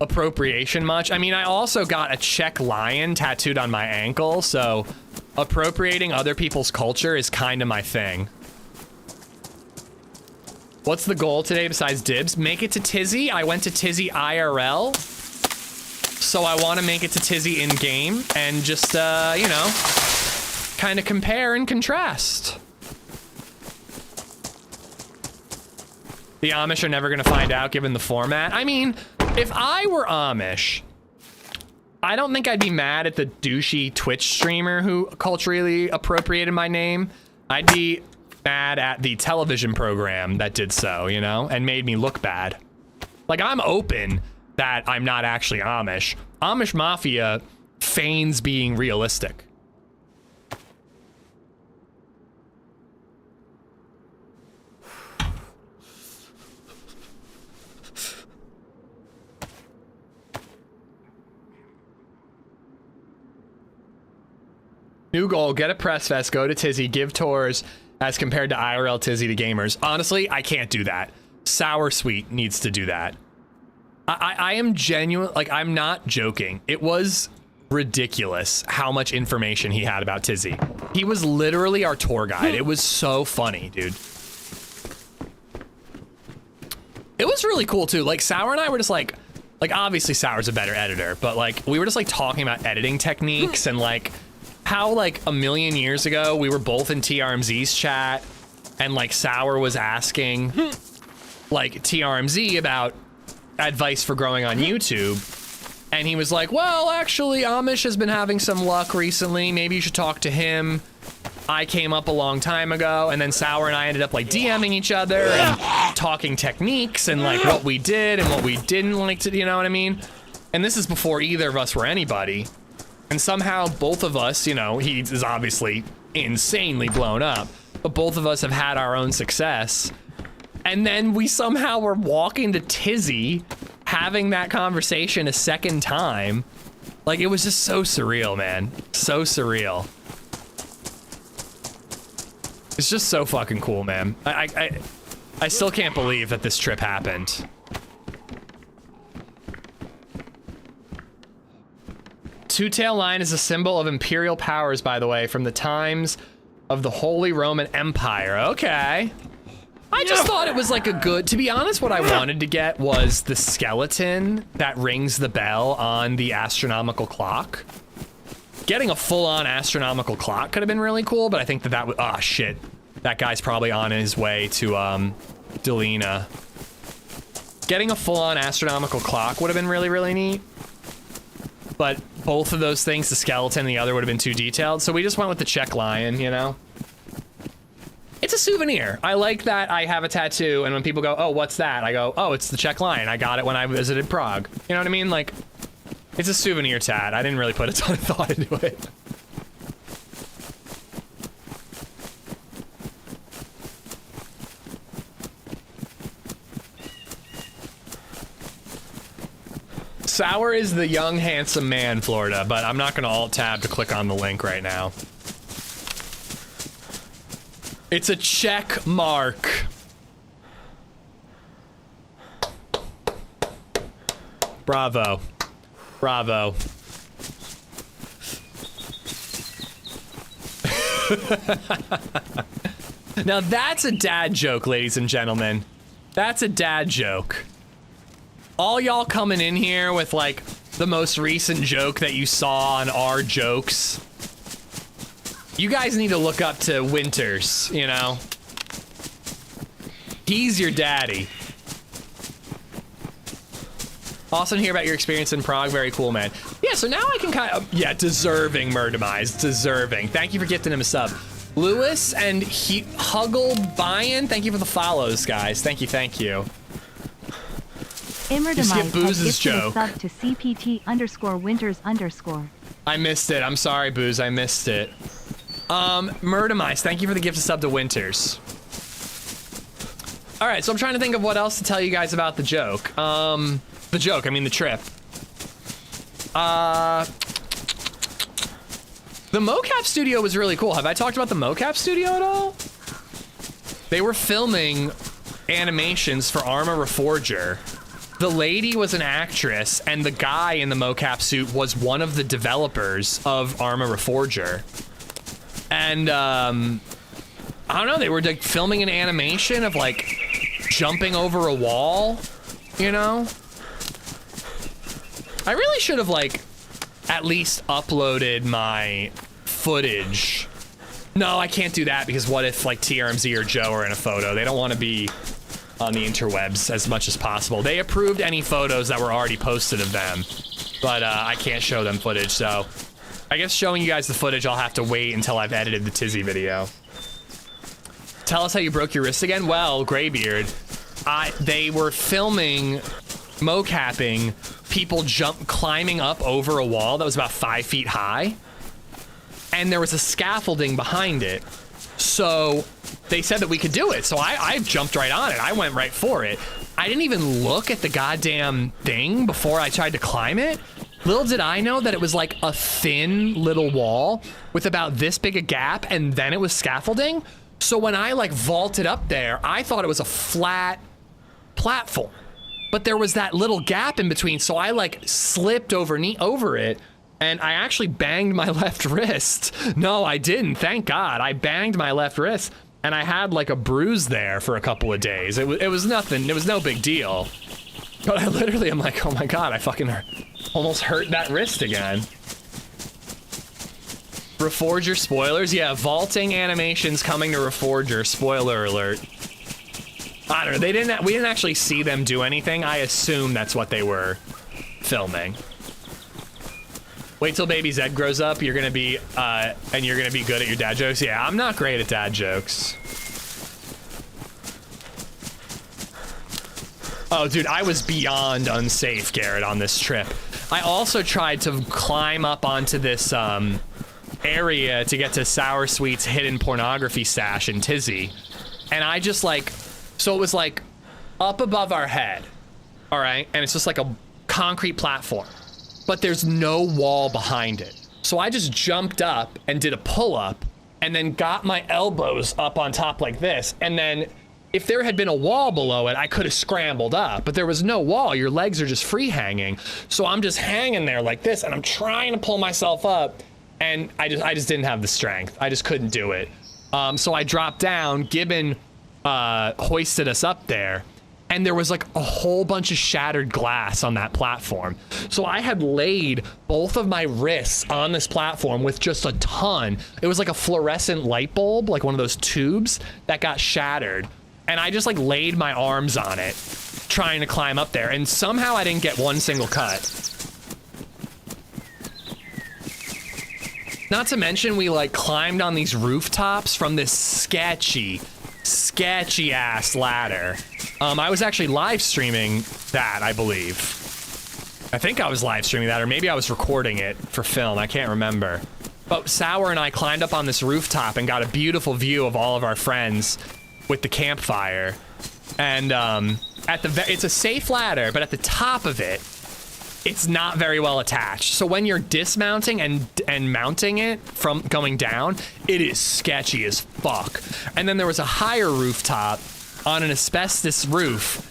Appropriation much? I mean, I also got a Czech lion tattooed on my ankle, so appropriating other people's culture is kind of my thing. What's the goal today besides dibs? Make it to Tisy. I went to Tisy IRL. So I want to make it to Tisy in game and just, you know, kind of compare and contrast. The Amish are never going to find out given the format. I mean, if I were Amish, I don't think I'd be mad at the douchey Twitch streamer who culturally appropriated my name. I'd be mad at the television program that did so, you know, and made me look bad. Like, I'm open that I'm not actually Amish. Amish Mafia feigns being realistic. New goal, get a press vest, go to Tisy, give tours as compared to IRL Tisy to gamers. Honestly, I can't do that. Sour Sweet needs to do that. I am genuine, like, I'm not joking. It was ridiculous how much information he had about Tisy. He was literally our tour guide. It was so funny, dude. It was really cool too. Like, Sour and I were just like obviously Sour's a better editor, but like we were just like talking about editing techniques and like how like a million years ago we were both in TRMZ's chat and like Sour was asking like TRMZ about advice for growing on YouTube. And he was like, well, actually Amish has been having some luck recently. Maybe you should talk to him. I came up a long time ago, and then Sour and I ended up like DMing each other and talking techniques and like what we did and what we didn't like to, you know what I mean? And this is before either of us were anybody. And somehow both of us, you know, he is obviously insanely blown up, but both of us have had our own success. And then we somehow were walking to Tisy, having that conversation a second time. Like, it was just so surreal, man. So surreal. It's just so fucking cool, man. I still can't believe that this trip happened. Two-tail line is a symbol of imperial powers, by the way, from the times of the Holy Roman Empire. Okay. I just thought it was like a good, to be honest, what I wanted to get was the skeleton that rings the bell on the astronomical clock. Getting a full-on astronomical clock could have been really cool, but I think that would, ah, shit. That guy's probably on his way to, Delina. Getting a full-on astronomical clock would have been really, really neat. But both of those things, the skeleton and the other, would have been too detailed, so we just went with the Czech lion, you know? It's a souvenir. I like that I have a tattoo, and when people go, oh, what's that? I go, oh, it's the Czech lion. I got it when I visited Prague. You know what I mean? Like, it's a souvenir tat. I didn't really put a ton of thought into it. Sour is the young, handsome man, Florida, but I'm not going to alt-tab to click on the link right now. It's a check mark. Bravo. Bravo. Now that's a dad joke, ladies and gentlemen. That's a dad joke. All y'all coming in here with like the most recent joke that you saw on our jokes. You guys need to look up to Winters, you know? He's your daddy. Awesome to hear about your experience in Prague. Very cool, man. Yeah, so now I can kind of... Yeah, deserving, Murdemise. Deserving. Thank you for gifting him a sub. Lewis and Huggle Bayan, thank you for the follows, guys. Thank you, thank you. Immerdemise has Booz's gifted joke. a sub to CPT_Winters_. I missed it. I'm sorry, Booze. I missed it. Murdemise, thank you for the gift of sub to Winters. All right, so I'm trying to think of what else to tell you guys about the joke. The trip. The mocap studio was really cool. Have I talked about the mocap studio at all? They were filming animations for Arma Reforger. The lady was an actress, and the guy in the mocap suit was one of the developers of Arma Reforger. And, I don't know, they were like filming an animation of like jumping over a wall, you know? I really should have like at least uploaded my footage. No, I can't do that because what if like TRMZ or Joe are in a photo? They don't want to be on the interwebs as much as possible. They approved any photos that were already posted of them, but I can't show them footage, so I guess showing you guys the footage, I'll have to wait until I've edited the Tisy video. Tell us how you broke your wrist again? Well, Graybeard, they were filming, mocapping people climbing up over a wall that was about 5 feet high, and there was a scaffolding behind it. So they said that we could do it, so I jumped right on it. I went right for it. I didn't even look at the goddamn thing before I tried to climb it. Little did I know that it was like a thin little wall with about this big a gap, and then it was scaffolding. So when I like vaulted up there, I thought it was a flat platform, but there was that little gap in between. So I like slipped over it, and I actually banged my left wrist. No, I didn't. Thank God. I banged my left wrist, and I had like a bruise there for a couple of days. It was nothing. It was no big deal. But I literally am like, oh my God, I fucking almost hurt that wrist again. Reforger spoilers? Yeah, vaulting animations coming to Reforger. Spoiler alert. I don't know. We didn't actually see them do anything. I assume that's what they were filming. Wait till baby Zed grows up. You're gonna be and you're gonna be good at your dad jokes. Yeah, I'm not great at dad jokes. Oh, dude, I was beyond unsafe, Garrett, on this trip. I also tried to climb up onto this area to get to Sour Sweet's hidden pornography stash in Tisy. And I just like, so it was like up above our head, all right? And it's just like a concrete platform, but there's no wall behind it. So I just jumped up and did a pull-up and then got my elbows up on top like this, and then if there had been a wall below it, I could have scrambled up, but there was no wall. Your legs are just free hanging. So I'm just hanging there like this, and I'm trying to pull myself up, and I just didn't have the strength. I just couldn't do it. So I dropped down. Gibbon hoisted us up there, and there was like a whole bunch of shattered glass on that platform. So I had laid both of my wrists on this platform with just a ton. It was like a fluorescent light bulb, like one of those tubes that got shattered. And I just like laid my arms on it, trying to climb up there, and somehow I didn't get one single cut. Not to mention, we like climbed on these rooftops from this sketchy ass ladder. I was actually live streaming that, I believe. I think I was live streaming that, or maybe I was recording it for film. I can't remember. But Sour and I climbed up on this rooftop and got a beautiful view of all of our friends with the campfire. And it's a safe ladder, but at the top of it, it's not very well attached. So when you're dismounting and mounting it from going down, it is sketchy as fuck. And then there was a higher rooftop on an asbestos roof,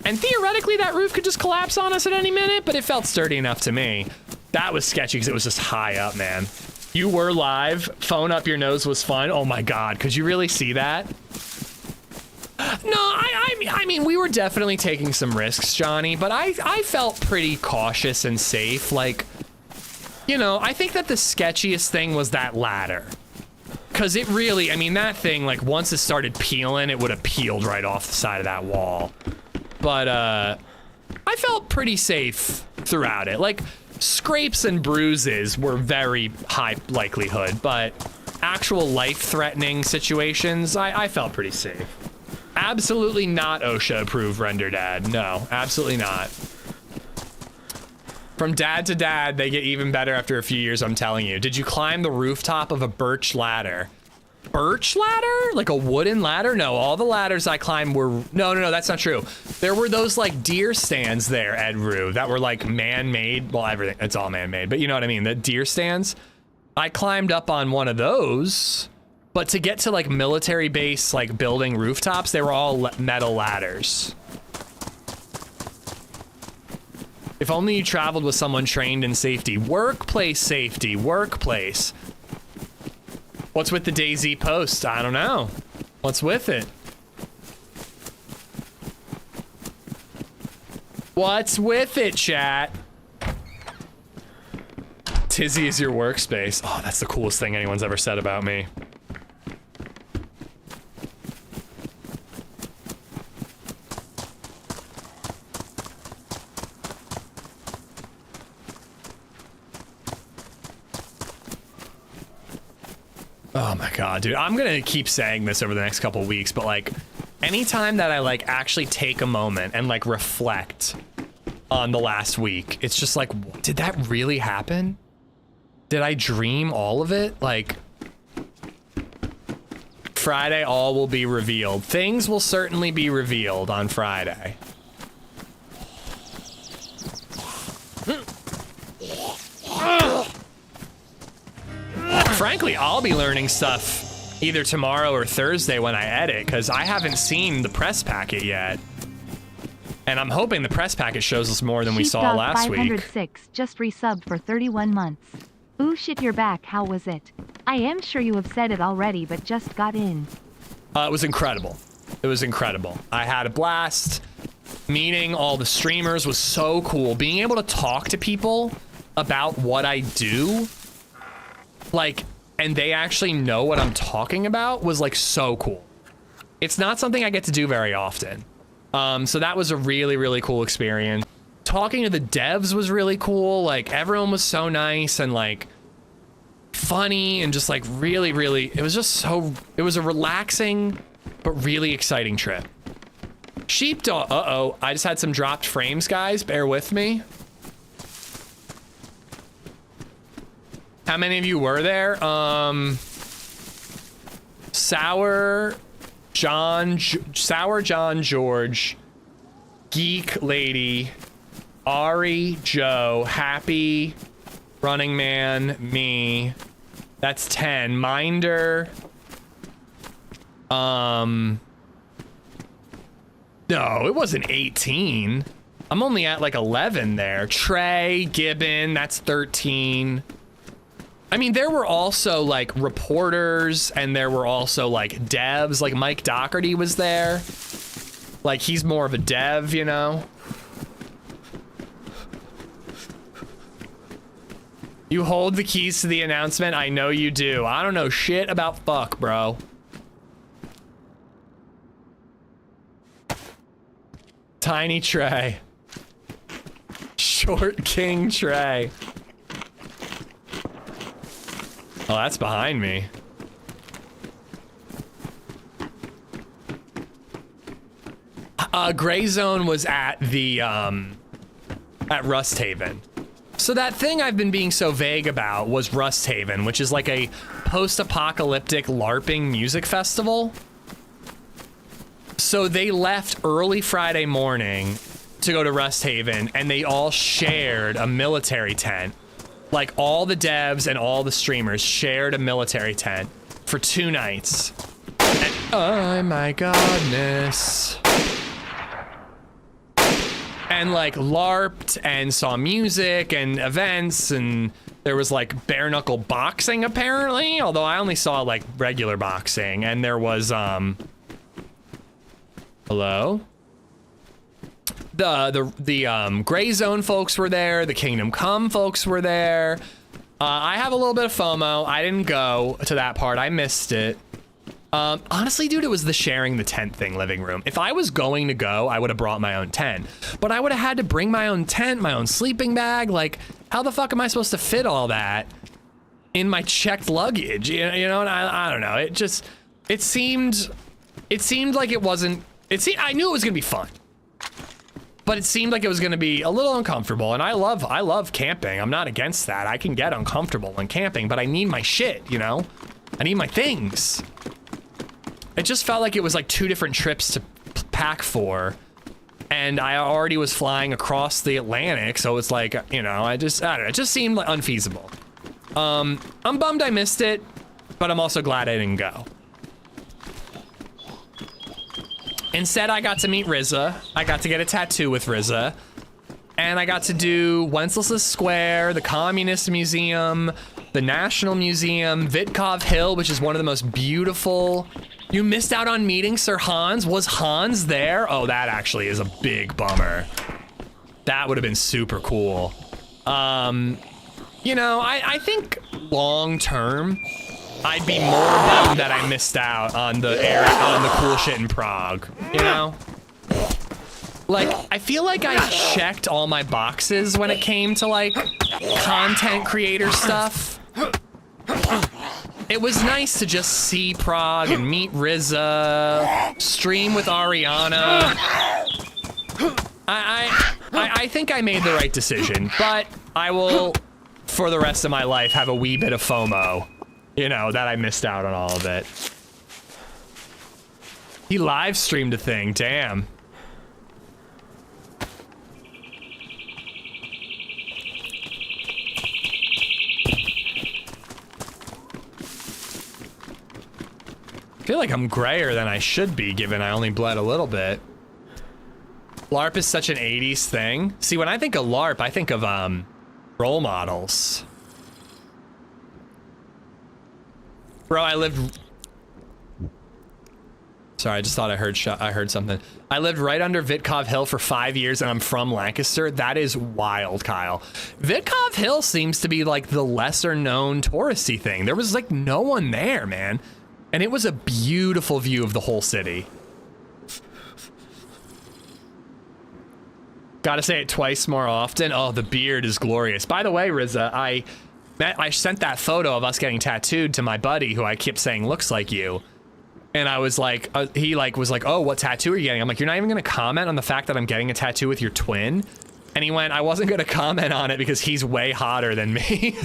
and theoretically that roof could just collapse on us at any minute, but it felt sturdy enough to me. That was sketchy because it was just high up, man. You were live. Phone up your nose was fun. Oh my God, could you really see that? No, I mean, we were definitely taking some risks, Johnny, but I felt pretty cautious and safe. Like, you know, I think that the sketchiest thing was that ladder. Because it really, I mean, that thing, like, once it started peeling, it would have peeled right off the side of that wall. But, I felt pretty safe throughout it. Like, scrapes and bruises were very high likelihood, but actual life-threatening situations, I felt pretty safe. Absolutely not OSHA-approved Render Dad. No, absolutely not. From dad to dad, they get even better after a few years, I'm telling you. Did you climb the rooftop of a birch ladder? Birch ladder? Like a wooden ladder? No, all the ladders I climbed were... No, that's not true. There were those, like, deer stands there, Edru, that were, like, man-made. Well, everything. It's all man-made, but you know what I mean. The deer stands. I climbed up on one of those... But to get to like military base, like building rooftops, they were all metal ladders. If only you traveled with someone trained in safety. Workplace safety, workplace. What's with the DayZ post? I don't know. What's with it? What's with it, chat? Tisy is your workspace. Oh, that's the coolest thing anyone's ever said about me. Oh my God, dude. I'm gonna keep saying this over the next couple weeks, but like, anytime that I like actually take a moment and like reflect on the last week, it's just like, did that really happen? Did I dream all of it? Like, Friday, all will be revealed. Things will certainly be revealed on Friday. frankly, I'll be learning stuff either tomorrow or Thursday when I edit, because I haven't seen the press packet yet. And I'm hoping the press packet shows us more than we saw last week. 506 just resubbed for 31 months. Ooh shit, you're back. How was it? I am sure you have said it already, but just got in. It was incredible. It was incredible. I had a blast. Meeting all the streamers was so cool. Being able to talk to people about what I do, like, and they actually know what I'm talking about was like so cool. It's not something I get to do very often. So that was a really, really cool experience. Talking to the devs was really cool. Like, everyone was so nice and like funny and just like really, really, it was just so, it was a relaxing but really exciting trip. Sheepdog, uh-oh, I just had some dropped frames, guys. Bear with me. How many of you were there? Sour John George, Geek Lady, Ari, Joe, Happy, Running Man, me. That's 10. Minder. No, it wasn't 18. I'm only at like 11 there. Trey, Gibbon, that's 13. I mean, there were also like reporters and there were also like devs, like Mike Doherty was there. Like, he's more of a dev, you know? You hold the keys to the announcement? I know you do. I don't know shit about fuck, bro. Tiny Trey. Short King Trey. Oh, that's behind me. Gray Zone was at the, at Rust Haven. So that thing I've been being so vague about was Rust Haven, which is like a post-apocalyptic LARPing music festival. So they left early Friday morning to go to Rust Haven, and they all shared a military tent. Like, all the devs and all the streamers shared a military tent for 2 nights. And, oh my godness. And like LARPed and saw music and events, and there was like bare knuckle boxing apparently, although I only saw like regular boxing. And there was hello? The Gray Zone folks were there, the Kingdom Come folks were there. I have a little bit of FOMO. I didn't go to that part. I missed it. Honestly, dude, it was the sharing the tent thing, living room. If I was going to go, I would have brought my own tent. But I would have had to bring my own tent, my own sleeping bag. Like, how the fuck am I supposed to fit all that in my checked luggage? You know, and I don't know. It seemed like it wasn't, I knew it was gonna be fun. But it seemed like it was gonna be a little uncomfortable, and I love camping. I'm not against that. I can get uncomfortable when camping, but I need my shit, you know? I need my things. It just felt like it was like 2 different trips to pack for, and I already was flying across the Atlantic, so it's like, you know, I don't know, it just seemed like unfeasible. I'm bummed I missed it, but I'm also glad I didn't go. Instead, I got to meet RZA. I got to get a tattoo with RZA. And I got to do Wenceslas Square, the Communist Museum, the National Museum, Vitkov Hill, which is one of the most beautiful. You missed out on meeting Sir Hans. Was Hans there? Oh, that actually is a big bummer. That would have been super cool. You know, I think long term, I'd be more bummed that I missed out on the cool shit in Prague, you know? Like, I feel like I checked all my boxes when it came to, like, content creator stuff. It was nice to just see Prague and meet RZA, stream with Ariana. I think I made the right decision, but I will, for the rest of my life, have a wee bit of FOMO, you know, that I missed out on all of it. He live streamed a thing, damn. feel like I'm grayer than I should be, given I only bled a little bit. LARP is such an 80s thing. See, when I think of LARP, I think of role models. Bro, I lived... Sorry, I just thought I heard something. I lived right under Vitkov Hill for 5 years and I'm from Lancaster. That is wild, Kyle. Vitkov Hill seems to be like the lesser known touristy thing. There was like no one there, man. And it was a beautiful view of the whole city. Gotta say it twice more often. Oh, the beard is glorious. By the way, Rizza, I sent that photo of us getting tattooed to my buddy who I kept saying looks like you. And I was like, he was like, oh, what tattoo are you getting? I'm like, you're not even gonna comment on the fact that I'm getting a tattoo with your twin? And he went, I wasn't gonna comment on it because he's way hotter than me.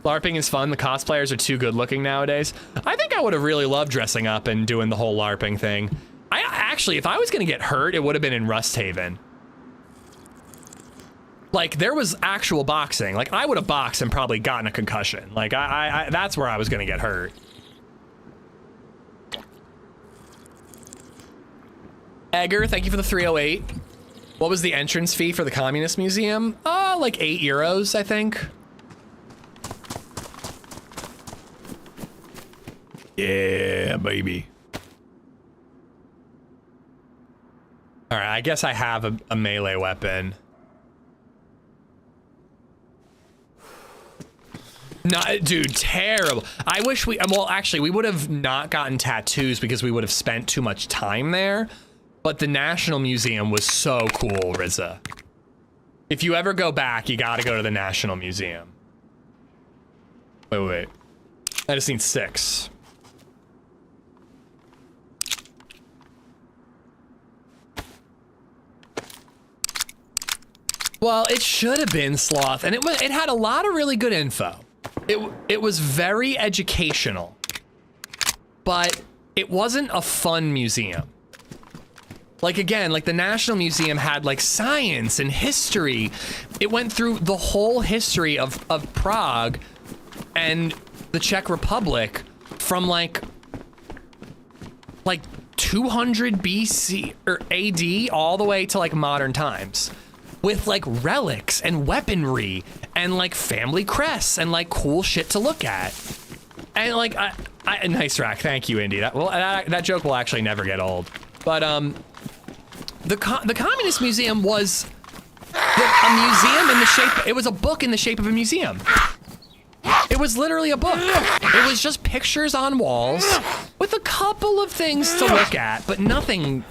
LARPing is fun. The cosplayers are too good looking nowadays. I think I would have really loved dressing up and doing the whole LARPing thing. I actually, if I was gonna get hurt, it would have been in Rust Haven. Like, there was actual boxing. Like, I would have boxed and probably gotten a concussion. Like, that's where I was gonna get hurt. Egger, thank you for the 308. What was the entrance fee for the Communist Museum? Like 8 euros, I think. Yeah, baby. All right, I guess I have a melee weapon. No, dude, terrible. I wish we, well, actually, we would have not gotten tattoos because we would have spent too much time there. But the National Museum was so cool, Rizza. If you ever go back, you gotta go to the National Museum. Wait. I just need 6. Well, it should have been Sloth, and it had a lot of really good info. It was very educational, but it wasn't a fun museum. Like, again, like the National Museum had like science and history. It went through the whole history of Prague and the Czech Republic from like 200 BC or AD all the way to like modern times, with like relics and weaponry and like family crests and like cool shit to look at. And like, nice rack, thank you, Indy. That joke will actually never get old. But the Communist Museum was a museum in the shape, it was a book in the shape of a museum. It was literally a book. It was just pictures on walls with a couple of things to look at, but nothing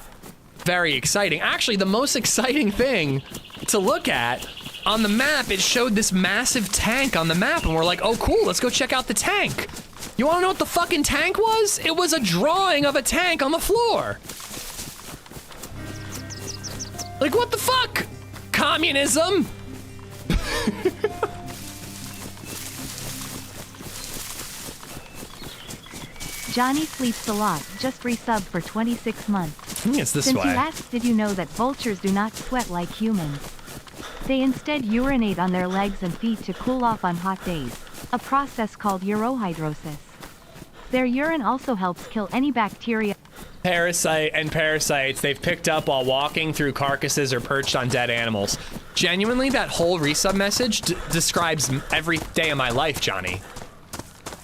very exciting. Actually, the most exciting thing to look at on the map, it showed this massive tank on the map, and we're like, oh cool, let's go check out the tank. You wanna know what the fucking tank was? It was a drawing of a tank on the floor. Like, what the fuck? Communism? Johnny sleeps a lot, just resubbed for 26 months. I think it's this Since way. you asked, did you know that vultures do not sweat like humans? They instead urinate on their legs and feet to cool off on hot days, a process called urohydrosis. Their urine also helps kill any bacteria. Parasites they've picked up while walking through carcasses or perched on dead animals. Genuinely, that whole resub message describes every day of my life, Johnny.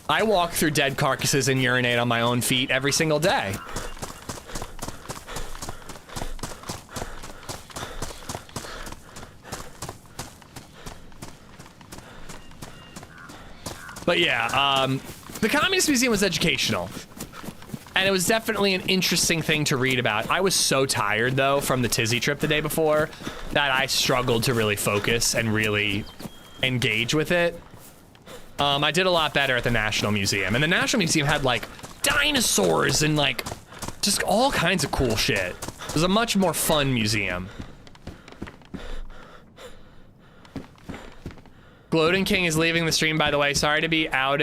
I walk through dead carcasses and urinate on my own feet every single day. But yeah, the Communist Museum was educational. And it was definitely an interesting thing to read about. I was so tired, though, from the Tisy trip the day before that I struggled to really focus and really engage with it. I did a lot better at the National Museum. And the National Museum had, like, dinosaurs and, like, just all kinds of cool shit. It was a much more fun museum. Gloating King is leaving the stream, by the way. Sorry to be out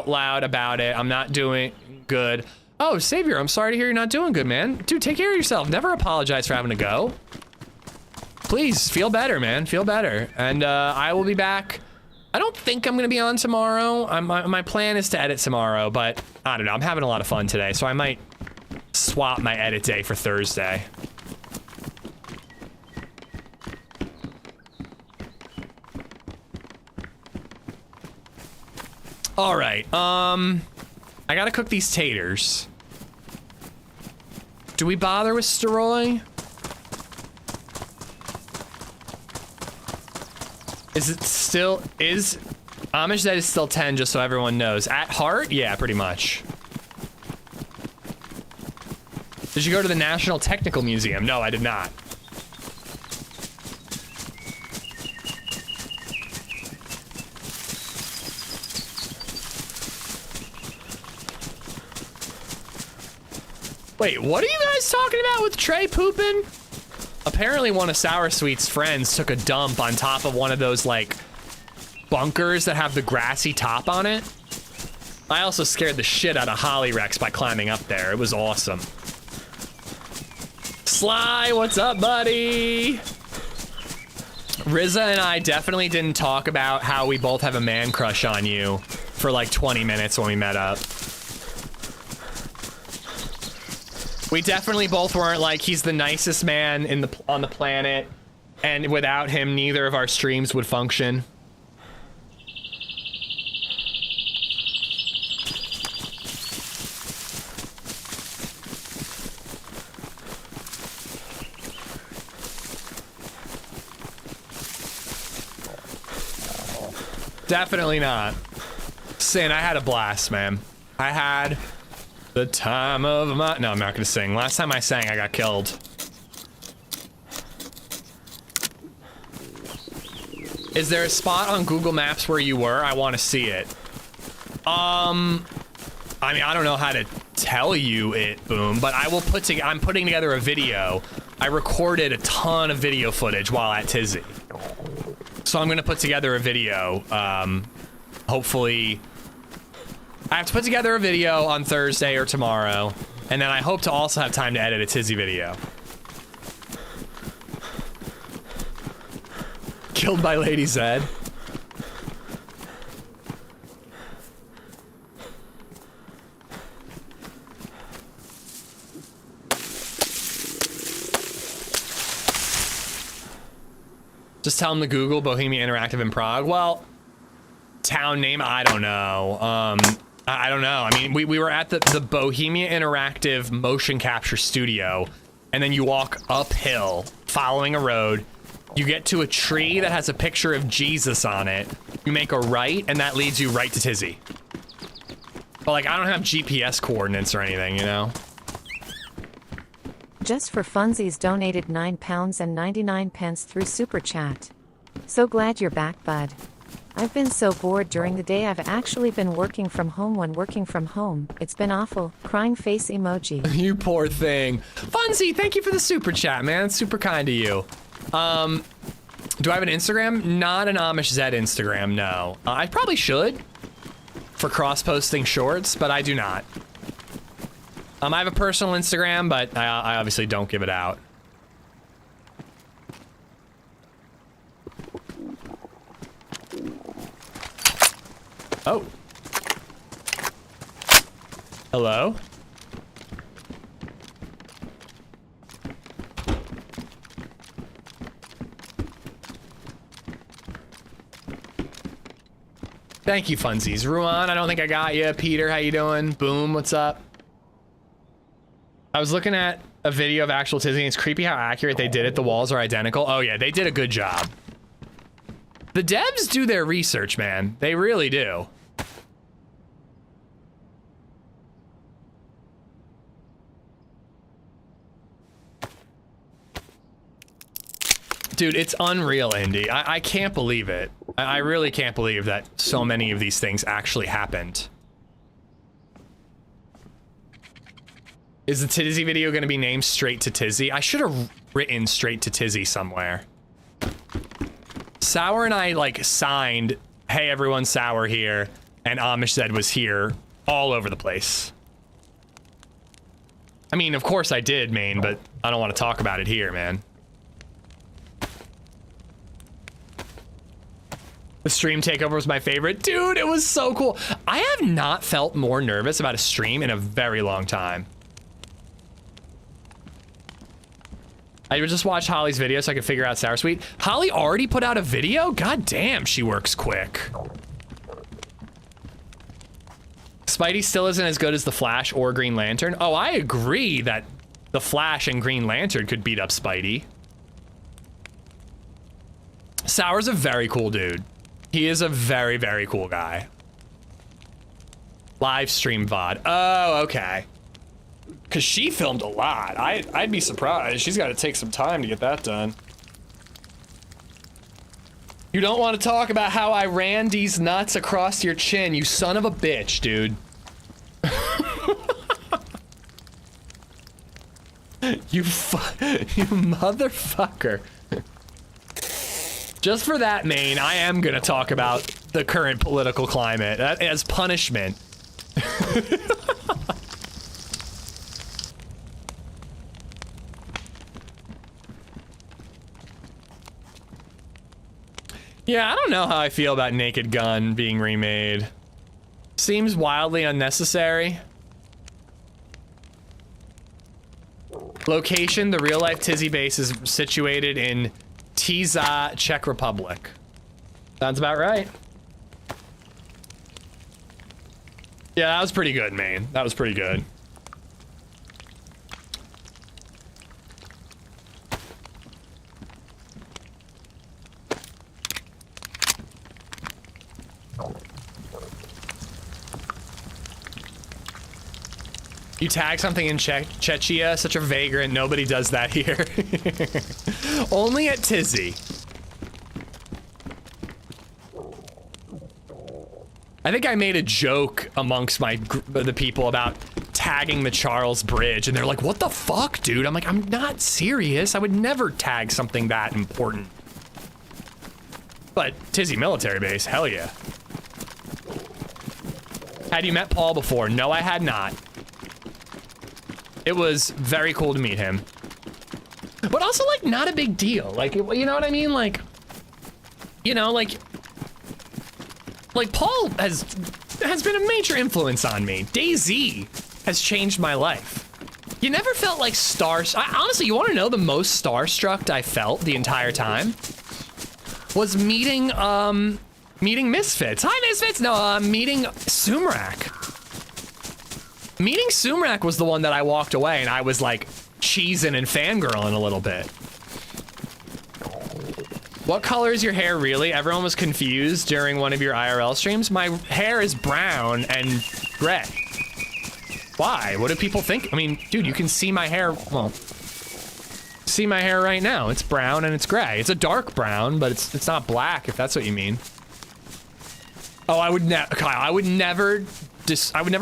loud about it. I'm not doing good. Oh, Savior, I'm sorry to hear you're not doing good, man. Dude, take care of yourself. Never apologize for having to go. Please, feel better, man. Feel better. And I will be back I don't think I'm gonna be on tomorrow. My plan is to edit tomorrow, but I don't know. I'm having a lot of fun today, so I might swap my edit day for Thursday. All right, I gotta cook these taters. Do we bother with Steroy? Is it still, Amish that is still 10, just so everyone knows. At heart? Yeah, pretty much. Did you go to the National Technical Museum? No, I did not. Wait, what are you guys talking about with Trey pooping? Apparently one of Sour Sweet's friends took a dump on top of one of those, like, bunkers that have the grassy top on it. I also scared the shit out of Holly Rex by climbing up there. It was awesome. Sly, what's up, buddy? Rizza and I definitely didn't talk about how we both have a man crush on you for like 20 minutes when we met up. We definitely both weren't like, he's the nicest man on the planet, and without him, neither of our streams would function. Definitely not. Sin, I had a blast, man. I had the time of my... No, I'm not gonna sing. Last time I sang, I got killed. Is there a spot on Google Maps where you were? I want to see it. I mean, I don't know how to tell you it, Boom, but I will I'm putting together a video. I recorded a ton of video footage while at Tisy. So I'm gonna put together a video, hopefully... I have to put together a video on Thursday or tomorrow, and then I hope to also have time to edit a Tisy video. Killed by LadyZed. Just tell them to Google Bohemia Interactive in Prague. Well, town name, I don't know. I don't know. I mean, we were at the Bohemia Interactive motion capture studio, and then you walk uphill, following a road. You get to a tree that has a picture of Jesus on it. You make a right, and that leads you right to Tisy. But like, I don't have GPS coordinates or anything, you know? Just for funsies donated £9.99 through Super Chat. So glad you're back, bud. I've been so bored during the day. I've actually been working from home when working from home. It's been awful. Crying face emoji. You poor thing. Funzy, thank you for the super chat, man. It's super kind of you. Do I have an Instagram? Not an Amish Zed Instagram, no. I probably should for cross-posting shorts, but I do not. I have a personal Instagram, but I obviously don't give it out. Oh. Hello? Thank you, Funsies. Ruan, I don't think I got you. Peter, how you doing? Boom, what's up? I was looking at a video of actual Tisy, and it's creepy how accurate they did it. The walls are identical. Oh yeah, they did a good job. The devs do their research, man. They really do. Dude, it's unreal, Indy. I can't believe it. I really can't believe that so many of these things actually happened. Is the Tisy video going to be named Straight to Tisy? I should have written Straight to Tisy somewhere. Sour and I, like, signed, hey, everyone, Sour here, and Amish Zed was here all over the place. I mean, of course I did, Maine, but I don't want to talk about it here, man. The stream takeover was my favorite. Dude, it was so cool. I have not felt more nervous about a stream in a very long time. I would just watch Holly's video so I could figure out Sour Sweet. Holly already put out a video? God damn, she works quick. Spidey still isn't as good as the Flash or Green Lantern. Oh, I agree that the Flash and Green Lantern could beat up Spidey. Sour's a very cool dude. He is a very, very cool guy. Live stream VOD. Oh, okay. Cause she filmed a lot. I'd be surprised. She's got to take some time to get that done. You don't want to talk about how I ran these nuts across your chin, you son of a bitch, dude. You motherfucker. Just for that, Maine, I am gonna talk about the current political climate as punishment. Yeah, I don't know how I feel about Naked Gun being remade. Seems wildly unnecessary. Location, the real-life Tisy base is situated in Tisy, Czech Republic. Sounds about right. Yeah, that was pretty good, man. That was pretty good. You tag something in Czechia, such a vagrant, nobody does that here. Only at Tisy. I think I made a joke amongst the people about tagging the Charles Bridge, and they're like, what the fuck, dude? I'm like, I'm not serious. I would never tag something that important. But Tisy military base, hell yeah. Had you met Paul before? No, I had not. It was very cool to meet him. But also, like, not a big deal. Like, you know what I mean? Like, you know, like Paul has been a major influence on me. DayZ has changed my life. You never felt like honestly, you want to know the most starstruck I felt the entire time? Was meeting Misfits. Hi, Misfits! No, meeting Sumrak. Meeting Sumrak was the one that I walked away and I was like cheesing and fangirling a little bit. What color is your hair really? Everyone was confused during one of your IRL streams. My hair is brown and gray. Why? What do people think? I mean, dude, you can see my hair, well, see my hair right now. It's brown and it's gray. It's a dark brown, but it's not black, if that's what you mean. Oh, Kyle, I would never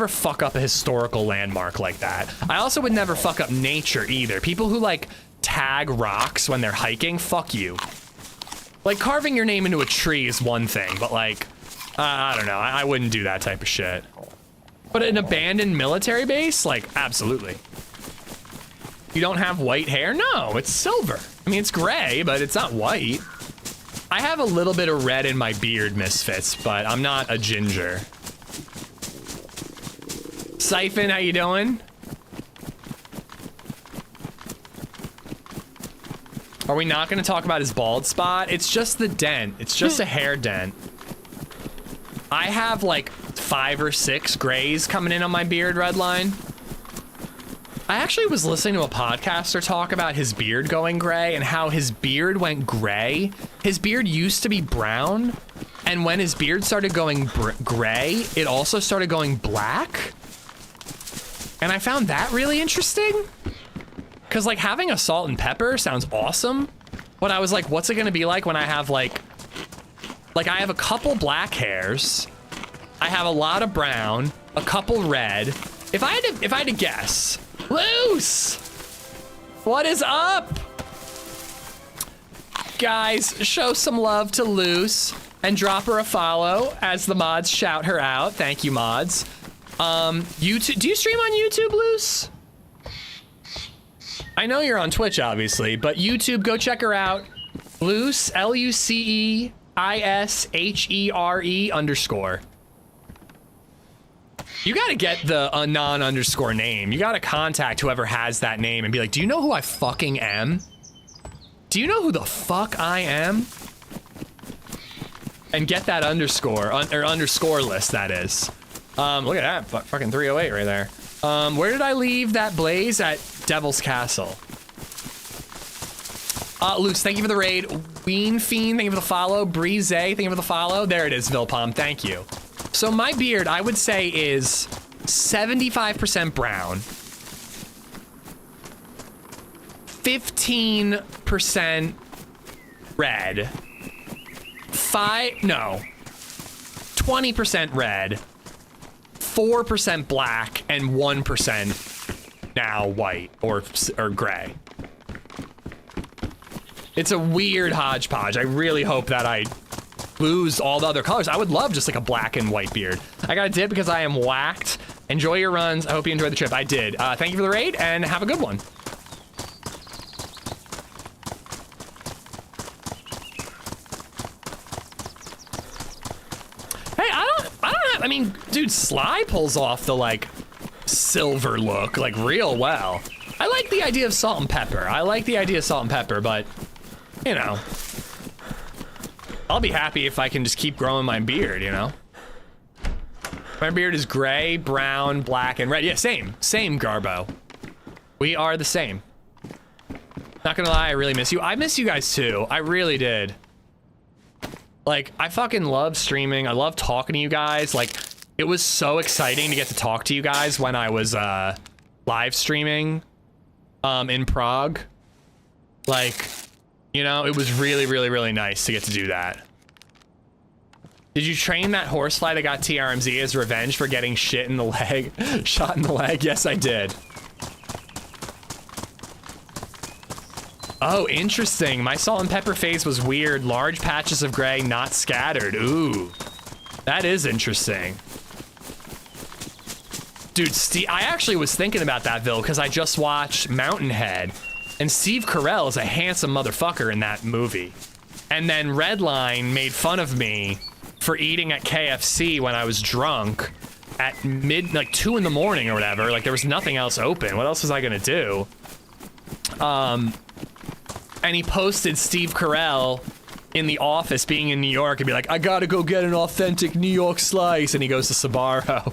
fuck up a historical landmark like that. I also would never fuck up nature either. People who like tag rocks when they're hiking, fuck you. Like carving your name into a tree is one thing, but like, I don't know. I wouldn't do that type of shit. But an abandoned military base, like absolutely. You don't have white hair? No, it's silver. I mean, it's gray, but it's not white. I have a little bit of red in my beard, Misfits, but I'm not a ginger. Siphon, how you doing? Are we not gonna talk about his bald spot? It's just the dent. It's just a hair dent. I have like 5 or 6 grays coming in on my beard red line. I actually was listening to a podcaster talk about his beard going gray and how his beard went gray. His beard used to be brown, and when his beard started going gray, it also started going black. And I found that really interesting. Cause like having a salt and pepper sounds awesome. But I was like, what's it gonna be like when I have like I have a couple black hairs, I have a lot of brown, a couple red. If I had to guess, Loose! What is up? Guys, show some love to Loose and drop her a follow as the mods shout her out. Thank you, mods. YouTube, do you stream on YouTube, Loose? I know you're on Twitch, obviously, but YouTube, go check her out. Loose, Luce, ISHERE_. You gotta get the non-underscore name. You gotta contact whoever has that name and be like, do you know who I fucking am? Do you know who the fuck I am? And get that underscore, or underscore list, that is. Look at that, fucking 308 right there. Where did I leave that blaze? At Devil's Castle. Luce, thank you for the raid. Ween Fiend, thank you for the follow. Breeze, thank you for the follow. There it is, Vilpom, thank you. So my beard, I would say, is 75% brown, 15% red, 20% red, 4% black, and 1% now white or gray. It's a weird hodgepodge. I really hope that I lose all the other colors. I would love just like a black and white beard. I got a dip because I am whacked. Enjoy your runs. I hope you enjoyed the trip. I did. Thank you for the raid and have a good one. Hey, I mean, dude, Sly pulls off the like silver look like real well. I like the idea of salt and pepper. But you know, I'll be happy if I can just keep growing my beard, you know? My beard is gray, brown, black, and red. Yeah, same, Garbo. We are the same. Not gonna lie, I really miss you. I miss you guys too. I really did. Like, I fucking love streaming. I love talking to you guys. Like, it was so exciting to get to talk to you guys when I was live streaming in Prague. Like, you know, it was really, really, really nice to get to do that. Did you train that horsefly that got TRMZ as revenge for getting shot in the leg? Yes, I did. Oh, interesting. My salt and pepper phase was weird. Large patches of gray, not scattered. Ooh, that is interesting. Dude, I actually was thinking about that, Vil, because I just watched Mountainhead. And Steve Carell is a handsome motherfucker in that movie. And then Redline made fun of me for eating at KFC when I was drunk at like 2 in the morning or whatever. Like there was nothing else open. What else was I gonna do? And he posted Steve Carell in the office being in New York and be like, I gotta go get an authentic New York slice. And he goes to Sbarro,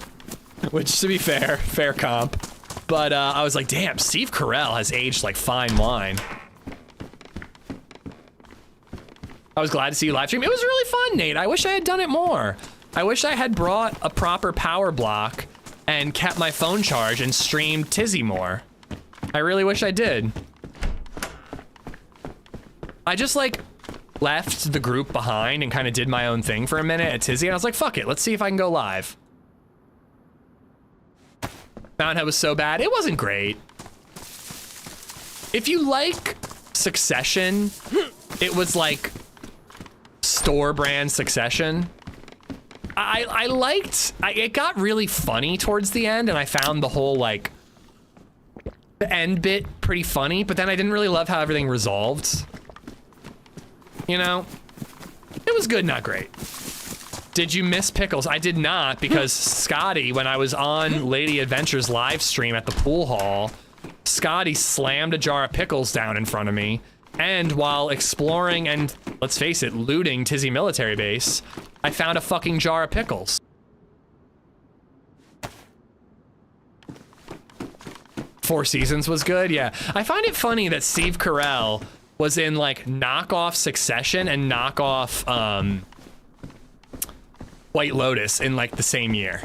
which to be fair comp. But I was like, damn, Steve Carell has aged like fine wine. I was glad to see you live stream. It was really fun, Nate. I wish I had done it more. I wish I had brought a proper power block and kept my phone charged and streamed Tisy more. I really wish I did. I just like left the group behind and kind of did my own thing for a minute at Tisy, and I was like, fuck it, let's see if I can go live. Mountainhead was so bad. It wasn't great. If you like Succession, it was like store brand Succession. I liked, it got really funny towards the end, and I found the whole like the end bit pretty funny, but then I didn't really love how everything resolved. You know, it was good, not great. Did you miss pickles? I did not, because Scotty, when I was on Lady Adventure's live stream at the pool hall, Scotty slammed a jar of pickles down in front of me. And while exploring and, let's face it, looting Tisy military base, I found a fucking jar of pickles. Four Seasons was good, yeah. I find it funny that Steve Carell was in like knockoff Succession and knockoff, White Lotus in like the same year.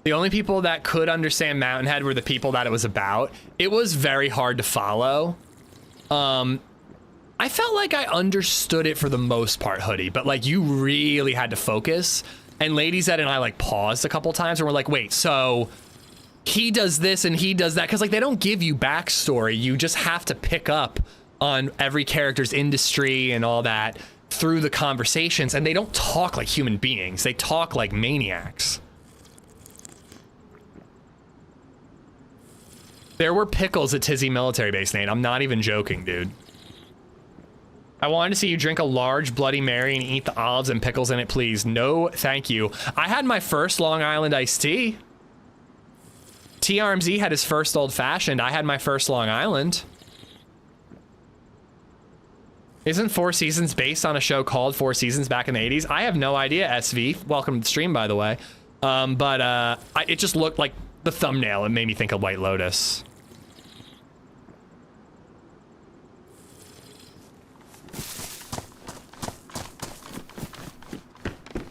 The only people that could understand Mountainhead were the people that it was about. It was very hard to follow. I felt like I understood it for the most part, Hoodie, but like you really had to focus. And LadyZed and I like paused a couple times and we're like, wait, so he does this and he does that, because like they don't give you backstory. You just have to pick up on every character's industry and all that through the conversations, and they don't talk like human beings. They talk like maniacs. There were pickles at Tisy military base, Nate. I'm not even joking, dude. I wanted to see you drink a large Bloody Mary and eat the olives and pickles in it, please. No, thank you. I had my first Long Island iced tea. TRMZ had his first old fashioned. I had my first Long Island. Isn't Four Seasons based on a show called Four Seasons back in the 80s? I have no idea, SV. Welcome to the stream, by the way. It just looked like the thumbnail. It made me think of White Lotus.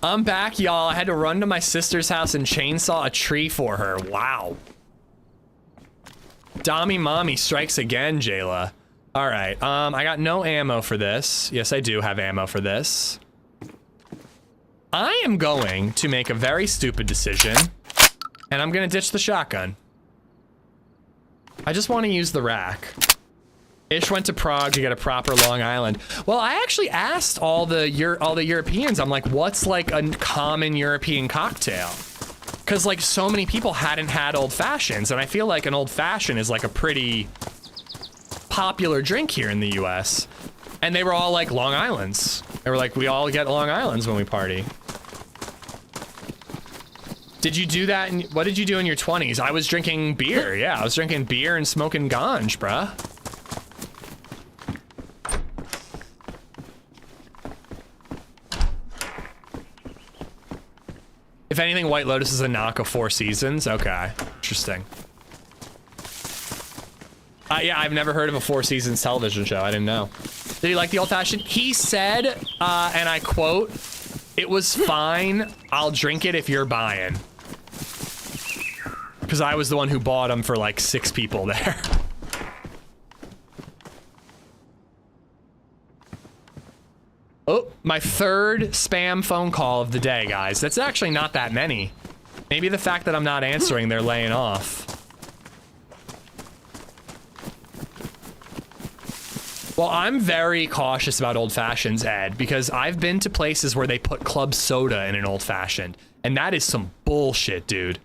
I'm back, y'all. I had to run to my sister's house and chainsaw a tree for her. Wow. Dommy Mommy strikes again, Jayla. All right, I got no ammo for this. Yes, I do have ammo for this. I am going to make a very stupid decision, and I'm gonna ditch the shotgun. I just want to use the rack. Ish went to Prague to get a proper Long Island. Well, I actually asked all the Europeans, I'm like, what's like a common European cocktail? Because like so many people hadn't had old fashions, and I feel like an old fashioned is like a pretty popular drink here in the US. And they were all like Long Islands. They were like, we all get Long Islands when we party. Did you do that? What did you do in your 20s? I was drinking beer. Yeah, I was drinking beer and smoking ganj, bruh. If anything, White Lotus is a knock of Four Seasons. Okay, interesting. Yeah, I've never heard of a Four Seasons television show. I didn't know. Did he like the old fashioned? He said, and I quote, "It was fine. I'll drink it if you're buying." Because I was the one who bought them for like 6 people there. Oh, my 3rd spam phone call of the day, guys. That's actually not that many. Maybe the fact that I'm not answering, they're laying off. Well, I'm very cautious about old fashions, Ed, because I've been to places where they put club soda in an old fashioned, and that is some bullshit, dude.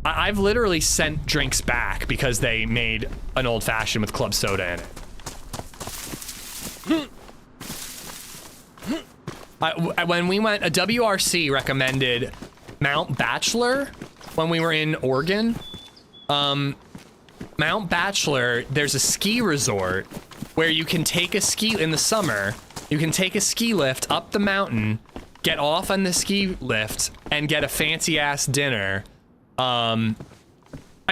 I've literally sent drinks back because they made an old fashioned with club soda in it. When we went, a WRC recommended Mount Bachelor when we were in Oregon. Mount Bachelor, there's a ski resort where you can take a ski in the summer. You can take a ski lift up the mountain, get off on the ski lift, and get a fancy ass dinner. I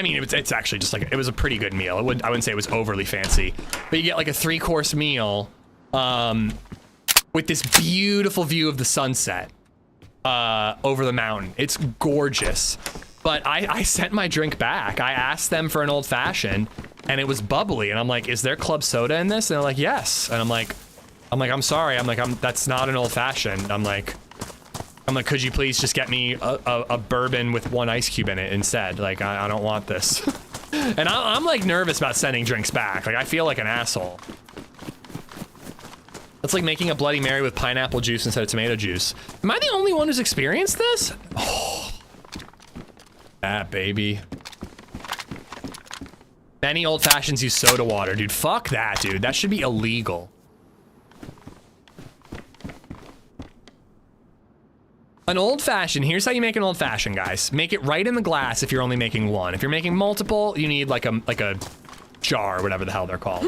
mean, it's actually just like, it was a pretty good meal. I wouldn't say it was overly fancy, but you get like a 3-course meal, with this beautiful view of the sunset, over the mountain. It's gorgeous. But I sent my drink back. I asked them for an old fashioned, and it was bubbly. And I'm like, "Is there club soda in this?" And they're like, "Yes." And I'm like, "I'm sorry." That's not an old fashioned. I'm like, "Could you please just get me a bourbon with 1 ice cube in it instead? Like, I don't want this." And I'm like nervous about sending drinks back. Like, I feel like an asshole. That's like making a Bloody Mary with pineapple juice instead of tomato juice. Am I the only one who's experienced this? Oh. That baby. Many old fashions use soda water, dude. Fuck that, dude. That should be illegal. An old fashioned, here's how you make an old fashioned, guys. Make it right in the glass if you're only making one. If you're making multiple, you need like a jar, whatever the hell they're called.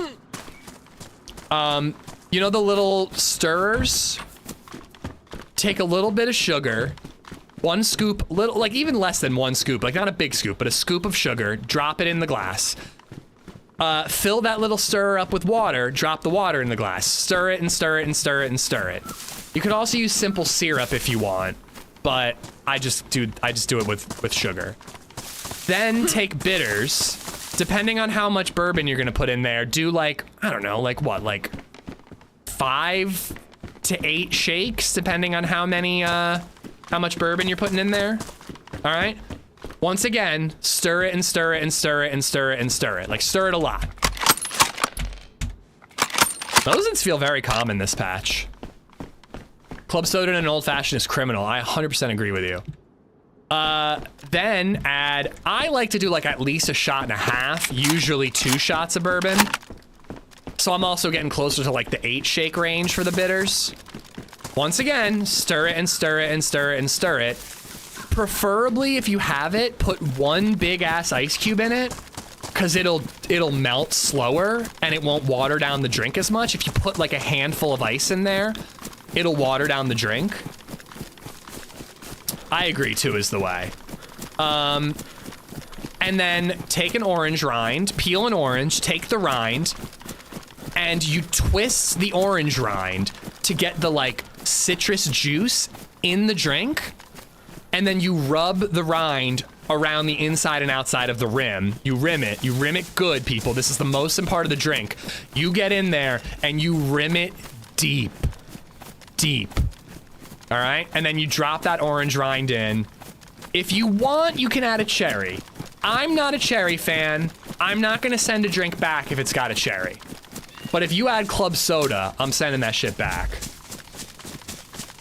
You know the little stirrers? Take a little bit of sugar, 1 scoop, little, like even less than 1 scoop, like not a big scoop, but a scoop of sugar, drop it in the glass. Fill that little stirrer up with water, drop the water in the glass. Stir it and stir it and stir it and stir it. You could also use simple syrup if you want, but I just do it with sugar. Then take bitters. Depending on how much bourbon you're gonna put in there, do like, I don't know, like what, like 5 to 8 shakes, depending on how much bourbon you're putting in there. All right. Once again, stir it and stir it and stir it and stir it and stir it. Like, stir it a lot. Those feel very common this patch. Club soda in an old fashioned is criminal. I 100% agree with you. Then add, I like to do like at least a shot and a half, usually 2 shots of bourbon. So I'm also getting closer to like the 8 shake range for the bitters. Once again, stir it and stir it and stir it and stir it. Preferably, if you have it, put 1 big ass ice cube in it, because it'll melt slower and it won't water down the drink as much. If you put like a handful of ice in there, it'll water down the drink. I agree, 2 is the way. And then take an orange rind, peel an orange, take the rind, and you twist the orange rind to get the like citrus juice in the drink. And then you rub the rind around the inside and outside of the rim. You rim it good, people. This is the most important part of the drink. You get in there and you rim it deep. All right, and then you drop that orange rind in. If you want, you can add a cherry. I'm not a cherry fan. I'm not gonna send a drink back if it's got a cherry. But if you add club soda, I'm sending that shit back.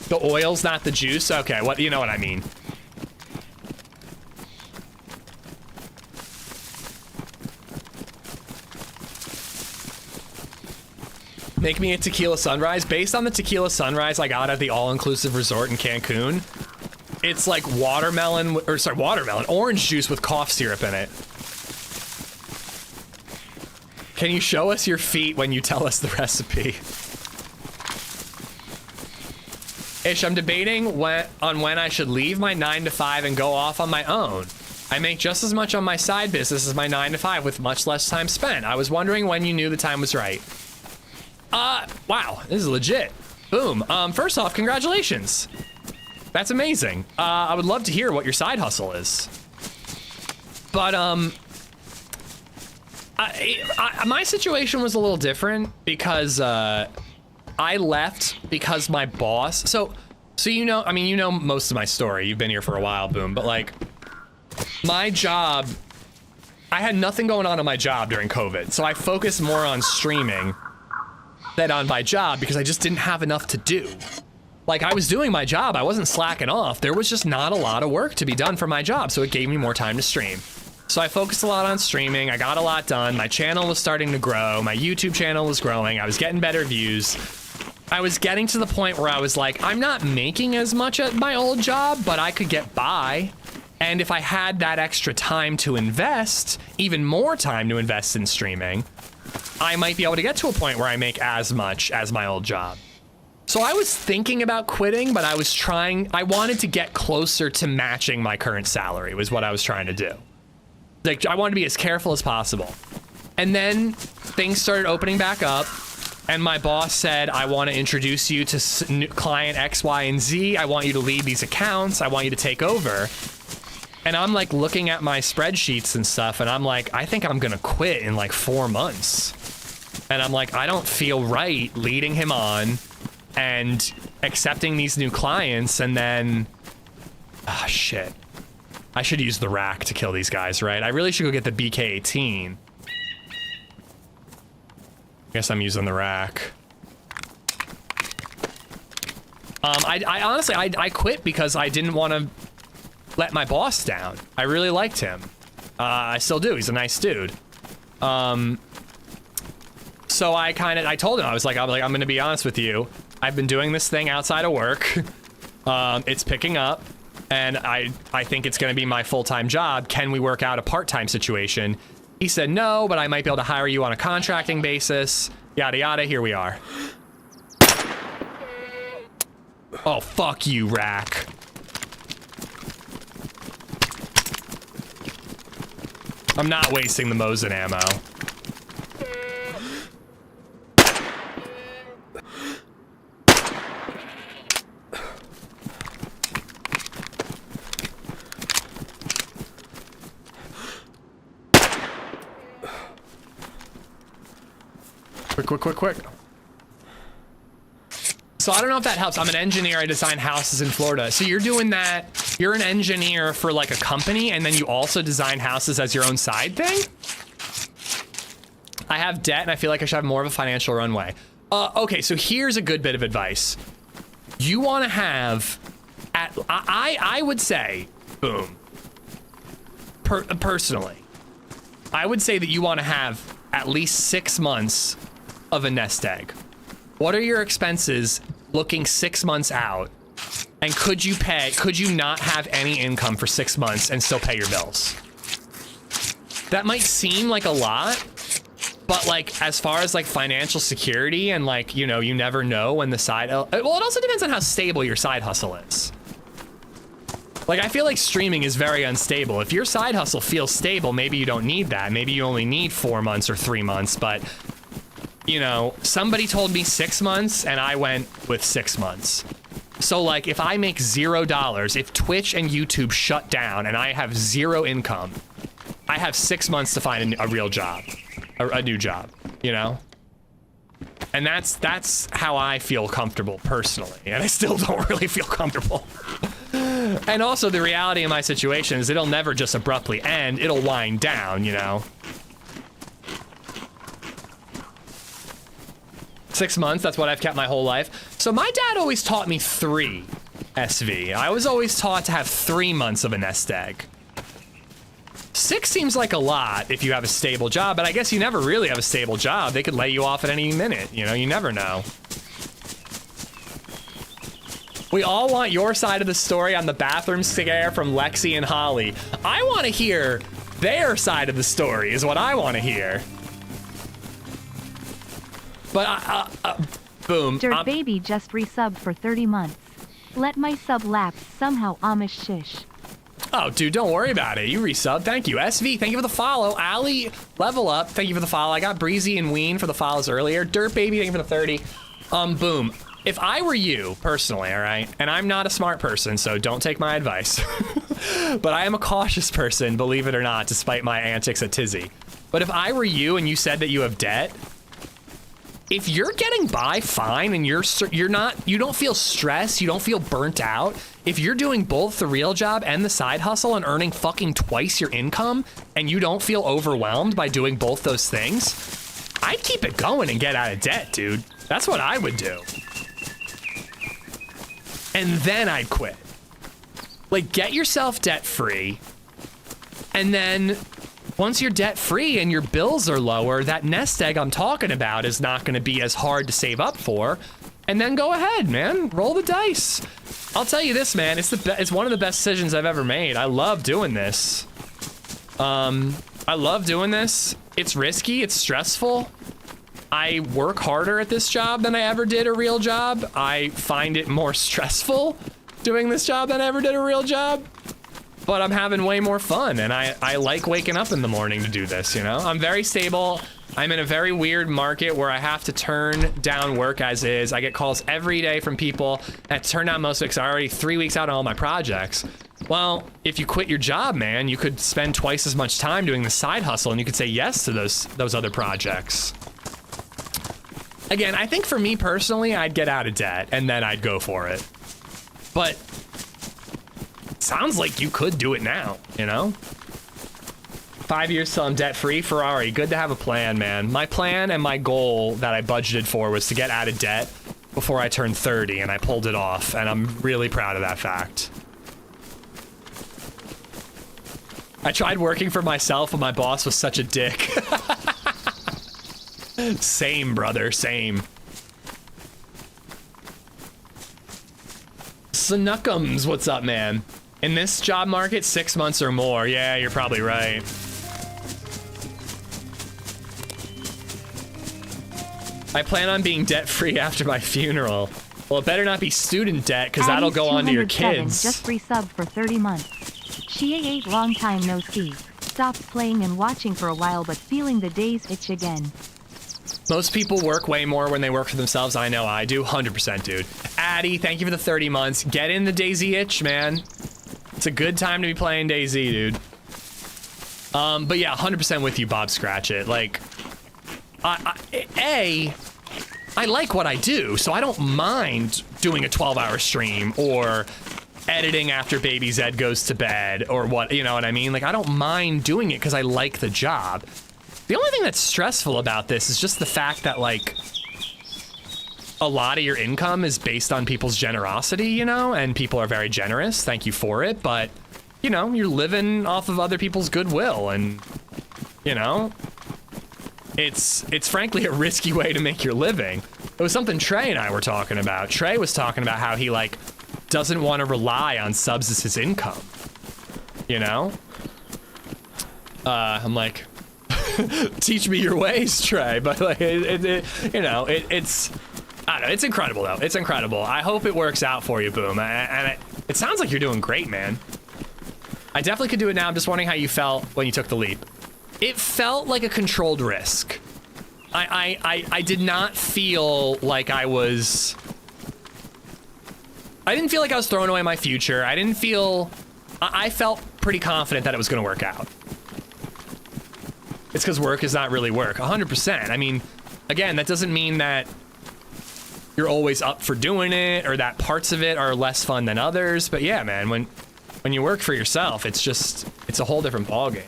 The oil's not the juice? Okay, what, you know what I mean. Make me a tequila sunrise. Based on the tequila sunrise I got at the all-inclusive resort in Cancun, it's like orange juice with cough syrup in it. Can you show us your feet when you tell us the recipe? Ish, I'm debating when I should leave my 9 to 5 and go off on my own. I make just as much on my side business as my 9 to 5 with much less time spent. I was wondering when you knew the time was right. Wow, this is legit. Boom. First off, congratulations. That's amazing. I would love to hear what your side hustle is. But, my situation was a little different because, I left because my boss, so you know, I mean, you know most of my story. You've been here for a while, Boom, but like, my job, I had nothing going on in my job during COVID, so I focused more on streaming than on my job because I just didn't have enough to do. Like, I was doing my job, I wasn't slacking off. There was just not a lot of work to be done for my job, so it gave me more time to stream. So I focused a lot on streaming, I got a lot done, my channel was starting to grow, my YouTube channel was growing, I was getting better views. I was getting to the point where I was like, I'm not making as much at my old job, but I could get by. And if I had that extra time to invest, even more time to invest in streaming, I might be able to get to a point where I make as much as my old job. So I was thinking about quitting, but I wanted to get closer to matching my current salary was what I was trying to do. Like, I wanted to be as careful as possible. And then things started opening back up. And my boss said, I want to introduce you to client X, Y, and Z. I want you to lead these accounts. I want you to take over. And I'm like looking at my spreadsheets and stuff, and I'm like, I think I'm going to quit in like 4 months. And I'm like, I don't feel right leading him on and accepting these new clients. And then, shit. I should use the rack to kill these guys, right? I really should go get the BK-18. Guess I'm using the rack. I honestly, I quit because I didn't want to let my boss down. I really liked him. I still do. He's a nice dude. So I told him, I was like, I'm going to be honest with you. I've been doing this thing outside of work. It's picking up, and I think it's going to be my full-time job. Can we work out a part-time situation? He said no, but I might be able to hire you on a contracting basis. Yada yada, here we are. Oh, fuck you, Rack. I'm not wasting the Mosin ammo. Quick. So I don't know if that helps. I'm an engineer. I design houses in Florida. So you're doing that. You're an engineer for like a company, and then you also design houses as your own side thing? I have debt, and I feel like I should have more of a financial runway. Okay, so here's a good bit of advice. You want to have, I would say, Boom. Personally, I would say that you want to have at least 6 months of a nest egg. What are your expenses looking 6 months out? And could you not have any income for 6 months and still pay your bills? That might seem like a lot, but like as far as like financial security and like, you know, you never know when the side, well, it also depends on how stable your side hustle is. Like, I feel like streaming is very unstable. If your side hustle feels stable, maybe you don't need that. Maybe you only need 4 months or 3 months, but you know, somebody told me 6 months and I went with 6 months. So like if I make $0, if Twitch and YouTube shut down and I have 0 income, I have 6 months to find a real job, a new job, you know? And that's how I feel comfortable personally. And I still don't really feel comfortable. And also the reality of my situation is it'll never just abruptly end. It'll wind down, you know? 6 months, that's what I've kept my whole life. So my dad always taught me 3 SV. I was always taught to have 3 months of a nest egg. 6 seems like a lot if you have a stable job, but I guess you never really have a stable job. They could lay you off at any minute, you know, you never know. We all want your side of the story on the bathroom scare from Lexi and Holly. I want to hear their side of the story is what I want to hear. But, boom. Dirt Baby just resubbed for 30 months. Let my sub lapse somehow, Amish shish. Oh, dude, don't worry about it. You resub. Thank you. SV, thank you for the follow. Ali, level up. Thank you for the follow. I got Breezy and Ween for the follows earlier. Dirt Baby, thank you for the 30. Boom. If I were you, personally, all right, and I'm not a smart person, so don't take my advice, but I am a cautious person, believe it or not, despite my antics at Tisy. But if I were you and you said that you have debt, if you're getting by fine and you don't feel stressed, you don't feel burnt out, if you're doing both the real job and the side hustle and earning fucking twice your income and you don't feel overwhelmed by doing both those things, I'd keep it going and get out of debt, dude. That's what I would do. And then I'd quit. Like, get yourself debt free, and then once you're debt free and your bills are lower, that nest egg I'm talking about is not going to be as hard to save up for. And then go ahead, man, roll the dice. I'll tell you this, man, it's one of the best decisions I've ever made. I love doing this. I love doing this. It's risky, it's stressful. I work harder at this job than I ever did a real job. I find it more stressful doing this job than I ever did a real job. But I'm having way more fun, and I like waking up in the morning to do this, you know? I'm very stable. I'm in a very weird market where I have to turn down work as is. I get calls every day from people that turn down most weeks. I'm already 3 weeks out on all my projects. Well, if you quit your job, man, you could spend twice as much time doing the side hustle, and you could say yes to those other projects. Again, I think for me personally, I'd get out of debt, and then I'd go for it. But sounds like you could do it now, you know? 5 years till I'm debt-free. Ferrari, good to have a plan, man. My plan and my goal that I budgeted for was to get out of debt before I turned 30, and I pulled it off, and I'm really proud of that fact. I tried working for myself, but my boss was such a dick. Same, brother, same. Snuckums, what's up, man? In this job market, 6 months or more. Yeah, you're probably right. I plan on being debt-free after my funeral. Well, it better not be student debt, because that'll go on to your kids. Just resubbed for 30 months. She ate long time no see. Stopped playing and watching for a while, but feeling the DayZ itch again. Most people work way more when they work for themselves. I know I do. 100%, dude. Addy, thank you for the 30 months. Get in the DayZ itch, man. It's a good time to be playing DayZ, dude. But yeah, 100% with you, Bob Scratchit. Like, I like what I do, so I don't mind doing a 12-hour stream or editing after LadyZed goes to bed or what, you know what I mean? Like, I don't mind doing it because I like the job. The only thing that's stressful about this is just the fact that, like, a lot of your income is based on people's generosity, you know, and people are very generous. Thank you for it. But you know, you're living off of other people's goodwill, and, you know, it's frankly a risky way to make your living. It was something Trey and I were talking about. Trey was talking about how he, like, doesn't want to rely on subs as his income, you know? I'm like, teach me your ways, Trey. But, like, you know, it's, I don't know, it's incredible, though. It's incredible. I hope it works out for you, Boom. And it sounds like you're doing great, man. I definitely could do it now. I'm just wondering how you felt when you took the leap. It felt like a controlled risk. I did not feel like I didn't feel like I was throwing away my future. I felt pretty confident that it was going to work out. It's because work is not really work, 100%. I mean, again, that doesn't mean that you're always up for doing it or that parts of it are less fun than others. But yeah, man, when you work for yourself, it's a whole different ballgame.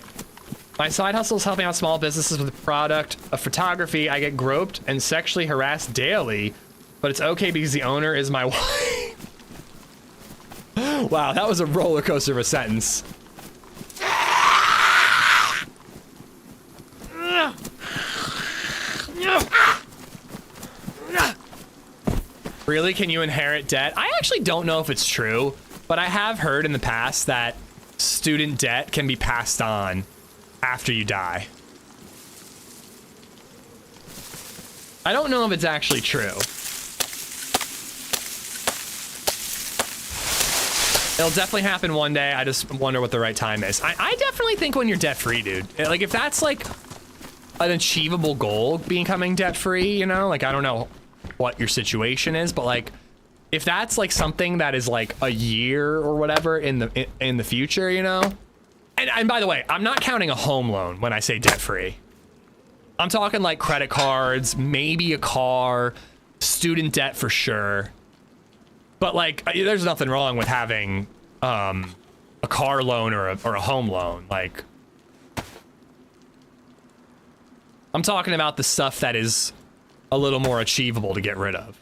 My side hustle is helping out small businesses with the product of photography. I get groped and sexually harassed daily, but it's okay because the owner is my wife. Wow, that was a roller coaster of a sentence. Really? Can you inherit debt? I actually don't know if it's true, but I have heard in the past that student debt can be passed on after you die. I don't know if it's actually true. It'll definitely happen one day. I just wonder what the right time is. I definitely think when you're debt-free, dude. Like, if that's, like, an achievable goal, becoming debt-free, you know? Like, I don't know what your situation is, but, like, if that's, like, something that is, like, a year or whatever in the future, you know? And by the way, I'm not counting a home loan when I say debt-free. I'm talking, like, credit cards, maybe a car, student debt for sure. But, like, there's nothing wrong with having a car loan or a home loan. Like, I'm talking about the stuff that is a little more achievable to get rid of.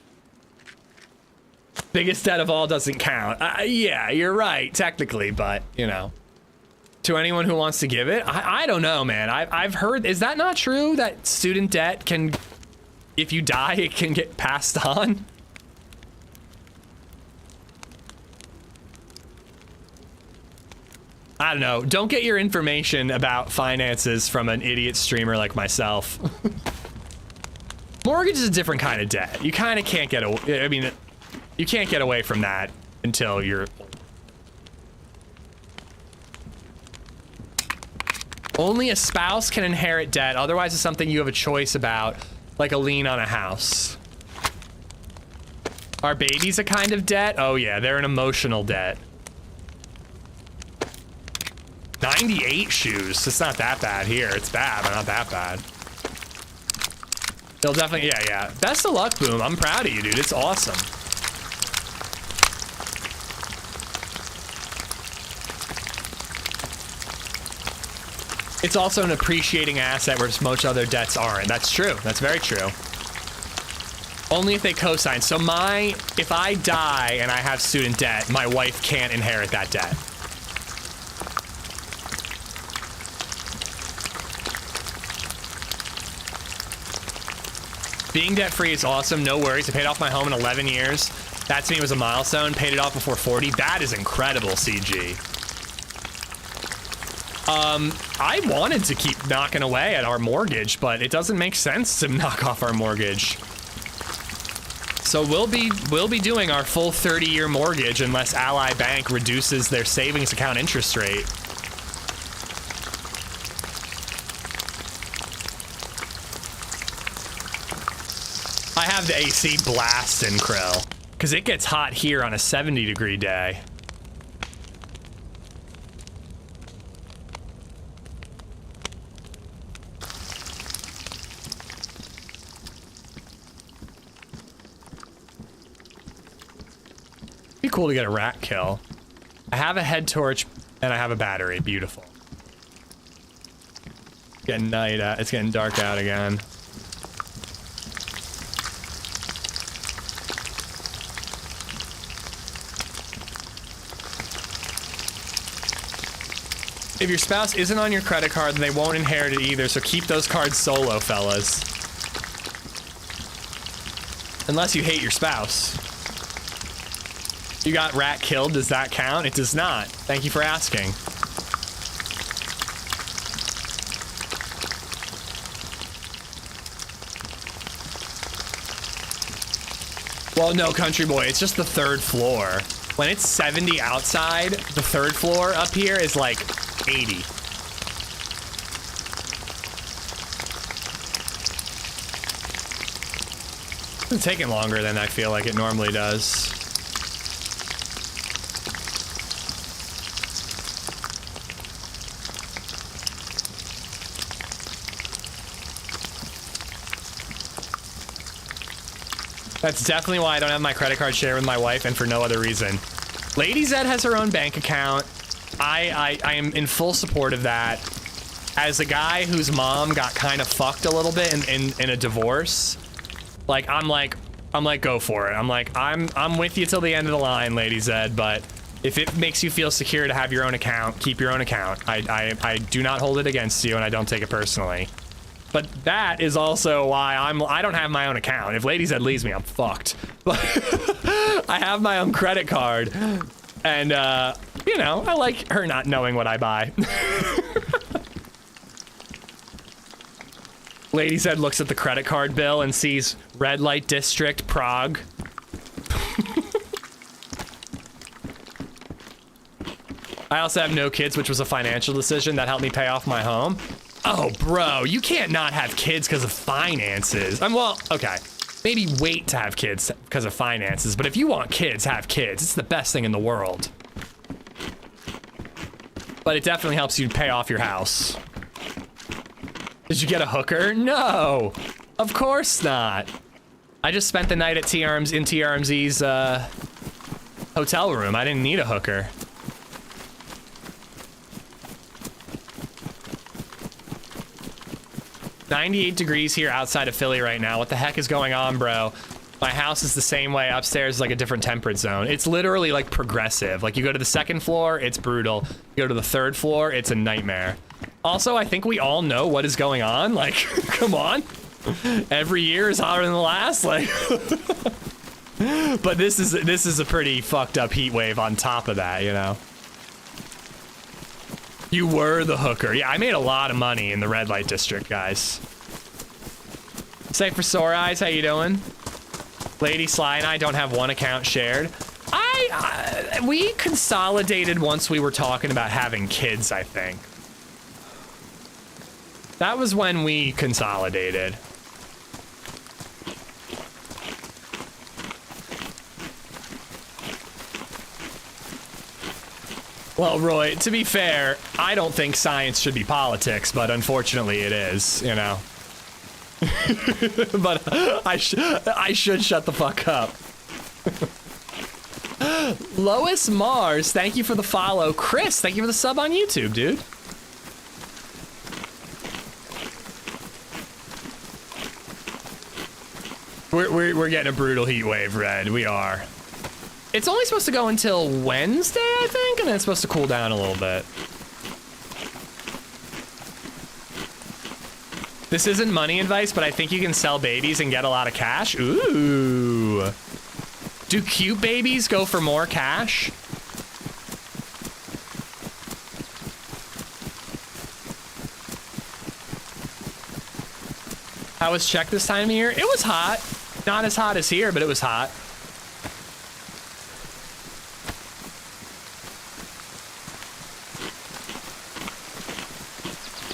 Biggest debt of all doesn't count. Yeah, you're right, technically, but, you know. To anyone who wants to give it, I don't know, man. I've heard, is that not true? That student debt can, if you die, it can get passed on? I don't know. Don't get your information about finances from an idiot streamer like myself. Mortgage is a different kind of debt. You kind of can't get away. I mean, you can't get away from that until you're old. Only a spouse can inherit debt. Otherwise, it's something you have a choice about, like a lien on a house. Are babies a kind of debt? Oh yeah, they're an emotional debt. 98 shoes. It's not that bad here. It's bad, but not that bad. They'll definitely, yeah. Best of luck, Boom. I'm proud of you, dude. It's awesome. It's also an appreciating asset where most other debts aren't. That's true. That's very true. Only if they co-sign. So if I die and I have student debt, my wife can't inherit that debt. Being debt-free is awesome. No worries. I paid off my home in 11 years. That to me was a milestone. Paid it off before 40. That is incredible, CG. I wanted to keep knocking away at our mortgage, but it doesn't make sense to knock off our mortgage. So we'll be doing our full 30-year mortgage unless Ally Bank reduces their savings account interest rate. I have the AC blasting, Krill, because it gets hot here on a 70-degree day. Be cool to get a rat kill. I have a head torch and I have a battery. Beautiful. Getting night. It's getting dark out again. If your spouse isn't on your credit card, then they won't inherit it either, so keep those cards solo, fellas. Unless you hate your spouse. You got rat killed, does that count? It does not. Thank you for asking. Well, no, country boy, it's just the 3rd floor. When it's 70 outside, the 3rd floor up here is like 80. It's taking longer than I feel like it normally does. That's definitely why I don't have my credit card share with my wife, and for no other reason. LadyZed has her own bank account. I am in full support of that. As a guy whose mom got kind of fucked a little bit in a divorce, like I'm like go for it. I'm with you till the end of the line, LadyZed, but if it makes you feel secure to have your own account, keep your own account. I do not hold it against you, and I don't take it personally. But that is also why I don't have my own account. If LadyZed leaves me, I'm fucked. But I have my own credit card, and you know, I like her not knowing what I buy. LadyZed looks at the credit card bill and sees red light district, Prague. I also have no kids, which was a financial decision that helped me pay off my home. Oh, bro, you can't not have kids because of finances. Well, okay, maybe wait to have kids because of finances, but if you want kids, have kids. It's the best thing in the world. But it definitely helps you pay off your house. Did you get a hooker? No, of course not. I just spent the night at TRMZ's hotel room. I didn't need a hooker. $98 degrees here outside of Philly right now. What the heck is going on, bro? My house is the same way. Upstairs is like a different temperate zone. It's literally like progressive. Like you go to the 2nd floor, it's brutal. You go to the 3rd floor, it's a nightmare. Also, I think we all know what is going on. Like, come on. Every year is hotter than the last. Like, but this is a pretty fucked up heat wave on top of that, you know? You were the hooker. Yeah, I made a lot of money in the red light district, guys. Say for sore eyes, how you doing? Lady Sly and I don't have one account shared. We consolidated once we were talking about having kids, I think. That was when we consolidated. Well, Roy, to be fair, I don't think science should be politics, but unfortunately it is, you know. But I should shut the fuck up. Lois Mars, thank you for the follow. Chris, thank you for the sub on YouTube, dude. We're getting a brutal heat wave, Red. We are. It's only supposed to go until Wednesday, I think, and then it's supposed to cool down a little bit. This isn't money advice, but I think you can sell babies and get a lot of cash. Ooh. Do cute babies go for more cash? How was Czech this time of year? It was hot. Not as hot as here, but it was hot.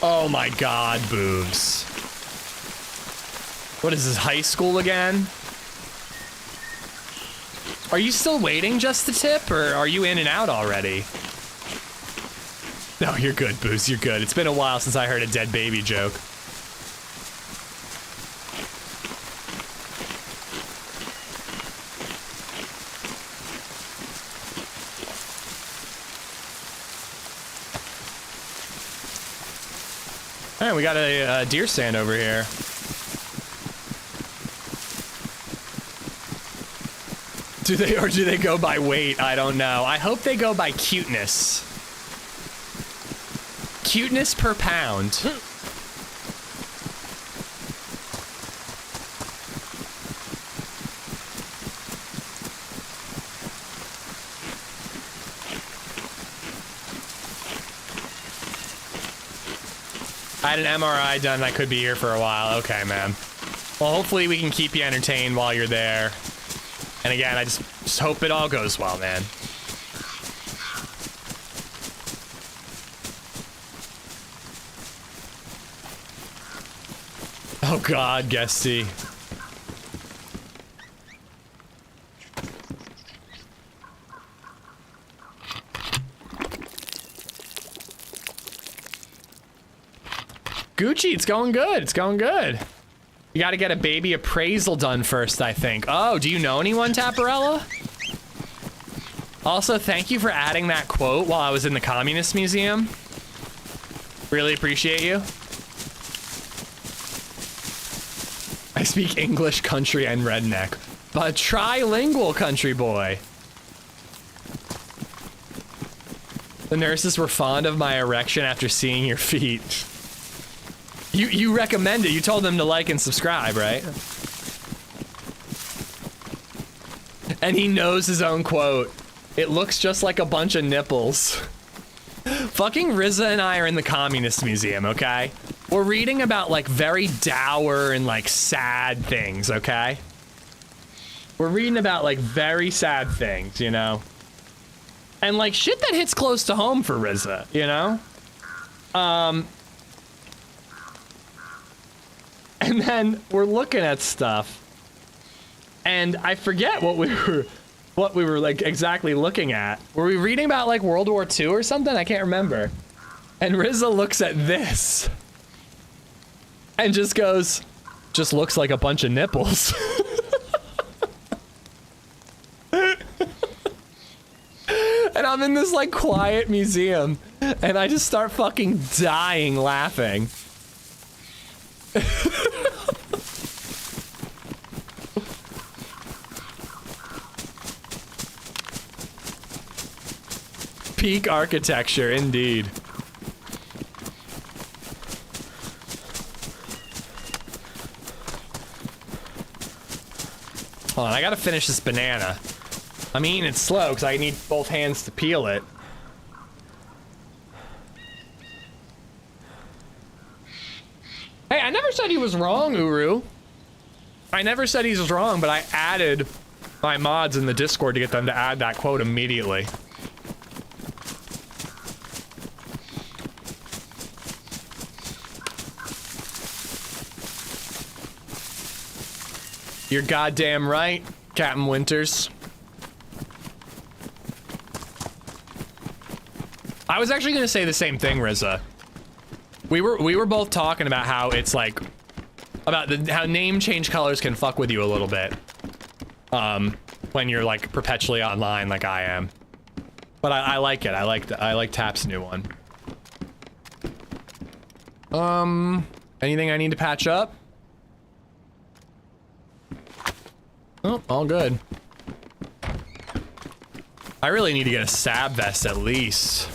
Oh my god, boobs. What is this, high school again? Are you still waiting just to tip, or are you in and out already? No, you're good, Boobs, you're good. It's been a while since I heard a dead baby joke. All right, we got a deer stand over here. Do they go by weight? I don't know. I hope they go by cuteness. Cuteness per pound. I had an MRI done and I could be here for a while. Okay, man. Well, hopefully we can keep you entertained while you're there. And again, I just hope it all goes well, man. Oh God, Guesty. Gucci, it's going good. It's going good. You got to get a baby appraisal done first, I think. Oh, do you know anyone, Taparella? Also, thank you for adding that quote while I was in the Communist Museum. Really appreciate you. I speak English, country, and redneck. But trilingual country boy. The nurses were fond of my erection after seeing your feet. You recommend it. You told them to like and subscribe, right? And he knows his own quote. It looks just like a bunch of nipples. Fucking Riza and I are in the Communist Museum, okay? We're reading about like very dour and like sad things, okay? We're reading about like very sad things, you know? And like shit that hits close to home for Riza, you know? And then we're looking at stuff, and I forget what we were like exactly looking at. Were we reading about like World War II or something? I can't remember. And Riza looks at this and just goes, just looks like a bunch of nipples. And I'm in this like quiet museum, and I just start fucking dying laughing. Peak architecture, indeed. Hold on, I gotta finish this banana. I'm eating it slow because I need both hands to peel it. Hey, I never said he was wrong, Uru. I never said he was wrong, but I added my mods in the Discord to get them to add that quote immediately. You're goddamn right, Captain Winters. I was actually gonna say the same thing, Riza. We were both talking about how it's like, about how name change colors can fuck with you a little bit. When you're like perpetually online like I am. But I like it. I like Tap's new one. Anything I need to patch up? Oh, all good. I really need to get a sab vest at least.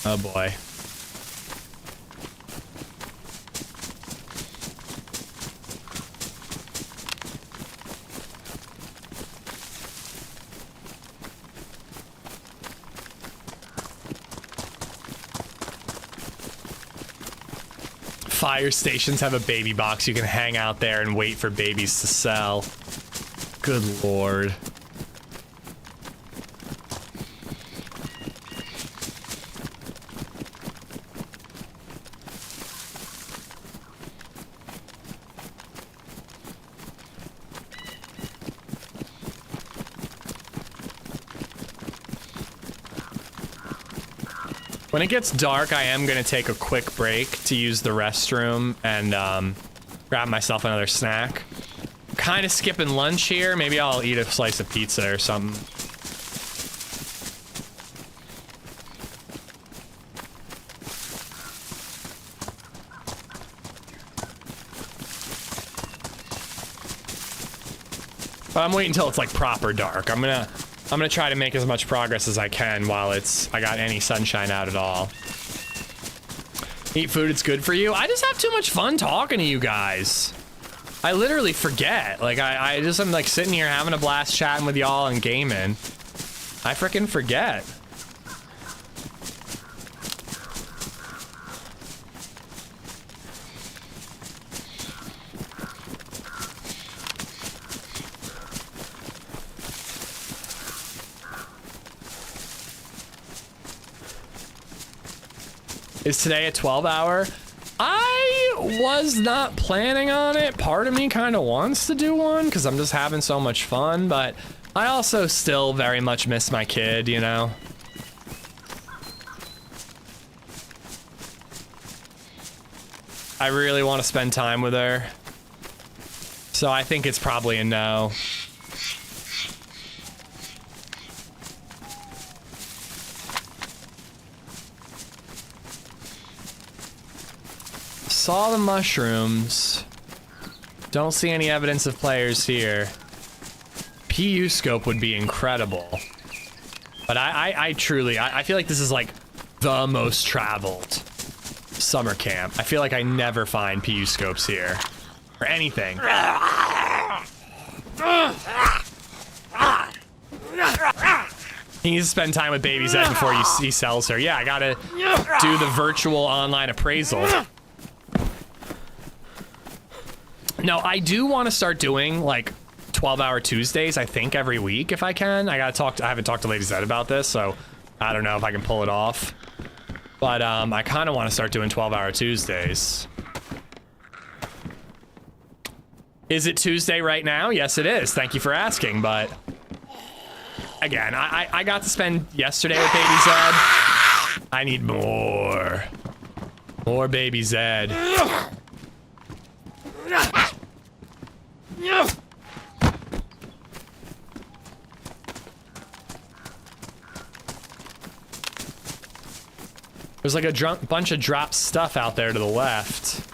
Oh boy. Fire stations have a baby box. You can hang out there and wait for babies to sell. Good lord. When it gets dark, I am gonna take a quick break to use the restroom and grab myself another snack. Kind of skipping lunch here. Maybe I'll eat a slice of pizza or something. But I'm waiting until it's like proper dark. I'm gonna I'm gonna try to make as much progress as I can while I got any sunshine out at all. Eat food, it's good for you. I just have too much fun talking to you guys. I literally forget. Like, I'm like sitting here having a blast chatting with y'all and gaming. I freaking forget. Is today a 12-hour? I was not planning on it. Part of me kind of wants to do one because I'm just having so much fun, but I also still very much miss my kid, you know? I really want to spend time with her. So I think it's probably a no. Saw the mushrooms. Don't see any evidence of players here. PU scope would be incredible. But I truly, I feel like this is like the most traveled summer camp. I feel like I never find PU scopes here. Or anything. He needs to spend time with LadyZed before he sells her. Yeah, I gotta do the virtual online appraisal. No, I do want to start doing like 12-hour Tuesdays, I think, every week if I can. I haven't talked to LadyZed about this, so I don't know if I can pull it off. But I kind of want to start doing 12-hour Tuesdays. Is it Tuesday right now? Yes, it is. Thank you for asking, but again, I got to spend yesterday with LadyZed. I need more. More LadyZed. There's like a bunch of dropped stuff out there to the left.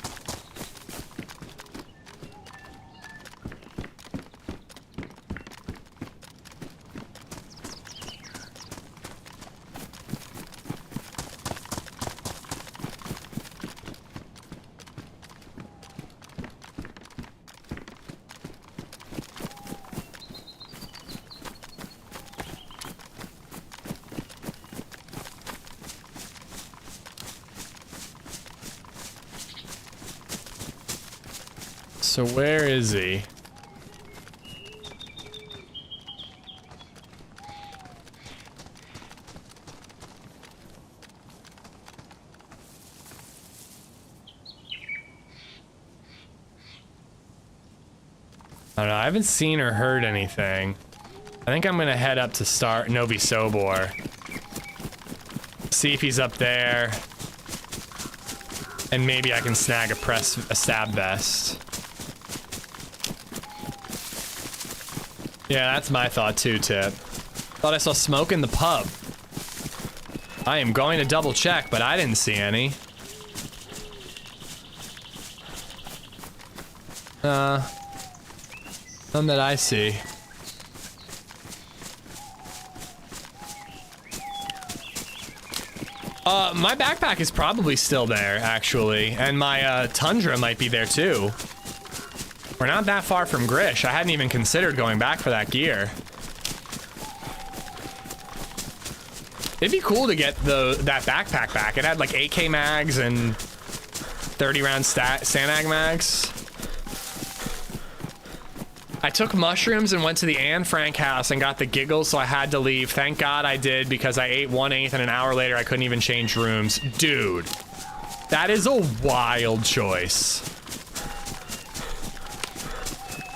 So where is he? I don't know, I haven't seen or heard anything. I think I'm gonna head up to Novi Sobor. See if he's up there. And maybe I can snag a stab vest. Yeah, that's my thought too, Tip. Thought I saw smoke in the pub. I am going to double check, but I didn't see any. None that I see. My backpack is probably still there, actually. And my, Tundra might be there too. We're not that far from Grish. I hadn't even considered going back for that gear. It'd be cool to get that backpack back. It had like AK mags and 30 round Sanag mags. I took mushrooms and went to the Anne Frank house and got the giggles, so I had to leave. Thank God I did, because I ate 1/8 and an hour later I couldn't even change rooms. Dude, that is a wild choice.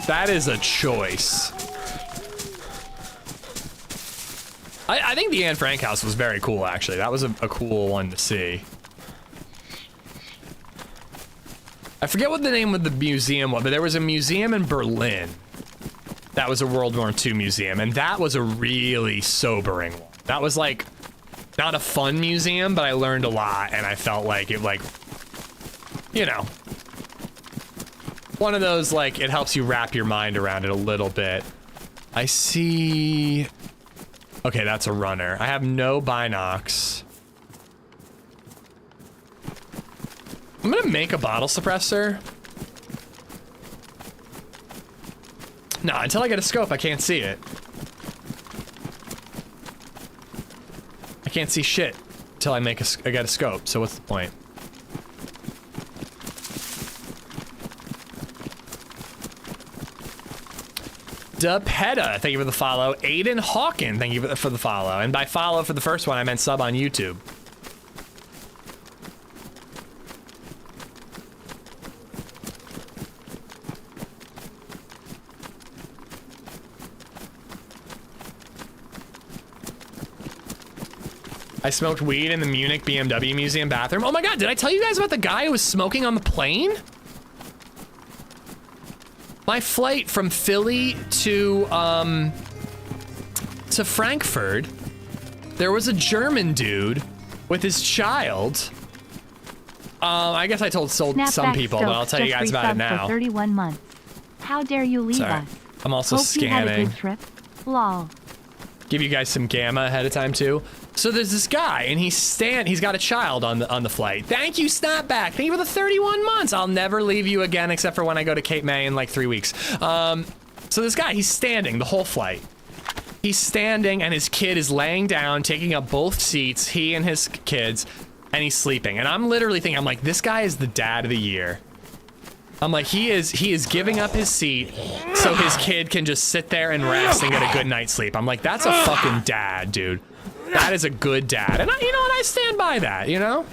That is a choice. I think the Anne Frank house was very cool, actually. That was a cool one to see. I forget what the name of the museum was, but there was a museum in Berlin. That was a World War II museum, and that was a really sobering one. That was like, not a fun museum, but I learned a lot, and I felt like it, like, you know, one of those, like, it helps you wrap your mind around it a little bit. I see Okay, that's a runner. I have no binocs. I'm gonna make a bottle suppressor. No, until I get a scope, I can't see it. I can't see shit until I get a scope, so what's the point? Depeta, thank you for the follow. Aiden Hawkin, thank you for the follow. And by follow for the first one, I meant sub on YouTube. I smoked weed in the Munich BMW museum bathroom. Oh my god, did I tell you guys about the guy who was smoking on the plane? My flight from Philly to Frankfurt, there was a German dude with his child. I guess I told some people, but I'll tell you guys about it now. For 31 months. How dare you leave us? I'm also Hope scanning. You had a good trip. Lol. Give you guys some gamma ahead of time too. So there's this guy, and he's got a child on the flight. Thank you, Snapback. Thank you for the 31 months. I'll never leave you again, except for when I go to Cape May in like 3 weeks. So this guy, he's standing the whole flight. He's standing, and his kid is laying down, taking up both seats. He and his kids, and he's sleeping. And I'm literally thinking, I'm like, this guy is the dad of the year. I'm like, he is giving up his seat so his kid can just sit there and rest and get a good night's sleep. I'm like, that's a fucking dad, dude. That is a good dad. And you know what? I stand by that, you know?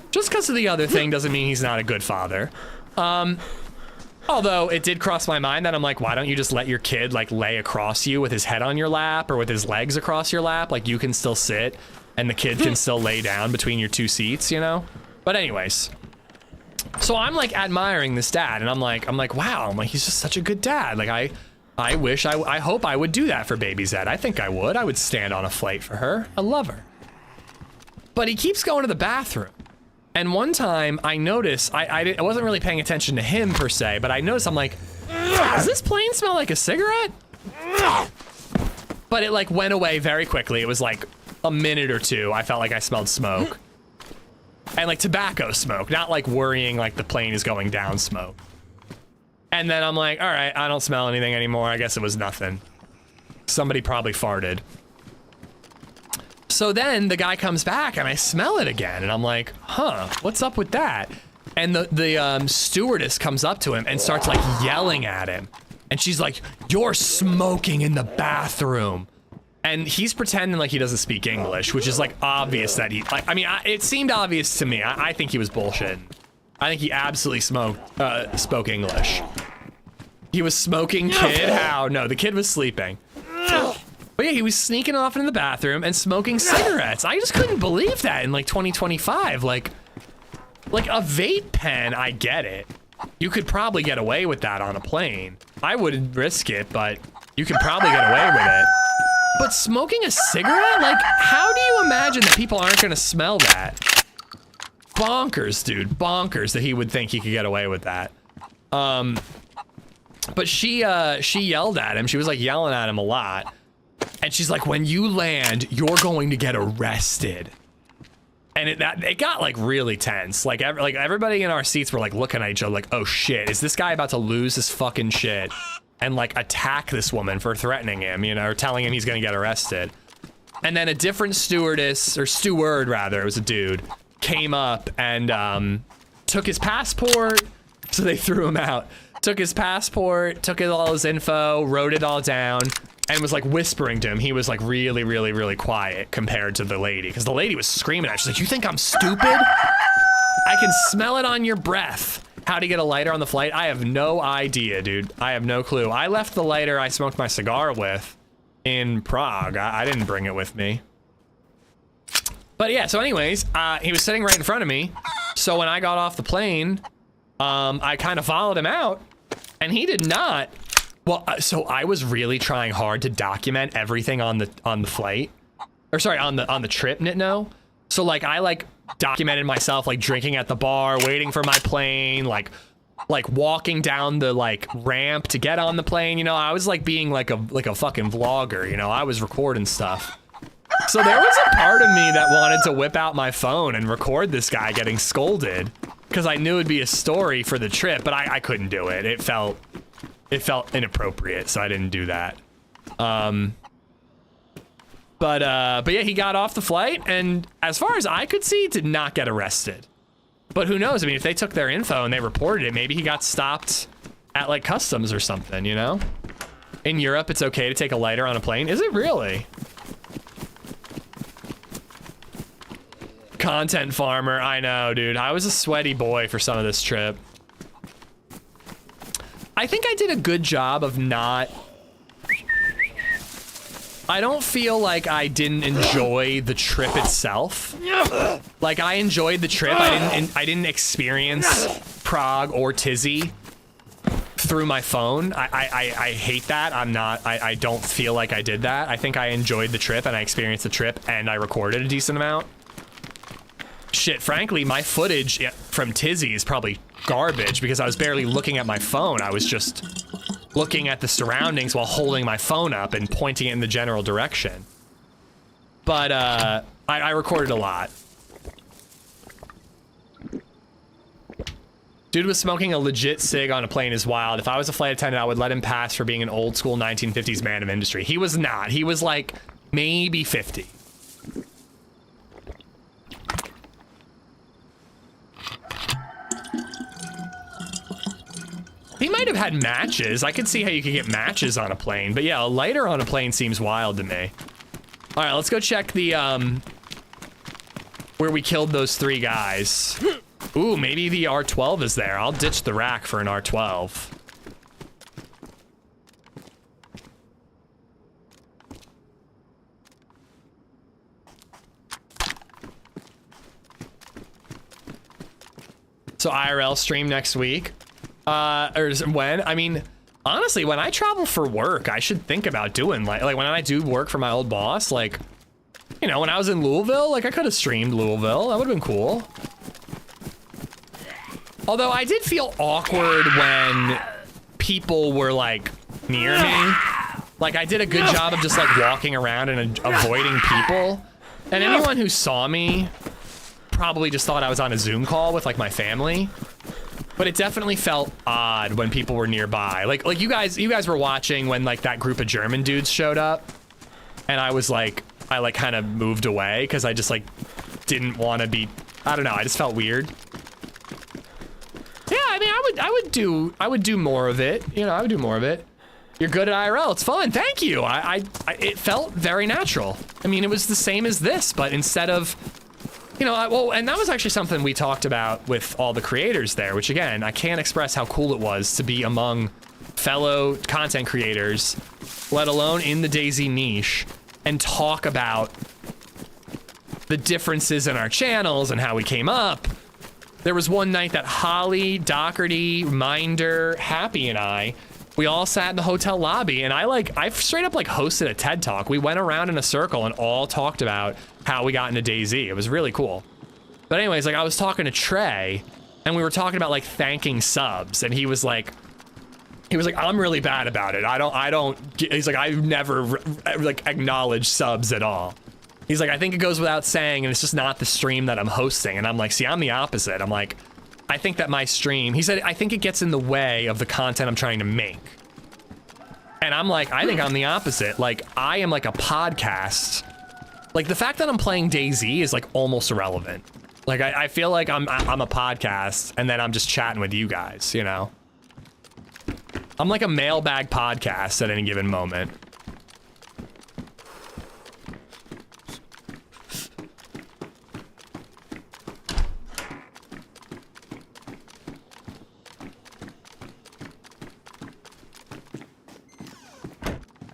Just because of the other thing doesn't mean he's not a good father. Although it did cross my mind that I'm like, why don't you just let your kid like lay across you with his head on your lap or with his legs across your lap? Like you can still sit and the kid can still lay down between your two seats, you know? But anyways. So I'm like admiring this dad and I'm like, wow, I'm like, he's just such a good dad. Like I hope I would do that for baby Zed. I think I would stand on a flight for her. I love her. But he keeps going to the bathroom. And one time I noticed, I wasn't really paying attention to him per se, but I noticed, I'm like, does this plane smell like a cigarette? But it like went away very quickly. It was like a minute or two. I felt like I smelled smoke. And like tobacco smoke, not like worrying like the plane is going down smoke. And then I'm like, all right, I don't smell anything anymore. I guess it was nothing. Somebody probably farted. So then the guy comes back and I smell it again. And I'm like, huh, what's up with that? And the stewardess comes up to him and starts like yelling at him. And she's like, you're smoking in the bathroom. And he's pretending like he doesn't speak English, which is like obvious that he, like, I mean, it seemed obvious to me. I think he was bullshitting. I think he absolutely spoke English. He was smoking kid. How? No, the kid was sleeping. But yeah, he was sneaking off into the bathroom and smoking cigarettes. I just couldn't believe that in like 2025. Like a vape pen, I get it. You could probably get away with that on a plane. I wouldn't risk it, but you could probably get away with it. But smoking a cigarette? Like, how do you imagine that people aren't gonna smell that? Bonkers, dude, bonkers that he would think he could get away with that. But she yelled at him. She was like yelling at him a lot. And she's like, when you land, you're going to get arrested. And it got like really tense. Like everybody in our seats were like looking at each other like, oh shit, is this guy about to lose his fucking shit and like attack this woman for threatening him, you know, or telling him he's gonna get arrested? And then a different stewardess, or steward rather, it was a dude, came up and took his passport. So they threw him out. Took his passport, took all his info, wrote it all down, and was like whispering to him. He was like really, really, really quiet compared to the lady, because the lady was screaming at her. She's like, you think I'm stupid? I can smell it on your breath. How to get a lighter on the flight? I have no idea, dude. I have no clue. I left the lighter I smoked my cigar with in Prague. I didn't bring it with me. But yeah, so anyways, he was sitting right in front of me. So when I got off the plane, I kind of followed him out, and he did not. Well, so I was really trying hard to document everything on the flight, or sorry, on the trip, Nitno. So like I like documented myself like drinking at the bar, waiting for my plane, like like walking down the like ramp to get on the plane. You know, I was like being like a fucking vlogger. You know, I was recording stuff. So there was a part of me that wanted to whip out my phone and record this guy getting scolded because I knew it'd be a story for the trip, but I couldn't do it. It felt inappropriate, so I didn't do that. But yeah, he got off the flight, and as far as I could see, did not get arrested. But who knows? I mean, if they took their info and they reported it, maybe he got stopped at like customs or something, you know? In Europe, it's okay to take a lighter on a plane. Is it really? Content farmer, I know, dude. I was a sweaty boy for some of this trip. I think I did a good job of not... I don't feel like I didn't enjoy the trip itself. Like, I enjoyed the trip. I didn't experience Prague or Tisy through my phone. I hate that. I don't feel like I did that. I think I enjoyed the trip and I experienced the trip and I recorded a decent amount. Shit, frankly, my footage from Tisy is probably garbage because I was barely looking at my phone. I was just looking at the surroundings while holding my phone up and pointing it in the general direction. But I recorded a lot. Dude was smoking a legit cig on a plane is wild. If I was a flight attendant, I would let him pass for being an old school 1950s man of industry. He was not. He was like maybe 50. He might have had matches. I could see how you could get matches on a plane, but yeah, a lighter on a plane seems wild to me. All right, let's go check the, where we killed those 3 guys. Ooh, maybe the R12 is there. I'll ditch the rack for an R12. So IRL stream next week. Or when? I mean, honestly, when I travel for work, I should think about doing like when I do work for my old boss, like, you know, when I was in Louisville, like I could have streamed Louisville. That would have been cool. Although I did feel awkward when people were like near me. Like I did a good job of just like walking around and avoiding people. And anyone who saw me probably just thought I was on a Zoom call with like my family. But it definitely felt odd when people were nearby. Like you guys were watching when like that group of German dudes showed up, and I was like, I like kind of moved away because I just like didn't want to be. I don't know. I just felt weird. Yeah, I mean, I would do more of it. You know, I would do more of it. You're good at IRL. It's fun. Thank you. It felt very natural. I mean, it was the same as this, but instead of. You know, well, and that was actually something we talked about with all the creators there, which again, I can't express how cool it was to be among fellow content creators, let alone in the DayZ niche, and talk about the differences in our channels and how we came up. There was one night that Holly, Doherty, Minder, Happy, and we all sat in the hotel lobby, and I straight up like hosted a TED Talk. We went around in a circle and all talked about how we got into DayZ. It was really cool. But anyways, like I was talking to Trey, and we were talking about like thanking subs, and he was like, I'm really bad about it. He's like, I've never like acknowledged subs at all. He's like, I think it goes without saying, and it's just not the stream that I'm hosting. And I'm like, see, I'm the opposite. I'm like, I think that my stream, he said, I think it gets in the way of the content I'm trying to make. And I'm like, I think I'm the opposite. Like, I am like a podcast. Like, the fact that I'm playing DayZ is like almost irrelevant. Like, I feel like I'm a podcast, and then I'm just chatting with you guys, you know? I'm like a mailbag podcast at any given moment.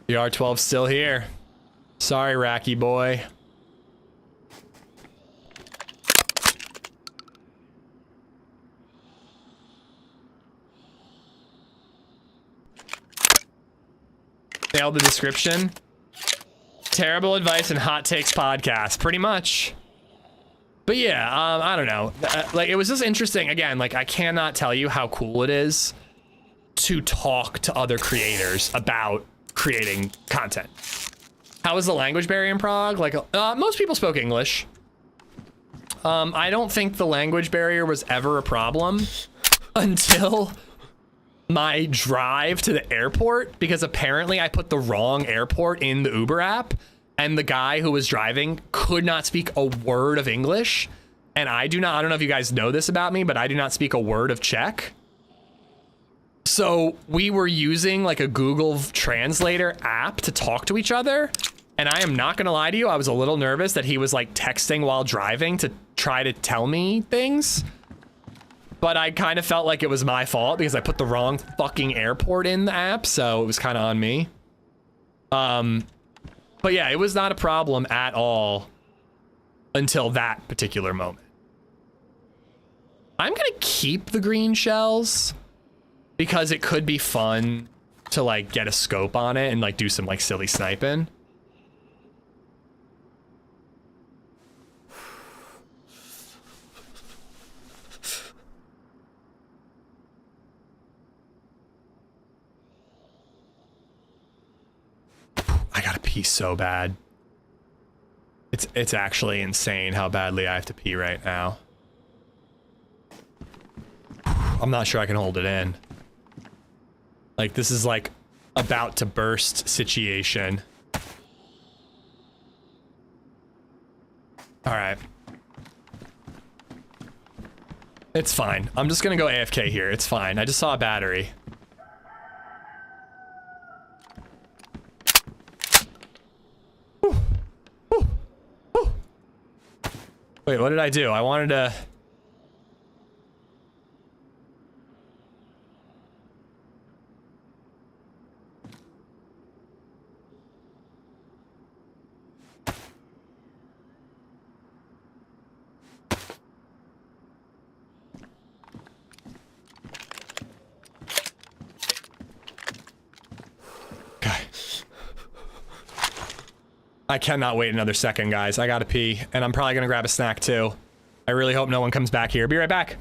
The R12's still here. Sorry, Racky boy. Nailed the description. Terrible advice and hot takes podcast, pretty much. But yeah, I don't know. Like, it was just interesting. Again, like, I cannot tell you how cool it is to talk to other creators about creating content. How was the language barrier in Prague? Like, most people spoke English. I don't think the language barrier was ever a problem until my drive to the airport, because apparently I put the wrong airport in the Uber app, and the guy who was driving could not speak a word of English. And I don't know if you guys know this about me, but I do not speak a word of Czech. So we were using like a Google Translator app to talk to each other. And I am not gonna lie to you, I was a little nervous that he was like texting while driving to try to tell me things. But I kind of felt like it was my fault because I put the wrong fucking airport in the app, so it was kind of on me. But yeah, it was not a problem at all until that particular moment. I'm gonna keep the green shells because it could be fun to like get a scope on it and like do some like silly sniping. I gotta pee so bad. It's actually insane how badly I have to pee right now. I'm not sure I can hold it in. Like, this is like about to burst situation. All right. It's fine. I'm just gonna go AFK here. It's fine. I just saw a battery. Wait, what did I do? I wanted to... Okay. I cannot wait another second, guys. I gotta pee, and I'm probably gonna grab a snack too. I really hope no one comes back here. Be right back.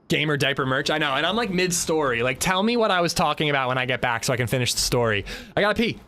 Gamer diaper merch. I know, and I'm like mid-story. Like, tell me what I was talking about when I get back so I can finish the story. I gotta pee.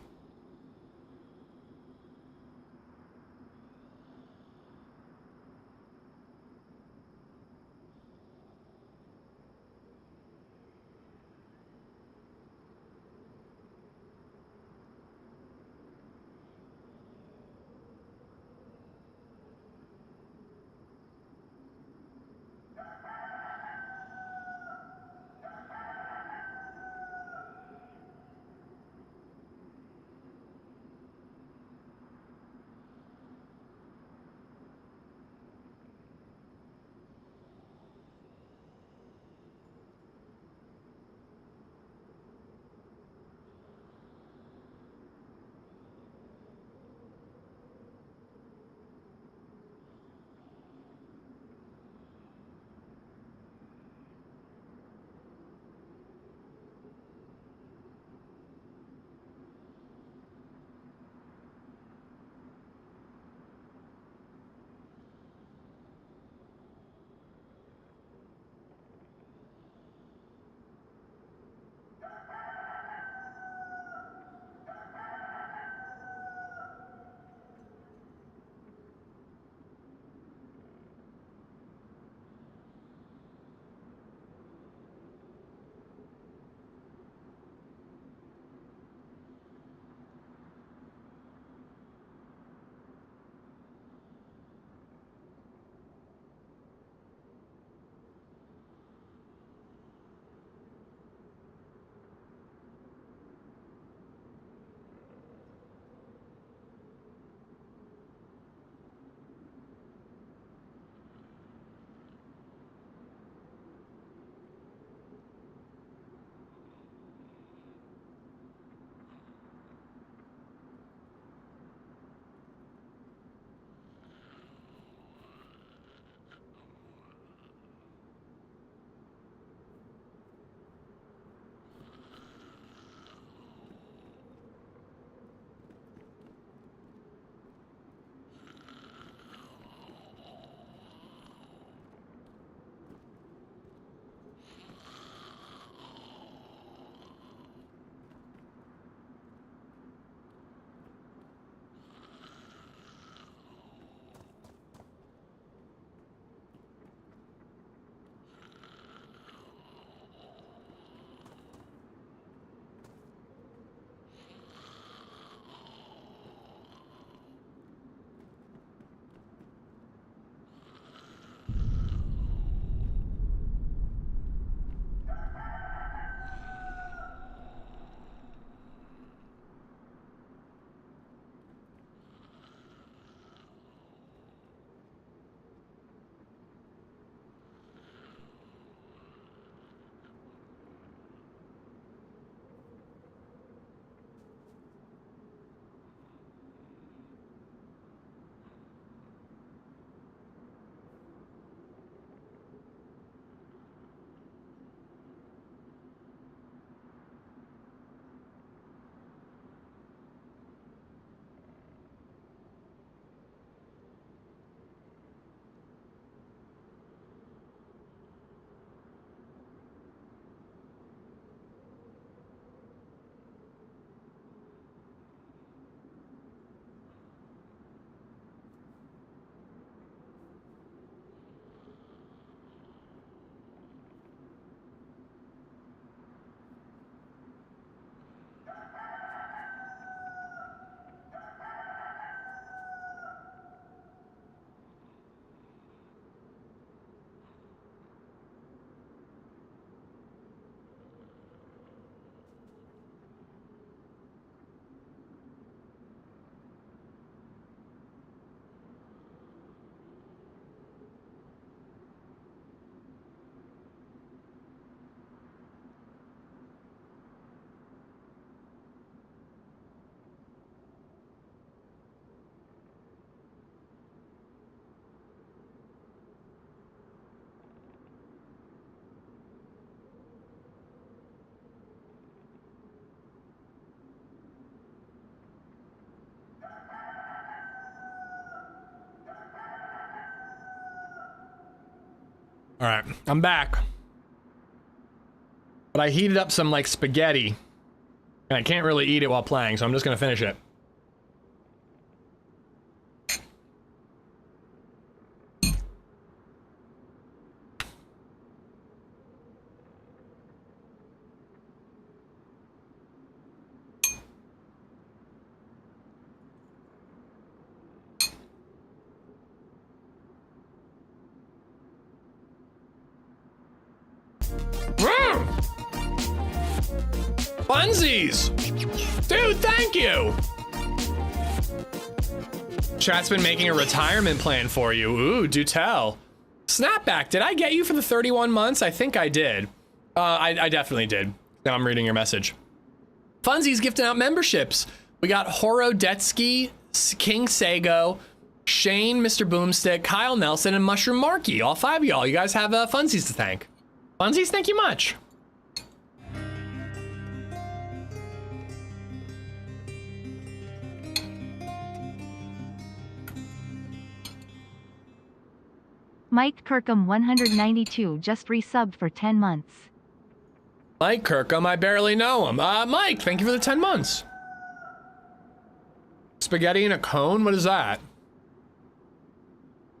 All right, I'm back. But I heated up some like spaghetti and I can't really eat it while playing, so I'm just gonna finish it. Funsies! Dude, thank you! Chat's been making a retirement plan for you. Ooh, do tell. Snapback, did I get you for the 31 months? I think I did. I definitely did. Now I'm reading your message. Funsies gifting out memberships. We got Horodetsky, King Sago, Shane, Mr. Boomstick, Kyle Nelson, and Mushroom Markey. All 5 of y'all. You guys have funsies to thank. Funsies, thank you much. Mike Kirkham 192 just resubbed for 10 months. Mike Kirkham, I barely know him. Mike, thank you for the 10 months. Spaghetti in a cone? What is that?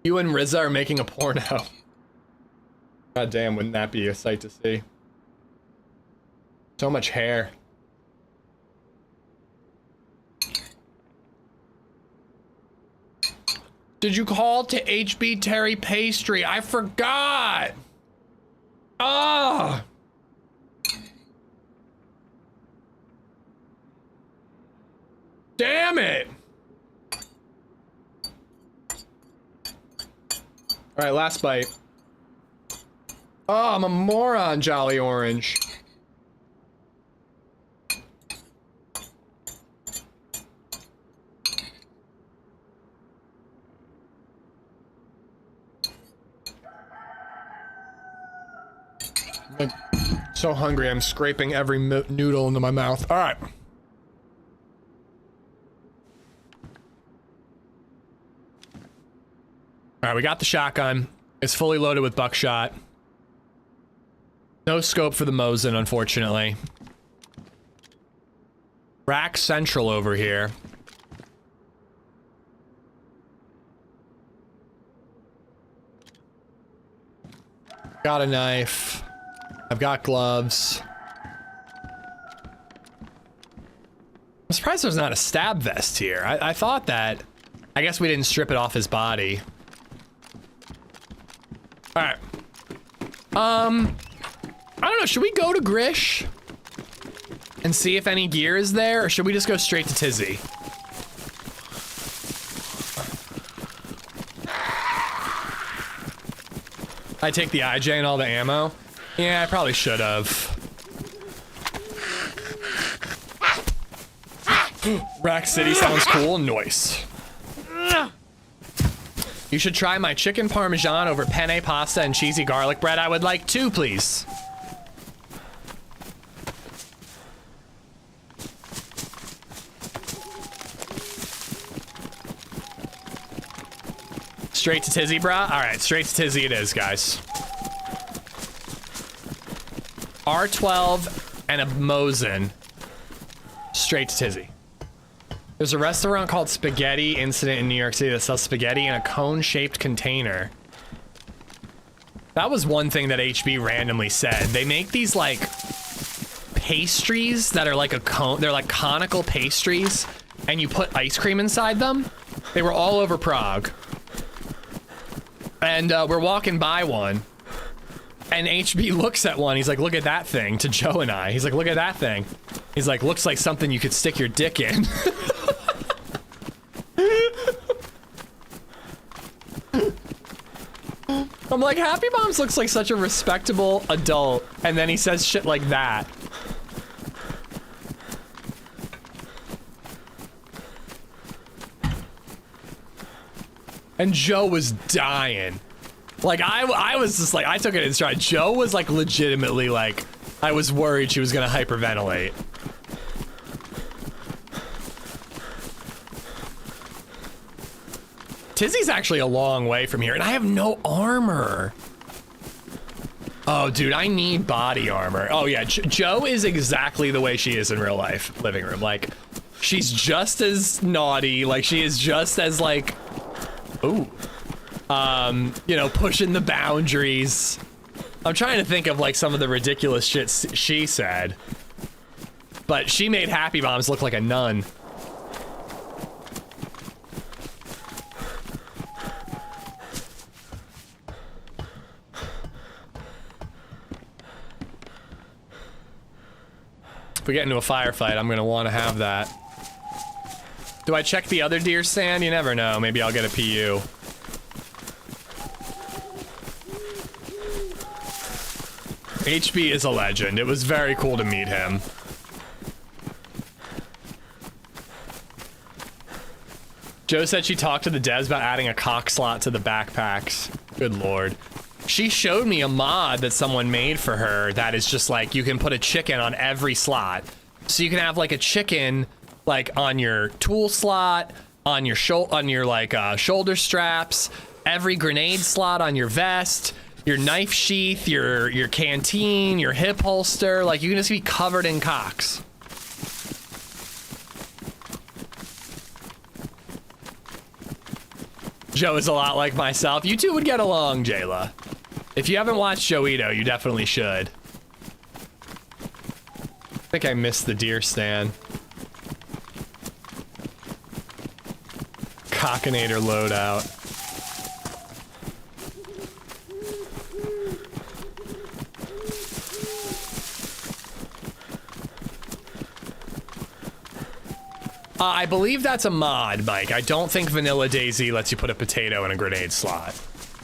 You and Rizza are making a porno. God damn, wouldn't that be a sight to see? So much hair. Did you call to HB Terry Pastry? I forgot. Ah. Damn it. All right, last bite. Oh, I'm a moron, Jolly Orange. I'm like, so hungry, I'm scraping every noodle into my mouth. All right. All right, we got the shotgun. It's fully loaded with buckshot. No scope for the Mosin, unfortunately. Rack Central over here. Got a knife. I've got gloves. I'm surprised there's not a stab vest here. I thought that. I guess we didn't strip it off his body. All right. I don't know. Should we go to Grish and see if any gear is there, or should we just go straight to Tisy? I take the IJ and all the ammo. Yeah, I probably should have. Rack City sounds cool. Nice. You should try my chicken parmesan over penne pasta and cheesy garlic bread. I would like 2, please. Straight to Tisy, brah? All right, straight to Tisy it is, guys. R12 and a Mosin. Straight to Tisy. There's a restaurant called Spaghetti Incident in New York City that sells spaghetti in a cone-shaped container. That was one thing that HB randomly said. They make these, like, pastries that are like a cone. They're like conical pastries, and you put ice cream inside them. They were all over Prague. And we're walking by one, and HB looks at one. He's like, look at that thing, to Joe and I. He's like, look at that thing. He's like, looks like something you could stick your dick in. I'm like, Happy Bombs looks like such a respectable adult, and then he says shit like that. And Joe was dying. Like, I was just like, I took it in stride. Joe was like legitimately like, I was worried she was gonna hyperventilate. Tisy's actually a long way from here, and I have no armor. Oh, dude, I need body armor. Oh, yeah, Joe is exactly the way she is in real life, living room. Like, she's just as naughty. Like, she is just as, like, ooh, you know, pushing the boundaries. I'm trying to think of, like, some of the ridiculous shit she said. But she made Happy Bombs look like a nun. If we get into a firefight, I'm gonna want to have that. Do I check the other deer stand? You never know. Maybe I'll get a PU. HB is a legend. It was very cool to meet him. Joe said she talked to the devs about adding a cock slot to the backpacks. Good lord. She showed me a mod that someone made for her that is just like, you can put a chicken on every slot. So you can have like a chicken like on your tool slot, on your shoulder straps, every grenade slot on your vest, your knife sheath, your canteen, your hip holster. Like, you can just be covered in cocks. Joe is a lot like myself. You two would get along, Jayla. If you haven't watched Joeito, you definitely should. I think I missed the deer stand. Cockinator loadout. I believe that's a mod, Mike. I don't think vanilla DayZ lets you put a potato in a grenade slot.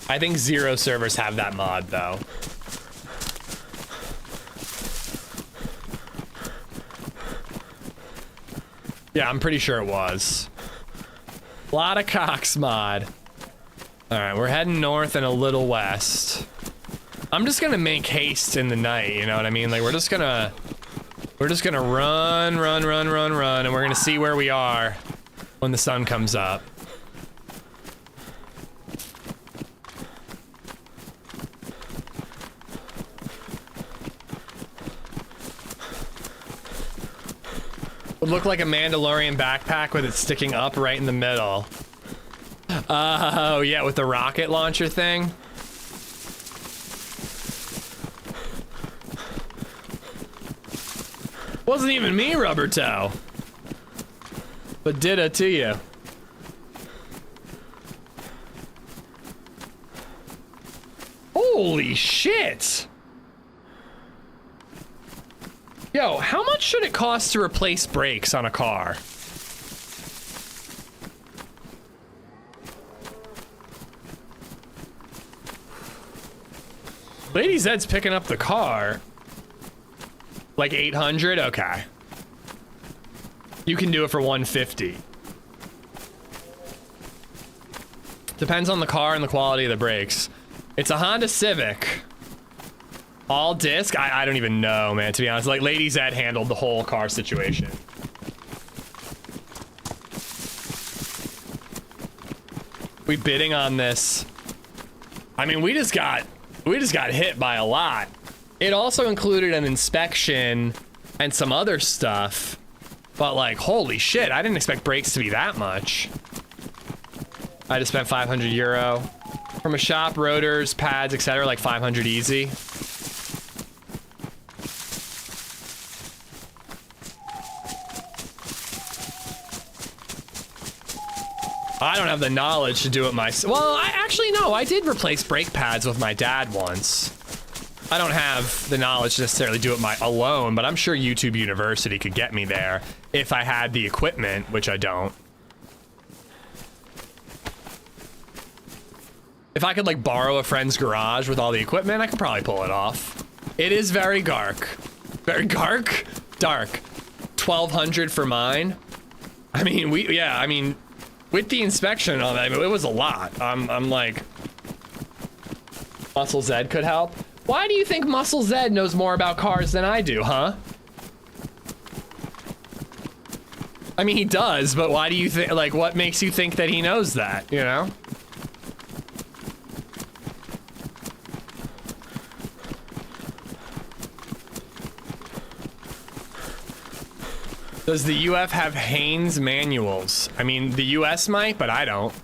I think Zero servers have that mod, though. Yeah, I'm pretty sure it was. A lot of cocks mod. All right, we're heading north and a little west. I'm just gonna make haste in the night, you know what I mean? Like, we're just gonna run, and we're gonna see where we are when the sun comes up. Would look like a Mandalorian backpack with it sticking up right in the middle. Oh, yeah, with the rocket launcher thing. Wasn't even me, Rubber Toe. But did it to you. Holy shit! Yo, how much should it cost to replace brakes on a car? LadyZed's picking up the car. Like 800? Okay. You can do it for 150. Depends on the car and the quality of the brakes. It's a Honda Civic. All disc? I don't even know, man, to be honest. Like, LadyZed handled the whole car situation. We bidding on this. I mean, we just got hit by a lot. It also included an inspection and some other stuff, but like, holy shit, I didn't expect brakes to be that much. I just spent 500 euro. From a shop, rotors, pads, etc., like 500 easy. I don't have the knowledge to do it myself. Well, I did replace brake pads with my dad once. I don't have the knowledge to necessarily do it alone, but I'm sure YouTube University could get me there if I had the equipment, which I don't. If I could like borrow a friend's garage with all the equipment, I could probably pull it off. It is very dark. Very dark? Dark. 1200 for mine. I mean, with the inspection and all that, I mean, it was a lot. I'm like, Muscle Zed could help. Why do you think Muscle Zed knows more about cars than I do, huh? I mean, he does, but why do you think, like, what makes you think that he knows that, you know? Does the UF have Haynes manuals? I mean, the US might, but I don't.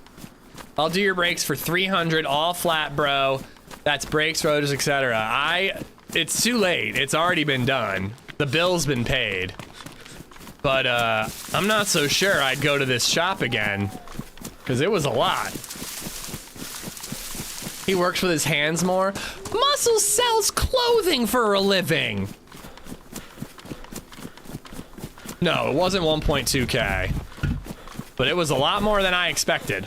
I'll do your brakes for 300, all flat, bro. That's brakes, rotors, etc. It's too late. It's already been done. The bill's been paid. But I'm not so sure I'd go to this shop again, because it was a lot. He works with his hands more. Muscle sells clothing for a living. No, it wasn't 1.2K, but it was a lot more than I expected.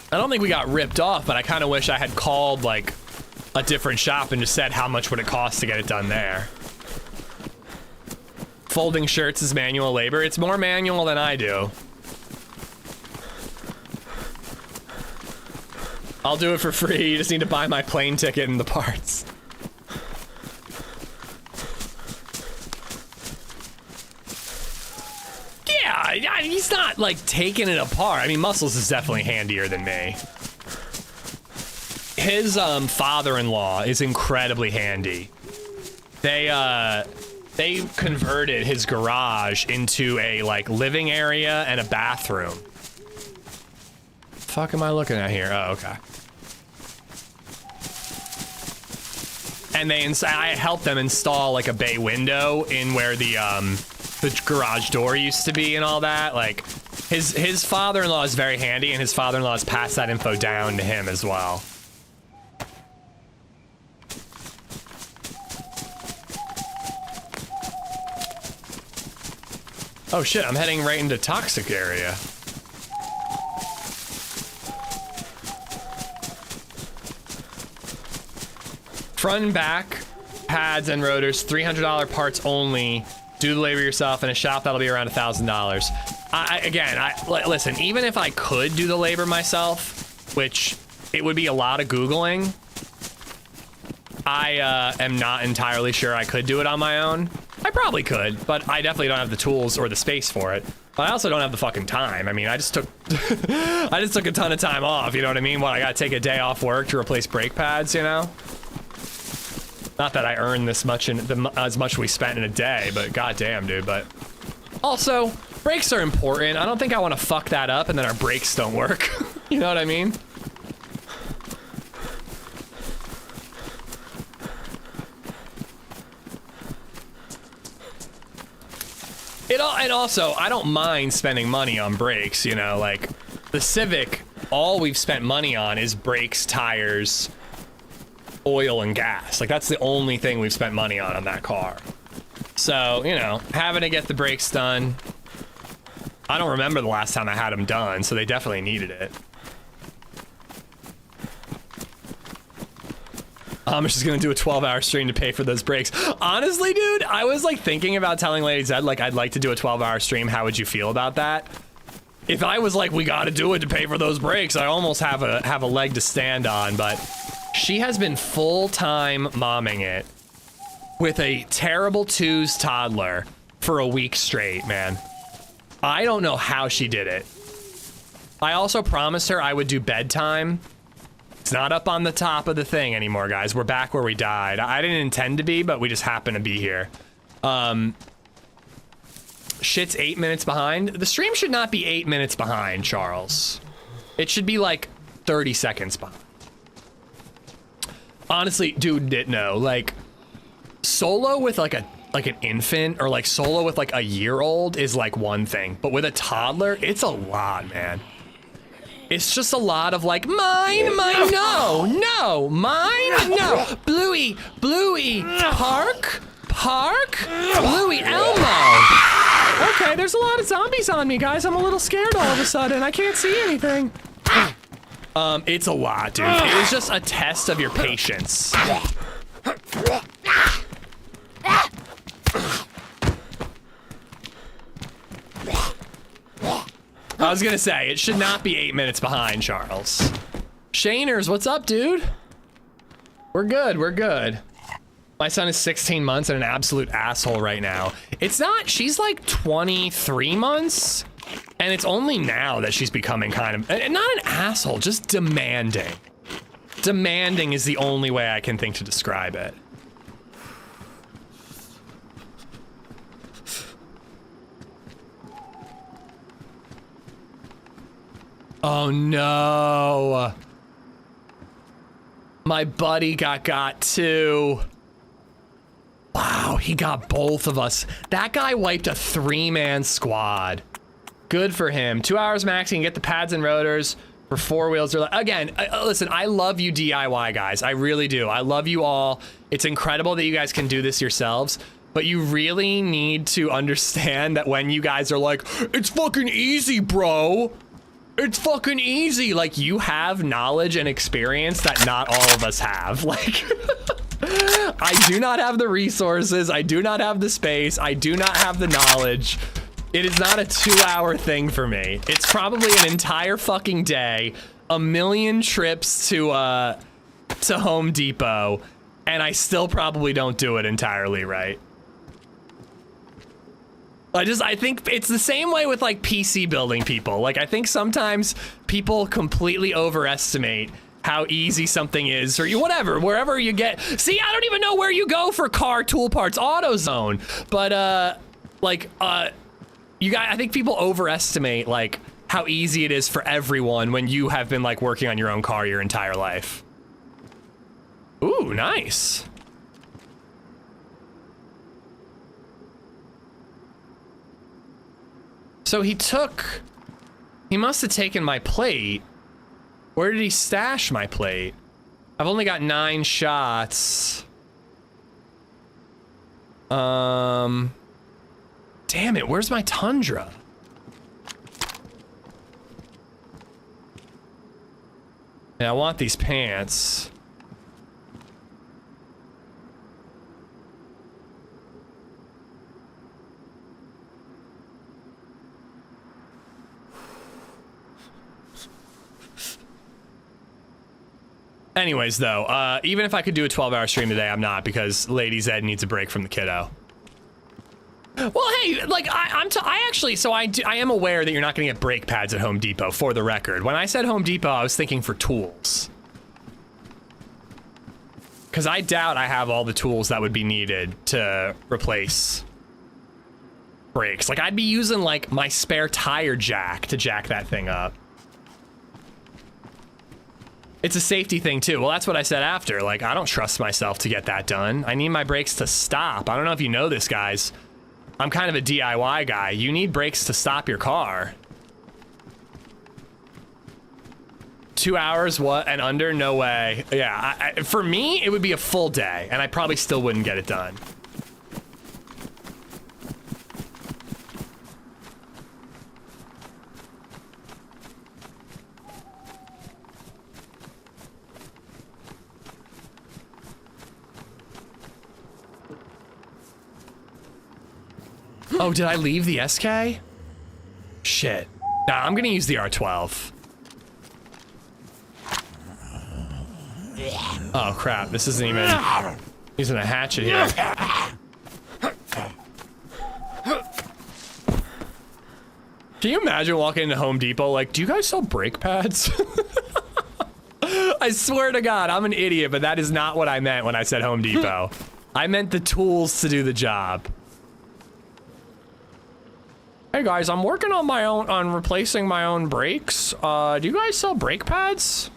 I don't think we got ripped off, but I kind of wish I had called like a different shop and just said how much would it cost to get it done there. Folding shirts is manual labor. It's more manual than I do. I'll do it for free. You just need to buy my plane ticket and the parts. Yeah, he's not like taking it apart. I mean, Muscles is definitely handier than me. His father-in-law is incredibly handy. They converted his garage into a like living area and a bathroom. Fuck am I looking at here? Oh, okay. And I helped them install like a bay window in where the garage door used to be and all that. Like his father-in-law is very handy, and his father-in-law has passed that info down to him as well. Oh shit, I'm heading right into toxic area. Front and back, pads and rotors, $300 parts only. Do the labor yourself in a shop, that'll be around $1,000. Listen, even if I could do the labor myself, which it would be a lot of Googling, I am not entirely sure I could do it on my own. I probably could, but I definitely don't have the tools or the space for it. But I also don't have the fucking time. I mean, I just took a ton of time off, you know what I mean? What, I gotta take a day off work to replace brake pads, you know? Not that I earned this much as much we spent in a day, but goddamn, dude. But also, brakes are important. I don't think I want to fuck that up and then our brakes don't work. You know what I mean? And also, I don't mind spending money on brakes, you know, like the Civic, all we've spent money on is brakes, tires, oil, and gas. Like that's the only thing we've spent money on that car. So, you know, having to get the brakes done, I don't remember the last time I had them done, so they definitely needed it. I'm just gonna do a 12-hour stream to pay for those brakes. Honestly, dude, I was like thinking about telling LadyZed, like, I'd like to do a 12-hour stream. How would you feel about that? If I was like, we gotta do it to pay for those brakes, I almost have a leg to stand on, but she has been full-time momming it with a terrible 2s toddler for a week straight, man. I don't know how she did it. I also promised her I would do bedtime. It's not up on the top of the thing anymore, guys. We're back where we died. I didn't intend to be, but we just happen to be here. Shit's 8 minutes behind. The stream should not be 8 minutes behind, Charles. It should be like 30 seconds behind. Honestly, dude, didn't know. Like, solo with like an infant or like solo with like a year-old is like one thing, but with a toddler, it's a lot, man. It's just a lot of like, mine, no, mine, no, Bluey, Park, Bluey, Elmo. Okay, there's a lot of zombies on me, guys. I'm a little scared all of a sudden. I can't see anything. It's a lot, dude. It was just a test of your patience. I was gonna say, it should not be 8 minutes behind, Charles. Shaners, what's up, dude? We're good. My son is 16 months and an absolute asshole right now. It's not, she's like 23 months, and it's only now that she's becoming kind of, not an asshole, just demanding. Demanding is the only way I can think to describe it. Oh no. My buddy got too. Wow, he got both of us. That guy wiped a 3-man squad. Good for him. 2 hours max, you can get the pads and rotors for 4 wheels. Again, listen, I love you DIY guys. I really do. I love you all. It's incredible that you guys can do this yourselves, but you really need to understand that when you guys are like, it's fucking easy, bro. It's fucking easy. Like, you have knowledge and experience that not all of us have. Like, I do not have the resources. I do not have the space. I do not have the knowledge. It is not a 2-hour thing for me. It's probably an entire fucking day, a million trips to Home Depot, and I still probably don't do it entirely right. I think it's the same way with like PC building people. Like, I think sometimes people completely overestimate how easy something is, or whatever, wherever you get. See, I don't even know where you go for car tool parts, AutoZone. But you guys, I think people overestimate like how easy it is for everyone when you have been like working on your own car your entire life. Ooh, nice. So he must have taken my plate. Where did he stash my plate? I've only got 9 shots. Damn it, where's my Tundra? Yeah, I want these pants. Anyways, though, even if I could do a 12-hour stream today, I'm not, because LadyZed needs a break from the kiddo. Well, hey, like, I am aware that you're not going to get brake pads at Home Depot, for the record. When I said Home Depot, I was thinking for tools. Because I doubt I have all the tools that would be needed to replace brakes. Like, I'd be using, like, my spare tire jack to jack that thing up. It's a safety thing, too. Well, that's what I said after. Like, I don't trust myself to get that done. I need my brakes to stop. I don't know if you know this, guys. I'm kind of a DIY guy. You need brakes to stop your car. 2 hours, what, and under? No way. Yeah, for me, it would be a full day, and I probably still wouldn't get it done. Oh, did I leave the SK? Shit. Nah, I'm gonna use the R12. Oh crap, this isn't even using a hatchet here. Can you imagine walking into Home Depot like, do you guys sell brake pads? I swear to God, I'm an idiot, but that is not what I meant when I said Home Depot. I meant the tools to do the job. Hey guys, I'm working on replacing my own brakes. Do you guys sell brake pads?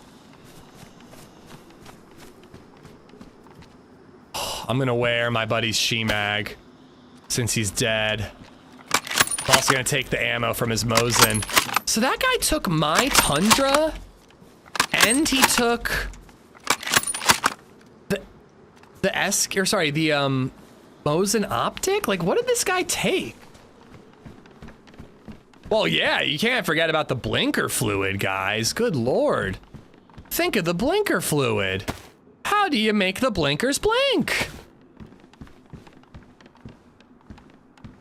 I'm gonna wear my buddy's Shemag since he's dead. I'm also gonna take the ammo from his Mosin. So that guy took my Tundra, and he took the Mosin Optic? Like, what did this guy take? Well, yeah, you can't forget about the blinker fluid, guys. Good lord. Think of the blinker fluid. How do you make the blinkers blink?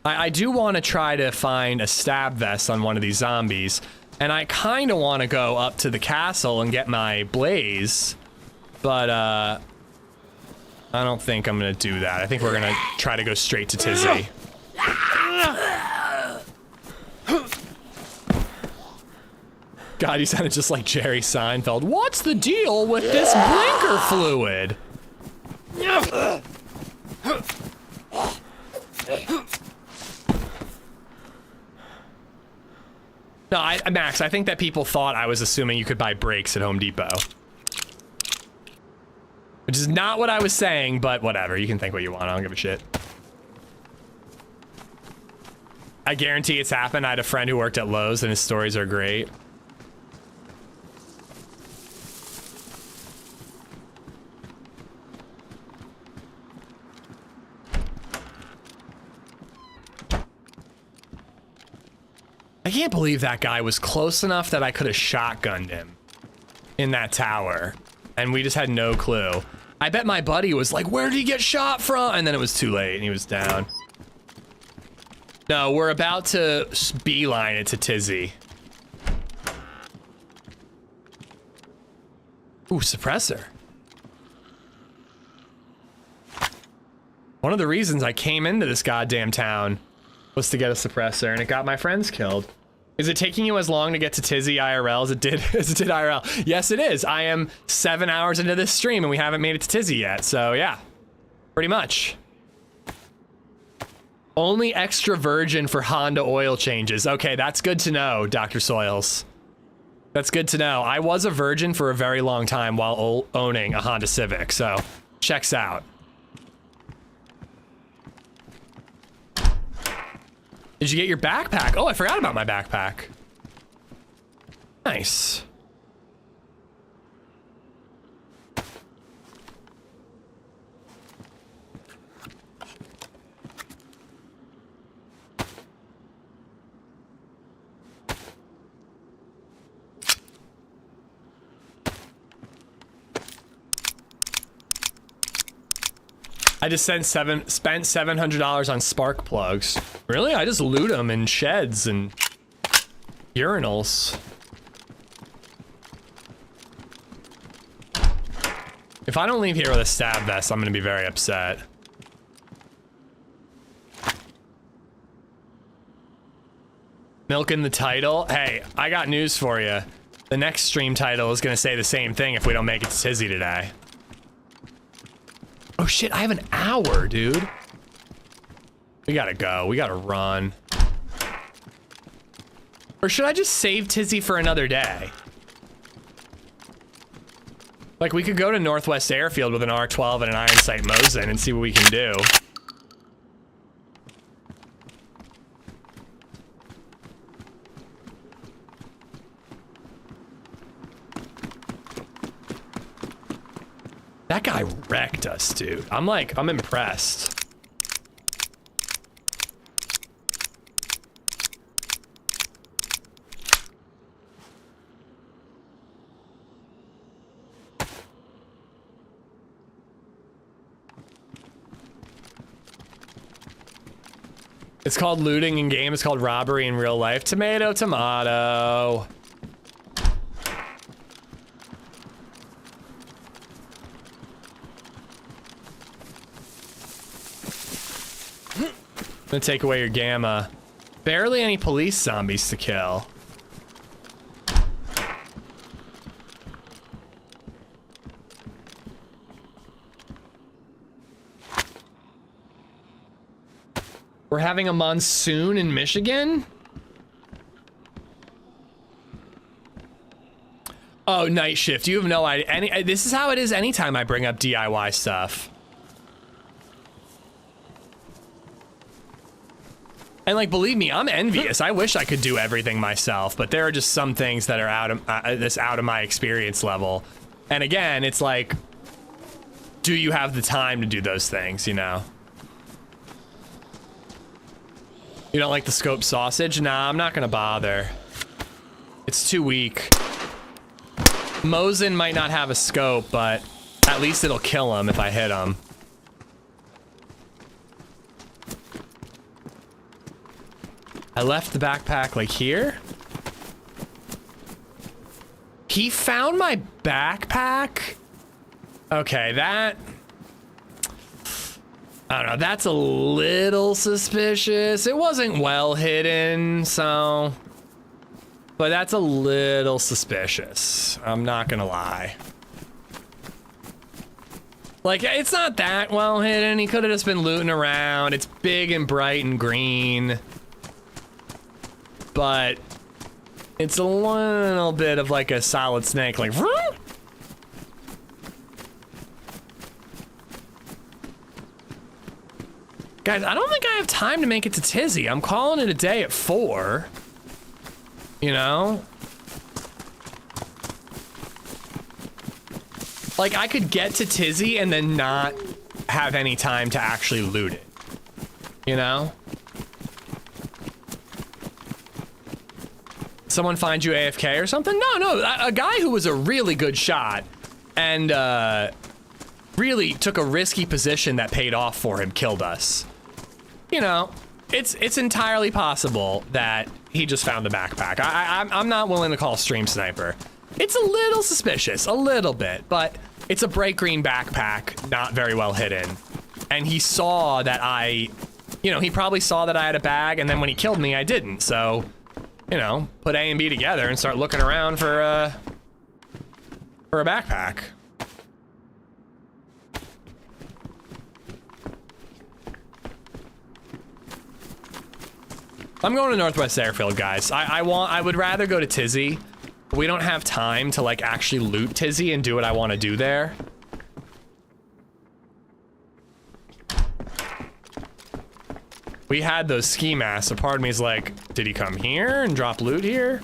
I do want to try to find a stab vest on one of these zombies, and I kind of want to go up to the castle and get my blaze, but I don't think I'm going to do that. I think we're going to try to go straight to Tisy. God, he sounded just like Jerry Seinfeld. What's the deal with this blinker fluid? No, Max, I think that people thought I was assuming you could buy brakes at Home Depot. Which is not what I was saying, but whatever. You can think what you want. I don't give a shit. I guarantee it's happened. I had a friend who worked at Lowe's and his stories are great. I can't believe that guy was close enough that I could have shotgunned him in that tower. And we just had no clue. I bet my buddy was like, where did he get shot from? And then it was too late and he was down. No, we're about to beeline it to Tisy. Ooh, suppressor. One of the reasons I came into this goddamn town was to get a suppressor, and it got my friends killed. Is it taking you as long to get to Tisy IRL as it did IRL? Yes, it is. I am 7 hours into this stream, and we haven't made it to Tisy yet, so yeah. Pretty much. Only extra virgin for Honda oil changes. Okay, that's good to know, Dr. Soils. That's good to know. I was a virgin for a very long time while owning a Honda Civic, so checks out. Did you get your backpack? Oh, I forgot about my backpack. Nice. I just spent $700 on spark plugs. Really? I just loot them in sheds and urinals. If I don't leave here with a stab vest, I'm gonna be very upset. Milking the title? Hey, I got news for you. The next stream title is gonna say the same thing if we don't make it to Tisy today. Oh shit, I have an hour, dude. We gotta go, we gotta run. Or should I just save Tisy for another day? Like, we could go to Northwest Airfield with an R12 and an Iron Sight Mosin and see what we can do. That guy wrecked us, dude. I'm impressed. It's called looting in game. It's called robbery in real life. Tomato, tomato. I'm gonna take away your gamma. Barely any police zombies to kill. We're having a monsoon in Michigan? Oh, night shift. You have no idea. This is how it is anytime I bring up DIY stuff. And like, believe me, I'm envious. I wish I could do everything myself, but there are just some things that are out of my experience level. And again, it's like, do you have the time to do those things, you know? You don't like the scope sausage? Nah, I'm not gonna bother. It's too weak. Mosin might not have a scope, but at least it'll kill him if I hit him. I left the backpack like here. He found my backpack? Okay, that... I don't know, that's a little suspicious. It wasn't well hidden, so... But that's a little suspicious. I'm not gonna lie. Like, it's not that well hidden. He could have just been looting around. It's big and bright and green. But It's a little bit of like a solid snake, like. Guys, I don't think I have time to make it to Tisy. I'm calling it a day at 4. You know? Like, I could get to Tisy and then not have any time to actually loot it. You know? Someone find you AFK or something? No, a guy who was a really good shot and really took a risky position that paid off for him killed us. You know, it's entirely possible that he just found the backpack. I'm not willing to call stream sniper. It's a little suspicious, a little bit, but it's a bright green backpack, not very well hidden. And he saw that he probably saw that I had a bag, and then when he killed me, I didn't. So, you know, put A and B together and start looking around for a backpack. I'm going to Northwest Airfield, guys. I would rather go to Tisy. We don't have time to like actually loot Tisy and do what I want to do there. We had those ski masks, so part of me is like, did he come here and drop loot here?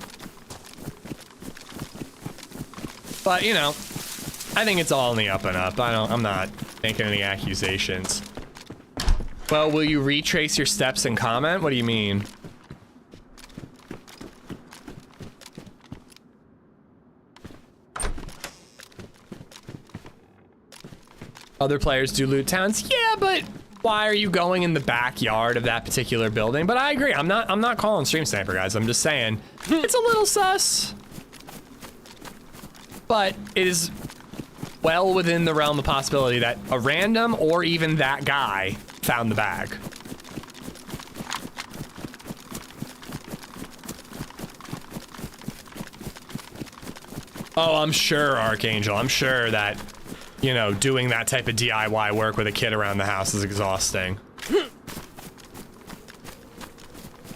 But you know, I think it's all in the up and up. I'm not making any accusations. Well, will you retrace your steps and comment? What do you mean? Other players do loot towns. Yeah, but why are you going in the backyard of that particular building? But I agree. I'm not calling stream sniper, guys. I'm just saying it's a little sus. But it is well within the realm of possibility that a random or even that guy found the bag. Oh, I'm sure, Archangel. I'm sure that, you know, doing that type of DIY work with a kid around the house is exhausting.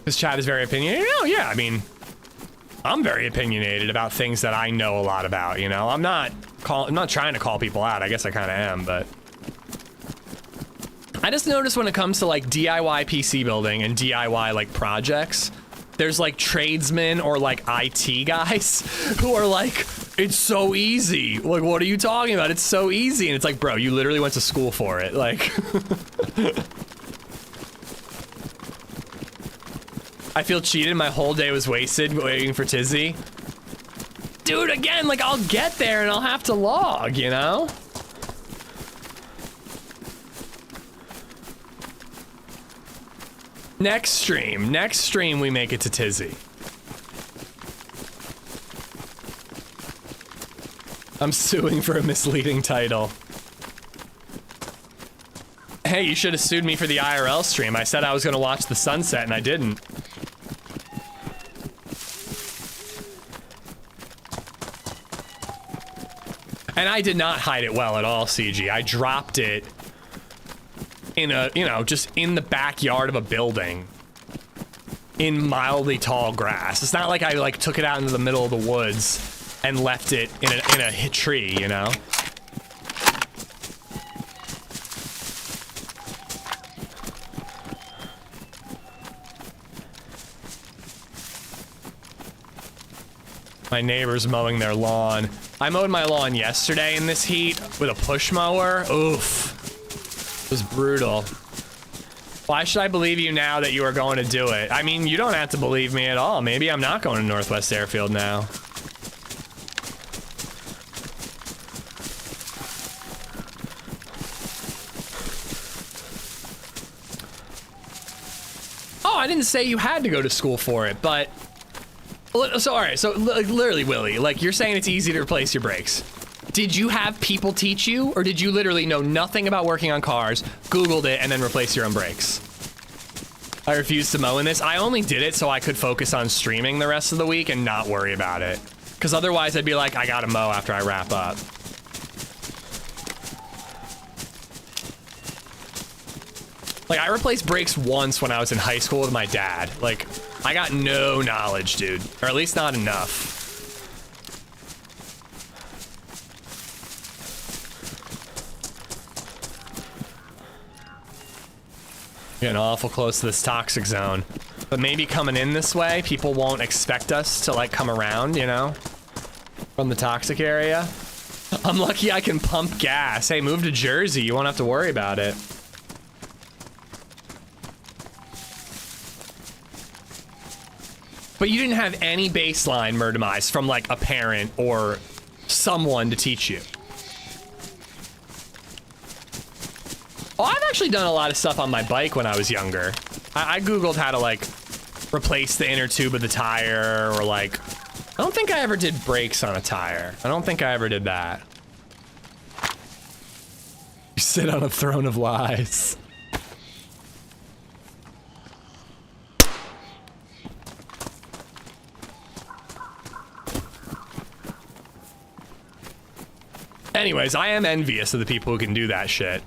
This chat is very opinionated. Oh, yeah, I mean, I'm very opinionated about things that I know a lot about, you know? I'm not trying to call people out. I guess I kind of am, but I just noticed when it comes to like DIY PC building and DIY like projects, there's like tradesmen or like IT guys who are like, it's so easy. Like, what are you talking about? It's so easy. And it's like, bro, you literally went to school for it. Like, I feel cheated. My whole day was wasted waiting for Tisy. Dude, again, like I'll get there and I'll have to log, you know? Next stream we make it to Tisy. I'm suing for a misleading title. Hey, you should have sued me for the IRL stream. I said I was gonna watch the sunset and I didn't. And I did not hide it well at all, CG. I dropped it in a, you know, just in the backyard of a building in mildly tall grass. It's not like I like took it out into the middle of the woods and left it in a tree, you know? My neighbor's mowing their lawn. I mowed my lawn yesterday in this heat with a push mower. Oof. It was brutal. Why should I believe you now that you are going to do it? I mean, you don't have to believe me at all. Maybe I'm not going to Northwest Airfield now. Oh, I didn't say you had to go to school for it, but... So, all right, so literally, Willie, like you're saying it's easy to replace your brakes. Did you have people teach you, or did you literally know nothing about working on cars, Googled it, and then replace your own brakes? I refuse to mow in this. I only did it so I could focus on streaming the rest of the week and not worry about it. Because otherwise I'd be like, I gotta mow after I wrap up. Like, I replaced brakes once when I was in high school with my dad. Like, I got no knowledge, dude. Or at least not enough. Getting awful close to this toxic zone. But maybe coming in this way, people won't expect us to like come around, you know? From the toxic area. I'm lucky I can pump gas. Hey, move to Jersey, you won't have to worry about it. But you didn't have any baseline Murdermise from like a parent or someone to teach you. Oh, I've actually done a lot of stuff on my bike when I was younger. I Googled how to like replace the inner tube of the tire or like, I don't think I ever did brakes on a tire. I don't think I ever did that. You sit on a throne of lies. Anyways, I am envious of the people who can do that shit.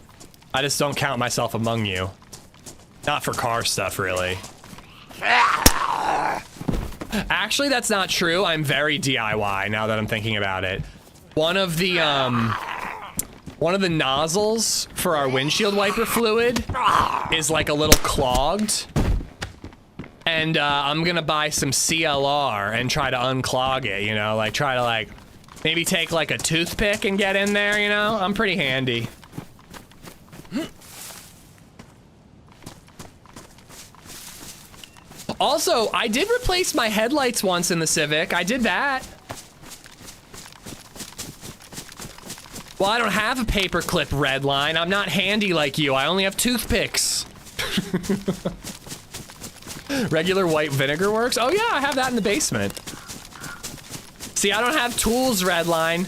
I just don't count myself among you. Not for car stuff, really. Actually, that's not true. I'm very DIY now that I'm thinking about it. One of the nozzles for our windshield wiper fluid is like a little clogged. And I'm gonna buy some CLR and try to unclog it, you know? Like, try to like, maybe take like a toothpick and get in there, you know? I'm pretty handy. Also, I did replace my headlights once in the Civic. I did that. Well, I don't have a paperclip red line. I'm not handy like you. I only have toothpicks. Regular white vinegar works? Oh yeah, I have that in the basement. See, I don't have tools, red line.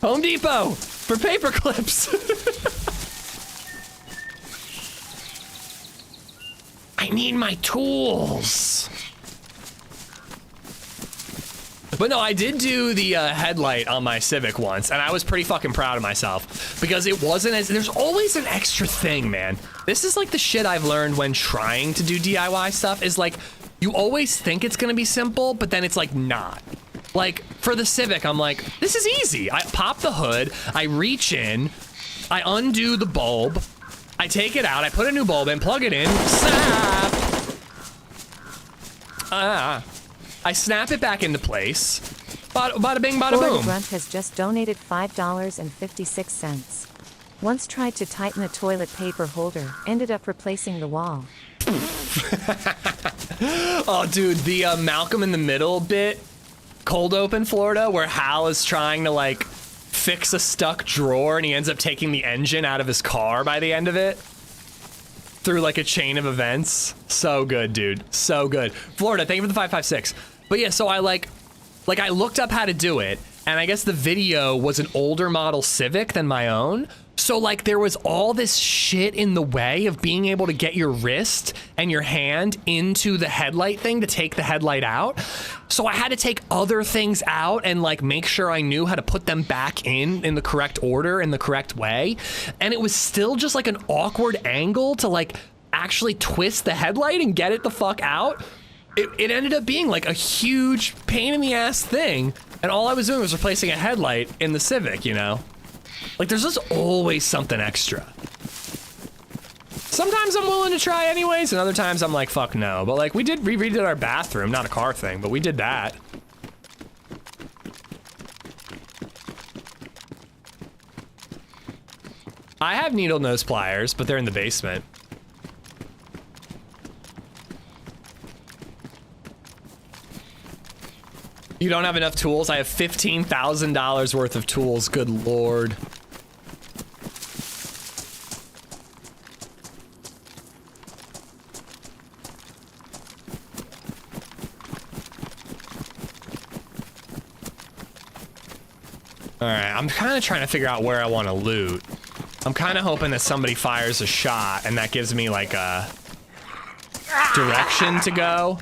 Home Depot for paperclips. I need my tools. But no, I did do the headlight on my Civic once, and I was pretty fucking proud of myself because it wasn't as, there's always an extra thing, man. This is like the shit I've learned when trying to do DIY stuff is like, you always think it's gonna be simple, but then it's like not. Like for the Civic, I'm like, this is easy. I pop the hood, I reach in, I undo the bulb, I take it out, I put a new bulb in, plug it in, snap. I snap it back into place. Bada bing, bada boom. Grunt has just donated $5.56. Once tried to tighten a toilet paper holder, ended up replacing the wall. Oh, dude, the Malcolm in the Middle bit, Cold Open Florida, where Hal is trying to like fix a stuck drawer and he ends up taking the engine out of his car by the end of it through like a chain of events. So good, dude. So good. Florida, thank you for the 556. But yeah, so I like I looked up how to do it, and I guess the video was an older model Civic than my own. So like there was all this shit in the way of being able to get your wrist and your hand into the headlight thing to take the headlight out. So I had to take other things out and like make sure I knew how to put them back in the correct order, in the correct way. And it was still just like an awkward angle to like actually twist the headlight and get it the fuck out. It ended up being like a huge pain in the ass thing. And all I was doing was replacing a headlight in the Civic, you know? Like, there's just always something extra. Sometimes I'm willing to try anyways, and other times I'm like, fuck no. But like, we redid our bathroom, not a car thing, but we did that. I have needle nose pliers, but they're in the basement. You don't have enough tools? I have $15,000 worth of tools, good lord. Alright, I'm kind of trying to figure out where I want to loot. I'm kind of hoping that somebody fires a shot and that gives me like a direction to go.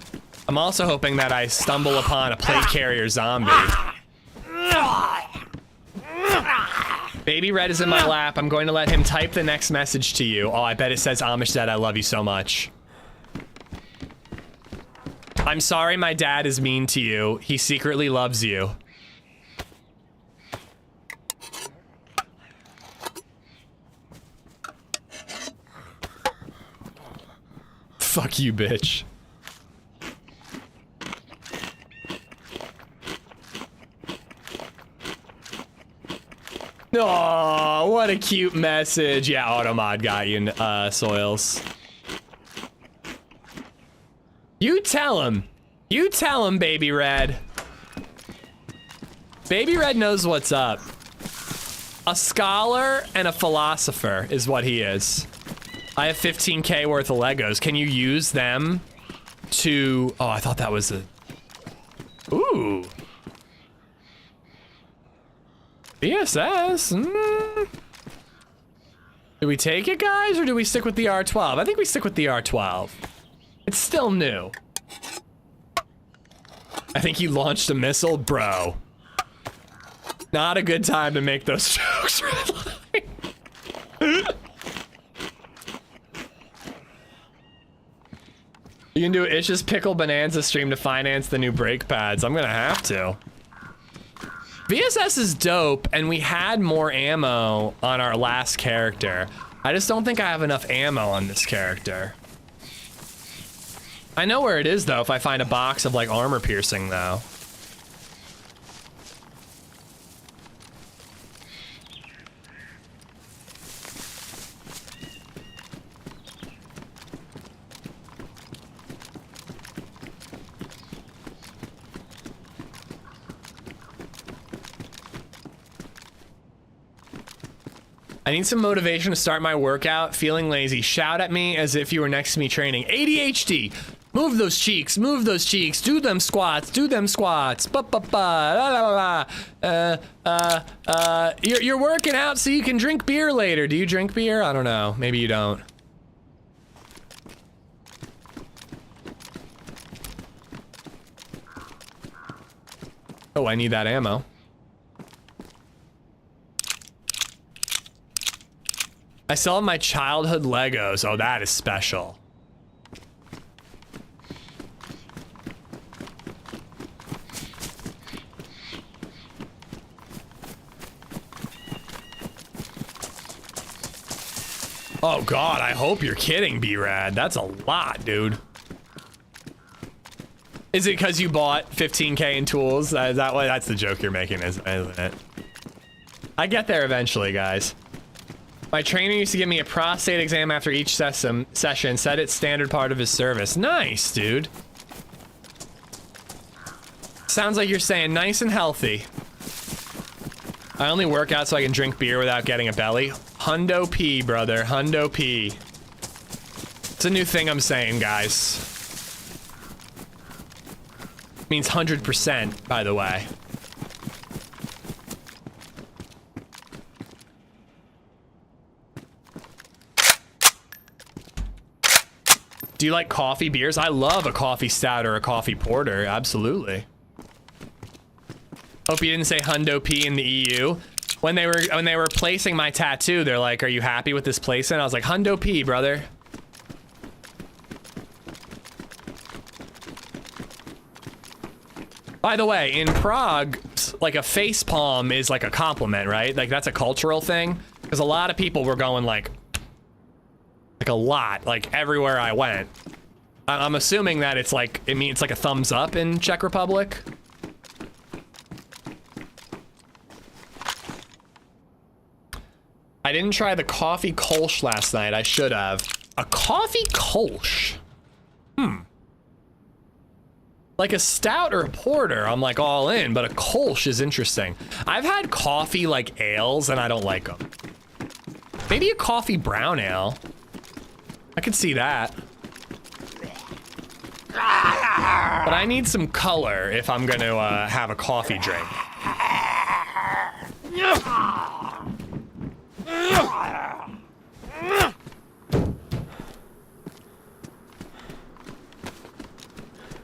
I'm also hoping that I stumble upon a plate carrier zombie. Baby Red is in my lap. I'm going to let him type the next message to you. Oh, I bet it says Amish Dad, I love you so much. I'm sorry my dad is mean to you. He secretly loves you. Fuck you, bitch. Oh, what a cute message. Yeah, Automod got you, Soils. You tell him. You tell him, Baby Red. Baby Red knows what's up. A scholar and a philosopher is what he is. I have 15K worth of Legos. Can you use them to... Oh, I thought that was a... Ooh. BSS. Do we take it, guys, or do we stick with the R12? I think we stick with the R12. It's still new. I think he launched a missile, bro. Not a good time to make those jokes, Redline. You can do Ish's Pickle Bonanza stream to finance the new brake pads. I'm gonna have to. VSS is dope, and we had more ammo on our last character. I just don't think I have enough ammo on this character. I know where it is, though, if I find a box of, like, armor piercing, though. I need some motivation to start my workout. Feeling lazy. Shout at me as if you were next to me training. ADHD. Move those cheeks. Move those cheeks. Do them squats. Do them squats. Ba ba ba. La la la. You're working out so you can drink beer later. Do you drink beer? I don't know. Maybe you don't. Oh, I need that ammo. I still have my childhood Legos. Oh, that is special. Oh God, I hope you're kidding, B-Rad. That's a lot, dude. Is it because you bought 15K in tools? Is that why? That's the joke you're making, isn't it? I get there eventually, guys. My trainer used to give me a prostate exam after each session, said it's standard part of his service. Nice, dude. Sounds like you're saying nice and healthy. I only work out so I can drink beer without getting a belly. Hundo P, brother. Hundo P. It's a new thing I'm saying, guys. Means 100%, by the way. Do you like coffee beers? I love a coffee stout or a coffee porter, absolutely. Hope you didn't say Hundo P in the EU. When they were placing my tattoo, they're like, "Are you happy with this placement?" I was like, "Hundo P, brother." By the way, in Prague, like a face palm is like a compliment, right? Like that's a cultural thing, because a lot of people were going like a lot, like everywhere I went. I'm assuming that it's like, it's like a thumbs up in Czech Republic. I didn't try the coffee kolsch last night. I should have. A coffee kolsch? Like a stout or a porter, I'm like all in, but a kolsch is interesting. I've had coffee like ales and I don't like them. Maybe a coffee brown ale. I could see that. But I need some color if I'm gonna have a coffee drink.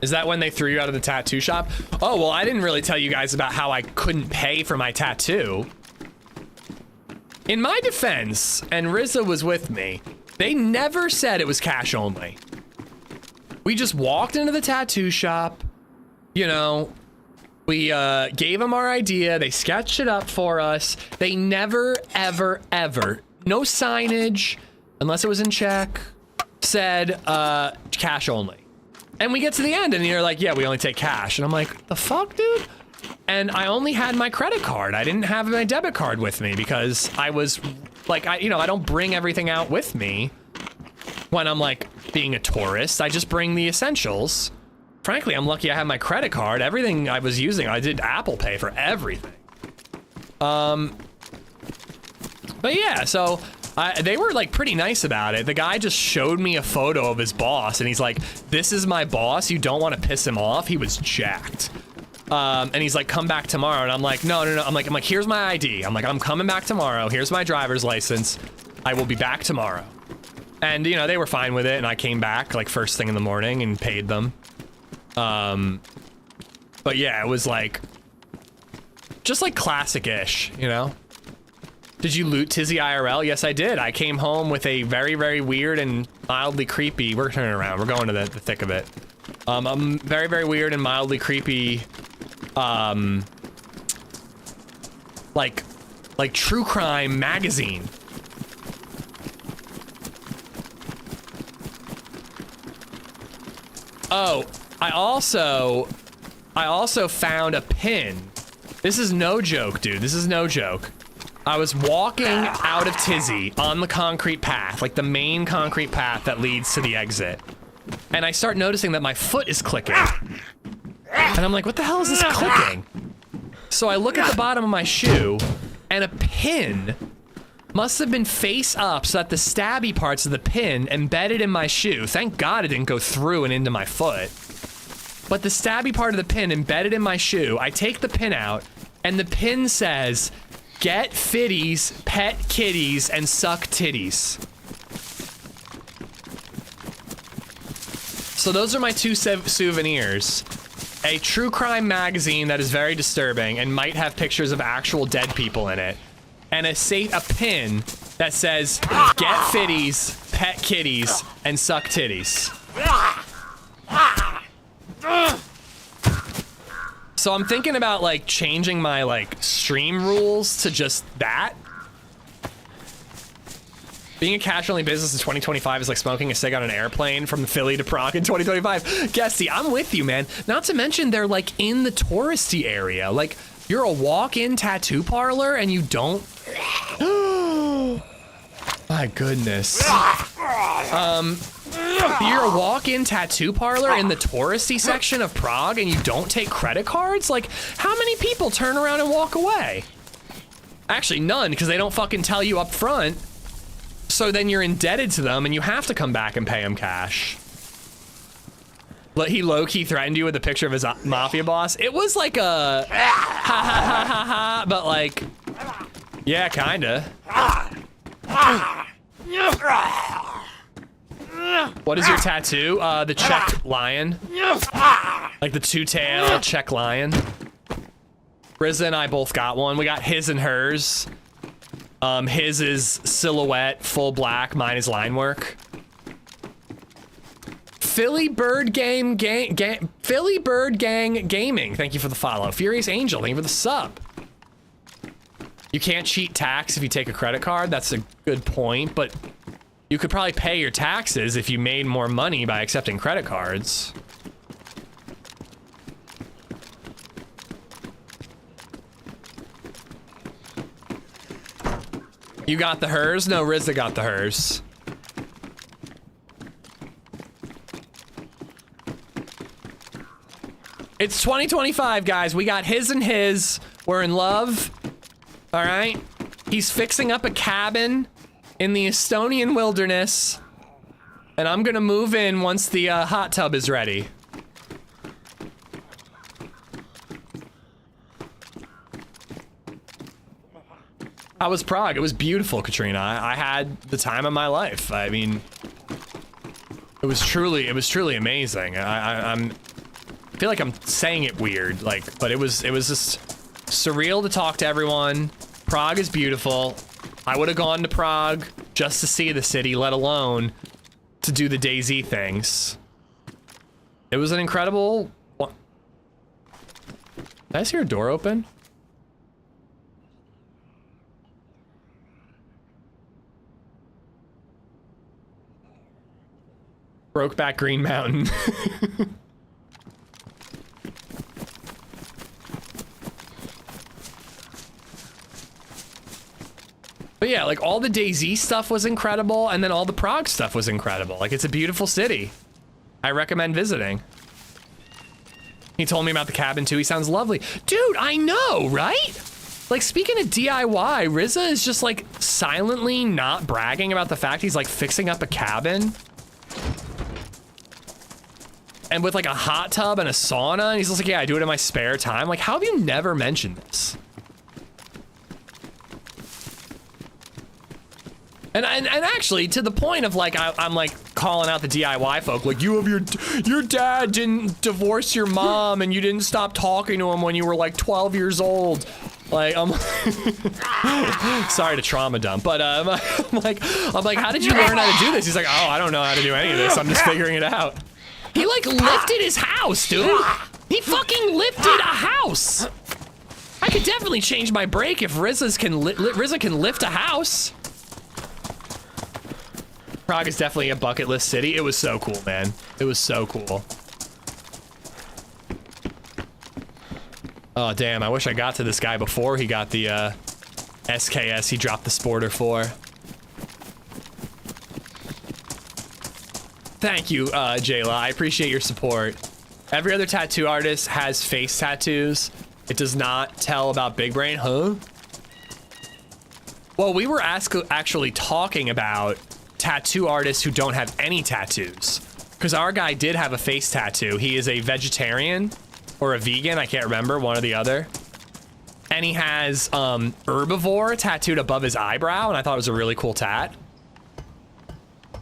Is that when they threw you out of the tattoo shop? Oh, well, I didn't really tell you guys about how I couldn't pay for my tattoo. In my defense, and Rizza was with me, they never said it was cash only. We just walked into the tattoo shop, you know, we gave them our idea, they sketched it up for us. They never, ever, ever, no signage, unless it was in Czech, said cash only. And we get to the end and you're like, yeah, we only take cash. And I'm like, the fuck, dude? And I only had my credit card. I didn't have my debit card with me because I was like, I don't bring everything out with me when I'm like being a tourist. I just bring the essentials. Frankly, I'm lucky I have my credit card. Everything I was using, I did Apple Pay for everything. But yeah, so they were like pretty nice about it. The guy just showed me a photo of his boss and he's like, this is my boss. You don't want to piss him off. He was jacked. And he's like, come back tomorrow. And I'm like, no. I'm like, here's my ID. I'm like, I'm coming back tomorrow. Here's my driver's license. I will be back tomorrow. And you know, they were fine with it. And I came back like first thing in the morning and paid them. But yeah, it was like, just like classic-ish, you know? Did you loot Tisy IRL? Yes, I did. I came home with a very, very weird and mildly creepy, we're turning around, we're going to the thick of it. A very, very weird and mildly creepy, like true crime magazine. Oh, I also found a pin. This is no joke, dude. This is no joke. I was walking out of Tisy on the concrete path, like the main concrete path that leads to the exit. And I start noticing that my foot is clicking. And I'm like, what the hell is this clicking? So I look at the bottom of my shoe, and a pin must have been face up so that the stabby parts of the pin embedded in my shoe. Thank God it didn't go through and into my foot. But the stabby part of the pin embedded in my shoe, I take the pin out, and the pin says, get fitties, pet kitties, and suck titties. So those are my two souvenirs. A true crime magazine that is very disturbing and might have pictures of actual dead people in it. And a pin that says, get fitties, pet kitties, and suck titties. So I'm thinking about like changing my like stream rules to just that. Being a cash-only business in 2025 is like smoking a cig on an airplane from Philly to Prague in 2025. Guessy, I'm with you, man. Not to mention they're like in the touristy area. Like you're a walk-in tattoo parlor and you don't. My goodness. You're a walk-in tattoo parlor in the touristy section of Prague and you don't take credit cards? Like, how many people turn around and walk away? Actually, none, because they don't fucking tell you up front. So then you're indebted to them and you have to come back and pay them cash. He low-key threatened you with a picture of his mafia boss. It was like a ha ha ha ha ha, but like, yeah, kinda. What is your tattoo? The Czech lion. Like the two-tailed Czech lion. Rizza and I both got one. We got his and hers. His is silhouette, full black. Mine is line work. Philly Bird Gang Philly Bird Gang Gaming. Thank you for the follow. Furious Angel, thank you for the sub. You can't cheat tax if you take a credit card. That's a good point, but you could probably pay your taxes if you made more money by accepting credit cards. You got the hers? No, Rizza got the hers. It's 2025, guys. We got his and his. We're in love. All right. He's fixing up a cabin in the Estonian wilderness. And I'm gonna move in once the hot tub is ready. How was Prague? It was beautiful, Katrina. I had the time of my life. I mean, it was truly amazing. I feel like I'm saying it weird, like, but it was just surreal to talk to everyone. Prague is beautiful. I would have gone to Prague just to see the city, let alone to do the DayZ things. It was an incredible... What? Did I hear a door open? Brokeback Green Mountain. But yeah, like all the DayZ stuff was incredible, and then all the Prague stuff was incredible. Like, it's a beautiful city. I recommend visiting. He told me about the cabin too. He sounds lovely. Dude, I know, right? Like, speaking of DIY, RZA is just like silently not bragging about the fact he's like fixing up a cabin. And with like a hot tub and a sauna, and he's just like, yeah, I do it in my spare time. Like, how have you never mentioned this? And actually, to the point of like, I'm like calling out the DIY folk, like, you have your dad didn't divorce your mom and you didn't stop talking to him when you were like 12 years old. Like, I'm sorry to trauma dump, but I'm like, how did you learn how to do this? He's like, oh, I don't know how to do any of this. I'm just figuring it out. He like lifted his house, dude. He fucking lifted a house. I could definitely change my brake if RZA can lift a house. Prague is definitely a bucket list city. It was so cool, man. It was so cool. Oh, damn. I wish I got to this guy before he got the SKS he dropped the Sporter for. Thank you, Jayla. I appreciate your support. Every other tattoo artist has face tattoos. It does not tell about Big Brain, huh? Well, we were actually talking about tattoo artists who don't have any tattoos, because our guy did have a face tattoo. He is a vegetarian or a vegan, I can't remember, one or the other, and he has herbivore tattooed above his eyebrow, and I thought it was a really cool tat.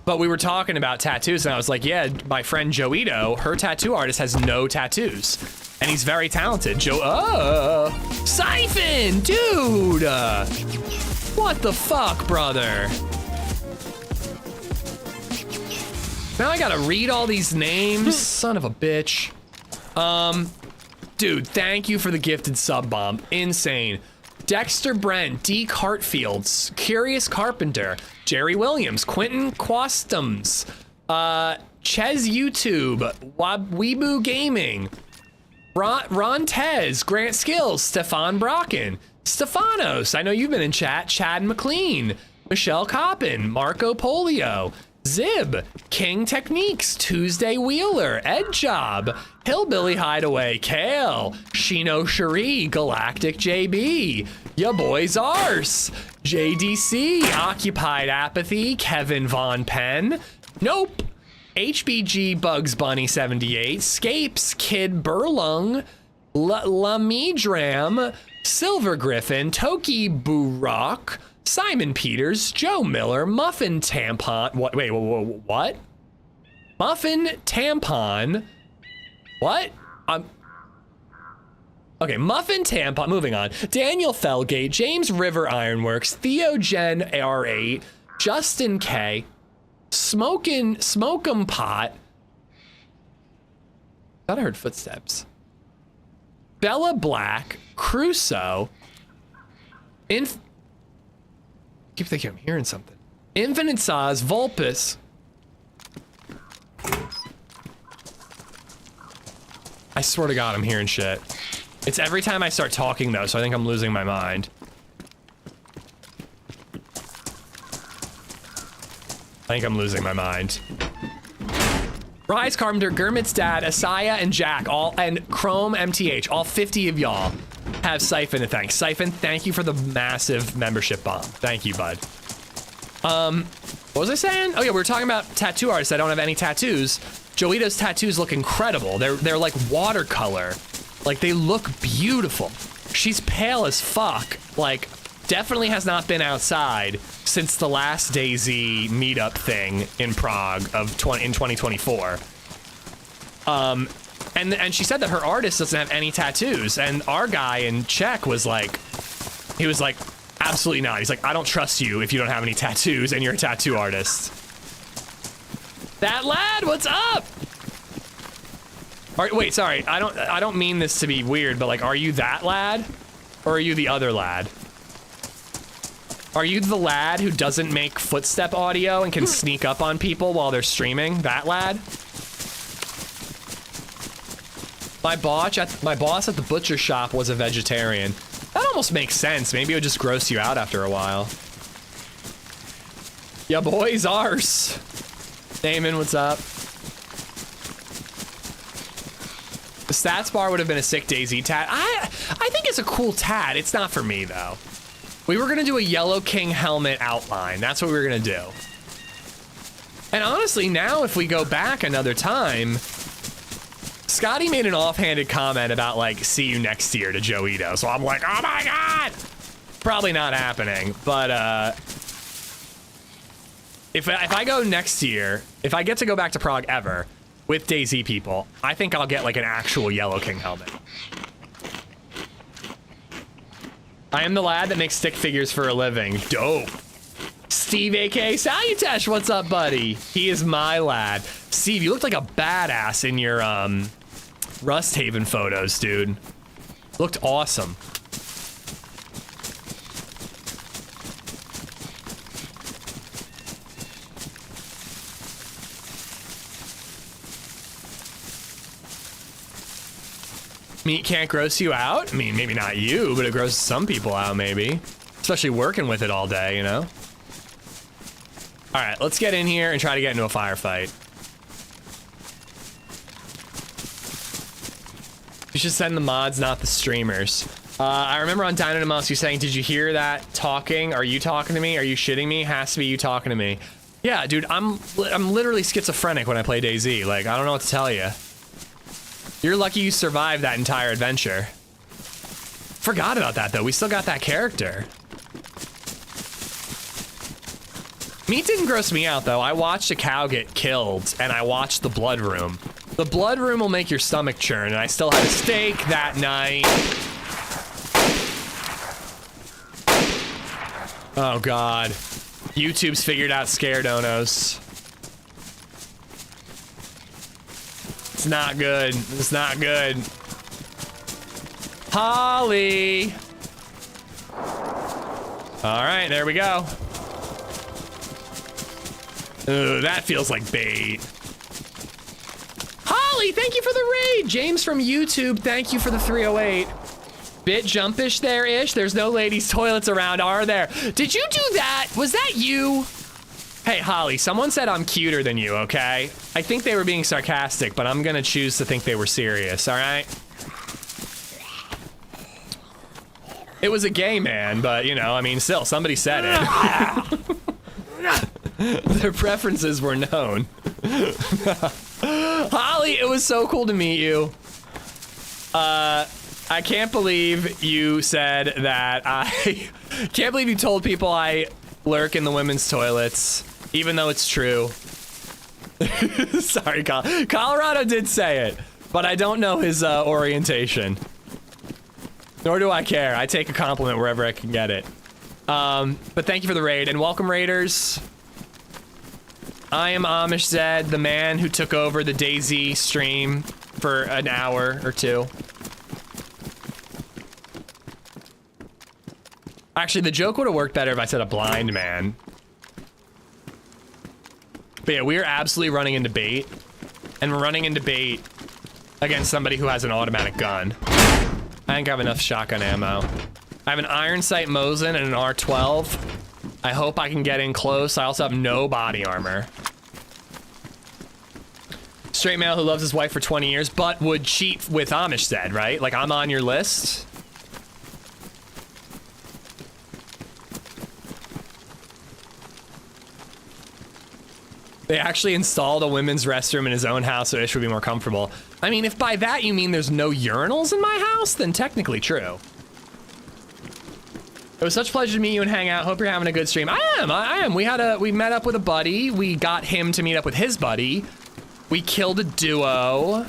But we were talking about tattoos, and I was like, yeah, my friend Joito, her tattoo artist, has no tattoos, and he's very talented. Siphon, dude, what the fuck, brother? Now I gotta read all these names. Son of a bitch. Dude, thank you for the gifted sub bomb. Insane. Dexter Brent, Deke Hartfields, Curious Carpenter, Jerry Williams, Quentin Quastums, Ches YouTube, Weeboo Gaming, Ron Tez, Grant Skills, Stefan Brocken, Stefanos, I know you've been in chat, Chad McLean, Michelle Coppin, Marco Polio, Zib, King Techniques, Tuesday Wheeler, Ed Job, Hillbilly Hideaway, Kale, Shino Cherie, Galactic JB, Ya Boys Arse, JDC, Occupied Apathy, Kevin Von Penn, Nope, HBG Bugs Bunny 78, Scapes, Kid Burlung, Lamidram, Silver Griffin, Toki Burak, Simon Peters, Joe Miller, Muffin Tampon. What? Wait, what? Muffin Tampon. What? Okay, Muffin Tampon. Moving on. Daniel Felgate, James River Ironworks, Theo Gen R8, Justin K, Smoke'em Pot. Thought I heard footsteps. Bella Black, Crusoe, keep thinking I'm hearing something. Infinite Saws, Vulpus. I swear to God, I'm hearing shit. It's every time I start talking though, so I think I'm losing my mind. I think I'm losing my mind. Rise Carpenter, Gurmit's dad, Asaya, and Jack, and Chrome MTH, all 50 of y'all have Siphon to thank. Siphon, thank you for the massive membership bomb. Thank you, bud. What was I saying? Oh yeah, we were talking about tattoo artists that don't have any tattoos. Joito's tattoos look incredible. They're like watercolor. Like, they look beautiful. She's pale as fuck. Like, definitely has not been outside since the last DayZ meetup thing in Prague in 2024. And she said that her artist doesn't have any tattoos, and our guy in Czech was like, he was like, absolutely not. He's like, I don't trust you if you don't have any tattoos and you're a tattoo artist. That lad, what's up? Wait, sorry. I don't mean this to be weird, but like, are you that lad? Or are you the other lad? Are you the lad who doesn't make footstep audio and can sneak up on people while they're streaming? That lad? My boss at the butcher shop was a vegetarian. That almost makes sense. Maybe it would just gross you out after a while. Ya boys, arse. Damon, what's up? The stats bar would have been a sick DayZ tat. I think it's a cool tat. It's not for me though. We were gonna do a Yellow King helmet outline. That's what we were gonna do. And honestly, now if we go back another time, Scotty made an offhanded comment about like, see you next year to Joe Ito. So I'm like, oh my God, probably not happening. But if I go next year, if I get to go back to Prague ever with DayZ people, I think I'll get like an actual Yellow King helmet. I am the lad that makes stick figures for a living. Dope. Steve, aka Salutesh, what's up, buddy? He is my lad. Steve, you looked like a badass in your Rust Haven photos, dude. Looked awesome. Meat can't gross you out? I mean, maybe not you, but it grosses some people out, maybe. Especially working with it all day, you know? All right, let's get in here and try to get into a firefight. You should send the mods, not the streamers. I remember on Dynamos you saying, did you hear that talking? Are you talking to me? Are you shitting me? Has to be you talking to me. Yeah, dude, I'm literally schizophrenic when I play DayZ. Like, I don't know what to tell you. You're lucky you survived that entire adventure. Forgot about that though. We still got that character. Meat didn't gross me out though. I watched a cow get killed and I watched the blood room. The blood room will make your stomach churn, and I still had a steak that night. Oh God. YouTube's figured out scare donos. It's not good. It's not good. Holly. All right, there we go. Ooh, that feels like bait. Holly, thank you for the raid. James from YouTube, thank you for the 308. Bit jumpish there-ish. There's no ladies' toilets around, are there? Did you do that? Was that you? Hey, Holly, someone said I'm cuter than you, okay? I think they were being sarcastic, but I'm gonna choose to think they were serious, all right? It was a gay man, but, you know, I mean, still, somebody said it. Their preferences were known. Holly, it was so cool to meet you. I can't believe you said that. I can't believe you told people I lurk in the women's toilets. Even though it's true. Sorry, Colorado did say it, but I don't know his orientation. Nor do I care. I take a compliment wherever I can get it. But thank you for the raid, and welcome raiders. I am Amish Zed, the man who took over the DayZ stream for an hour or two. Actually, the joke would have worked better if I said a blind man. But yeah, we are absolutely running into bait. And we're running into bait against somebody who has an automatic gun. I think I have enough shotgun ammo. I have an iron sight Mosin and an R12. I hope I can get in close. I also have no body armor. Straight male who loves his wife for 20 years, but would cheat with Amish Zed, right? Like, I'm on your list. They actually installed a women's restroom in his own house so Ish would be more comfortable. I mean, if by that you mean there's no urinals in my house, then technically true. It was such a pleasure to meet you and hang out. Hope you're having a good stream. I am. We met up with a buddy. We got him to meet up with his buddy. We killed a duo,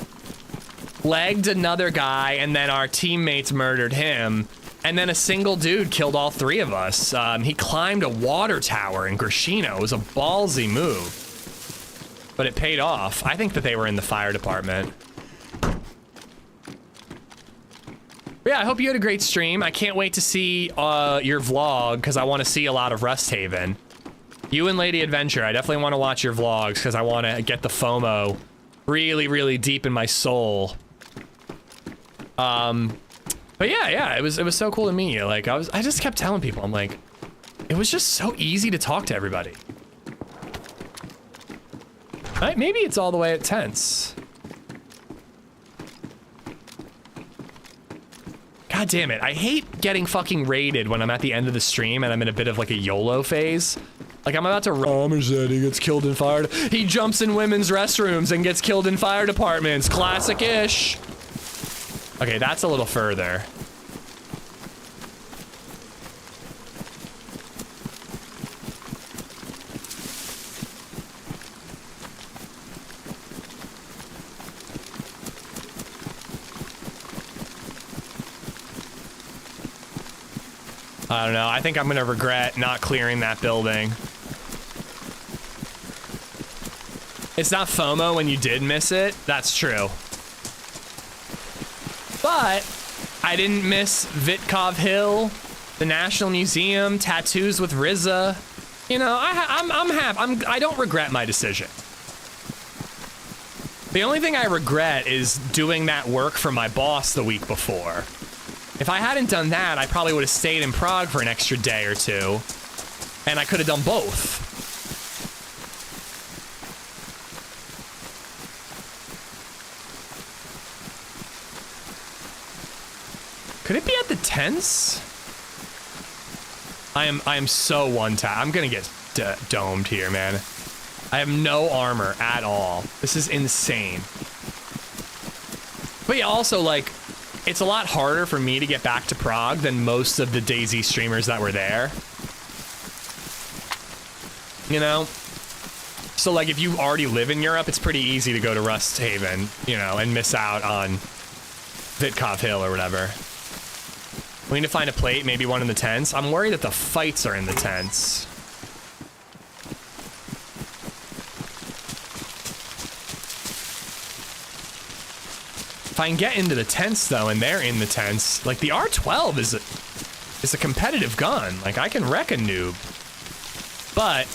legged another guy, and then our teammates murdered him. And then a single dude killed all three of us. He climbed a water tower in Grishino. It was a ballsy move. But it paid off. I think that they were in the fire department. But yeah, I hope you had a great stream. I can't wait to see your vlog because I want to see a lot of Rust Haven. You and Lady Adventure, I definitely want to watch your vlogs because I want to get the FOMO really, really deep in my soul. But yeah, it was so cool to meet you. Like I just kept telling people, I'm like, it was just so easy to talk to everybody. Right, maybe it's all the way at tense. God damn it, I hate getting fucking raided when I'm at the end of the stream and I'm in a bit of like a YOLO phase. Like I'm about to LadyZed, he gets killed in fire. He jumps in women's restrooms and gets killed in fire departments. Classic-ish. Okay, that's a little further. I don't know. I think I'm gonna regret not clearing that building. It's not FOMO when you did miss it. That's true. But I didn't miss Vitkov Hill, the National Museum, tattoos with RZA. You know, I'm happy. I don't regret my decision. The only thing I regret is doing that work for my boss the week before. If I hadn't done that, I probably would have stayed in Prague for an extra day or two, and I could have done both. Could it be at the tents? I am so one tap. I'm gonna get domed here, man. I have no armor at all. This is insane. But yeah, also like, it's a lot harder for me to get back to Prague than most of the DayZ streamers that were there. You know? So like if you already live in Europe, it's pretty easy to go to Rust Haven, you know, and miss out on Vitkov Hill or whatever. We need to find a plate, maybe one in the tents. I'm worried that the fights are in the tents. If I can get into the tents though, and they're in the tents, like the R12 is a competitive gun. Like I can wreck a noob, but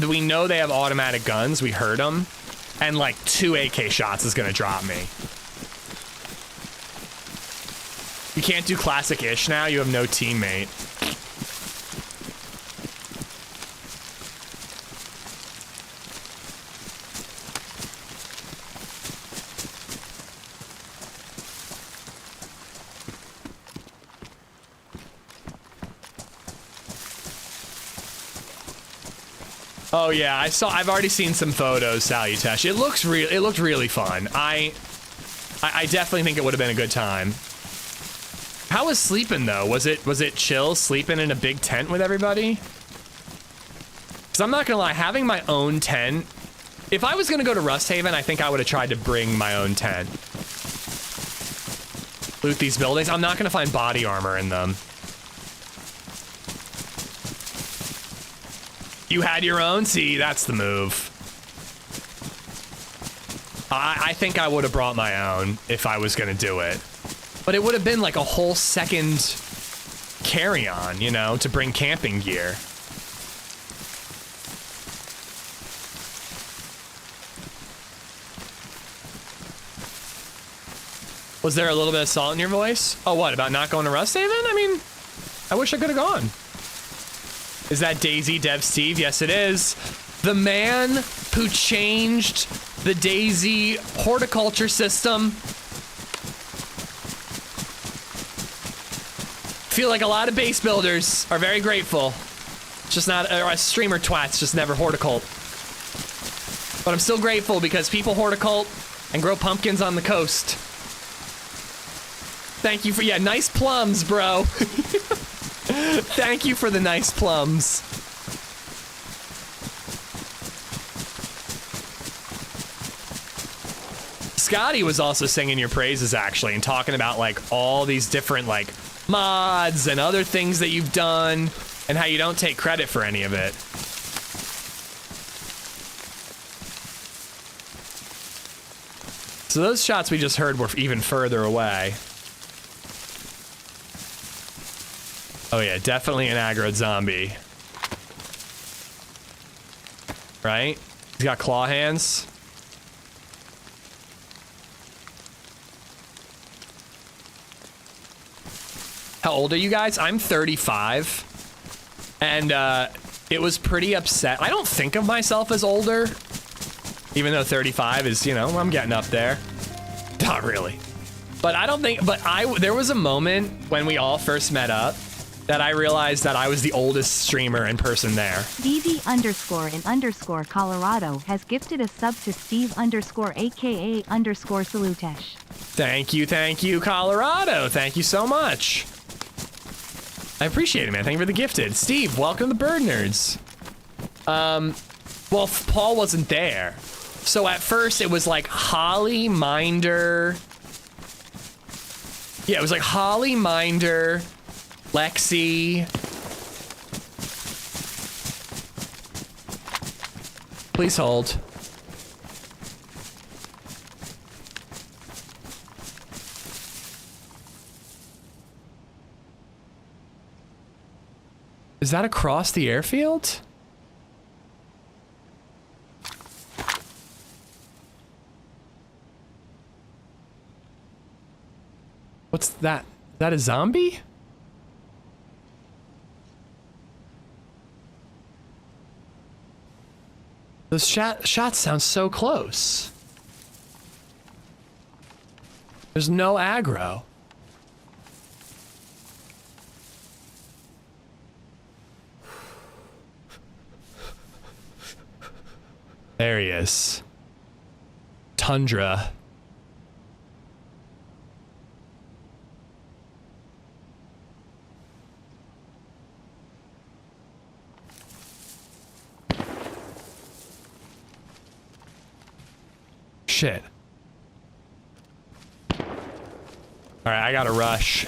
we know they have automatic guns. We heard them, and like 2 AK shots is gonna drop me. You can't do classic-ish now. You have no teammate. Oh yeah, I've already seen some photos, Salutesh. It looked really fun. I definitely think it would have been a good time. How was sleeping though? Was it chill sleeping in a big tent with everybody? Cause I'm not gonna lie, having my own tent, if I was gonna go to Rust Haven, I think I would have tried to bring my own tent. Loot these buildings. I'm not gonna find body armor in them. You had your own? See, that's the move. I think I would have brought my own if I was gonna do it. But it would have been like a whole second carry-on, you know, to bring camping gear. Was there a little bit of salt in your voice? Oh, what, about not going to Rust Haven? I mean, I wish I could have gone. Is that DayZ Dev Steve? Yes, it is. The man who changed the DayZ horticulture system. Feel like a lot of base builders are very grateful. Just not, or a streamer twats, just never horticult. But I'm still grateful because people horticult and grow pumpkins on the coast. Thank you for, yeah, nice plums, bro. Thank you for the nice plums. Scotty was also singing your praises actually and talking about like all these different like mods and other things that you've done and how you don't take credit for any of it. So those shots we just heard were even further away. Oh yeah, definitely an aggro zombie. Right? He's got claw hands. How old are you guys? I'm 35. And it was pretty upset. I don't think of myself as older. Even though 35 is, you know, I'm getting up there. Not really. But I don't think, there was a moment when we all first met up that I realized that I was the oldest streamer in person there. DD_in_ Colorado has gifted a sub to Steve _AKA _Salutesh. Thank you, Colorado. Thank you so much. I appreciate it, man. Thank you for the gifted. Steve, welcome to Bird Nerds. Well, Paul wasn't there. So at first it was like Holly, Minder. Yeah, it was like Holly, Minder, Lexi. Please hold. Is that across the airfield? What's that? Is that a zombie? Those shots sound so close. There's no aggro. There he is. Tundra. Shit. All right, I gotta rush.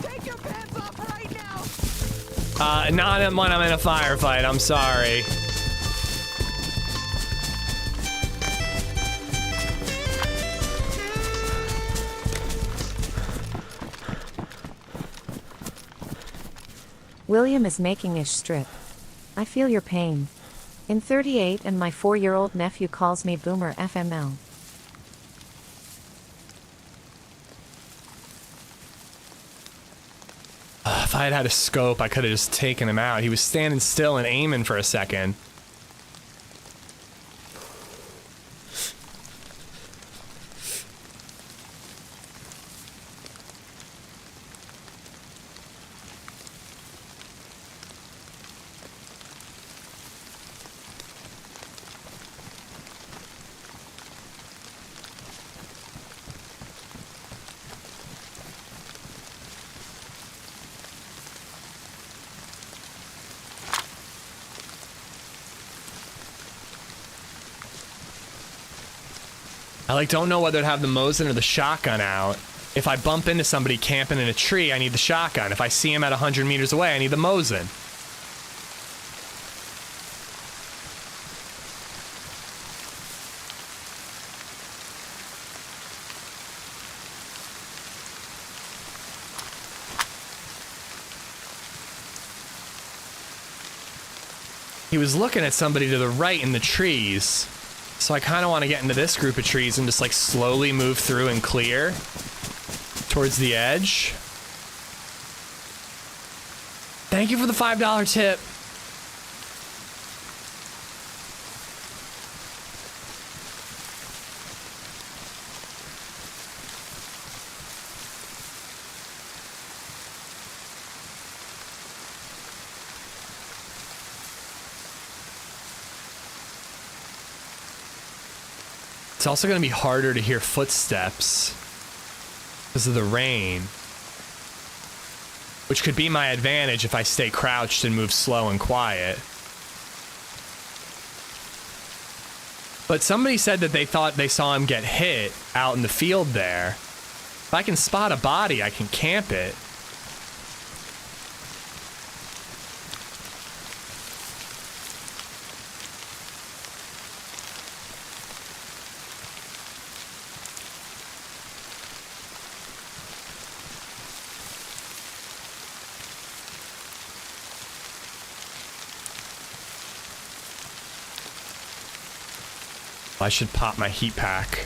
Take your pants off right now. Not when I'm in a firefight. I'm sorry. William is making ish strip. I feel your pain. In 38 and my 4-year-old nephew calls me Boomer FML. If I had had a scope, I could have just taken him out. He was standing still and aiming for a second. I don't know whether to have the Mosin or the shotgun out. If I bump into somebody camping in a tree, I need the shotgun. If I see him at 100 meters away, I need the Mosin. He was looking at somebody to the right in the trees. So I kind of want to get into this group of trees and just slowly move through and clear towards the edge. Thank you for the $5 tip. It's also going to be harder to hear footsteps because of the rain, which could be my advantage if I stay crouched and move slow and quiet. But somebody said that they thought they saw him get hit out in the field there. If I can spot a body, I can camp it. I should pop my heat pack.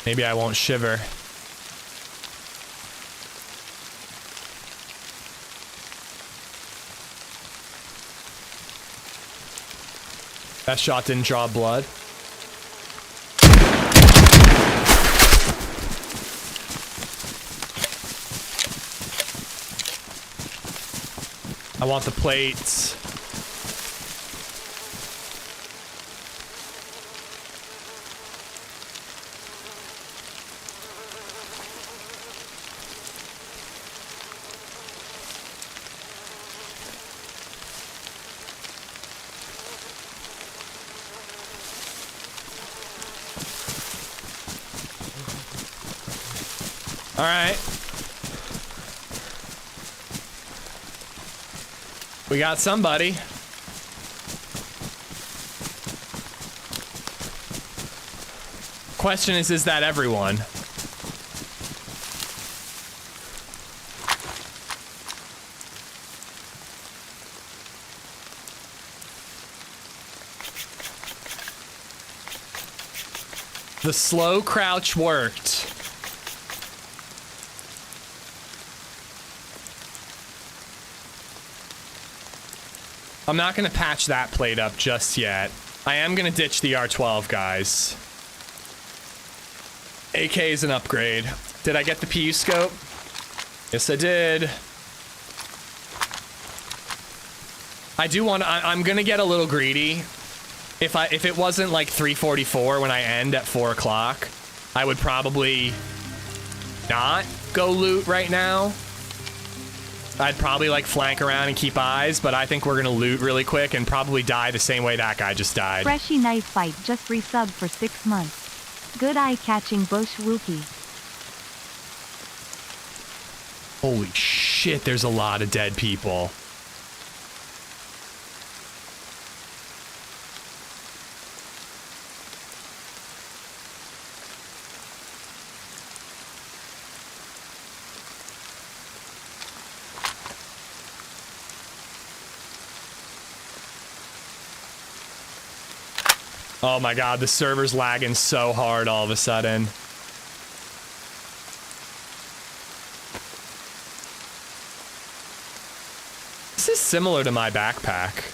Maybe I won't shiver. That shot didn't draw blood. I want the plates. All right. We got somebody. Question is that everyone? The slow crouch worked. I'm not gonna patch that plate up just yet. I am gonna ditch the R12, guys. AK is an upgrade. Did I get the PU scope? Yes, I did. I do want to, I'm gonna get a little greedy. If it wasn't like 3:44 when I end at 4 o'clock, I would probably not go loot right now. I'd probably like flank around and keep eyes, but I think we're gonna loot really quick and probably die the same way that guy just died. Freshy Knife Fight just resubbed for 6 months. Good eye-catching Bush Wookie. Holy shit, there's a lot of dead people. Oh my god, the server's lagging so hard all of a sudden. This is similar to my backpack.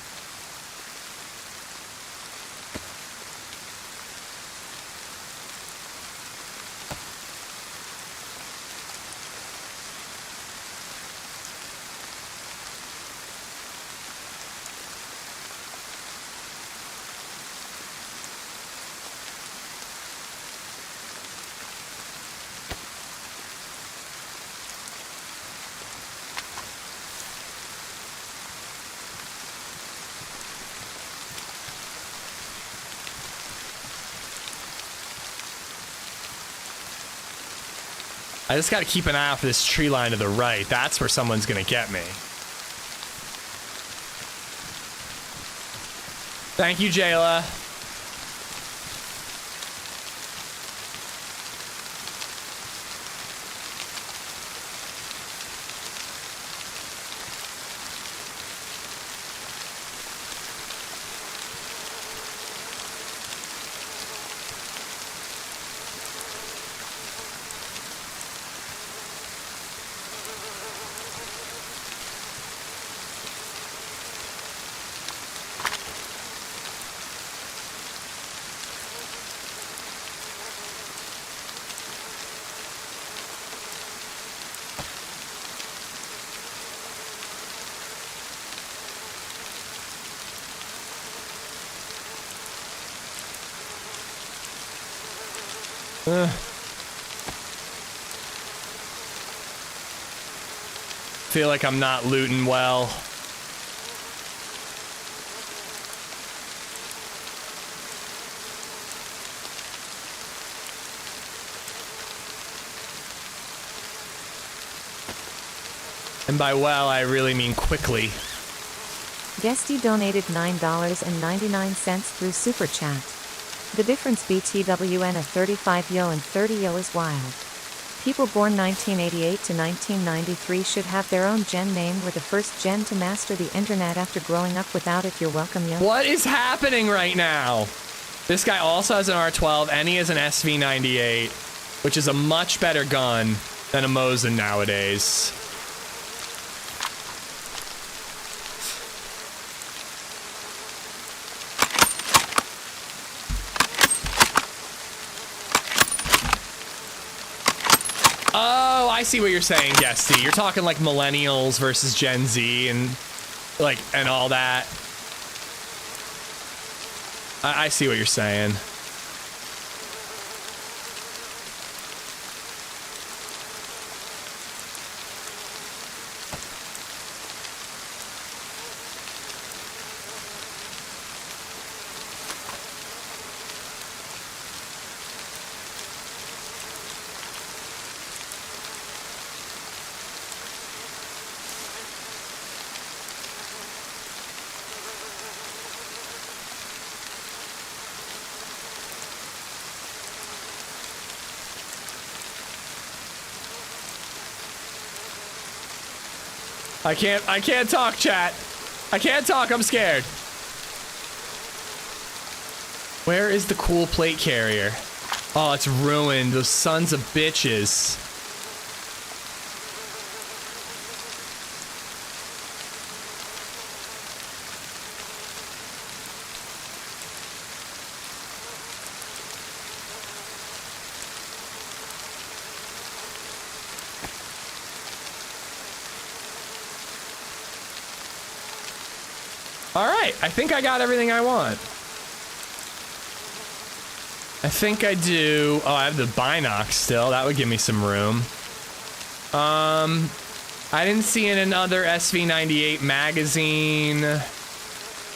I just gotta keep an eye out for this tree line to the right. That's where someone's gonna get me. Thank you, Jayla. Feel like I'm not looting well. And by well, I really mean quickly. Guesty donated $9.99 through Super Chat. The difference BTWN of 35 yo and 30 yo is wild. People born 1988 to 1993 should have their own gen name. We're the first gen to master the internet after growing up without it. You're welcome, yo. What is happening right now? This guy also has an R12 and he has an SV98, which is a much better gun than a Mosin nowadays. Oh, I see what you're saying, Guesty. You're talking like millennials versus Gen Z and like and all that. I see what you're saying. I can't talk, chat. I can't talk, I'm scared. Where is the cool plate carrier? Oh, it's ruined, those sons of bitches. Alright, I think I got everything I want. I think I do. Oh, I have the binocs still. That would give me some room. I didn't see in another SV98 magazine. The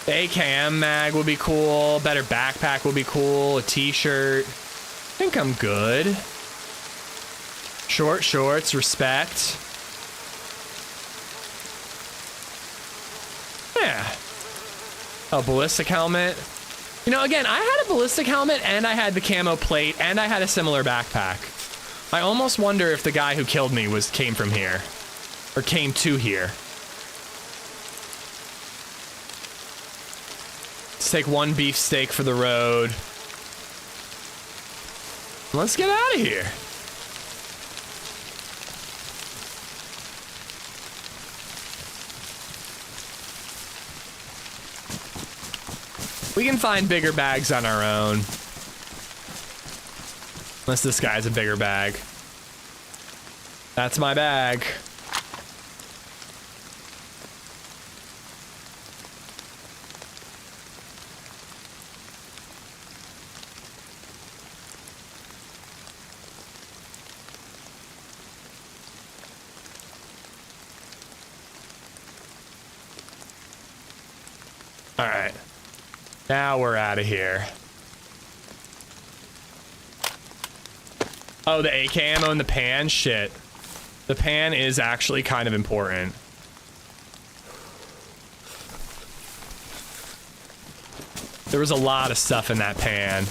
AKM mag would be cool. Better backpack would be cool. A t-shirt. I think I'm good. Short shorts, respect. Yeah. Oh, ballistic helmet. You know, again, I had a ballistic helmet and I had the camo plate and I had a similar backpack. I almost wonder if the guy who killed me came from here. Or came to here. Let's take one beefsteak for the road. Let's get out of here. We can find bigger bags on our own. Unless this guy's a bigger bag. That's my bag. All right. Now we're out of here. Oh, the AK ammo and the pan? Shit. The pan is actually kind of important. There was a lot of stuff in that pan.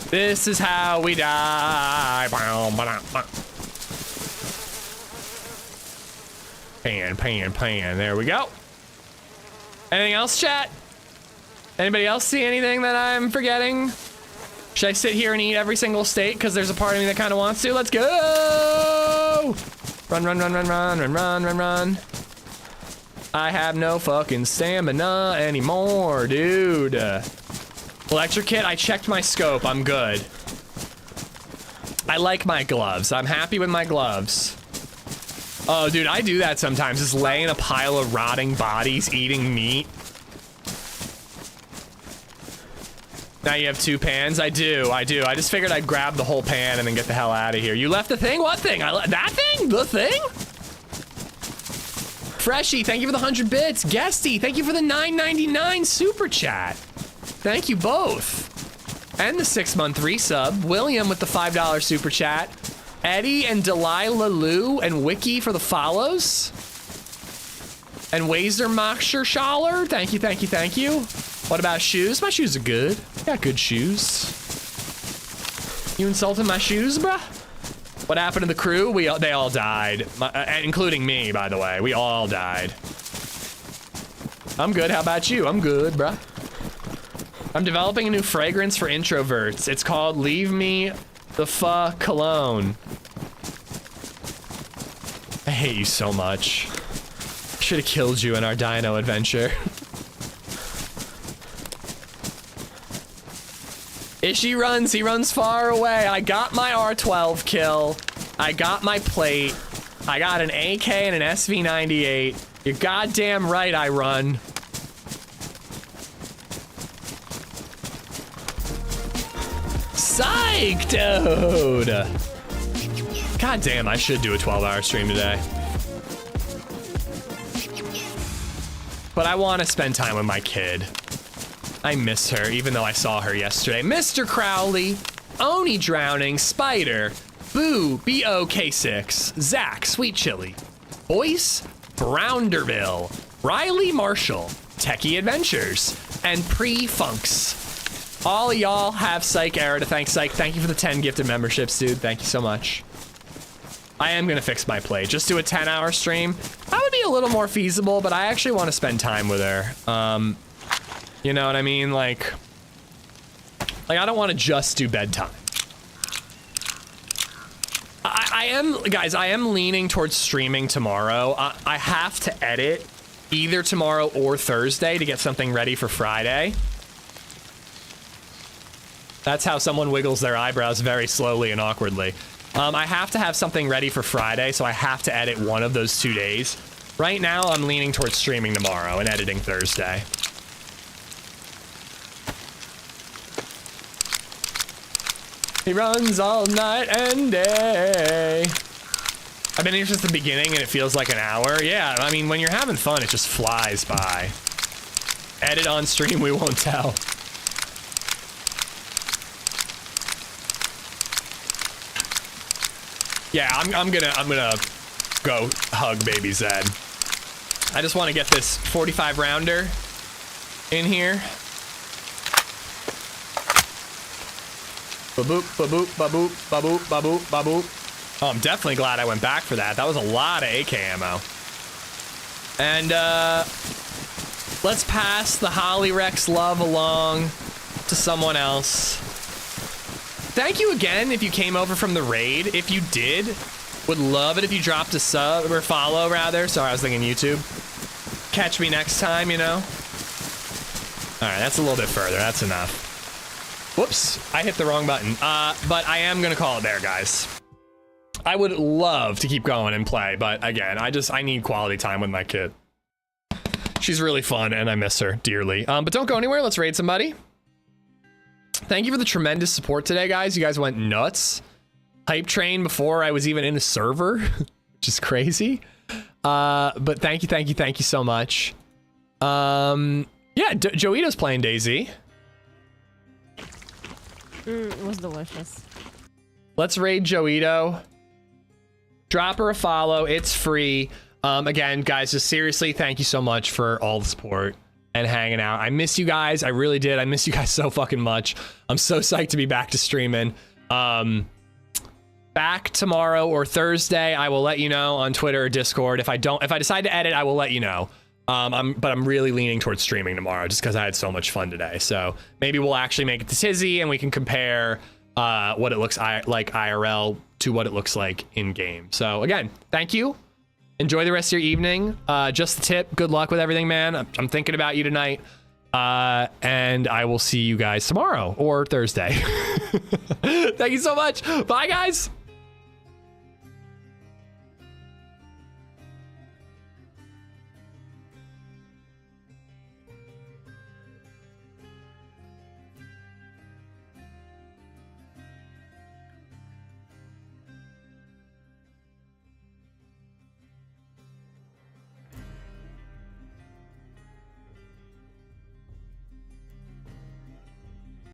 This is how we die. Pan, pan, pan. There we go. Anything else, chat? Anybody else see anything that I'm forgetting? Should I sit here and eat every single steak because there's a part of me that kind of wants to? Let's go! Run, run, run, run, run, run, run, run, run. I have no fucking stamina anymore, dude. Electric kit, I checked my scope. I'm good. I like my gloves. I'm happy with my gloves. Oh, dude, I do that sometimes. Just lay in a pile of rotting bodies eating meat. Now you have two pans? I do. I just figured I'd grab the whole pan and then get the hell out of here. You left the thing? What thing? That thing? The thing? Freshy, thank you for the 100 bits. Guesty, thank you for the $9.99 super chat. Thank you both. And the 6-month resub. William with the $5 super chat. Eddie and Delilah Lou and Wiki for the follows. And Wazermacher Schaller, thank you, thank you, thank you. What about shoes? My shoes are good. Got good shoes. You insulting my shoes, bruh? What happened to the crew? They all died, including me, by the way. We all died. I'm good. How about you? I'm good, bruh. I'm developing a new fragrance for introverts. It's called Leave Me the Fuck Cologne. I hate you so much. I should have killed you in our dino adventure. Ishi runs, he runs far away. I got my R12 kill. I got my plate. I got an AK and an SV98. You're goddamn right I run. Psych, dude. God damn, I should do a 12-hour stream today. But I want to spend time with my kid. I miss her, even though I saw her yesterday. Mr. Crowley, Oni Drowning, Spider, Boo, BOK6, Zach, Sweet Chili, Boyce, Brownderville, Riley Marshall, Techie Adventures, and Pre-Funks. All of y'all have Psych Era to thank. Psych, thank you for the 10 gifted memberships, dude. Thank you so much. I am gonna fix my play. Just do a 10-hour stream. That would be a little more feasible, but I actually want to spend time with her. You know what I mean? Like I don't want to just do bedtime. I am leaning towards streaming tomorrow. I have to edit either tomorrow or Thursday to get something ready for Friday. That's how someone wiggles their eyebrows very slowly and awkwardly. I have to have something ready for Friday, so I have to edit one of those 2 days. Right now, I'm leaning towards streaming tomorrow and editing Thursday. He runs all night and day. I've been here since the beginning and it feels like an hour. Yeah, I mean, when you're having fun, it just flies by. Edit on stream, we won't tell. Yeah, I'm gonna go hug baby Zed. I just want to get this 45 rounder in here. Ba-boop, ba-boop, ba-boop, ba-boop, ba-boop, ba-boop. Oh, I'm definitely glad I went back for that. That was a lot of AK ammo. And let's pass the Holly Rex love along to someone else. Thank you again if you came over from the raid. If you did, would love it if you dropped a sub, or follow rather. Sorry, I was thinking YouTube. Catch me next time, you know? All right, that's a little bit further. That's enough. Whoops, I hit the wrong button. But I am gonna call it there, guys. I would love to keep going and play, but again, I need quality time with my kid. She's really fun and I miss her dearly. But don't go anywhere, let's raid somebody. Thank you for the tremendous support today, guys. You guys went nuts. Hype train before I was even in the server, which is crazy. But thank you so much. Yeah, Joito's playing DayZ. It was delicious. Let's raid Joito. Drop her a follow, it's free. Again, guys, just seriously, thank you so much for all the support and hanging out. I miss you guys, I really did. I miss you guys so fucking much. I'm so psyched to be back to streaming. Back tomorrow or Thursday, I will let you know on Twitter or Discord. If I decide to edit, I will let you know. But I'm really leaning towards streaming tomorrow just because I had so much fun today. So maybe we'll actually make it to Tisy and we can compare what it looks like IRL to what it looks like in game. So again, thank you. Enjoy the rest of your evening. Just a tip, good luck with everything, man. I'm thinking about you tonight. And I will see you guys tomorrow or Thursday. Thank you so much. Bye, guys.